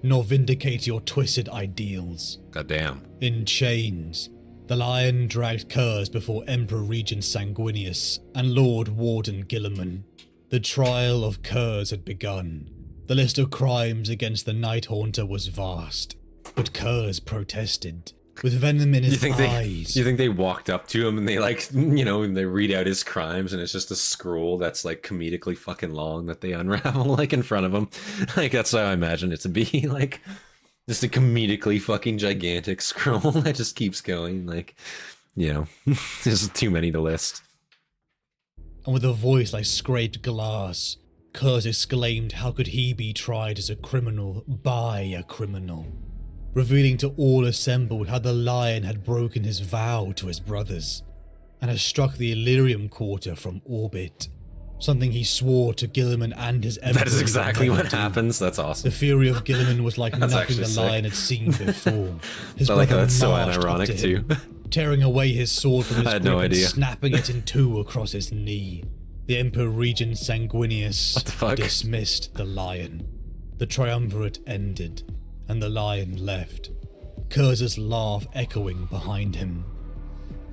nor vindicate your twisted ideals. Goddamn. In chains, the lion dragged Curse before Emperor Regent Sanguinius and Lord Warden Gilliman. The trial of Curse had begun. The list of crimes against the Night Haunter was vast. But Curze protested, with venom in his eyes. You think they walked up to him and they like, you know, and they read out his crimes and it's just a scroll that's like comedically fucking long that they unravel like in front of him? Like that's how I imagine it to be, like just a comedically fucking gigantic scroll that just keeps going, like, you know, there's too many to list. And with a voice like scraped glass, Curze exclaimed how could he be tried as a criminal by a criminal, revealing to all assembled how the lion had broken his vow to his brothers, and had struck the Illyrium quarter from orbit, something he swore to Guilliman and his emperor. That is exactly what happens, that's awesome. The fury of Guilliman was like nothing the lion had seen before. His brother that's so marched up unironic to him, too. tearing away his sword from his I had grip no and idea. snapping it in two across his knee. The Emperor Regent Sanguinius What the fuck? dismissed the lion. The triumvirate ended, and the lion left, Curze's laugh echoing behind him.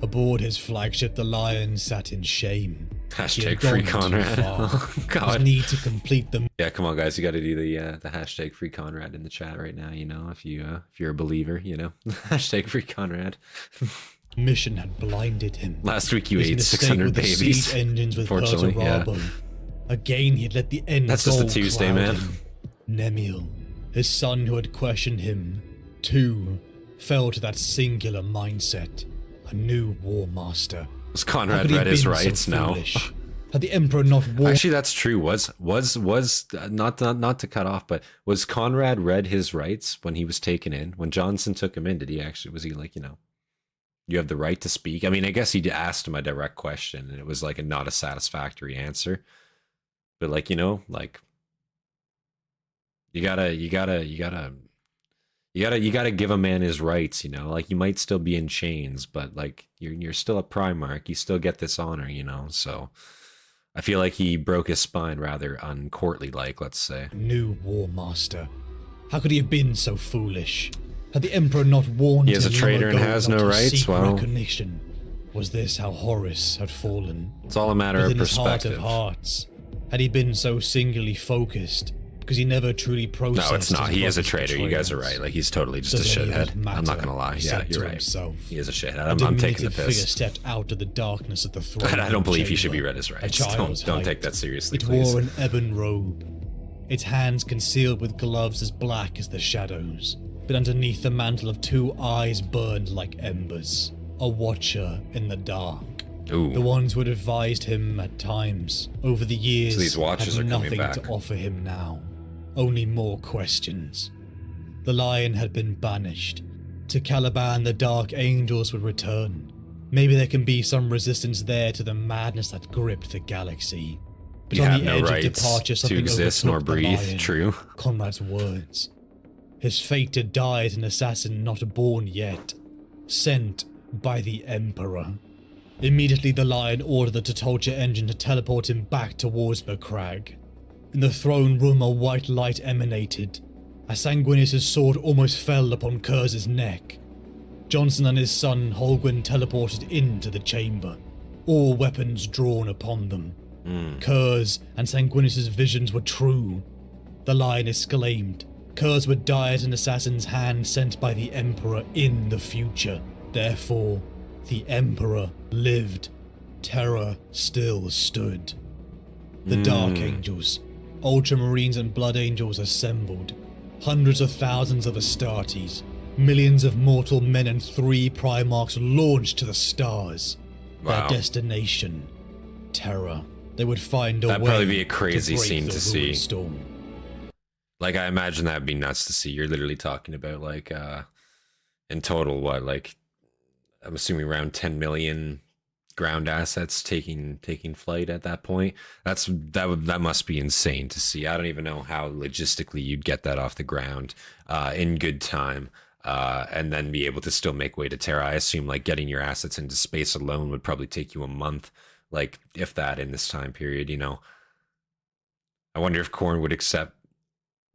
Aboard his flagship, the lion sat in shame. He had Hashtag free gone too Conrad. far. Oh, His God. need to complete the Yeah, come on, guys. You got to do the hashtag free Conrad in the chat right now. You know, if you're a believer, you know, hashtag free Conrad. mission had blinded him. Last week you His ate mistake 600 with the babies. siege engines with Unfortunately, yeah. Perturabo. Again, he had let the end That's just a goal Tuesday, cloud man. him. Nemiel, his son who had questioned him, too, fell to that singular mindset. A new war master. Was How Conrad could he read have his been rights? so No. foolish? Had the Emperor not warned? Actually, that's true. Was not to cut off, but was Conrad read his rights when he was taken in? When Jonson took him in, did he actually, was he like, you know, you have the right to speak? I mean, I guess he asked him a direct question and it was like not a satisfactory answer. But like, you know, like you gotta give a man his rights, you know, like you might still be in chains, but like you're still a Primarch, you still get this honor, you know, so I feel like he broke his spine rather uncourtly like, let's say. New war master. How could he have been so foolish? Had the Emperor not warned He is him a traitor long and ago has not no to rights? seek Well, recognition? Was this how Horus had fallen? it's all a matter Within of his heart perspective. of hearts, had he been so singularly focused because he never truly processed? No, it's not. his He is a brother's traitor. You guys are betrayals? right. Like he's totally just Does a any of it shithead. I'm not matter? gonna lie. He Yeah, said to you're right. himself. He is a shithead. A I'm taking the diminutive figure piss. stepped out of the darkness of the throne. I don't believe he should be chamber, read his a rights. child's Don't take height. that seriously, It please. wore an ebon robe, its hands concealed with gloves as black as the shadows, but underneath the mantle of two eyes burned like embers, a watcher in the dark. Ooh. The ones who had advised him at times over the years So these watchers had are coming nothing back. to offer him now, only more questions. The lion had been banished. To Caliban the dark angels would return. Maybe there can be some resistance there to the madness that gripped the galaxy. But You on have the no edge of rights departure, to something exist nor overtook the breathe. lion. True. Conrad's words. His fate to die as an assassin not born yet, sent by the Emperor. Immediately the lion ordered the Totolcha engine to teleport him back towards Macragge. In the throne room a white light emanated, as Sanguinius' sword almost fell upon Curze's neck. Jonson and his son Holguin teleported into the chamber, all weapons drawn upon them. Curze and Sanguinius' visions were true. The lion exclaimed. Curze would die at an assassin's hand sent by the Emperor in the future. Therefore, the Emperor lived. Terror still stood. The Dark Angels, Ultramarines and Blood Angels assembled. Hundreds of thousands of Astartes, millions of mortal men and 3 Primarchs launched to the stars. Wow. Their destination, Terror. They would find a way That'd probably be a crazy to break scene the to see. ruined storm. Like, I imagine that'd be nuts to see. You're literally talking about, like, in total, what, like, I'm assuming around 10 million ground assets taking flight at that point. That must be insane to see. I don't even know how logistically you'd get that off the ground in good time, and then be able to still make way to Terra. I assume, like, getting your assets into space alone would probably take you a month, like, if that, in this time period, you know. I wonder if Khorne would accept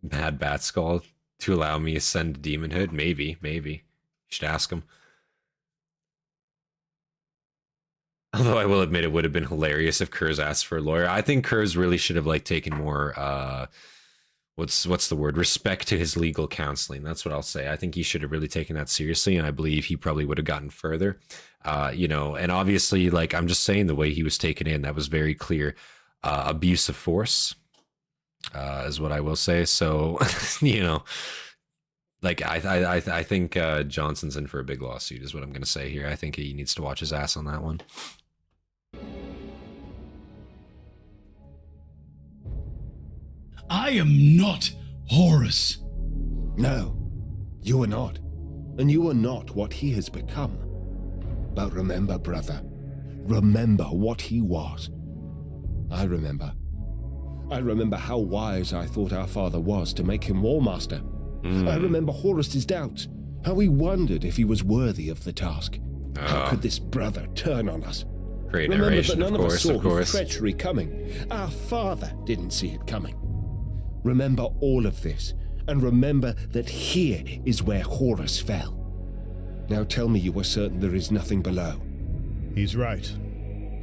Mad Bat Skull to allow me to send Demonhood. Maybe. You should ask him. Although I will admit it would have been hilarious if Curze asked for a lawyer. I think Curze really should have, like, taken more what's the word? Respect to his legal counseling. That's what I'll say. I think he should have really taken that seriously, and I believe he probably would have gotten further. You know, and obviously, like, I'm just saying, the way he was taken in, that was very clear. Abuse of force, is what I will say. So, you know, like, I think Jonson's in for a big lawsuit, is what I'm going to say here. I think he needs to watch his ass on that one. I am not Horus. No, you are not. And you are not what he has become. But remember, brother, remember what he was. I remember how wise I thought our father was to make him War Master. I remember Horus's doubts, how he wondered if he was worthy of the task. How could this brother turn on us? Great Remember narration, that none of of us course, saw his treachery coming. Our father didn't see it coming. Remember all of this, and remember that here is where Horus fell. Now tell me you are certain there is nothing below. He's right.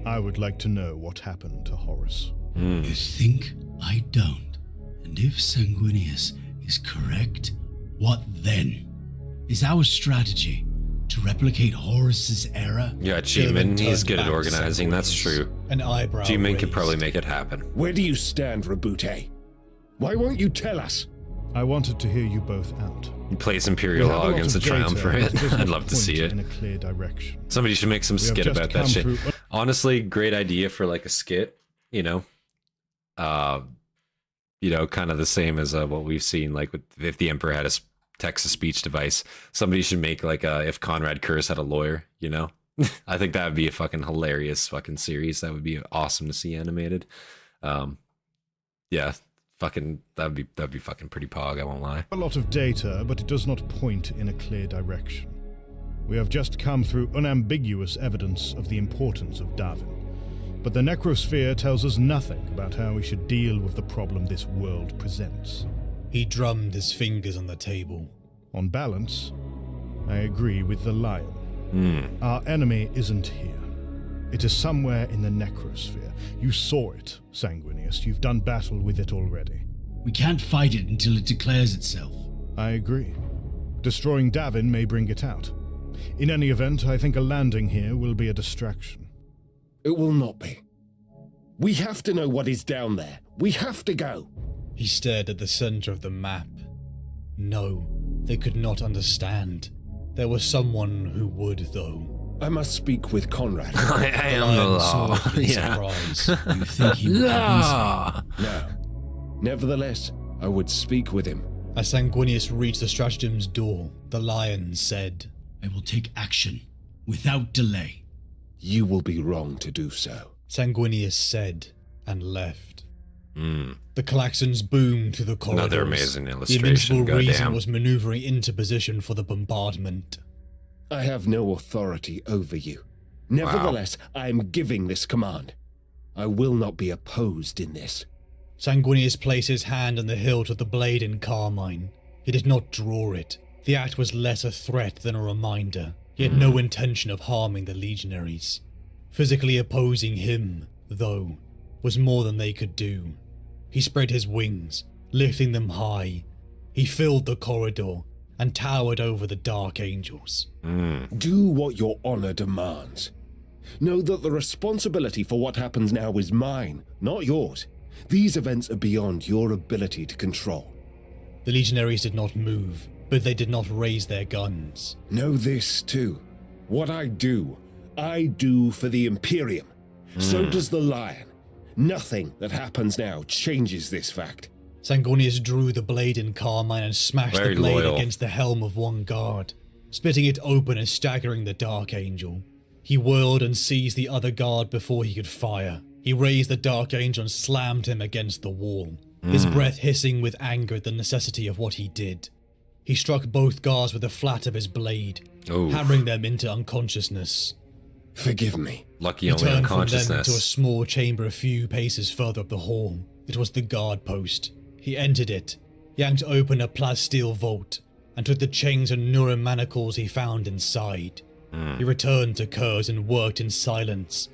I would like to know what happened to Horus. You think I don't? And if Sanguinius is correct, what then? Is our strategy to replicate Horus's error? Yeah, G-Man, he's good at organizing, that's true. An eyebrow G-Man could raised. probably make it happen. Where do you stand, Rabute? Why won't you tell us? I wanted to hear you both out. He plays Imperial We have a lot Against the of data, Triumvirate. but it does I'd not love to see point it. in a clear direction. Somebody should make some We have skit just about that come shit. through- Honestly, great idea for like a skit, you know. You know, kind of the same as what we've seen, like with if the Emperor had a text-to-speech device. Somebody should make like if Conrad Curse had a lawyer, you know. I think that would be a fucking hilarious fucking series. That would be awesome to see animated. Yeah, fucking that'd be fucking pretty pog, I won't lie. A lot of data, but it does not point in a clear direction. We have just come through unambiguous evidence of the importance of Davin. But the necrosphere tells us nothing about how we should deal with the problem this world presents. He drummed his fingers on the table. On balance, I agree with the lion. Our enemy isn't here. It is somewhere in the necrosphere. You saw it, Sanguinius. You've done battle with it already. We can't fight it until it declares itself. I agree. Destroying Davin may bring it out. In any event, I think a landing here will be a distraction. It will not be. We have to know what is down there. We have to go. He stared at the center of the map. No, they could not understand. There was someone who would, though. I must speak with Conrad. I am the law. Yeah. You think he would convince me? No. Nevertheless, I would speak with him. As Sanguinius reached the stratagem's door, the lion said, I will take action without delay. You will be wrong to do so. Sanguinius said, and left. The klaxons boomed through the corridors. Another amazing The illustration, Invincible Reason goddamn. was maneuvering into position for the bombardment. I have no authority over you. Nevertheless, I am giving this command. I will not be opposed in this. Sanguinius placed his hand on the hilt of the blade in carmine. He did not draw it. The act was less a threat than a reminder. He had no intention of harming the legionaries. Physically opposing him, though, was more than they could do. He spread his wings, lifting them high. He filled the corridor and towered over the Dark Angels. Do what your honor demands. Know that the responsibility for what happens now is mine, not yours. These events are beyond your ability to control. The legionaries did not move, but they did not raise their guns. Know this, too. What I do for the Imperium. So does the Lion. Nothing that happens now changes this fact. Sanguinius drew the blade in carmine and smashed Very the blade loyal. against the helm of one guard, splitting it open and staggering the Dark Angel. He whirled and seized the other guard before he could fire. He raised the Dark Angel and slammed him against the wall, his breath hissing with anger at the necessity of what he did. He struck both guards with the flat of his blade, hammering them into unconsciousness. Forgive me. Lucky He only turned from them into a unconsciousness. small chamber a few paces further up the hall. It was the guard post. He entered it, yanked open a plasteel vault, and took the chains and Nurim manacles he found inside. He returned to Curze and worked in silence,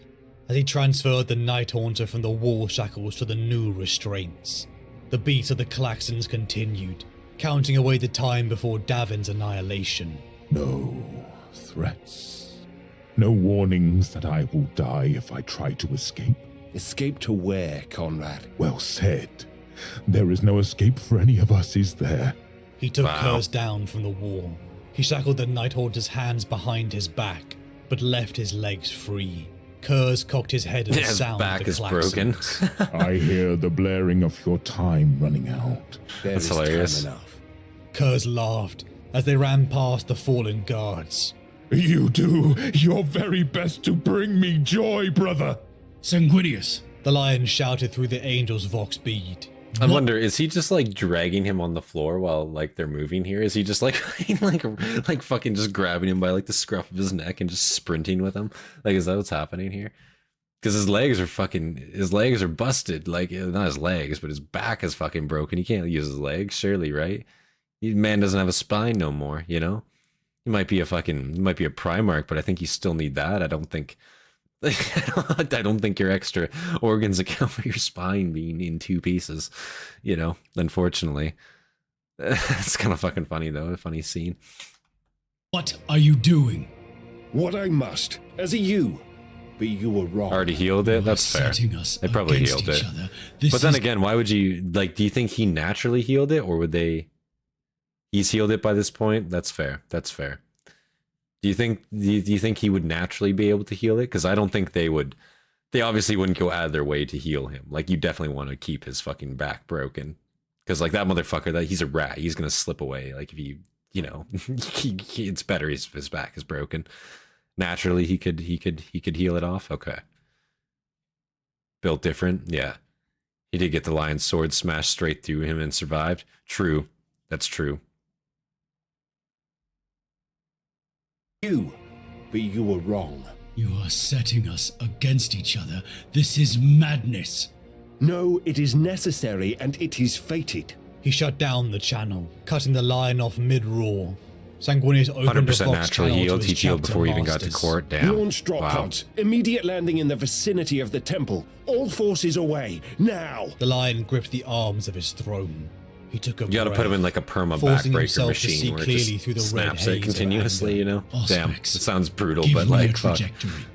as he transferred the Night Haunter from the wall shackles to the new restraints. The beats of the klaxons continued, counting away the time before Davin's annihilation. No threats. No warnings that I will die if I try to escape. Escape to where, Conrad? Well said. There is no escape for any of us, is there? He took Curze down from the wall. He shackled the Night Haunter's hands behind his back, but left his legs free. Curze cocked his head at the His sound back of the is broken. klaxons. I hear the blaring of your time running out. That's hilarious. Time enough. Curze laughed as they ran past the fallen guards. You do your very best to bring me joy, brother. Sanguinius! The lion shouted through the angel's vox bead. I wonder, is he just like dragging him on the floor while like they're moving here? Is he just like like fucking just grabbing him by like the scruff of his neck and just sprinting with him? Like, is that what's happening here? Because his legs are busted. Like, not his legs, but his back is fucking broken. He can't use his legs, surely, right? Man doesn't have a spine no more, you know? He might be a Primarch, but I think you still need that. I don't think your extra organs account for your spine being in two pieces, you know, unfortunately. It's kind of fucking funny, though. A funny scene. What are you doing? What I must, as a you. But you were wrong. Already healed it? That's fair. They probably healed it. But then again, why would you, like, do you think he naturally healed it, or would they... He's healed it by this point? That's fair. That's fair. Do you think he would naturally be able to heal it? Because I don't think they would. They obviously wouldn't go out of their way to heal him. Like, you definitely want to keep his fucking back broken. Because like that motherfucker, he's a rat. He's gonna slip away. Like if you know, it's better if his back is broken. Naturally, he could heal it off. Okay. Built different, yeah. He did get the lion's sword smashed straight through him and survived. True, that's true. But you were wrong. You are setting us against each other. This is madness. No, it is necessary and it is fated. He shut down the channel, cutting the lion off mid-roar. Sanguinius opened a 100% vox naturally channel healed. to He his healed chapter before he even got to masters. court. Damn. Launch drop Wow. pods. Immediate landing in the vicinity of the temple. All forces away. Now. The lion gripped the arms of his throne. He took a You gotta breath, put him in like a perma forcing backbreaker himself to see machine where it clearly just through the red snaps haze it of continuously, anger. you know? Damn, it Auspex, sounds brutal, give but me like, a fuck. trajectory.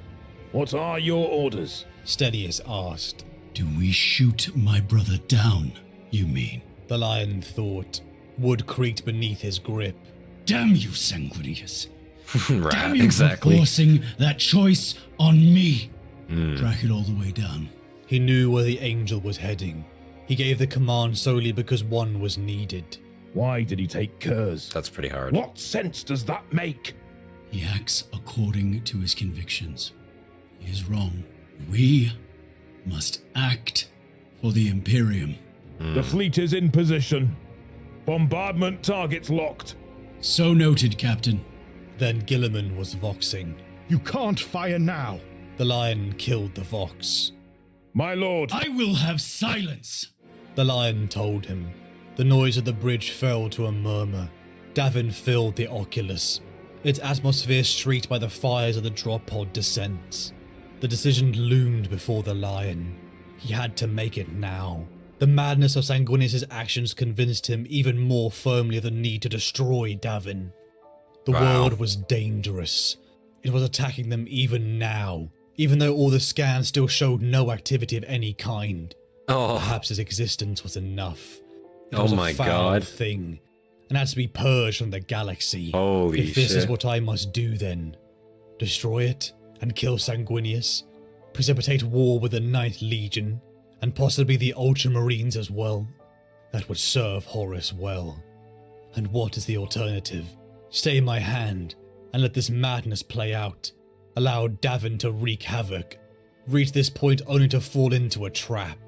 What are your orders? Steadius asked. Do we shoot my brother down, you mean? The lion thought. Wood creaked beneath his grip. Damn you, Sanguinius. Rat, Damn you exactly. for forcing that choice on me. Track it all the way down. He knew where the angel was heading. He gave the command solely because one was needed. Why did he take Curze? That's pretty hard. What sense does that make? He acts according to his convictions. He is wrong. We must act for the Imperium. The fleet is in position. Bombardment targets locked. So noted, Captain. Then Gilliman was voxing. You can't fire now. The lion killed the vox. My lord. I will have silence. The lion told him. The noise of the bridge fell to a murmur. Davin filled the oculus, its atmosphere streaked by the fires of the drop pod descents. The decision loomed before the lion. He had to make it now. The madness of Sanguinius' actions convinced him even more firmly of the need to destroy Davin. The world was dangerous. It was attacking them even now, even though all the scans still showed no activity of any kind. Oh, Perhaps his existence was enough. It Oh was my a foul God. thing, and had to be purged from the galaxy. Holy if this shit. is what I must do, then destroy it and kill Sanguinius, precipitate war with the Ninth Legion, and possibly the Ultramarines as well. That would serve Horus well. And what is the alternative? Stay my hand and let this madness play out. Allow Davin to wreak havoc. Reach this point only to fall into a trap.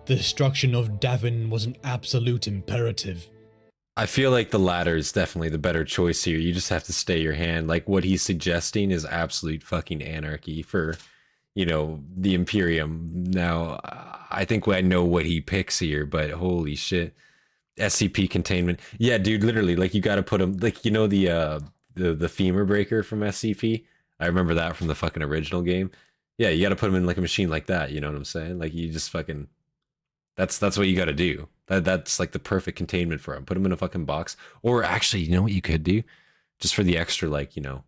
The destruction of Davin was an absolute imperative. I feel like the latter is definitely the better choice here. You just have to stay your hand. Like, what he's suggesting is absolute fucking anarchy for, you know, the Imperium. Now, I think I know what he picks here, but holy shit. SCP containment. Yeah, dude, literally, like, you gotta put him, like, you know, the femur breaker from SCP? I remember that from the fucking original game. Yeah, you gotta put him in, like, a machine like that, you know what I'm saying? Like, you just fucking... That's what you got to do. That's like the perfect containment for him. Put him in a fucking box. Or actually, you know what you could do? Just for the extra, like, you know,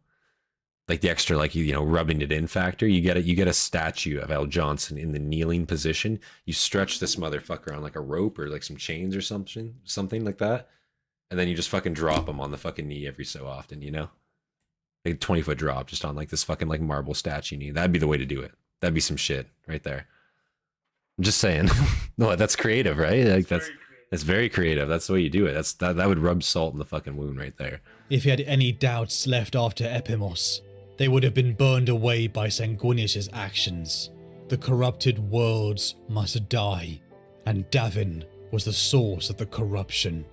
rubbing it in factor. You get a statue of Al Jonson in the kneeling position. You stretch this motherfucker on like a rope or like some chains or something like that. And then you just fucking drop him on the fucking knee every so often, you know? Like a 20-foot drop just on like this fucking like marble statue knee. That'd be the way to do it. That'd be some shit right there. I'm just saying. No, that's creative, right? Like that's very creative. That's the way you do it. That would rub salt in the fucking wound right there. If he had any doubts left after Epimos, they would have been burned away by Sanguinius's actions. The corrupted worlds must die, and Davin was the source of the corruption.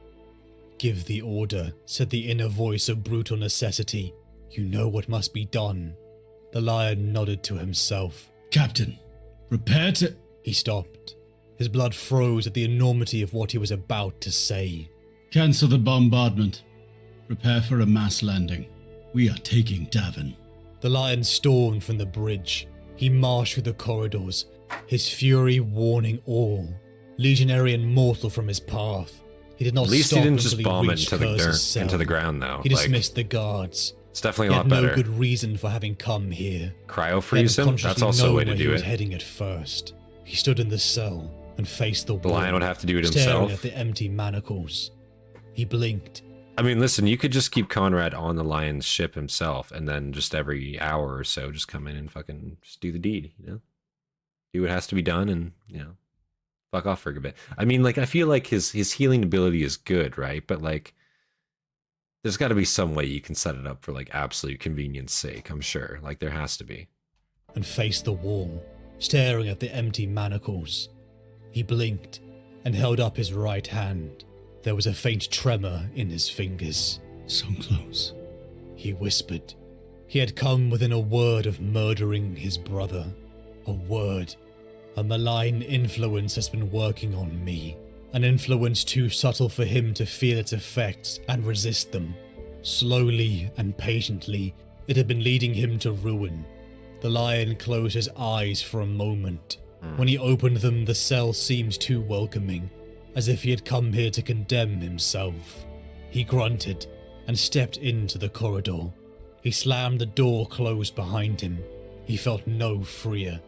Give the order, said the inner voice of brutal necessity. You know what must be done. The lion nodded to himself. Captain, prepare to... He stopped. His blood froze at the enormity of what he was about to say. Cancel the bombardment. Prepare for a mass landing. We are taking Davin. The lion stormed from the bridge. He marched through the corridors, his fury warning all, legionary and mortal from his path. He did not At least stop he didn't until just he bomb it reached into the Curze's dirt, cell. into the ground, though. He dismissed the guards. It's definitely a He lot had better. no good reason for having come here. Cryo-freeze him? That's also a way to do He was it. heading at first. He stood in the cell and faced the wall. The lion would have to do it staring himself. at the empty manacles. He blinked. I mean, listen, you could just keep Conrad on the lion's ship himself, and then just every hour or so, just come in and fucking just do the deed, you know? Do what has to be done, and, you know, fuck off for a bit. I mean, like, I feel like his healing ability is good, right? But, like, there's got to be some way you can set it up for, like, absolute convenience sake, I'm sure. Like, there has to be. And faced the wall, staring at the empty manacles. He blinked and held up his right hand. There was a faint tremor in his fingers. So close. He whispered. He had come within a word of murdering his brother. A word. A malign influence has been working on me. An influence too subtle for him to feel its effects and resist them. Slowly and patiently, it had been leading him to ruin. The lion closed his eyes for a moment. When he opened them, the cell seemed too welcoming, as if he had come here to condemn himself. He grunted and stepped into the corridor. He slammed the door closed behind him. He felt no freer.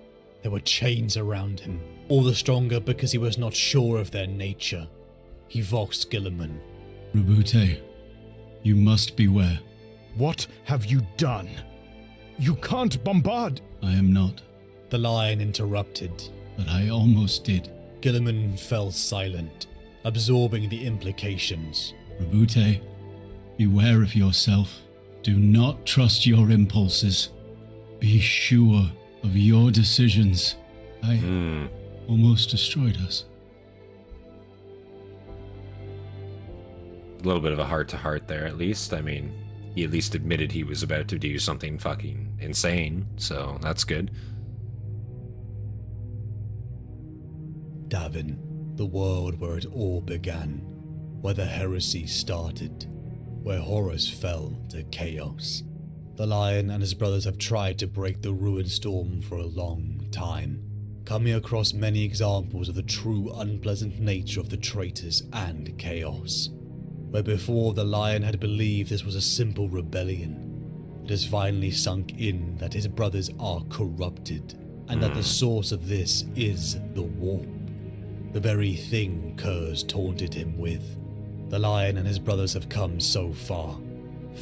There were chains around him, all the stronger because he was not sure of their nature. He voxed Guilliman. Rabute, you must beware. What have you done? You can't bombard. I am not, The lion interrupted. but I almost did. Guilliman fell silent, absorbing the implications. Rabute, beware of yourself. Do not trust your impulses. Be sure of your decisions. I almost destroyed us. A little bit of a heart-to-heart there, at least. I mean, he at least admitted he was about to do something fucking insane, so that's good. Davin, the world where it all began, where the heresy started, where Horus fell to chaos. The lion and his brothers have tried to break the ruined storm for a long time, coming across many examples of the true unpleasant nature of the traitors and chaos. Where before the lion had believed this was a simple rebellion, it has finally sunk in that his brothers are corrupted, and that the source of this is the warp. The very thing Curze taunted him with. The lion and his brothers have come so far,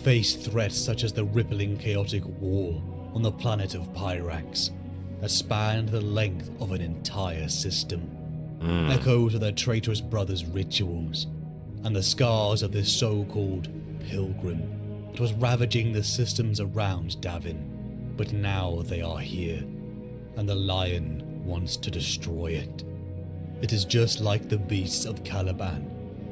faced threats such as the rippling chaotic wall on the planet of Pyrax that spanned the length of an entire system. Echoes of their traitorous brothers' rituals, and the scars of this so-called pilgrim that was ravaging the systems around Davin. But now they are here, and the lion wants to destroy it. It is just like the beasts of Caliban.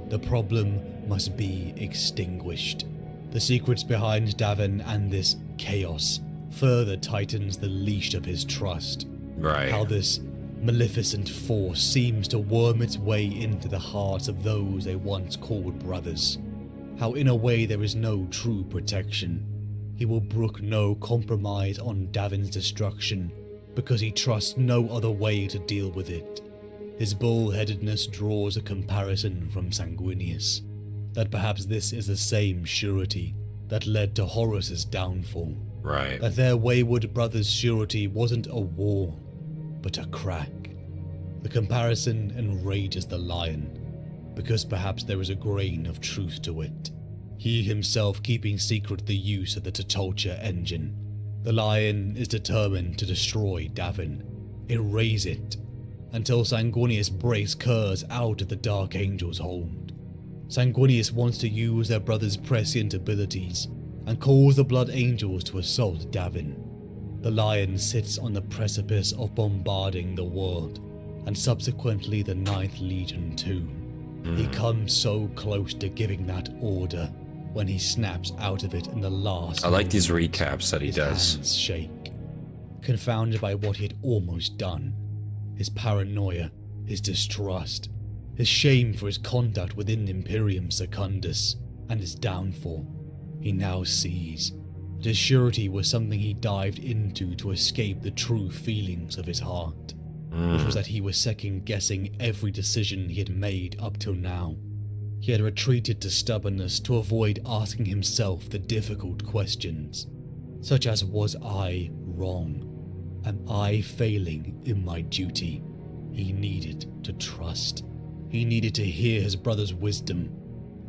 The problem must be extinguished. The secrets behind Davin and this chaos further tightens the leash of his trust. Right. How this maleficent force seems to worm its way into the hearts of those they once called brothers. How in a way there is no true protection. He will brook no compromise on Davin's destruction because he trusts no other way to deal with it. His bull-headedness draws a comparison from Sanguinius, that perhaps this is the same surety that led to Horus's downfall. Right. That their wayward brother's surety wasn't a wall, but a crack. The comparison enrages the lion, because perhaps there is a grain of truth to it. He himself keeping secret the use of the Tutulture engine. The lion is determined to destroy Davin, erase it, until Sanguinius breaks Curze out of the Dark Angel's hold. Sanguinius wants to use their brother's prescient abilities and cause the Blood Angels to assault Davin. The lion sits on the precipice of bombarding the world, and subsequently the Ninth Legion too. He comes so close to giving that order when he snaps out of it in the last I like these moment. recaps that he His does. hands shake, confounded by what he had almost done. His paranoia, his distrust, his shame for his conduct within Imperium Secundus, and his downfall. He now sees that his surety was something he dived into to escape the true feelings of his heart, which was that he was second-guessing every decision he had made up till now. He had retreated to stubbornness to avoid asking himself the difficult questions, such as, was I wrong? Am I failing in my duty? He needed to trust. He needed to hear his brother's wisdom.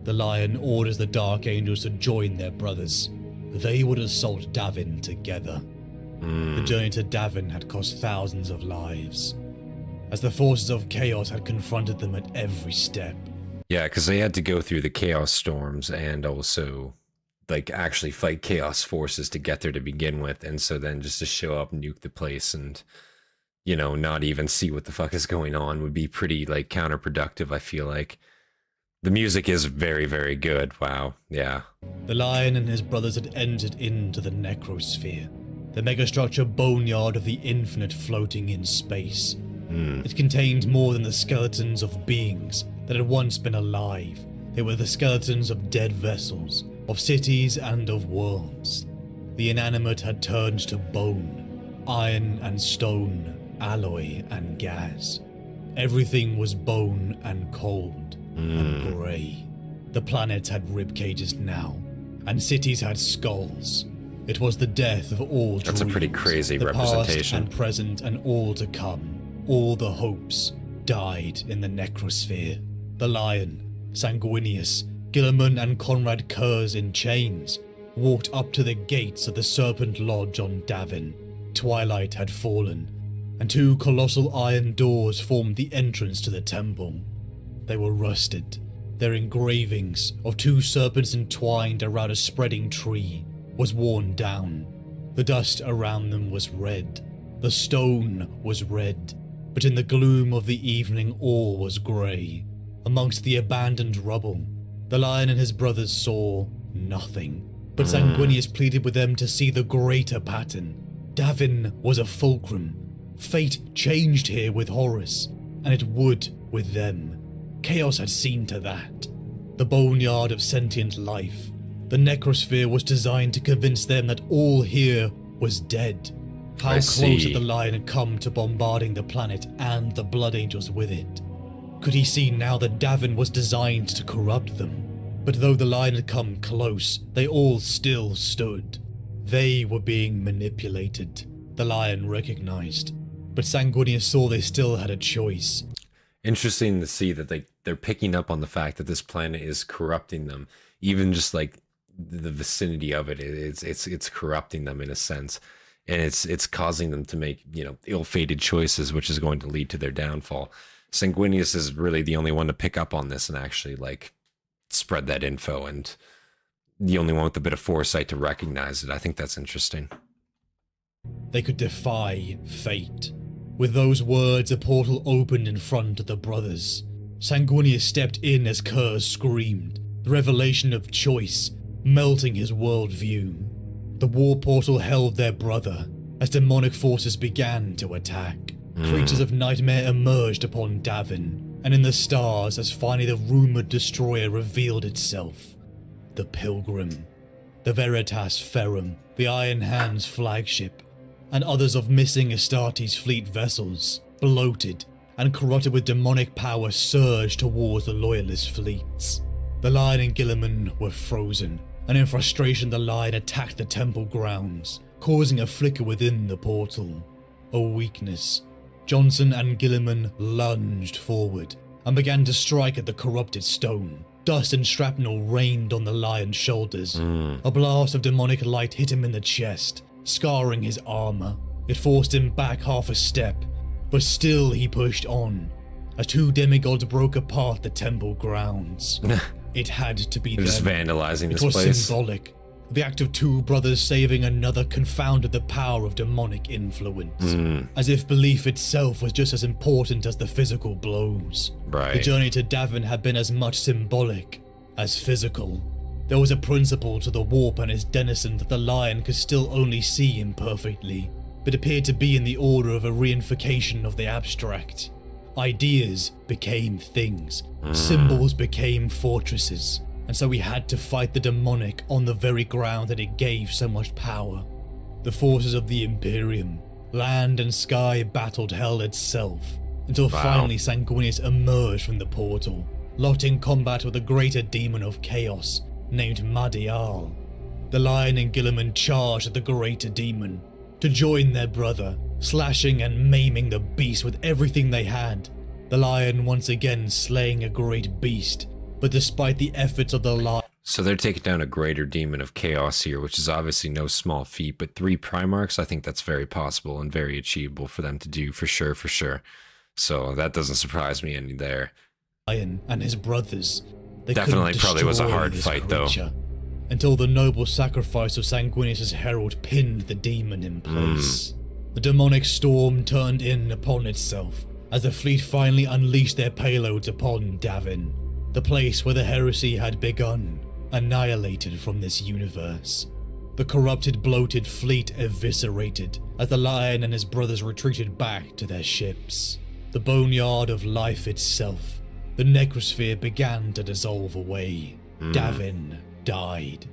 The lion orders the Dark Angels to join their brothers. They would assault Davin together. The journey to Davin had cost thousands of lives, as the forces of chaos had confronted them at every step. Yeah, because they had to go through the chaos storms and also like actually fight chaos forces to get there to begin with, and so then just to show up, nuke the place, and you know, not even see what the fuck is going on would be pretty like counterproductive. I feel like the music is very, very good. Wow, yeah. The lion and his brothers had entered into the necrosphere, the megastructure boneyard of the infinite floating in space. It contained more than the skeletons of beings that had once been alive. They were the skeletons of dead vessels, of cities and of worlds. The inanimate had turned to bone, iron and stone, alloy and gas. Everything was bone and cold and grey. The planets had rib cages now, and cities had skulls. It was the death of all That's a pretty dreams, crazy the representation. past and present and all to come. All the hopes died in the necrosphere. The lion, Sanguinius, Guilliman and Conrad Curze in chains walked up to the gates of the Serpent Lodge on Davin. Twilight had fallen, and two colossal iron doors formed the entrance to the temple. They were rusted. Their engravings of two serpents entwined around a spreading tree was worn down. The dust around them was red. The stone was red, but in the gloom of the evening all was grey. Amongst the abandoned rubble, the lion and his brothers saw nothing. But Sanguinius pleaded with them to see the greater pattern. Davin was a fulcrum. Fate changed here with Horus, and it would with them. Chaos had seen to that. The boneyard of sentient life. The necrosphere was designed to convince them that all here was dead. How close had the lion had come to bombarding the planet and the Blood Angels with it? Could he see now that Davin was designed to corrupt them? But though the lion had come close, they all still stood. They were being manipulated, the lion recognized. But Sanguinius saw they still had a choice. Interesting to see that they're picking up on the fact that this planet is corrupting them. Even just like the vicinity of it, it's corrupting them in a sense. And it's causing them to make, you know, ill-fated choices, which is going to lead to their downfall. Sanguinius is really the only one to pick up on this and actually like spread that info, and the only one with a bit of foresight to recognize it. I think that's interesting. They could defy fate. With those words, a portal opened in front of the brothers. Sanguinius stepped in as Curze screamed, the revelation of choice, melting his worldview. The war portal held their brother as demonic forces began to attack. Creatures of nightmare emerged upon Davin, and in the stars as finally the rumored destroyer revealed itself. The Pilgrim, the Veritas Ferrum, the Iron Hand's flagship, and others of missing Hastati's fleet vessels, bloated and corrupted with demonic power surged towards the loyalist fleets. The Lion and Guilliman were frozen, and in frustration the Lion attacked the temple grounds, causing a flicker within the portal. A weakness. Jonson and Guilliman lunged forward and began to strike at the corrupted stone. Dust and shrapnel rained on the Lion's shoulders. A blast of demonic light hit him in the chest, scarring his armor. It forced him back half a step, but still he pushed on, as two demigods broke apart the temple grounds. It had to be They're just them. vandalizing this It was place. symbolic. The act of two brothers saving another confounded the power of demonic influence, as if belief itself was just as important as the physical blows. Right. The journey to Davin had been as much symbolic as physical. There was a principle to the warp and its denizen that the Lion could still only see imperfectly, but appeared to be in the order of a reification of the abstract. Ideas became things, symbols became fortresses, and so we had to fight the demonic on the very ground that it gave so much power. The forces of the Imperium, land and sky battled hell itself, until finally Sanguinius emerged from the portal, locked in combat with a greater demon of chaos named Madial. The Lion and Guilliman charged at the greater demon to join their brother, slashing and maiming the beast with everything they had. The Lion once again slaying a great beast, but despite the efforts of the Lion... So they're taking down a greater demon of chaos here, which is obviously no small feat, but 3 Primarchs, I think that's very possible and very achievable for them to do, for sure, for sure. So that doesn't surprise me any there. Lion and his brothers, they Definitely couldn't probably was a destroy hard this fight, though. creature, until the noble sacrifice of Sanguinius' herald pinned the demon in place. The demonic storm turned in upon itself, as the fleet finally unleashed their payloads upon Davin, the place where the heresy had begun, annihilated from this universe. The corrupted, bloated fleet eviscerated, as the Lion and his brothers retreated back to their ships. The boneyard of life itself, the necrosphere began to dissolve away. Davin died,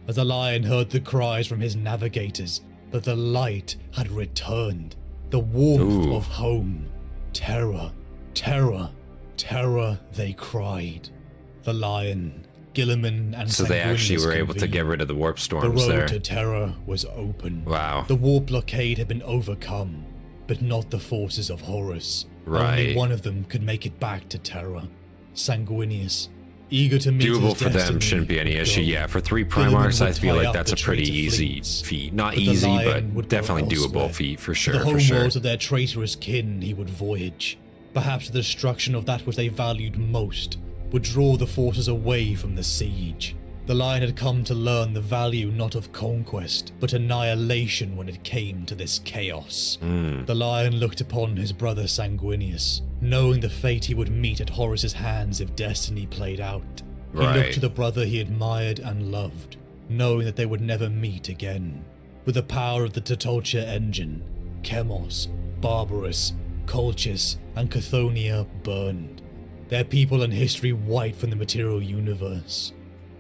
as the Lion heard the cries from his navigators that the light had returned, the warmth of home. Terror, terror, terror, they cried. The Lion, Guilliman, and So they actually Sanguinius were able to convened. get rid of the warp The storms road there. to terror was open. Wow. The warp blockade had been overcome, but not the forces of Horus. Right. Only one of them could make it back to terror. Sanguinius, eager to meet Doable his for them, destiny, shouldn't be any would issue. go. Yeah, for 3 Guilliman Primarchs, I would feel tie like up that's the a pretty traitor easy fleets, feat. Not but the easy, Lion but would go definitely elsewhere. doable feat, for To sure, the for home sure. worlds of their traitorous kin he would voyage. Perhaps the destruction of that which they valued most would draw the forces away from the siege. The Lion had come to learn the value not of conquest, but annihilation when it came to this chaos. The Lion looked upon his brother Sanguinius, knowing the fate he would meet at Horus's hands if destiny played out. He looked to the brother he admired and loved, knowing that they would never meet again. With the power of the Totolcha engine, Chemos, Barbarus, Colchis, and Chthoniya burned, their people and history wiped from the material universe.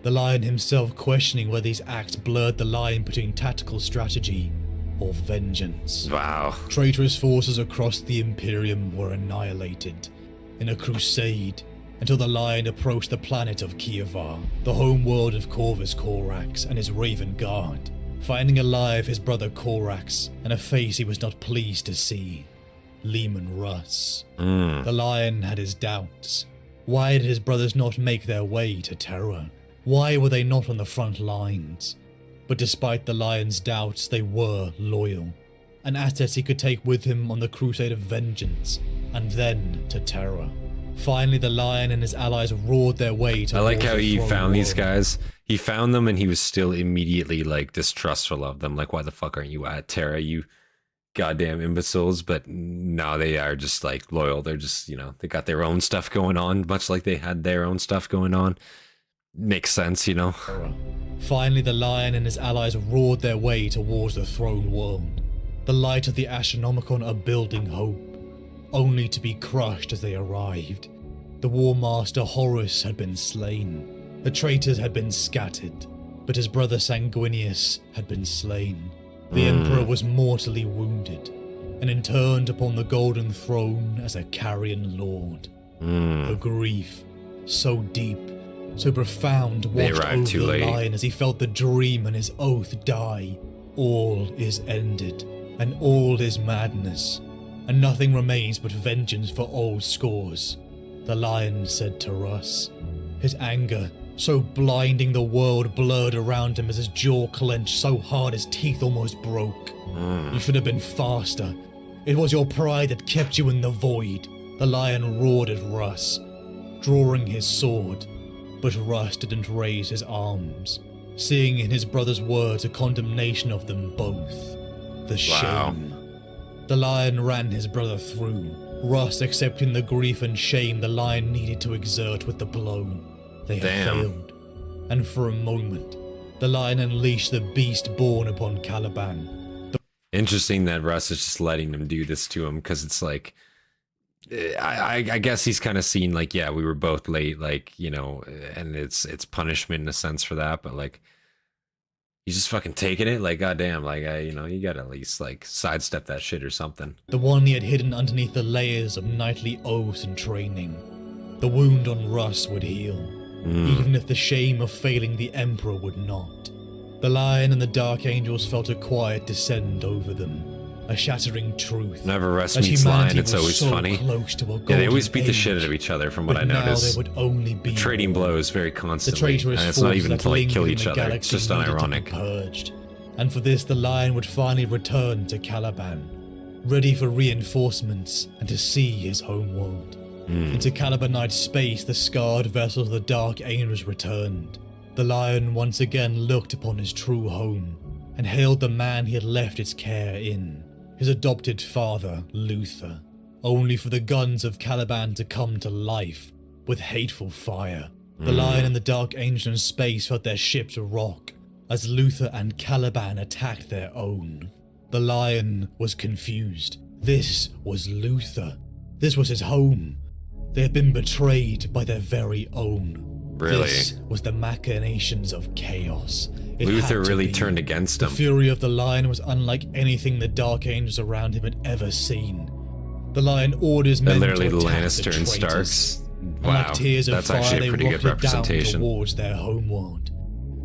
The Lion himself questioning whether these acts blurred the line between tactical strategy or vengeance. Wow. Traitorous forces across the Imperium were annihilated in a crusade until the Lion approached the planet of Kievar, the home world of Corvus Corax and his Raven Guard, finding alive his brother Corax and a face he was not pleased to see. Leman Russ. The Lion had his doubts. Why did his brothers not make their way to Terra? Why were they not on the front lines? But despite the Lion's doubts, they were loyal. An asset he could take with him on the crusade of vengeance, and then to Terra. Finally, the Lion and his allies roared their way to I like how the he throne found these world. guys. He found them and he was still immediately like distrustful of them. Like, why the fuck aren't you at Terra, you goddamn imbeciles? But no, they are just like loyal. They're just, you know, they got their own stuff going on, much like they had their own stuff going on. Makes sense, you know. Finally, the Lion and his allies roared their way towards the throne world. The light of the Astronomicon a building hope, only to be crushed as they arrived. The War Master Horus had been slain. The traitors had been scattered, but his brother Sanguinius had been slain. The Emperor was mortally wounded, and and interned upon the golden throne as a carrion lord. A grief so deep, so profound washed over the Lion as he felt the dream and his oath die. All is ended, and all is madness, and nothing remains but vengeance for old scores, the Lion said to Russ. His anger, so blinding the world, blurred around him as his jaw clenched so hard his teeth almost broke. You should have been faster. It was your pride that kept you in the void, the Lion roared at Russ, drawing his sword. But Russ didn't raise his arms, seeing in his brother's words a condemnation of them both. The shame. The Lion ran his brother through, Russ accepting the grief and shame the Lion needed to exert with the blow. They had failed, and for a moment, the Lion unleashed the beast born upon Caliban. Interesting that Russ is just letting them do this to him, because it's like, I guess he's kind of seen like, yeah, we were both late, like, you know, and it's punishment in a sense for that, but like, he's just fucking taking it, like, goddamn, like, you know, you gotta at least like sidestep that shit or something. The one he had hidden underneath the layers of knightly oaths and training. The wound on Russ would heal, even if the shame of failing the Emperor would not. The Lion and the Dark Angels felt a quiet descend over them, a shattering truth. Whenever Russ meets Lion, it's always so funny. Yeah, they always beat the shit out of each other, from what I noticed. Would only be trading blows very constantly, and it's not even to like kill each other, it's just unironic. Purged. And for this, the Lion would finally return to Caliban, ready for reinforcements and to see his homeworld. Into Calibanite space, the scarred vessels of the Dark Angels returned. The Lion once again looked upon his true home, and hailed the man he had left its care in, his adopted father, Luther, only for the guns of Caliban to come to life with hateful fire. The Lion and the Dark Angel in space felt their ships rock as Luther and Caliban attacked their own. The Lion was confused. This was Luther. This was his home. They had been betrayed by their very own. Really? This was the machinations of chaos. It Luther had to really be. turned against him. The fury of the Lion was unlike anything the Dark Angels around him had ever seen. The Lion ordered his men to attack literally the the Lannister and traitors. Starks. And Wow, like tears of that's fire, actually a they pretty good rocketed down representation. towards their homeworld.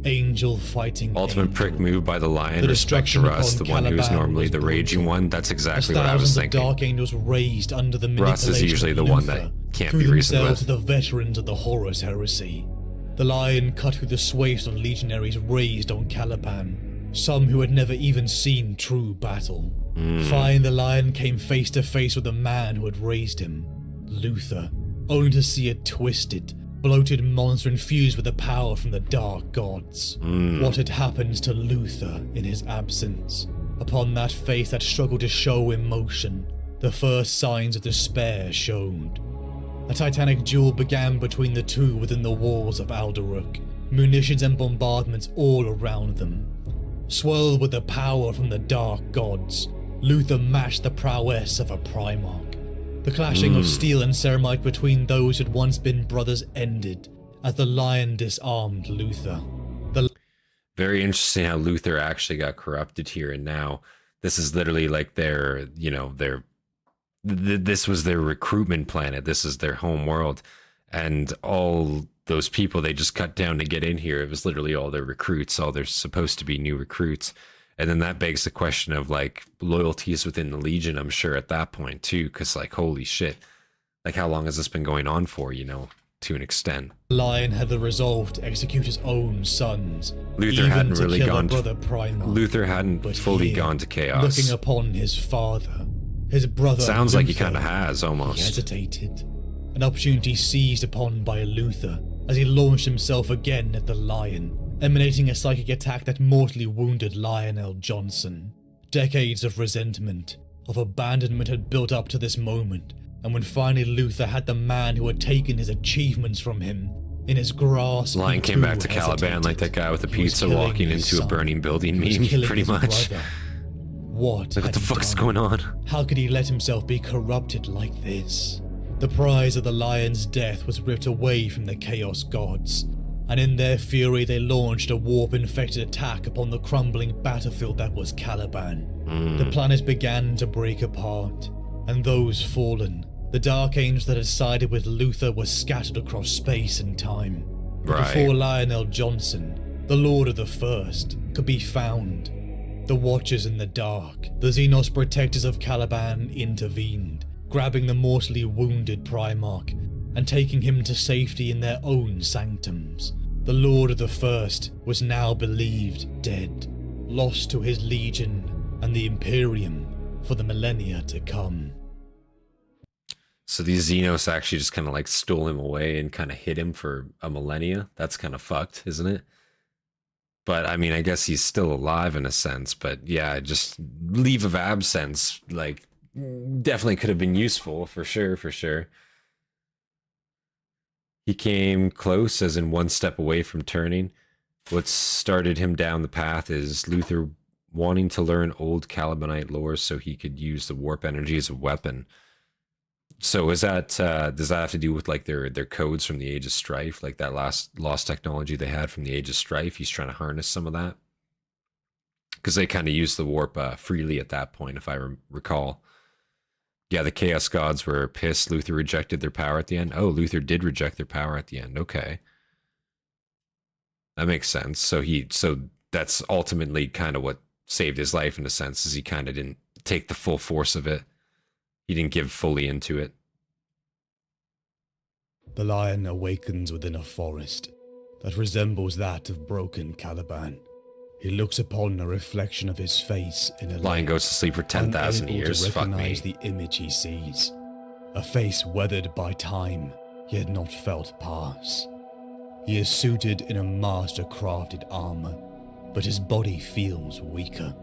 Angel fighting Ultimate angel. prick move by the Lion, The respect to destruction Russ, the upon one who's Caliban normally was the raging brutal. one. That's exactly As what I was thousands of thinking. Dark Angels raised under the Russ is manipulation usually of the one Luther, that can't threw be reasoned themselves with. to the veterans of the Horus Heresy. The Lion cut through the swathes of legionaries raised on Caliban, some who had never even seen true battle. Finally, the Lion came face to face with the man who had raised him, Luther, only to see a twisted, bloated monster infused with the power from the dark gods. What had happened to Luther in his absence? Upon that face that struggled to show emotion, the first signs of despair showed. A titanic duel began between the two within the walls of Alderuk, munitions and bombardments all around them. Swirled with the power from the dark gods, Luther matched the prowess of a Primarch. The clashing of steel and ceramite between those who had once been brothers ended, as the Lion disarmed Luther. Very interesting how Luther actually got corrupted here and now. This is literally like their, you know, this was their recruitment planet. This is their home world. And all those people they just cut down to get in here, it was literally all their recruits, all their supposed to be new recruits. And then that begs the question of like loyalties within the Legion, I'm sure at that point too, because like, holy shit, like how long has this been going on for, you know, to an extent? Lion had the resolve to execute his own sons. Luther even hadn't to really kill gone a brother Primarch. Luther hadn't But fully here, gone to chaos. Looking upon his father, his brother Sounds like he Luther, kind of has he almost. hesitated. An opportunity seized upon by Luther as he launched himself again at the Lion, emanating a psychic attack that mortally wounded Lionel Jonson. Decades of resentment, of abandonment had built up to this moment, and when finally Luther had the man who had taken his achievements from him in his grasp, Lion he came back too to Caliban hesitated. like that guy with the He was pizza killing walking his into a son. burning building He was meme, killing pretty his much. brother. What Like, what had the he fuck's done? going on? How could he let himself be corrupted like this? The prize of the Lion's death was ripped away from the Chaos Gods, and in their fury they launched a warp-infected attack upon the crumbling battlefield that was Caliban. The planet began to break apart, and those fallen, the Dark Angels that had sided with Luther, were scattered across space and time. But before Lionel Jonson, the Lord of the First, could be found, the Watchers in the Dark, the Xenos protectors of Caliban, intervened, grabbing the mortally wounded Primarch and taking him to safety in their own sanctums. The Lord of the First was now believed dead, lost to his legion and the Imperium for the millennia to come. So these Xenos actually just kind of like stole him away and kind of hid him for a millennia. That's kind of fucked, isn't it? But I mean, I guess he's still alive in a sense, but yeah, just leave of absence, like, definitely could have been useful, for sure, for sure. He came close, as in one step away from turning. What started him down the path is Luther wanting to learn old Calibanite lore so he could use the warp energy as a weapon. So is that, does that have to do with like their codes from the Age of Strife, like that lost technology they had from the Age of Strife? He's trying to harness some of that? Because they kind of used the warp freely at that point, if I recall. Yeah, the Chaos Gods were pissed Luther rejected their power at the end. Oh, Luther did reject their power at the end. Okay. That makes sense. So that's ultimately kind of what saved his life in a sense, is he kind of didn't take the full force of it. He didn't give fully into it. The lion awakens within a forest that resembles that of broken Caliban. He looks upon a reflection of his face in a lion goes to sleep for 10,000 years. To Fuck me. recognize the image he sees. A face weathered by time, yet not felt pass. He is suited in a master-crafted armor, but his body feels weaker.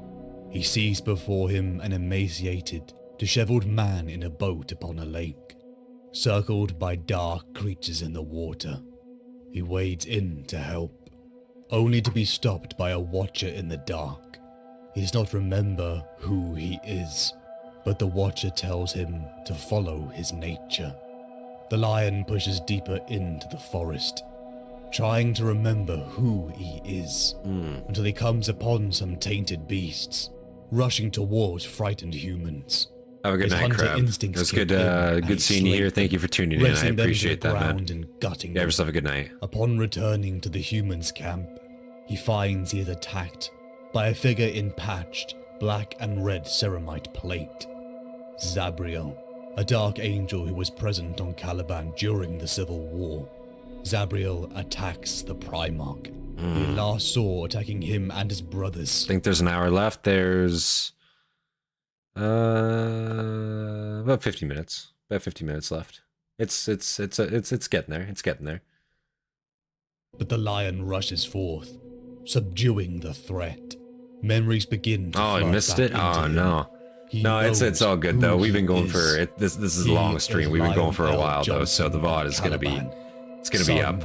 He sees before him an emaciated, disheveled man in a boat upon a lake, circled by dark creatures in the water. He wades in to help, only to be stopped by a watcher in the dark. He does not remember who he is, but the watcher tells him to follow his nature. The lion pushes deeper into the forest, trying to remember who he is, until he comes upon some tainted beasts, rushing towards frightened humans. Have a good night, Crab. It was good seeing you here. Thank you for tuning in. I appreciate that, man. Yeah, have yourself a good night. Upon returning to the humans' camp, he finds he is attacked by a figure in patched black and red ceramite plate. Zabriel, a dark angel who was present on Caliban during the Civil War. Zabriel attacks the Primarch, who he last saw attacking him and his brothers. I think there's an hour left. There's about 50 minutes. About 50 minutes left. It's getting there. It's getting there. But the lion rushes forth, subduing the threat. Memories begin to I missed it. Oh no. No, it's all good though. We've been going for it. This is a long stream. We've been going for a while though, so the VOD is gonna be up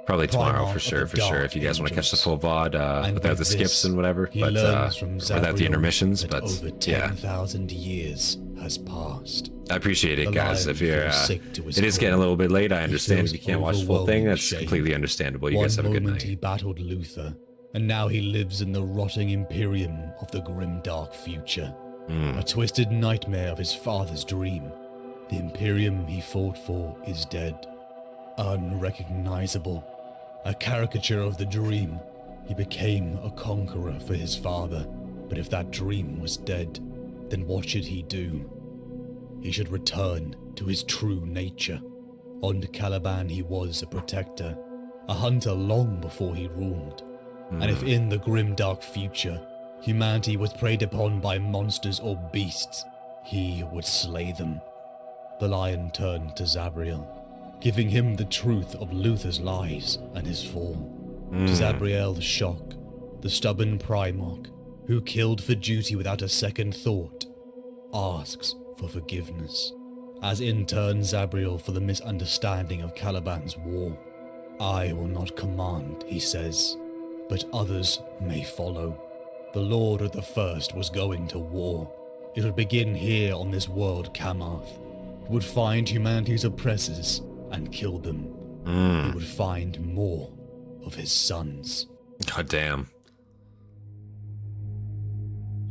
probably tomorrow for sure. If you guys want to catch the full VOD without the skips and whatever, but without the intermissions. But over 10,000 years has passed. I appreciate it, guys. If you're, it is getting a little bit late. I understand if you can't watch the full thing. That's completely understandable. You guys have a good night. He battled Luther, and now he lives in the rotting Imperium of the grim dark future. A twisted nightmare of his father's dream. The Imperium he fought for is dead. Unrecognizable. A caricature of the dream. He became a conqueror for his father. But if that dream was dead, then what should he do? He should return to his true nature. On Caliban he was a protector, a hunter long before he ruled. And if in the grim dark future, humanity was preyed upon by monsters or beasts, he would slay them. The lion turned to Zabriel, giving him the truth of Luther's lies and his fall. To Zabriel's shock, the stubborn Primarch, who killed for duty without a second thought, asks for forgiveness, as in turn Zabriel for the misunderstanding of Caliban's war. I will not command, he says, but others may follow. The Lord of the First was going to war. It would begin here on this world Kamath. It would find humanity's oppressors and kill them. he would find more of his sons. God damn.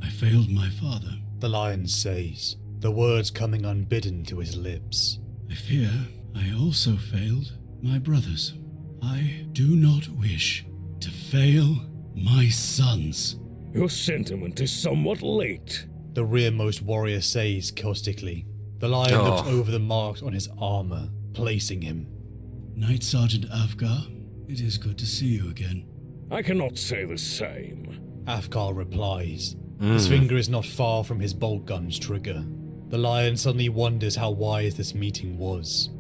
I failed my father. The lion says, the words coming unbidden to his lips. I fear I also failed my brothers. I do not wish to fail my sons. Your sentiment is somewhat late. The rearmost warrior says caustically. The lion looks over the marks on his armor, placing him. Knight Sergeant Afgar, it is good to see you again. I cannot say the same. Afgar replies. His finger is not far from his bolt gun's trigger. The lion suddenly wonders how wise this meeting was.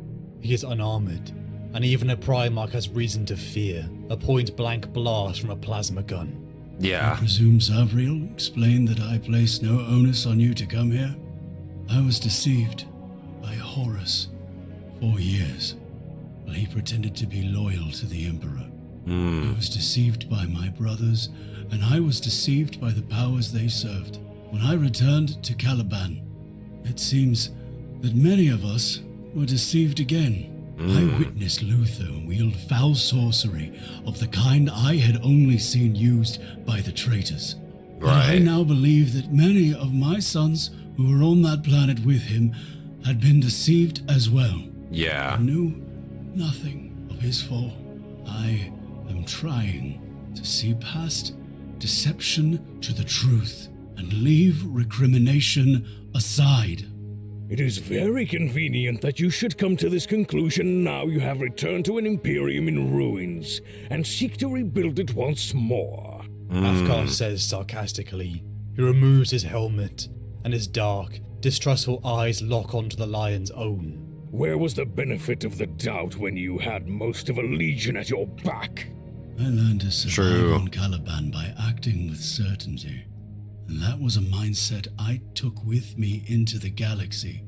He is unarmored, and even a Primarch has reason to fear a point-blank blast from a plasma gun. Yeah. I presume Zavriel explained that I placed no onus on you to come here? I was deceived by Horus 4 years, while he pretended to be loyal to the Emperor. I was deceived by my brothers, and I was deceived by the powers they served. When I returned to Caliban, it seems that many of us were deceived again. I witnessed Luther wield foul sorcery of the kind I had only seen used by the traitors. And I now believe that many of my sons who were on that planet with him had been deceived as well. Yeah. I knew nothing of his fall. I am trying to see past deception to the truth and leave recrimination aside. It is very convenient that you should come to this conclusion now you have returned to an Imperium in ruins and seek to rebuild it once more. Afgar says sarcastically. He removes his helmet, and his dark, distrustful eyes lock onto the lion's own. Where was the benefit of the doubt when you had most of a legion at your back? I learned to survive on Caliban by acting with certainty. And that was a mindset I took with me into the galaxy.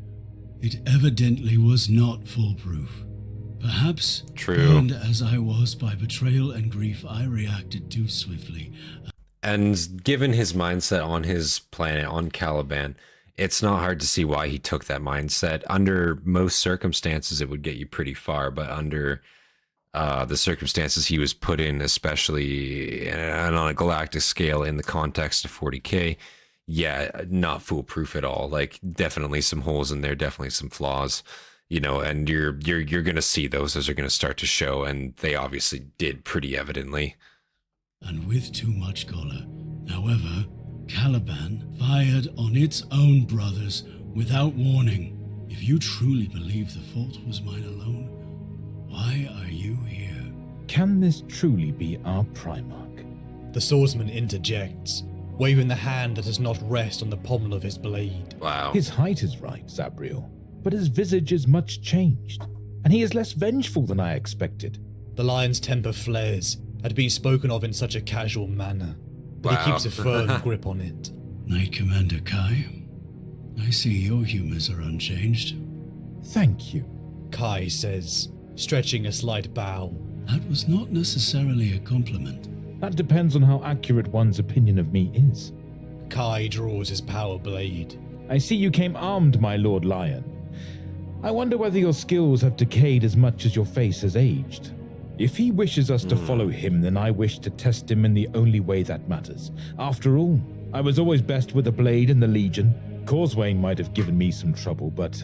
It evidently was not foolproof. Perhaps, burned as I was by betrayal and grief, I reacted too swiftly. And given his mindset on his planet, on Caliban, it's not hard to see why he took that mindset. Under most circumstances, it would get you pretty far, but under the circumstances he was put in, especially and on a galactic scale in the context of 40K, yeah, not foolproof at all. Like, definitely some holes in there, definitely some flaws, you know, and you're gonna see those as they're gonna start to show, and they obviously did pretty evidently. And with too much color. However, Caliban fired on its own brothers without warning. If you truly believe the fault was mine alone, why are you here? Can this truly be our Primarch? The swordsman interjects, waving the hand that does not rest on the pommel of his blade. Wow. His height is right, Zavriel, but his visage is much changed, and he is less vengeful than I expected. The lion's temper flares at being spoken of in such a casual manner, but he keeps a firm grip on it. Knight Commander Kai, I see your humors are unchanged. Thank you, Kai says, stretching a slight bow. That was not necessarily a compliment. That depends on how accurate one's opinion of me is. Kai draws his power blade. I see you came armed, my Lord Lion. I wonder whether your skills have decayed as much as your face has aged. If he wishes us to follow him, then I wish to test him in the only way that matters. After all, I was always best with a blade in the Legion. Causewayne might have given me some trouble, but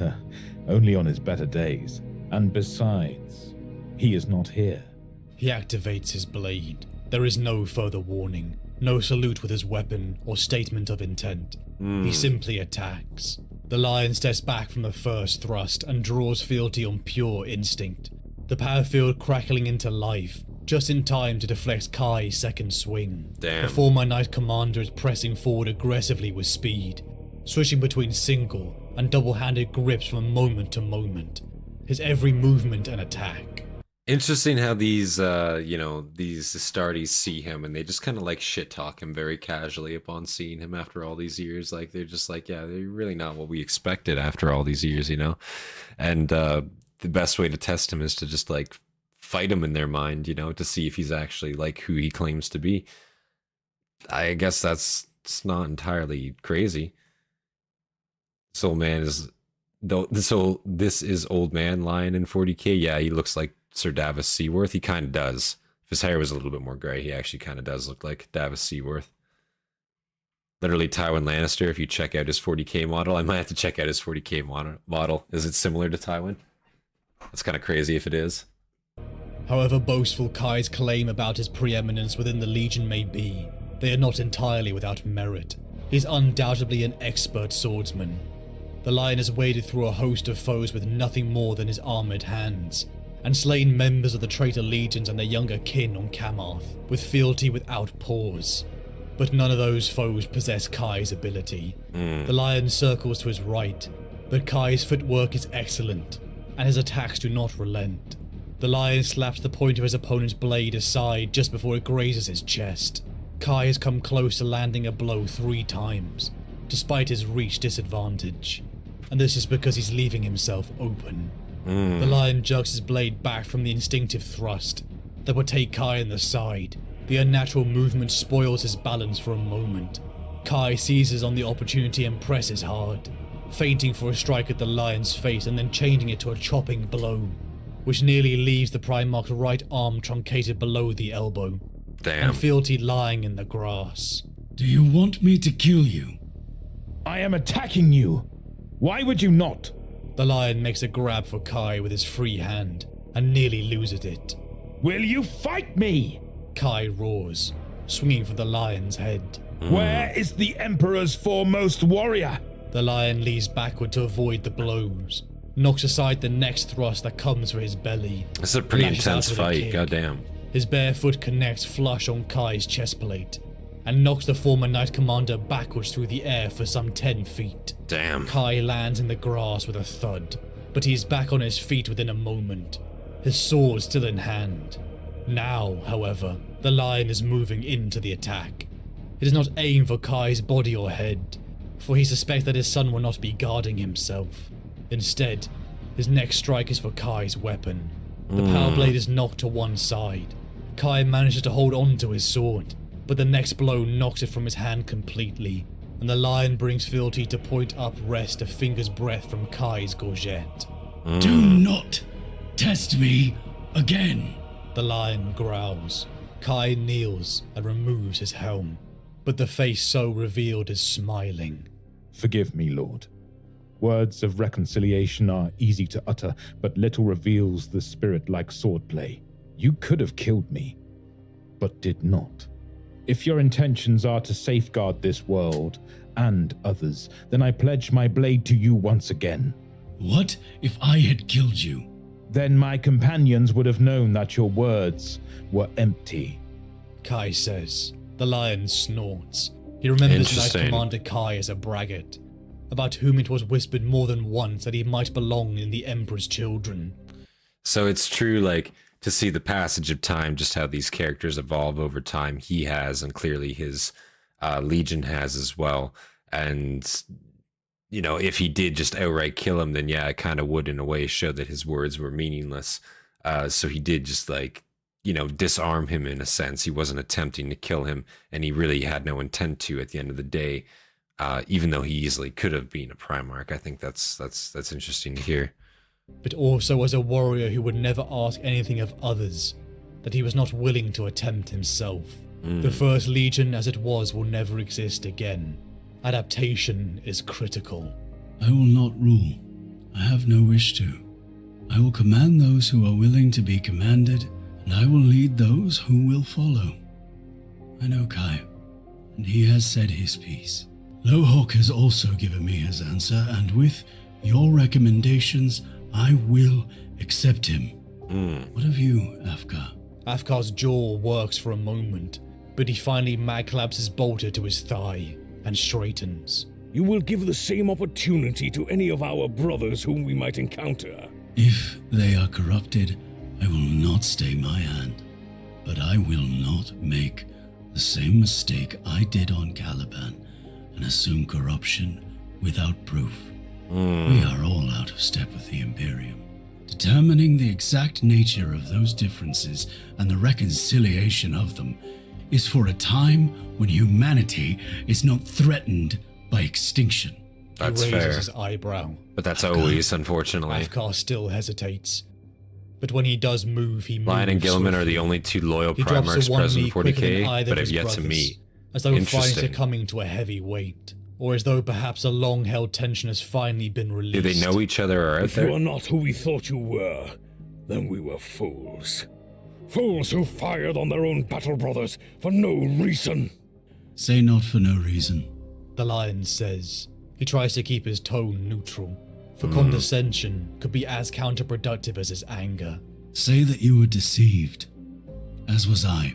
only on his better days. And besides, he is not here. He activates his blade. There is no further warning, no salute with his weapon or statement of intent. He simply attacks. The lion steps back from the first thrust and draws fealty on pure instinct. The power field crackling into life, just in time to deflect Kai's second swing. Before my Knight Commander is pressing forward aggressively with speed, switching between single and double-handed grips from moment to moment. His every movement an attack. Interesting how these, these Astartes see him, and they just kind of like shit talk him very casually upon seeing him after all these years. Like, they're just like, yeah, they're really not what we expected after all these years, you know? And the best way to test him is to just like fight him in their mind, you know, to see if he's actually like who he claims to be. I guess it's not entirely crazy. This old man is, this is old man Lion in 40K. Yeah, he looks like Sir Davos Seaworth? He kind of does. If his hair was a little bit more gray, he actually kind of does look like Davos Seaworth. Literally Tywin Lannister, if you check out his 40k model. I might have to check out his 40k model. Is it similar to Tywin? That's kind of crazy if it is. However boastful Kai's claim about his preeminence within the Legion may be, they are not entirely without merit. He's undoubtedly an expert swordsman. The Lion has waded through a host of foes with nothing more than his armoured hands, and slain members of the traitor legions and their younger kin on Kamarth, with fealty without pause. But none of those foes possess Kai's ability. The Lion circles to his right, but Kai's footwork is excellent, and his attacks do not relent. The Lion slaps the point of his opponent's blade aside just before it grazes his chest. Kai has come close to landing a blow 3 times, despite his reach disadvantage, and this is because he's leaving himself open. The Lion jugs his blade back from the instinctive thrust that would take Kai in the side. The unnatural movement spoils his balance for a moment. Kai seizes on the opportunity and presses hard, feinting for a strike at the Lion's face and then changing it to a chopping blow, which nearly leaves the Primarch's right arm truncated below the elbow, and fealty lying in the grass. Do you want me to kill you? I am attacking you. Why would you not? The Lion makes a grab for Kai with his free hand and nearly loses it. Will you fight me? Kai roars, swinging for the Lion's head. Where is the Emperor's foremost warrior? The Lion leans backward to avoid the blows, knocks aside the next thrust that comes for his belly. This is a pretty intense fight, goddamn. His bare foot connects flush on Kai's chest plate, and knocks the former Knight Commander backwards through the air for some 10 feet. Damn. Kai lands in the grass with a thud, but he is back on his feet within a moment, his sword still in hand. Now, however, the Lion is moving into the attack. He does not aim for Kai's body or head, for he suspects that his son will not be guarding himself. Instead, his next strike is for Kai's weapon. The power blade is knocked to one side. Kai manages to hold on to his sword, but the next blow knocks it from his hand completely, and the Lion brings fealty to point up rest a finger's breadth from Kai's gorget. Do not test me again. The Lion growls. Kai kneels and removes his helm, but the face so revealed is smiling. Forgive me, Lord. Words of reconciliation are easy to utter, but little reveals the spirit like swordplay. You could have killed me, but did not. If your intentions are to safeguard this world and others, then I pledge my blade to you once again. What if I had killed you? Then my companions would have known that your words were empty. Kai says. The Lion snorts. He remembers Knight Commander Kai as a braggart, about whom it was whispered more than once that he might belong in the Emperor's children. So it's true, like, to see the passage of time, just how these characters evolve over time. He has, and clearly his Legion has as well. And, you know, if he did just outright kill him, then yeah, it kind of would in a way show that his words were meaningless. So he did just, like, you know, disarm him in a sense. He wasn't attempting to kill him, and he really had no intent to at the end of the day, even though he easily could have been a Primarch. I think that's interesting to hear. But also as a warrior who would never ask anything of others, that he was not willing to attempt himself. The First Legion as it was will never exist again. Adaptation is critical. I will not rule. I have no wish to. I will command those who are willing to be commanded, and I will lead those who will follow. I know Kai, and he has said his piece. Lohawk has also given me his answer, and with your recommendations, I will accept him. What of you, Afkar? Afkar's jaw works for a moment, but he finally mag-claps his bolter to his thigh and straightens. You will give the same opportunity to any of our brothers whom we might encounter. If they are corrupted, I will not stay my hand, but I will not make the same mistake I did on Caliban and assume corruption without proof. We are all out of step with the Imperium. Determining the exact nature of those differences and the reconciliation of them is for a time when humanity is not threatened by extinction. That's he raises fair. his eyebrow. But that's always, unfortunately. Afkar still hesitates. but when he does move, he moves Lion and Gilliman are swiftly. the only two loyal He drops Primarchs to one present knee in quicker than 40k, either but of have his yet to brothers, meet. as though fights are Interesting. coming to a heavy weight, or as though perhaps a long-held tension has finally been released. Do they know each other or out If you there? are not who we thought you were, then we were fools. Fools who fired on their own battle brothers for no reason. Say not for no reason. The Lion says. He tries to keep his tone neutral, for condescension could be as counterproductive as his anger. Say that you were deceived, as was I,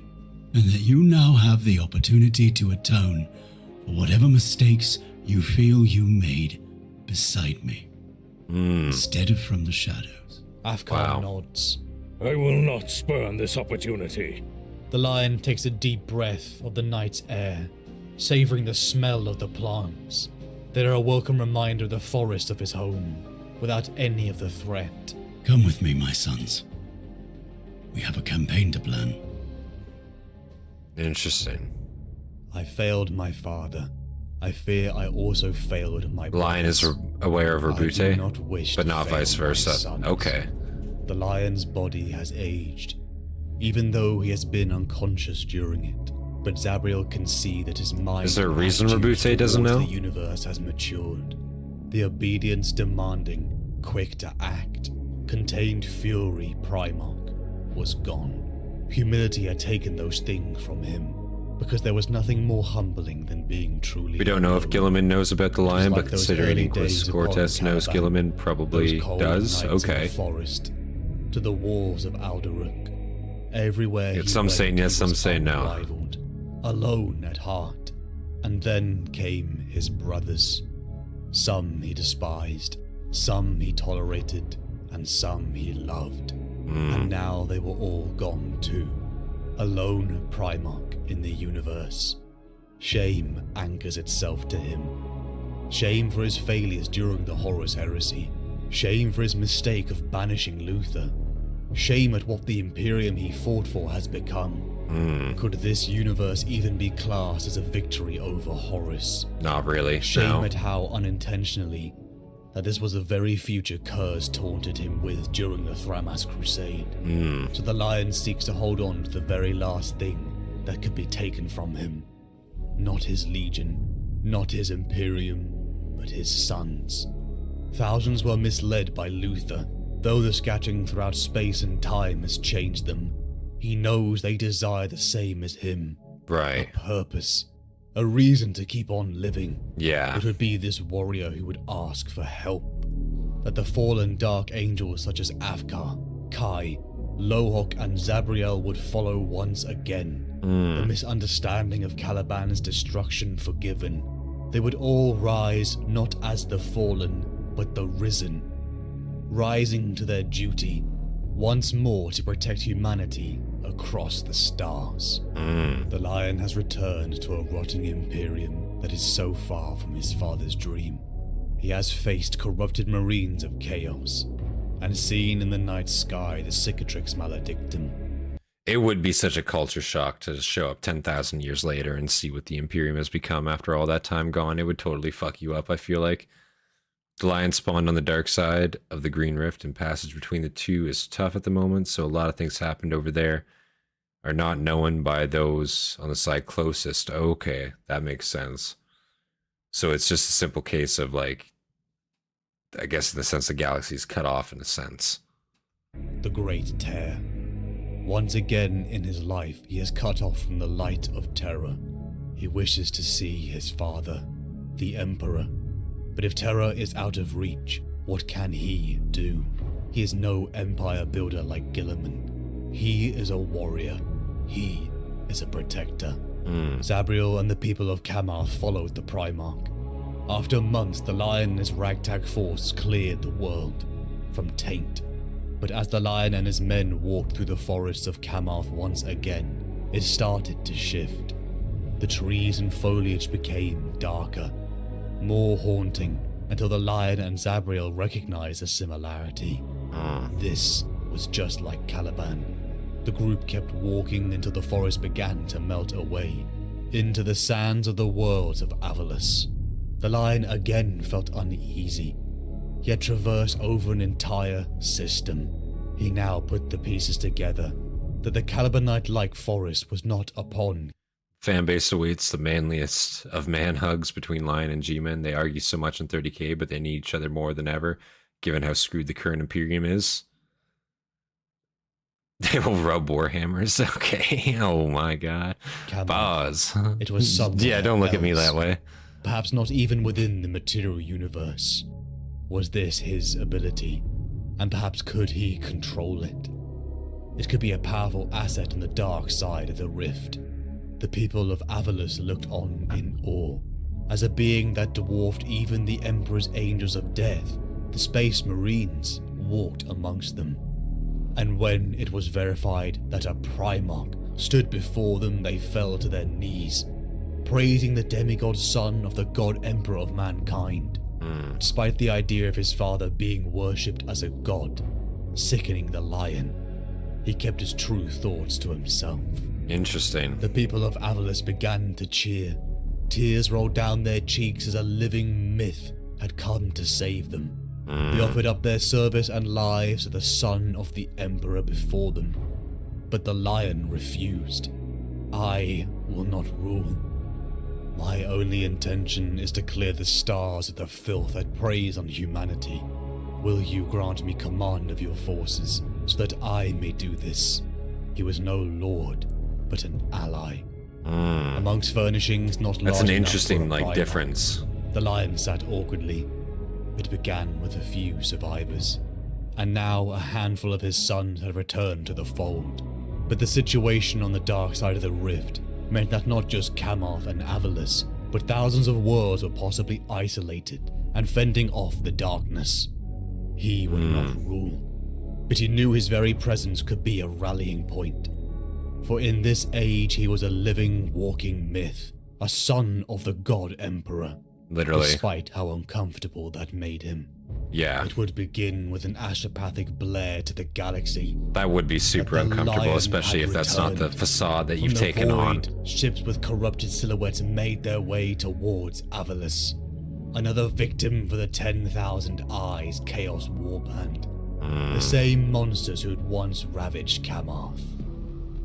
and that you now have the opportunity to atone for whatever mistakes you feel you made beside me, instead of from the shadows. Afghar nods. I will not spurn this opportunity. The Lion takes a deep breath of the night's air, savoring the smell of the plants. They are a welcome reminder of the forest of his home, without any of the threat. Come with me, my sons. We have a campaign to plan. Interesting. I failed my father. I fear I also failed my Lion is brothers. aware of I do Rabute, not wish but to not fail vice my versa. sons. Okay. The Lion's body has aged, even though he has been unconscious during it. But Zabriel can see that his mind Is there a and reason attitude Rabute doesn't towards know? The universe has matured. The obedience demanding, quick to act, contained fury Primarch was gone. Humility had taken those things from him, because there was nothing more humbling than being truly We don't know if alone. Gilliman knows about the It was Lion, like but those considering early Inquis days upon Cortes knows Caliban, Gilliman probably those cold does. nights in Okay. the forest, to the walls of Aldoruk. Everywhere Yeah, he some went, saying yes, he some was saying no. unrivaled, alone at heart. And then came his brothers. Some he despised, some he tolerated, and some he loved. And now they were all gone too. A lone Primarch in the universe. Shame anchors itself to him. Shame for his failures during the Horus Heresy. Shame for his mistake of banishing Luther. Shame at what the Imperium he fought for has become. Could this universe even be classed as a victory over Horus? Not really. Shame No. at how unintentionally that this was the very future Curze taunted him with during the Thramas Crusade. So the Lion seeks to hold on to the very last thing that could be taken from him. Not his legion, not his Imperium, but his sons. Thousands were misled by Luther, though the scattering throughout space and time has changed them. He knows they desire the same as him. Right. A purpose. A reason to keep on living. Yeah. It would be this warrior who would ask for help. That the fallen dark angels such as Afghar, Kai, Lohok and Zabriel would follow once again. The misunderstanding of Caliban's destruction forgiven. They would all rise not as the fallen, but the risen. Rising to their duty, once more to protect humanity across the stars. The Lion has returned to a rotting Imperium that is so far from his father's dream. He has faced corrupted marines of chaos, and seen in the night sky the Cicatrix Maledictum. It would be such a culture shock to show up 10,000 years later and see what the Imperium has become after all that time gone. It would totally fuck you up, I feel like. The Lion spawned on the dark side of the Green Rift, and passage between the two is tough at the moment, so a lot of things happened over there are not known by those on the side closest. Okay, that makes sense. So it's just a simple case of, like, I guess in the sense the galaxy's cut off in a sense. The Great Tear. Once again in his life, he is cut off from the light of terror. He wishes to see his father, the Emperor. But if terror is out of reach, what can he do? He is no empire builder like Gilliman. He is a warrior. He is a protector. Zabriel and the people of Kamarth followed the Primarch. After months, the Lion and his ragtag force cleared the world from taint. But as the Lion and his men walked through the forests of Kamarth once again, it started to shift. The trees and foliage became darker, more haunting, until the Lion and Zabriel recognized a similarity. This was just like Caliban. The group kept walking until the forest began to melt away, into the sands of the worlds of Avalus. The Lion again felt uneasy. He had traversed over an entire system. He now put the pieces together that the Calibanite-like forest was not upon. Fanbase awaits the manliest of man hugs between Lion and G-Men. They argue so much in 30k, but they need each other more than ever, given how screwed the current Imperium is. They will rub Warhammers. Okay. Oh my god. Pause. It was something. Yeah, don't look at me that way. Perhaps not even within the material universe. Was this his ability? And perhaps could he control it? It could be a powerful asset on the dark side of the rift. The people of Avalus looked on in awe. As a being that dwarfed even the Emperor's Angels of Death, the Space Marines walked amongst them. And when it was verified that a Primarch stood before them, they fell to their knees, praising the demigod son of the God Emperor of mankind, despite the idea of his father being worshipped as a god, sickening the Lion. He kept his true thoughts to himself. Interesting. The people of Avalus began to cheer. Tears rolled down their cheeks as a living myth had come to save them. They offered up their service and lives to the son of the Emperor before them. But the Lion refused. I will not rule. My only intention is to clear the stars of the filth that preys on humanity. Will you grant me command of your forces, so that I may do this? He was no lord, but an ally. Amongst furnishings not large That's an enough interesting, for a Primarch, difference. The Lion sat awkwardly. It began with a few survivors, and now a handful of his sons had returned to the fold. But the situation on the dark side of the rift meant that not just Kamarth and Avalus, but thousands of worlds were possibly isolated and fending off the darkness. He would not rule, but he knew his very presence could be a rallying point. For in this age he was a living, walking myth, a son of the God Emperor. Literally. Despite how uncomfortable that made him. Yeah. It would begin with an astropathic blare to the galaxy. That would be super uncomfortable, especially if that's not the facade that you've taken on. Ships with corrupted silhouettes made their way towards Avalus. Another victim for the 10,000 Eyes Chaos Warband. The same monsters who had once ravaged Kamarth.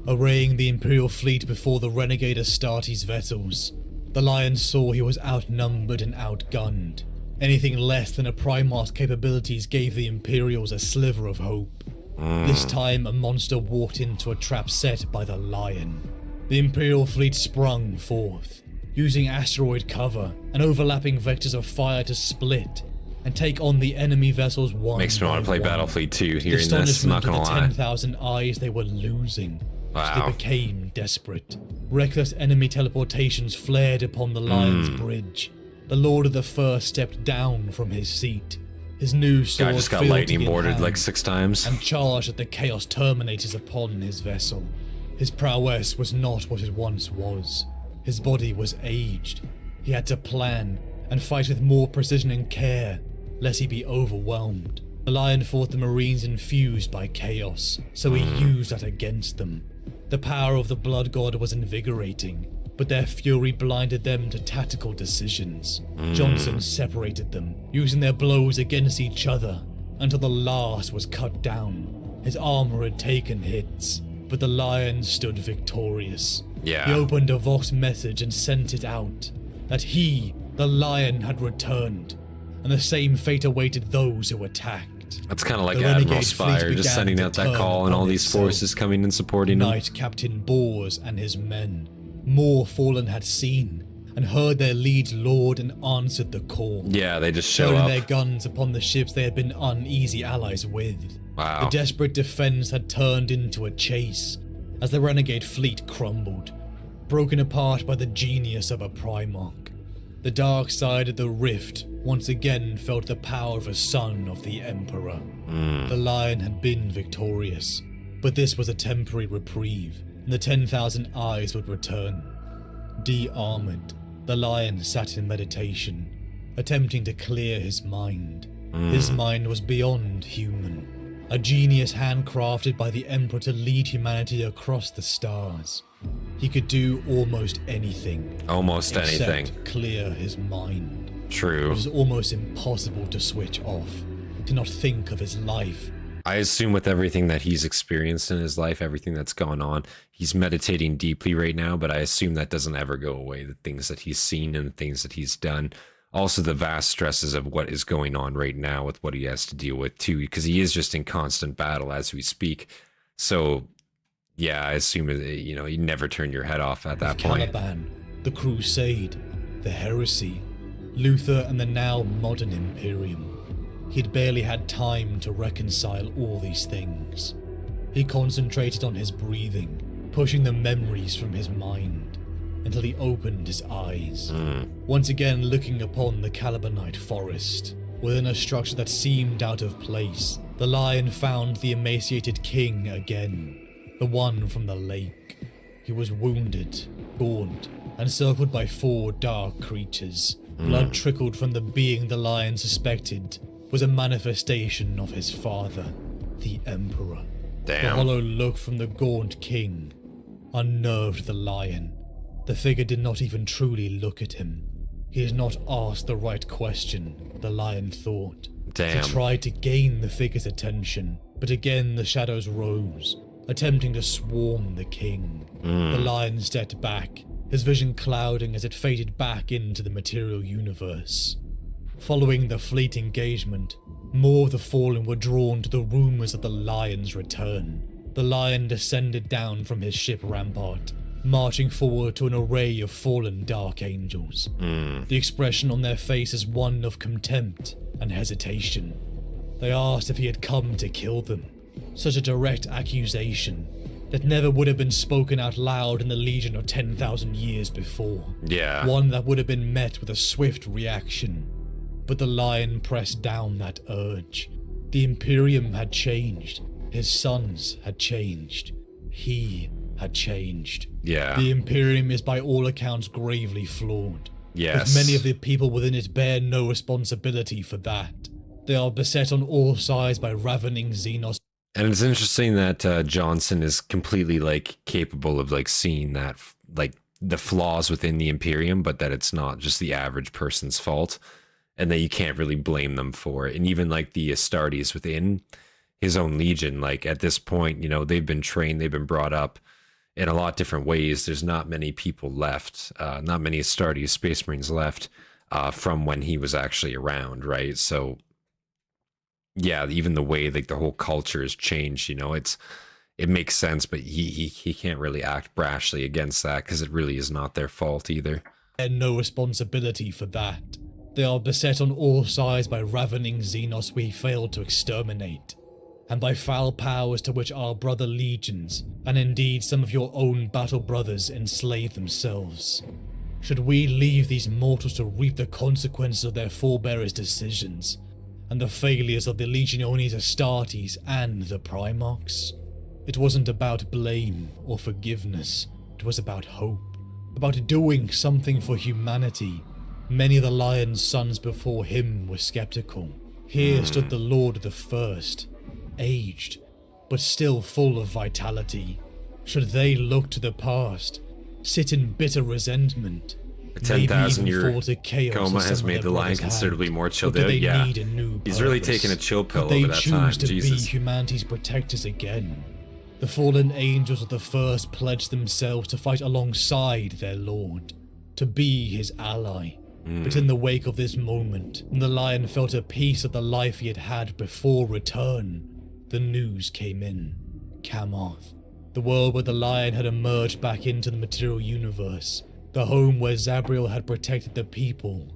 Arraying the Imperial fleet before the renegade Hastati's vessels, the Lion saw he was outnumbered and outgunned. Anything less than a Primarch's capabilities gave the Imperials a sliver of hope. This time, a monster walked into a trap set by the Lion. The Imperial fleet sprung forth, using asteroid cover and overlapping vectors of fire to split and take on the enemy vessels one Makes me want to play by one. Battlefleet 2 The hearing this, not gonna astonishment lie. of the 10,000 eyes they were losing. Wow. So they became desperate. Reckless enemy teleportations flared upon the Lion's bridge. The Lord of the Fur stepped down from his seat. His new sword Guy just got filtered lightning in boarded hand, like 6 times. and charged at the Chaos Terminators upon his vessel. His prowess was not what it once was. His body was aged. He had to plan and fight with more precision and care, lest he be overwhelmed. The Lion fought the Marines infused by chaos, so he used that against them. The power of the Blood God was invigorating, but their fury blinded them to tactical decisions. Jonson separated them, using their blows against each other, until the last was cut down. His armor had taken hits, but the Lion stood victorious. Yeah. He opened a Vox message and sent it out, that he, the Lion, had returned, and the same fate awaited those who attacked. That's kind of like The Admiral renegade Spire, fleet just began sending to out that turn call and all upon these itself. forces coming and supporting them. Knight Captain Bors and his men, more fallen had seen, and heard their liege lord and answered the call. Yeah, they just show Turning up. their guns upon the ships they had been uneasy allies with. Wow. The desperate defense had turned into a chase, as the renegade fleet crumbled, broken apart by the genius of a Primarch. The dark side of the rift once again felt the power of a son of the Emperor. The Lion had been victorious, but this was a temporary reprieve, and the 10,000 eyes would return. De-armored, the Lion sat in meditation, attempting to clear his mind. His mind was beyond human, a genius handcrafted by the Emperor to lead humanity across the stars. He could do almost anything. Almost except anything. clear his mind. True. It was almost impossible to switch off, to not think of his life, I assume with everything that he's experienced in his life, everything that's gone on, he's meditating deeply right now, but I assume that doesn't ever go away. The things that he's seen and the things that he's done. Also the vast stresses of what is going on right now with what he has to deal with too, because he is just in constant battle as we speak. So yeah, I assume, you know, you never turn your head off at that point. Caliban, the Crusade, the Heresy, Luther and the now modern Imperium. He'd barely had time to reconcile all these things. He concentrated on his breathing, pushing the memories from his mind, until he opened his eyes, once again looking upon the Calibanite forest. Within a structure that seemed out of place, the lion found the emaciated king again, the one from the lake. He was wounded, gaunt, and circled by 4 dark creatures. Blood trickled from the being the lion suspected was a manifestation of his father, the Emperor. Damn. The hollow look from the gaunt king unnerved the lion. The figure did not even truly look at him. He had not asked the right question, the lion thought. Damn. He tried to gain the figure's attention, but again the shadows rose, attempting to swarm the king. The lion stepped back, his vision clouding as it faded back into the material universe. Following the fleet engagement, more of the fallen were drawn to the rumors of the lion's return. The lion descended down from his ship rampart, marching forward to an array of fallen dark angels. The expression on their faces one of contempt and hesitation. They asked if he had come to kill them. Such a direct accusation that never would have been spoken out loud in the Legion of 10,000 years before. Yeah. One that would have been met with a swift reaction. But the lion pressed down that urge. The Imperium had changed. His sons had changed. He had changed. Yeah. The Imperium is by all accounts gravely flawed. Yes. But many of the people within it bear no responsibility for that. They are beset on all sides by ravening Xenos. And it's interesting that Jonson is completely like capable of like seeing that like the flaws within the Imperium, but that it's not just the average person's fault, and that you can't really blame them for it. And even like the Astartes within his own legion, like at this point, you know, they've been trained, they've been brought up in a lot different ways. There's not many people left, not many Astartes Space Marines left from when he was actually around, right? So yeah, even the way like the whole culture has changed, you know, it makes sense, but he can't really act brashly against that because it really is not their fault either. And no responsibility for that. They are beset on all sides by ravening Xenos we failed to exterminate, and by foul powers to which our brother legions, and indeed some of your own battle brothers, enslave themselves. Should we leave these mortals to reap the consequences of their forebears' decisions, and the failures of the Legiones Astartes and the Primarchs? It wasn't about blame or forgiveness, it was about hope, about doing something for humanity. Many of the Lion's sons before him were skeptical. Here stood the Lord of the First, aged, but still full of vitality. Should they look to the past, sit in bitter resentment, A 10,000-year fall to chaos coma as has some of made their the lion brothers had? considerably more Or chilled do out. they Yeah, need a new he's really purpose? taken a chill pill Could they over that choose time. to Jesus. be humanity's protectors again? The fallen angels of the First pledged themselves to fight alongside their lord, to be his ally. But in the wake of this moment, when the lion felt a piece of the life he had had before return, the news came in. Kamarth, the world where the lion had emerged back into the material universe, the home where Zabriel had protected the people,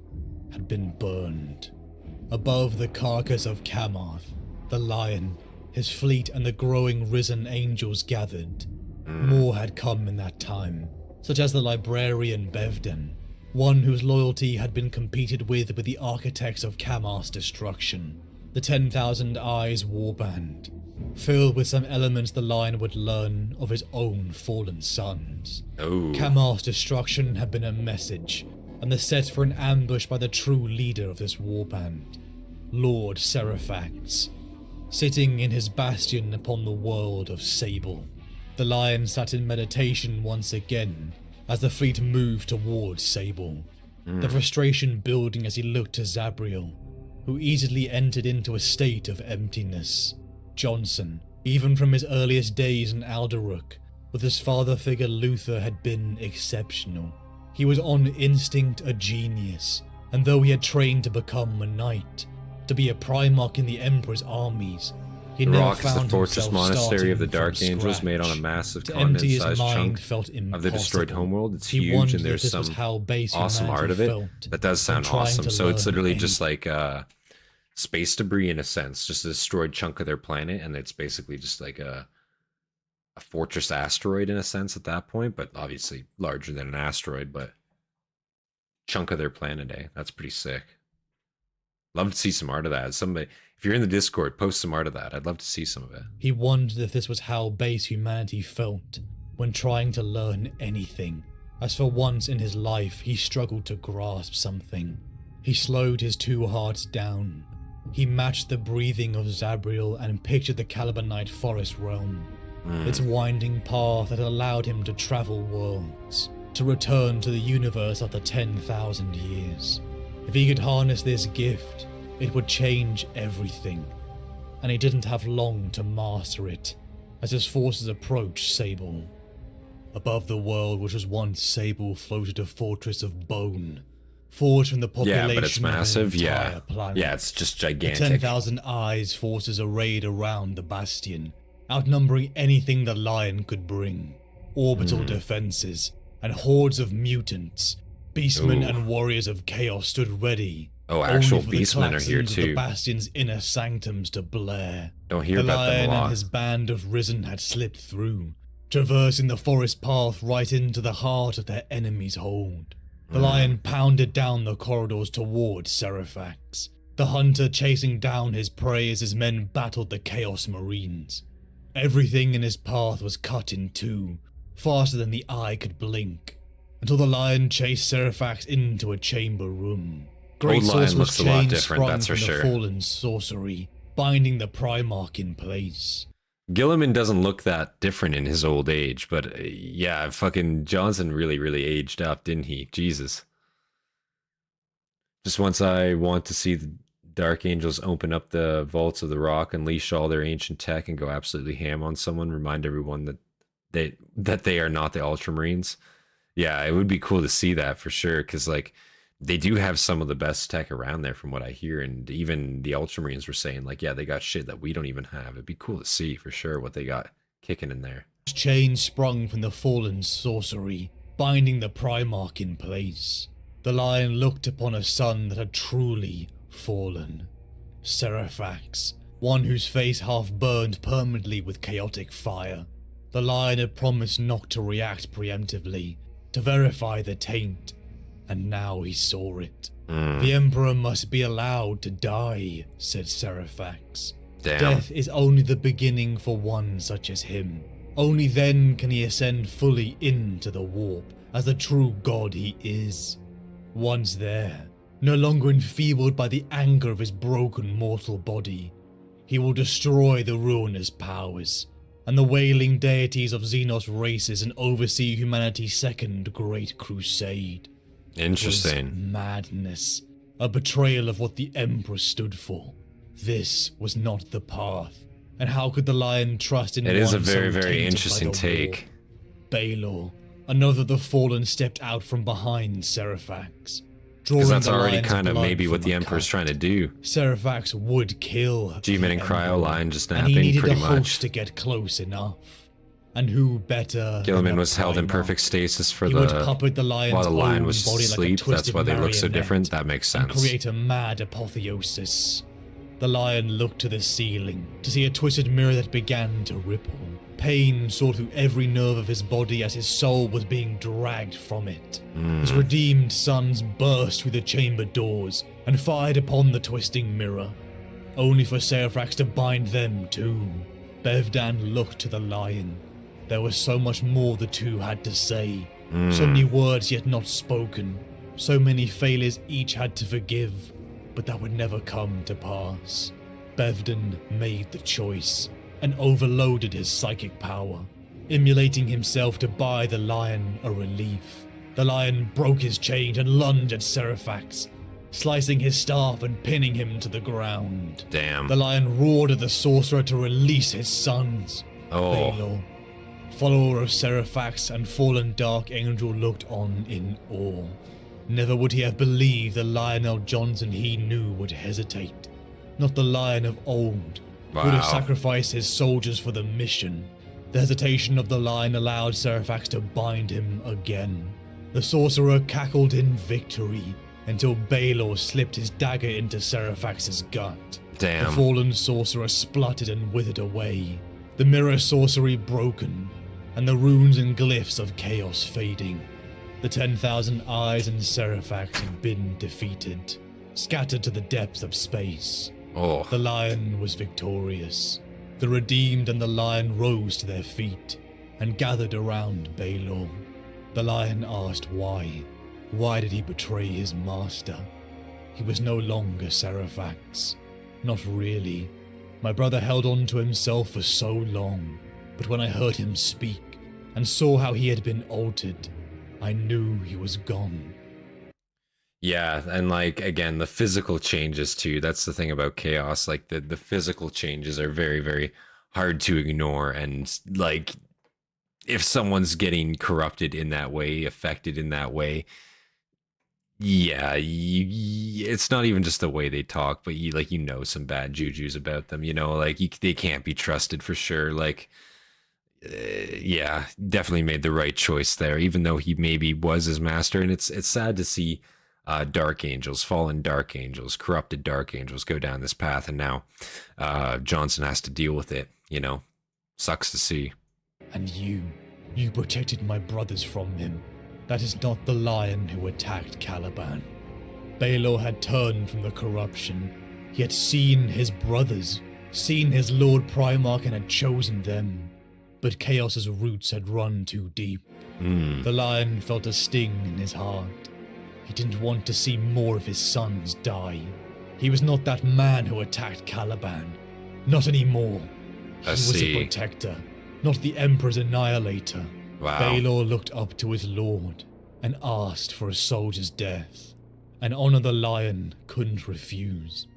had been burned. Above the carcass of Kamarth, the lion, his fleet and the growing risen angels gathered. More had come in that time, such as the librarian Bevden, one whose loyalty had been competed with the architects of Kamarth's destruction. The 10,000 Eyes warband, filled with some elements the lion would learn of his own fallen sons. Kamarth's destruction had been a message, and the set for an ambush by the true leader of this warband, Lord Seraphax, sitting in his bastion upon the world of Sable. The lion sat in meditation once again as the fleet moved towards Sable, the frustration building as he looked to Zabriel, who easily entered into a state of emptiness, Jonson, even from his earliest days in Alderuk, with his father figure Luther had been exceptional. He was on instinct a genius, and though he had trained to become a knight, to be a Primarch in the Emperor's armies, he The never rock is the found fortress himself monastery of the starting Dark from Angels scratch. made on a massive To empty his continent-sized mind chunk felt of the destroyed impossible. homeworld. It's He huge, wondered and there's if this was some how base awesome humanity art of it. felt That does when sound trying awesome. to So it's learn literally just anything. like space debris in a sense, just a destroyed chunk of their planet, and it's basically just like a fortress asteroid in a sense at that point, but obviously larger than an asteroid, but chunk of their planet, eh? That's pretty sick. Love to see some art of that. Somebody, if you're in the Discord, post some art of that. I'd love to see some of it. He wondered if this was how base humanity felt when trying to learn anything, as for once in his life he struggled to grasp something. He slowed his two hearts down. He matched the breathing of Zabriel and pictured the Calibanite forest realm, its winding path that allowed him to travel worlds, to return to the universe after 10,000 years. If he could harness this gift, it would change everything, and he didn't have long to master it, as his forces approached Sable. Above the world which was once Sable floated a fortress of bone, forged from the population Yeah, but it's massive. of an entire Yeah, planet. yeah, it's just The gigantic. 10,000 eyes forces arrayed around the bastion, outnumbering anything the lion could bring. Orbital defenses, and hordes of mutants, beastmen and warriors of chaos stood ready. Oh, actual only for the beastmen are here claxons of the too. bastion's inner sanctums to blare. Don't hear The about them lion a lot. and his band of Risen had slipped through, traversing the forest path right into the heart of their enemy's hold. The lion pounded down the corridors towards Seraphax, the hunter chasing down his prey as his men battled the Chaos Marines. Everything in his path was cut in two, faster than the eye could blink, until the lion chased Seraphax into a chamber room. Great Old lion sorcerer's looks a lot chains different, sprung that's for from sure. the fallen sorcery, binding the Primarch in place. Gilliman doesn't look that different in his old age, but yeah, fucking Jonson really aged up, didn't he? Jesus. Just once I want to see the Dark Angels open up the vaults of the rock, unleash all their ancient tech, and go absolutely ham on someone, remind everyone that they are not the Ultramarines. Yeah, it would be cool to see that for sure, because like they do have some of the best tech around there from what I hear, and even the Ultramarines were saying like, yeah, they got shit that we don't even have. It'd be cool to see for sure what they got kicking in there. Chains sprung from the fallen sorcery, binding the Primarch in place. The lion looked upon a son that had truly fallen. Seraphax, one whose face half burned permanently with chaotic fire. The lion had promised not to react preemptively, to verify the taint, and now he saw it. The Emperor must be allowed to die, said Seraphax. Damn. Death is only the beginning for one such as him. Only then can he ascend fully into the warp, as the true god he is. Once there, no longer enfeebled by the anger of his broken mortal body, he will destroy the ruinous powers and the wailing deities of Xenos races and oversee humanity's second Great Crusade. Interesting. It was madness, a betrayal of what the Emperor stood for. This was not the path, and how could the lion trust in It one is a so very tainted interesting by the take. war? Balor, another of the fallen, stepped out from behind Seraphax. Because that's the already lion's kind of blood maybe what from the a Emperor's cut. trying to do. Seraphax would kill G-Men the and Cryo Emperor, line just and he napping, needed pretty a much. host to get close enough. And who better? Gilliman than the was held in Primarch? perfect stasis for He would puppet the lion's while the lion own was body like a asleep. That's twisted why they look so marionette different. That makes and sense. create a mad apotheosis. The lion looked to the ceiling to see a twisted mirror that began to ripple. Pain saw through every nerve of his body as his soul was being dragged from it. His redeemed sons burst through the chamber doors and fired upon the twisting mirror, only for Seraphax to bind them too. Bevdan looked to the lion. There was so much more the two had to say, so many words yet not spoken, so many failures each had to forgive, but that would never come to pass. Bevdan made the choice and overloaded his psychic power, emulating himself to buy the lion a relief. The lion broke his chain and lunged at Seraphax, slicing his staff and pinning him to the ground. Damn. The lion roared at the sorcerer to release his sons. Oh. Baelor, follower of Seraphax and fallen Dark Angel, looked on in awe. Never would he have believed the Lionel Jonson he knew would hesitate. Not the lion of old, who would have sacrificed his soldiers for the mission. The hesitation of the lion allowed Seraphax to bind him again. The sorcerer cackled in victory until Baelor slipped his dagger into Seraphax's gut. Damn. The fallen sorcerer spluttered and withered away, the mirror sorcery broken, and the runes and glyphs of chaos fading. The 10,000 eyes in Seraphax had been defeated, scattered to the depths of space. Oh. The lion was victorious. The redeemed and the lion rose to their feet and gathered around Baelor. The lion asked why. Why did he betray his master? He was no longer Seraphax. Not really. My brother held on to himself for so long, but when I heard him speak and saw how he had been altered, I knew he was gone. Yeah, and like, again, the physical changes too. That's the thing about chaos. Like, the physical changes are very, very hard to ignore. And like, if someone's getting corrupted in that way, affected in that way, yeah, it's not even just the way they talk, but you know some bad jujus about them. You know, like they can't be trusted for sure. Like, yeah, definitely made the right choice there, even though he maybe was his master. And it's sad to see dark angels, fallen dark angels, corrupted dark angels go down this path, and now Jonson has to deal with it. You know, sucks to see. And you protected my brothers from him. That is not the lion who attacked Caliban. Baelor had turned from the corruption. He had seen his brothers, seen his Lord Primarch, and had chosen them. But Chaos's roots had run too deep. The lion felt a sting in his heart. He didn't want to see more of his sons die. He was not that man who attacked Caliban. Not anymore. He was a protector, not the Emperor's annihilator. Wow. Baelor looked up to his lord and asked for a soldier's death. An honor the lion couldn't refuse.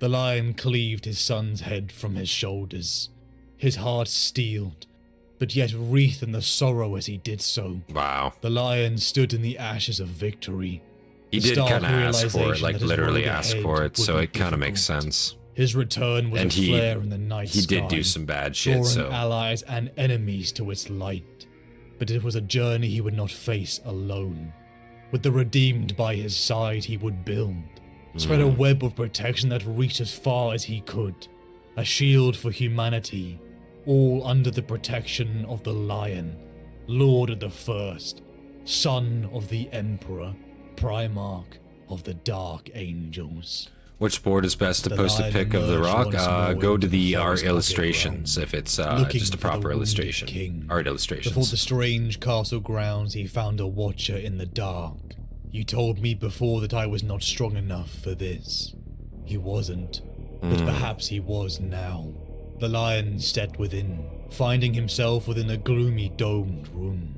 The lion cleaved his son's head from his shoulders, his heart steeled, but yet wreathed in the sorrow as he did so. Wow. The lion stood in the ashes of victory. He did kind of ask for it, like literally ask for it, so it kind of makes sense. His return was a flare in the night sky. He did do some bad shit, drawing allies and enemies to its light. But it was a journey he would not face alone. With the redeemed by his side, he would build, spread a web of protection that reached as far as he could. A shield for humanity, all under the protection of the Lion, Lord of the First, son of the Emperor, Primarch of the Dark Angels. Which board is best supposed to pick of the rock? Go to the art illustrations if it's just a proper illustration. Art illustrations. Before the strange castle grounds, he found a watcher in the dark. You told me before that I was not strong enough for this. He wasn't, but perhaps he was now. The lion stepped within, finding himself within a gloomy domed room.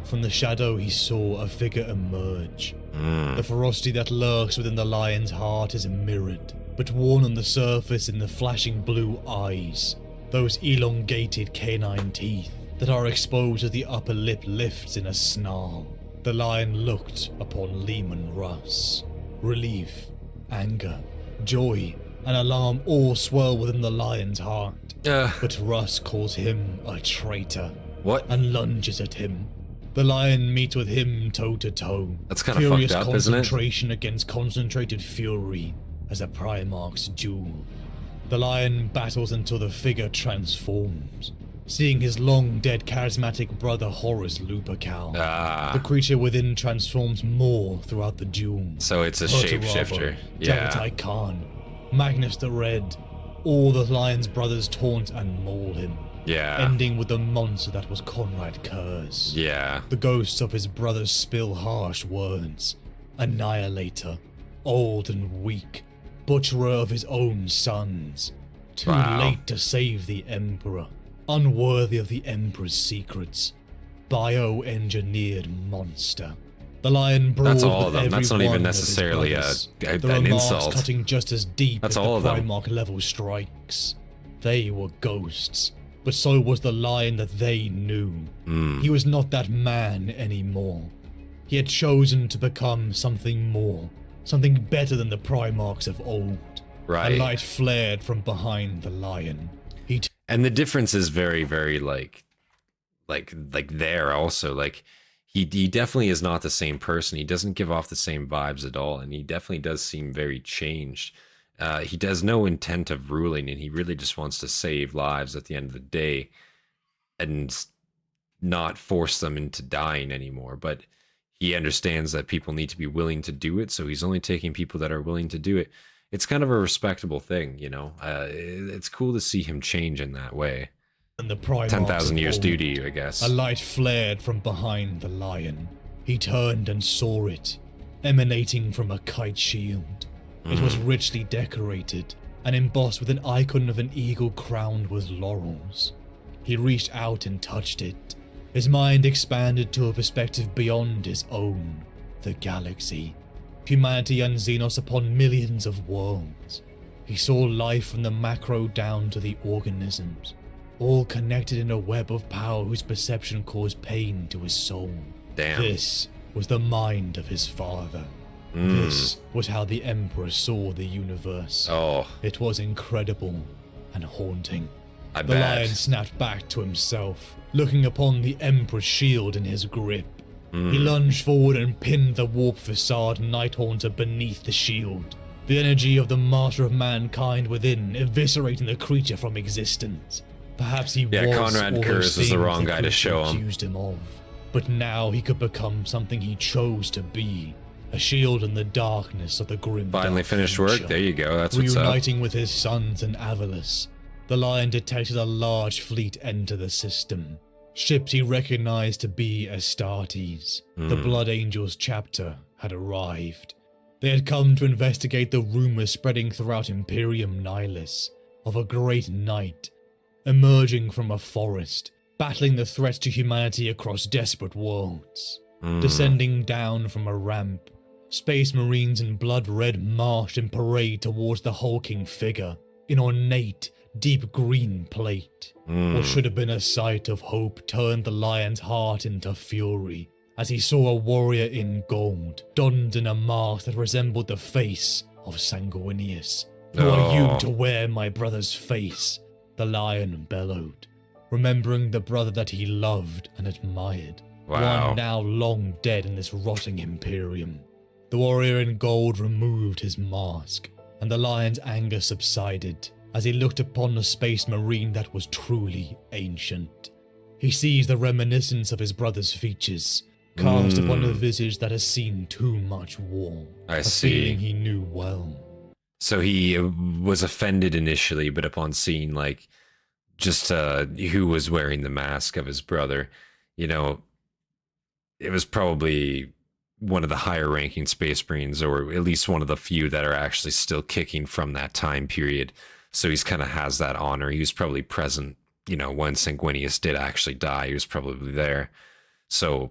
From the shadow he saw a figure emerge. The ferocity that lurks within the lion's heart is mirrored, but worn on the surface in the flashing blue eyes, those elongated canine teeth that are exposed as the upper lip lifts in a snarl. The lion looked upon Leman Russ. Relief, anger, joy, and alarm all swirl within the lion's heart. But Russ calls him a traitor. What? And lunges at him. The lion meets with him toe to toe. That's kind of fucked up, isn't it? Concentration against concentrated fury as a Primarch's duel. The lion battles until the figure transforms, seeing his long-dead charismatic brother Horus Lupercal. The creature within transforms more throughout the duel. So it's a shapeshifter. Yeah. Jagatai Khan, Magnus the Red, all the lion's brothers taunt and maul him. Yeah. Ending with the monster that was Conrad Curze. Yeah. The ghosts of his brothers spill harsh words. Annihilator, old and weak, butcherer of his own sons. Too late to save the Emperor, unworthy of the Emperor's secrets. Bio-engineered monster. The lion brawled That's all of with them. every That's not even one of his necessarily brothers. an The remarks insult. cutting just as deep That's as all the of them. Primarch level strikes. They were ghosts, but so was the lion that they knew. He was not that man anymore. He had chosen to become something more, something better than the Primarchs of old. Right. A light flared from behind the lion. And the difference is very, very like there also. Like he definitely is not the same person. He doesn't give off the same vibes at all, and he definitely does seem very changed. He has no intent of ruling, and he really just wants to save lives at the end of the day, and not force them into dying anymore. But he understands that people need to be willing to do it, so he's only taking people that are willing to do it. It's kind of a respectable thing, you know. It's cool to see him change in that way. And the Primarchs 10,000 years of due old. to you, I guess. A light flared from behind the lion. He turned and saw it, emanating from a kite shield. It was richly decorated and embossed with an icon of an eagle crowned with laurels. He reached out and touched it. His mind expanded to a perspective beyond his own, the galaxy. Humanity and Xenos upon millions of worlds. He saw life from the macro down to the organisms, all connected in a web of power whose perception caused pain to his soul. Damn. This was the mind of his father. This was how the Emperor saw the universe. Oh. It was incredible and haunting. I The bet. lion snapped back to himself, looking upon the Emperor's shield in his grip. He lunged forward and pinned the warp facade Night Haunter beneath the shield, the energy of the martyr of mankind within eviscerating the creature from existence. Perhaps he Yeah, was Conrad all those Kurz was the things wrong the guy to creature show him. accused him of. But now he could become something he chose to be, a shield in the darkness of the grim Finally dark finished future. work. There you go. That's what's up. Reuniting with his sons and Avalis, the lion detected a large fleet enter the system. Ships he recognized to be Hastatis. The Blood Angels chapter had arrived. They had come to investigate the rumors spreading throughout Imperium Nihilus of a great knight emerging from a forest, battling the threats to humanity across desperate worlds. Descending down from a ramp, Space Marines in blood red marched in parade towards the hulking figure in ornate, deep green plate. What should have been a sight of hope turned the lion's heart into fury as he saw a warrior in gold, donned in a mask that resembled the face of Sanguinius. Who are you to wear my brother's face? The lion bellowed, remembering the brother that he loved and admired. Wow. One now long dead in this rotting Imperium. The warrior in gold removed his mask, and the lion's anger subsided as he looked upon a space marine that was truly ancient. He sees the reminiscence of his brother's features, cast upon a visage that has seen too much war. I a see. feeling he knew well. So he was offended initially, but upon seeing like just who was wearing the mask of his brother, you know, it was probably one of the higher ranking Space Marines, or at least one of the few that are actually still kicking from that time period. So he's kind of has that honor. He was probably present, you know, when Sanguinius did actually die. He was probably there. So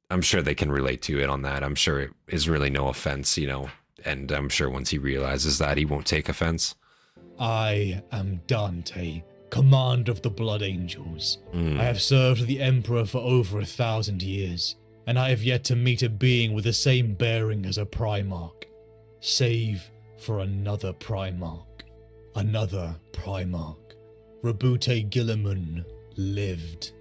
I'm sure they can relate to it on that. I'm sure it is really no offense, you know, and I'm sure once he realizes that, he won't take offense. I am Dante, commander of the Blood Angels. I have served the Emperor for over 1,000 years, and I have yet to meet a being with the same bearing as a Primarch, save for another Primarch. Another Primarch. Rabute Gilliman lived.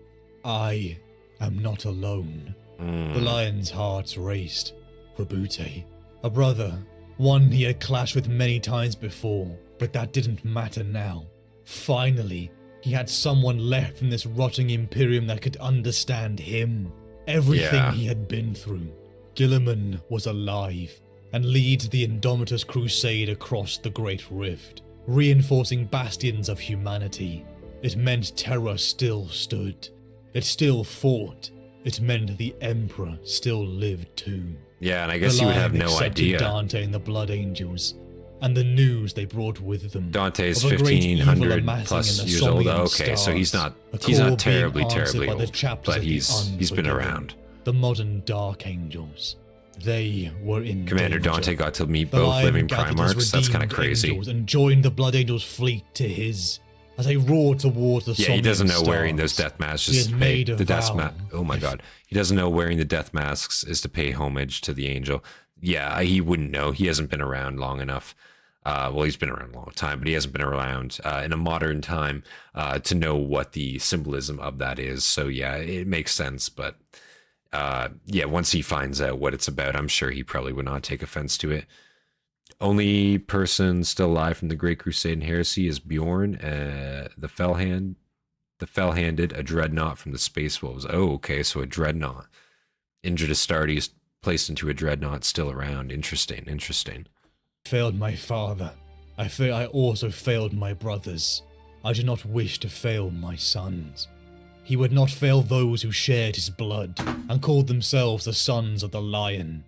I am not alone. The lion's heart raced. Rabute, a brother, one he had clashed with many times before, but that didn't matter now. Finally, he had someone left in this rotting Imperium that could understand him. Everything he had been through. Gilliman was alive and leads the Indomitus Crusade across the Great Rift, reinforcing bastions of humanity. It meant terror still stood. It still fought. It meant the Emperor still lived too. Yeah, and I guess you would have no idea. Dante and the Blood Angels, and the news they brought with them. Dante's of a great evil 1500 amassing plus in the years old. Somnian Okay, so he's stars, not a call being terribly answered by the old, chapters but of the he's been Unforgiven, around. The modern Dark Angels. They were in Commander danger. Dante got to meet The both Lion living gathered his Primarchs. That's kind of redeemed crazy. angels and joined the Blood Angels' fleet to his as they roared towards the Yeah, he doesn't know Somnian wearing those stars. death masks He is had to pay made a the death vow. Oh my god. He doesn't know wearing the death masks is to pay homage to the angel. Yeah, he wouldn't know. He hasn't been around long enough. Well, he's been around a long time, but he hasn't been around in a modern time to know what the symbolism of that is. So yeah, it makes sense. But yeah, once he finds out what it's about, I'm sure he probably would not take offense to it. Only person still alive from the Great Crusade and Heresy is Bjorn, the Fell-handed, a dreadnought from the Space Wolves. Oh, okay, so a dreadnought. Injured Astartes placed into a dreadnought still around. Interesting. Failed my father. I also failed my brothers. I do not wish to fail my sons. He would not fail those who shared his blood and called themselves the Sons of the Lion.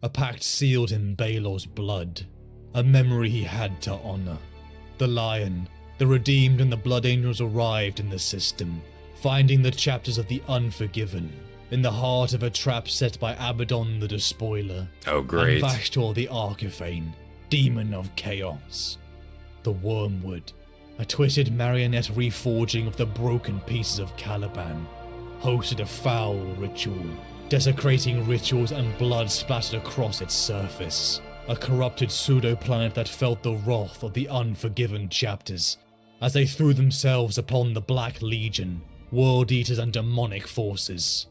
A pact sealed in Baelor's blood, a memory he had to honor. The Lion, the redeemed and the Blood Angels arrived in the system, finding the chapters of the Unforgiven in the heart of a trap set by Abaddon the Despoiler. Oh, great. And Vashtor the Archiphane, demon of chaos. The Wormwood, a twisted marionette reforging of the broken pieces of Caliban, hosted a foul ritual, desecrating rituals and blood splattered across its surface. A corrupted pseudo-planet that felt the wrath of the Unforgiven chapters as they threw themselves upon the Black Legion, World Eaters and demonic forces.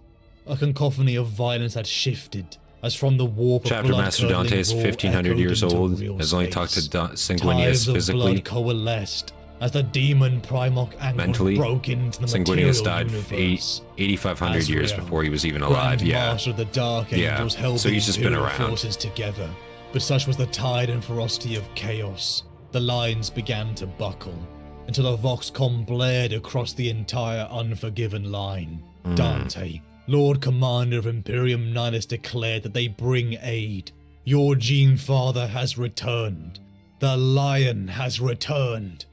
A cacophony of violence had shifted as from the warp of Chapter Master Dante is 1500 years old, has only talked to Sanguinius physically. Blood coalesced as the demon Primarch Angron Mentally, broke into the Sanguinius material died universe. 8,500 years Azrael, before he was even alive. Grand Yeah, Master of the Dark Yeah, Angels held so the he's just been Imperial around. forces together. But such was the tide and ferocity of chaos, the lines began to buckle, until a Voxcom blared across the entire Unforgiven line. Dante, Lord Commander of Imperium Nihilus, declared that they bring aid. Your Gene Father has returned. The Lion has returned.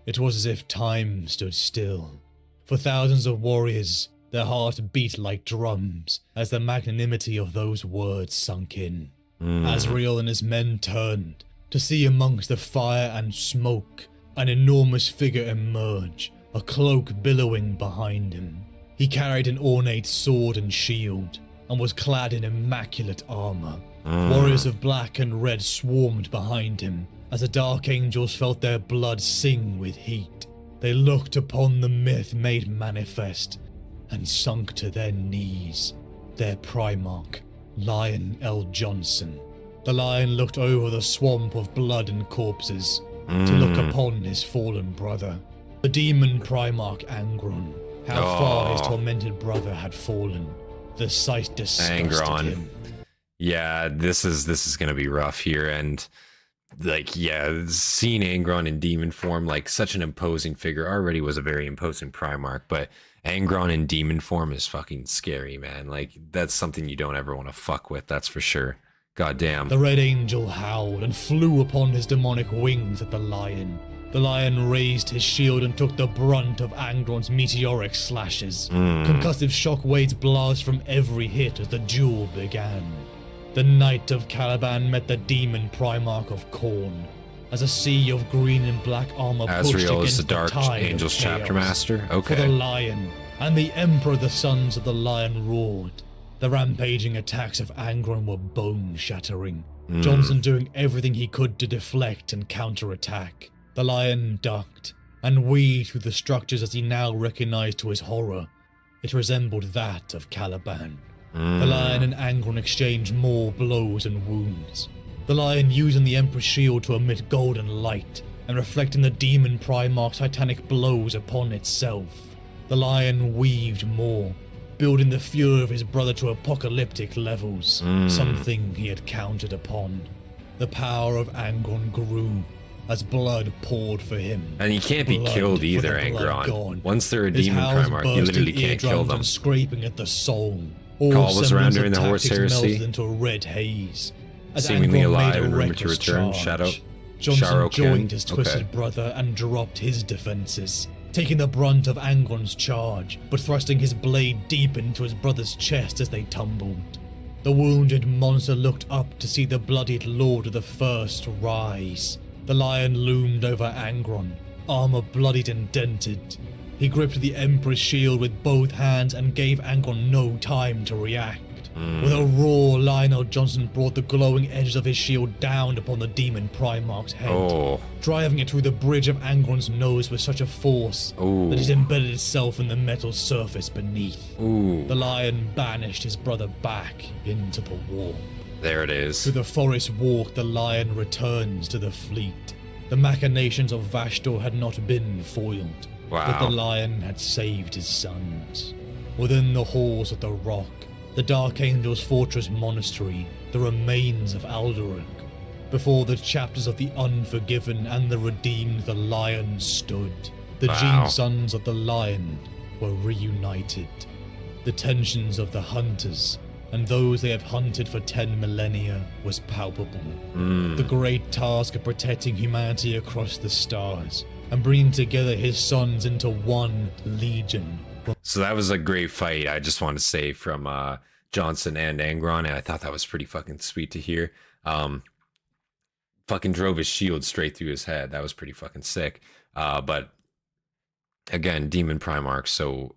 It was as if time stood still. For thousands of warriors, their hearts beat like drums as the magnanimity of those words sunk in. Azrael and his men turned to see amongst the fire and smoke an enormous figure emerge, a cloak billowing behind him. He carried an ornate sword and shield, and was clad in immaculate armor. Warriors of black and red swarmed behind him, as the Dark Angels felt their blood sing with heat. They looked upon the myth made manifest, and sunk to their knees. Their Primarch, Lion L. Jonson. The Lion looked over the swamp of blood and corpses, to look upon his fallen brother, the demon Primarch Angron. How far his tormented brother had fallen. The sight disgusted Angron. him. Yeah, this is gonna be rough here, and like, yeah, seeing Angron in demon form, like such an imposing figure, already was a very imposing Primarch, but Angron in demon form is fucking scary, man. Like, that's something you don't ever want to fuck with, that's for sure. God damn. The Red Angel howled and flew upon his demonic wings at the Lion. The Lion raised his shield and took the brunt of Angron's meteoric slashes. Concussive shockwaves blast from every hit as the duel began. The Knight of Caliban met the Demon Primarch of Khorne, as a sea of green and black armor pushed Azrael against is the Dark tide of Angels chaos. chapter master. For the Okay. Lion, and the Emperor, the Sons of the Lion roared. The rampaging attacks of Angron were bone-shattering. Jonson doing everything he could to deflect and counterattack. The Lion ducked, and weaved through the structures as he now recognized to his horror. It resembled that of Caliban. The Lion and Angron exchanged more blows and wounds. The Lion using the Emperor's shield to emit golden light, and reflecting the Demon Primarch's titanic blows upon itself. The Lion weaved more, building the fury of his brother to apocalyptic levels, something he had counted upon. The power of Angron grew, as blood poured for him. And you can't be Blood killed for either, the blood Angron. god. Once they're a His demon howls Primarch, you bursting literally can't kill eardrums them. and scraping at the soul. All Call was around semblance during of the Horus tactics Heresy. melted into a red haze. As Seemingly Angron alive made a and rumored to reckless return. charge. Shadow. Jonson Sharo joined King. his twisted Okay. brother and dropped his defenses, taking the brunt of Angron's charge, but thrusting his blade deep into his brother's chest as they tumbled. The wounded monster looked up to see the bloodied Lord of the First rise. The lion loomed over Angron, armor bloodied and dented. He gripped the Emperor's shield with both hands and gave Angron no time to react. With a roar, Lionel Jonson brought the glowing edges of his shield down upon the demon Primarch's head, driving it through the bridge of Angron's nose with such a force that it embedded itself in the metal surface beneath. The lion banished his brother back into the warp. There it is. To the forest walk, the lion returns to the fleet. The machinations of Vashdor had not been foiled, but the lion had saved his sons. Within the halls of the rock, the Dark Angel's fortress monastery, the remains of Alderac. Before the chapters of the Unforgiven and the Redeemed, the Lion stood. The Gene Sons of the Lion were reunited. The tensions of the hunters and those they have hunted for 10 millennia was palpable. The great task of protecting humanity across the stars and bringing together his sons into one legion. So that was a great fight, I just want to say, from Jonson and Angron, and I thought that was pretty fucking sweet to hear. Fucking drove his shield straight through his head. That was pretty fucking sick. But again, Demon Primarch, so,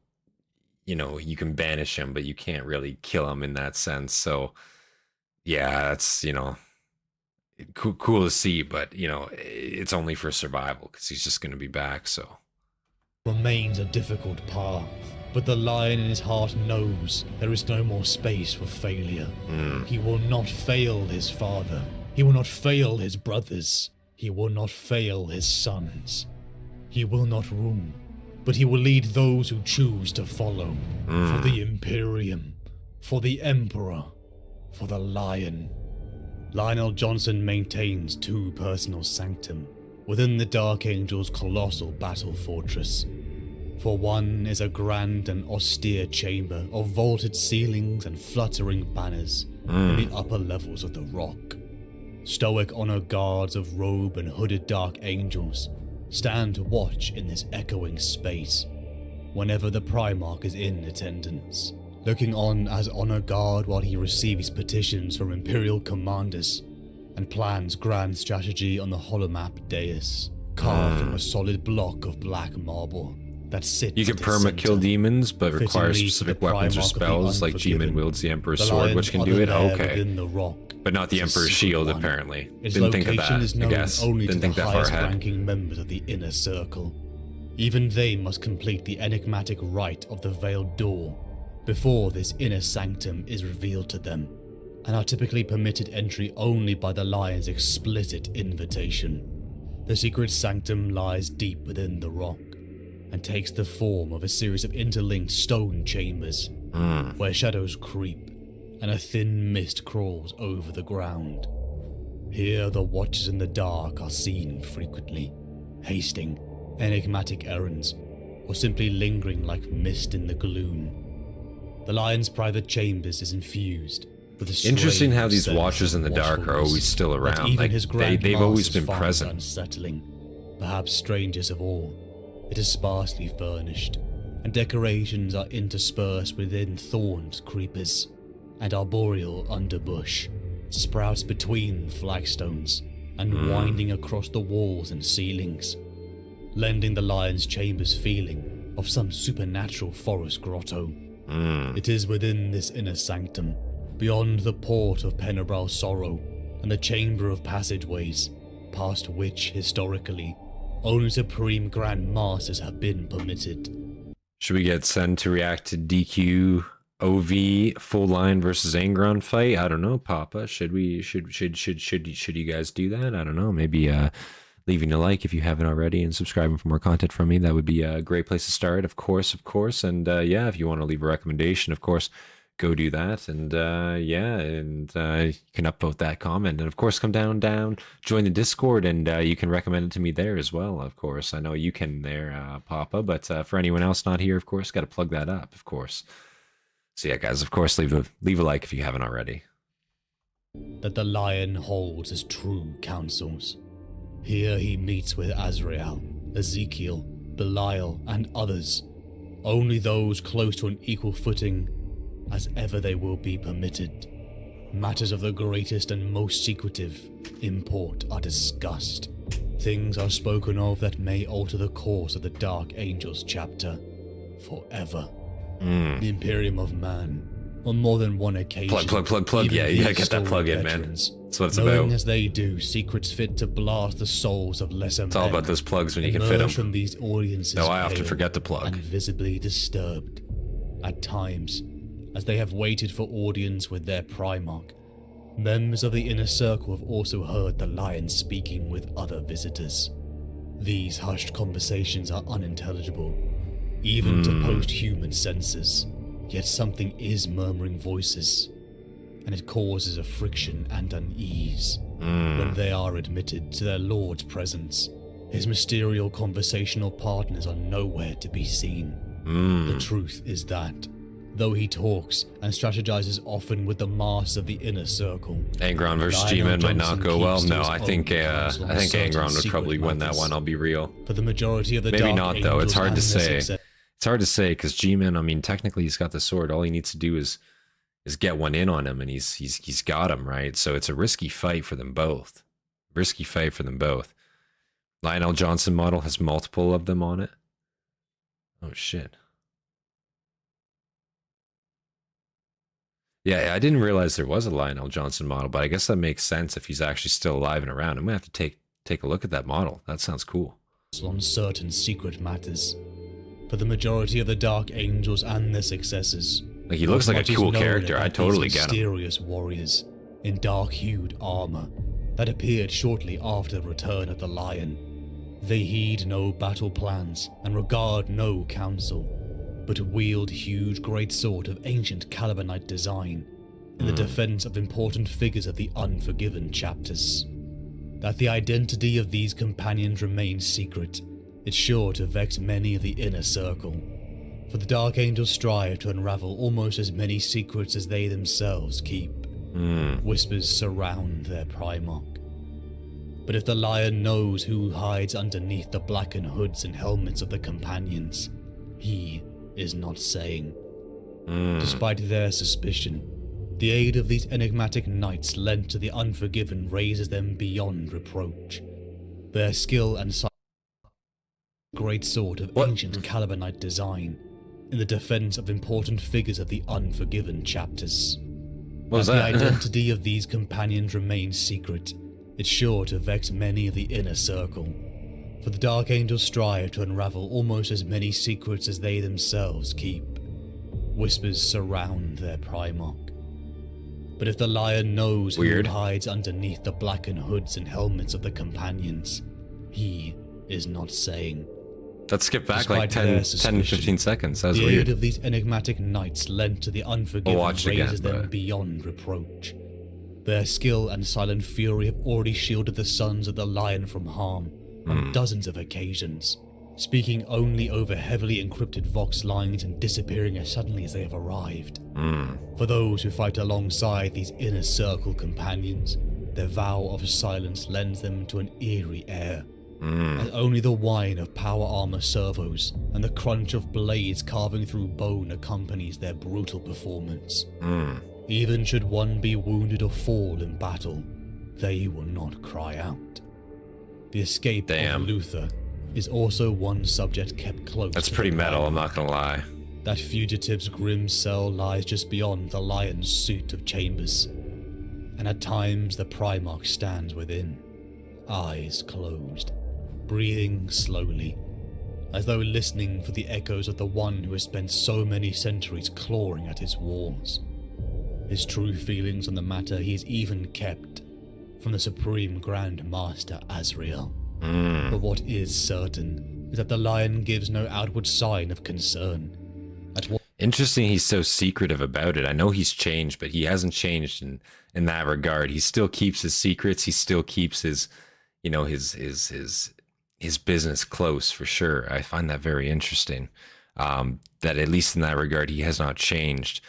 you know, you can banish him, but you can't really kill him in that sense. So, yeah, that's, you know, cool to see, but, you know, it's only for survival because he's just going to be back, so. Remains a difficult path, but the lion in his heart knows there is no more space for failure. He will not fail his father. He will not fail his brothers. He will not fail his sons. He will not rule, but he will lead those who choose to follow. For the Imperium, for the Emperor, for the Lion. Lionel Jonson maintains 2 personal sanctum within the Dark Angel's colossal battle fortress. For one is a grand and austere chamber of vaulted ceilings and fluttering banners in the upper levels of the rock. Stoic honor guards of robe and hooded dark angels stand watch in this echoing space whenever the Primarch is in attendance, looking on as honor guard while he receives petitions from Imperial commanders and plans grand strategy on the holomap dais, carved from a solid block of black marble that sits. You can perma-kill demons, but requires specific weapons or spells, like G-Man wields the Emperor's sword, which can do it? Okay. But not the Emperor's shield, apparently. Didn't think of that, I guess. Didn't think that far ahead. Ranking members of the inner circle. Even they must complete the enigmatic rite of the veiled door before this inner sanctum is revealed to them, and are typically permitted entry only by the Lion's explicit invitation. The secret sanctum lies deep within the rock, and takes the form of a series of interlinked stone chambers, where shadows creep, and a thin mist crawls over the ground. Here the watchers in the dark are seen frequently, hasting enigmatic errands, or simply lingering like mist in the gloom. The Lion's private chambers is infused with a interesting how these watchers in the dark are always still around. Like, they've always been present. Unsettling. Perhaps strangest of all, it is sparsely furnished, and decorations are interspersed within thorned creepers and arboreal underbush, sprouts between flagstones and winding across the walls and ceilings, lending the Lion's chambers feeling of some supernatural forest grotto. It is within this inner sanctum, beyond the port of Penebral Sorrow and the chamber of passageways, past which, historically, only Supreme Grand Masters have been permitted. Should we get Sen to react to DQ OV full line versus Angron fight? I don't know, Papa. Should you guys do that? I don't know. Maybe leaving a like if you haven't already and subscribing for more content from me. That would be a great place to start, of course. And yeah, if you want to leave a recommendation, of course, go do that. And yeah, and you can upvote that comment, and of course come down, join the Discord, and you can recommend it to me there as well. Of course, I know you can there, Papa, but for anyone else not here, of course, got to plug that up, of course. So yeah, guys, of course, leave a like if you haven't already. That the Lion holds as true councils. Here he meets with Azrael, Ezekiel, Belial, and others, only those close to an equal footing as ever they will be permitted. Matters of the greatest and most secretive import are discussed. Things are spoken of that may alter the course of the Dark Angels chapter forever. The Imperium of Man, on more than one occasion. Plug. Yeah, you gotta get that plug in, man. That's what it's knowing about. as they do, secrets fit to blast the souls of lesser men. It's all about those plugs when you can fit them. From these audiences, No, I often forget to plug. And visibly disturbed, at times, as they have waited for audience with their Primarch. Members of the inner circle have also heard the Lion speaking with other visitors. These hushed conversations are unintelligible, even to post-human senses, yet something is murmuring voices, and it causes a friction and unease when they are admitted to their Lord's presence. His mysterious conversational partners are nowhere to be seen. The truth is that, though he talks and strategizes often with the mass of the inner circle, Angron versus G-Man might not go well. No, I think Angron would probably win that one, I'll be real. For the majority of the Maybe Dark not, though. It's Angels hard to and their say. success- It's hard to say, because G-Man, I mean, technically he's got the sword. All he needs to do is get one in on him, and he's got him, right? So it's a risky fight for them both. Lionel Johnson model has multiple of them on it. Oh, shit. Yeah, I didn't realize there was a Lionel Johnson model, but I guess that makes sense if he's actually still alive and around. I'm gonna have to take a look at that model. That sounds cool. On certain secret matters. For the majority of the Dark Angels and their successors, Like, he looks like a cool character. I totally get him. Mysterious warriors in dark-hued armor that appeared shortly after the return of the Lion. They heed no battle plans and regard no counsel, but wield huge great sword of ancient Calibanite design in the defense of important figures of the Unforgiven chapters. That the identity of these companions remains secret is sure to vex many of the inner circle, for the Dark Angels strive to unravel almost as many secrets as they themselves keep. Whispers surround their Primarch. But if the Lion knows who hides underneath the blackened hoods and helmets of the companions, he is not saying. Despite their suspicion, the aid of these enigmatic knights lent to the Unforgiven raises them beyond reproach. Their skill and great sword of ancient Calibanite design in the defense of important figures of the Unforgiven chapters. What was As that? the identity of these companions remains secret, it's sure to vex many of the inner circle, for the Dark Angels strive to unravel almost as many secrets as they themselves keep. Whispers surround their Primarch. But if the Lion knows who hides underneath the blackened hoods and helmets of the companions, he is not saying. Let's skip back Despite like their 10, 15 seconds. That was the weird. aid of these enigmatic knights lent to the Unforgiven watch raises again, them but- beyond reproach. Their skill and silent fury have already shielded the sons of the Lion from harm on dozens of occasions, speaking only over heavily encrypted Vox lines and disappearing as suddenly as they have arrived. For those who fight alongside these inner circle companions, their vow of silence lends them to an eerie air, as only the whine of power armor servos and the crunch of blades carving through bone accompanies their brutal performance. Even should one be wounded or fall in battle, they will not cry out. The escape of Luther is also one subject kept close. That's to pretty the metal, I'm Primarch. not gonna lie. That fugitive's grim cell lies just beyond the Lion's suit of chambers, and at times the Primarch stands within, eyes closed, breathing slowly, as though listening for the echoes of the one who has spent so many centuries clawing at his walls. His true feelings on the matter he has even kept from the Supreme Grand Master Azrael. But what is certain is that the Lion gives no outward sign of concern. Interesting he's so secretive about it. I know he's changed, but he hasn't changed in that regard. He still keeps his secrets. He still keeps his, you know, his business close, for sure. I find that very interesting. That at least in that regard, he has not changed.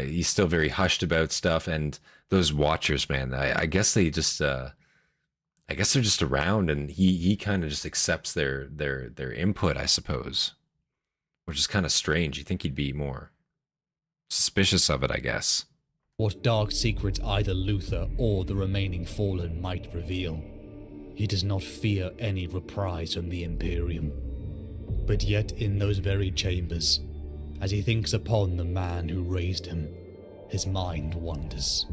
He's still very hushed about stuff, and those watchers, man, I guess they just I guess they're just around, and he kind of just accepts their input, I suppose, which is kind of strange. You think he'd be more suspicious of it, I guess. what dark secrets either Luther or the remaining fallen might reveal. He does not fear any reprise from the Imperium. But yet in those very chambers, as he thinks upon the man who raised him, his mind wanders.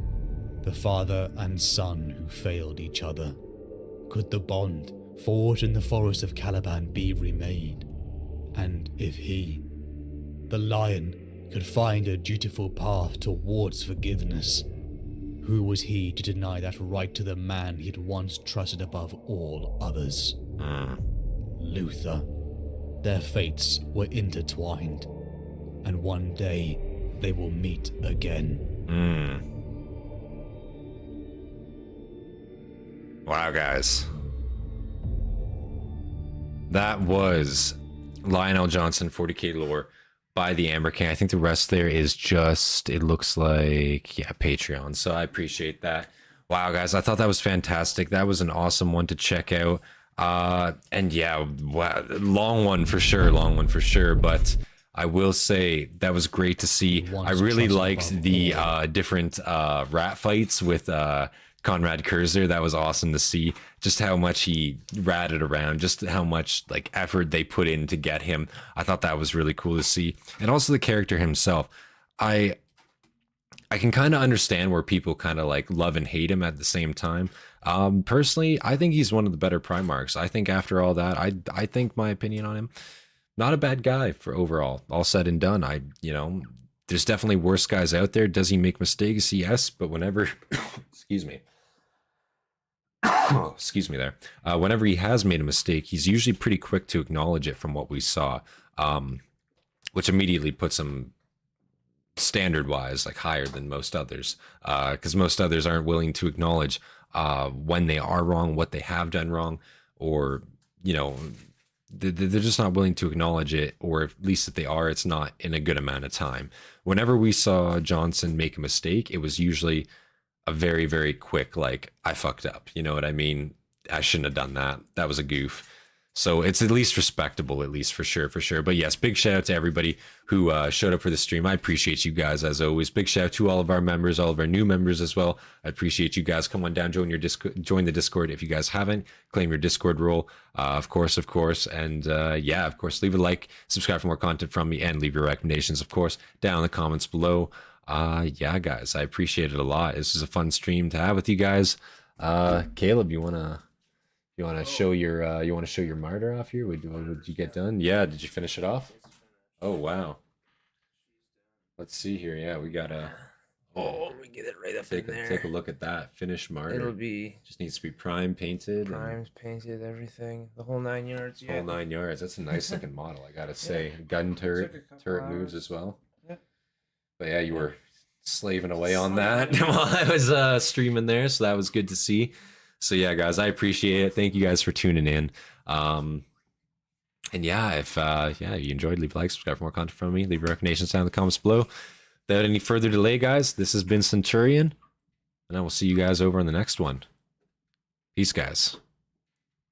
The father and son who failed each other. Could the bond forged in the forest of Caliban be remade? And if he, the lion, could find a dutiful path towards forgiveness, who was he to deny that right to the man he'd once trusted above all others? Luther. Their fates were intertwined, and one day they will meet again. Wow, guys. That was Lionel Jonson 40k lore by the AmberKing. I think the rest there is just, it looks like, yeah, Patreon. So I appreciate that. Wow, guys, I thought that was fantastic. That was an awesome one to check out. And yeah, wow, long one for sure. But I will say that was great to see. I really liked the different rat fights with Conrad Kurzer. That was awesome to see just how much he ratted around, just how much like effort they put in to get him. I thought that was really cool to see. And also the character himself. I can kind of understand where people kind of like love and hate him at the same time. Personally, I think he's one of the better Primarchs. I think after all that, I think my opinion on him, not a bad guy for overall, all said and done. There's definitely worse guys out there. Does he make mistakes? Yes, but whenever, excuse me there. Whenever he has made a mistake, he's usually pretty quick to acknowledge it from what we saw, which immediately puts him standard-wise like higher than most others, because most others aren't willing to acknowledge when they are wrong, what they have done wrong, or they're just not willing to acknowledge it, or at least if they are, it's not in a good amount of time. Whenever we saw Jonson make a mistake, it was usually a very, very quick, like, I fucked up. You know what I mean? I shouldn't have done that. That was a goof. So it's at least respectable, at least for sure. But yes, big shout out to everybody who showed up for the stream. I appreciate you guys as always. Big shout out to all of our members, all of our new members as well. I appreciate you guys. Come on down, join the Discord if you guys haven't. Claim your Discord role, of course. And yeah, of course, leave a like, subscribe for more content from me, and leave your recommendations, of course, down in the comments below. Yeah, guys, I appreciate it a lot. This is a fun stream to have with you guys. Caleb, you wanna show your martyr off here? What did you get done? Yeah, did you finish it off? Oh wow. Let's see here. Yeah, we gotta let me get it right up in there. Take a look at that finished martyr. It'll be just needs to be prime painted. Primed, painted, everything. The whole 9 yards. Yeah. Whole 9 yards. That's a nice looking model, I gotta say. Gun turret moves as well. Yeah. But yeah, you were slaving away on that while I was streaming there, so that was good to see. So yeah, guys, I appreciate it. Thank you guys for tuning in. And yeah, if you enjoyed, leave a like, subscribe for more content from me, leave your recommendations down in the comments below. Without any further delay, guys, this has been Centurion, and I will see you guys over on the next one. Peace, guys.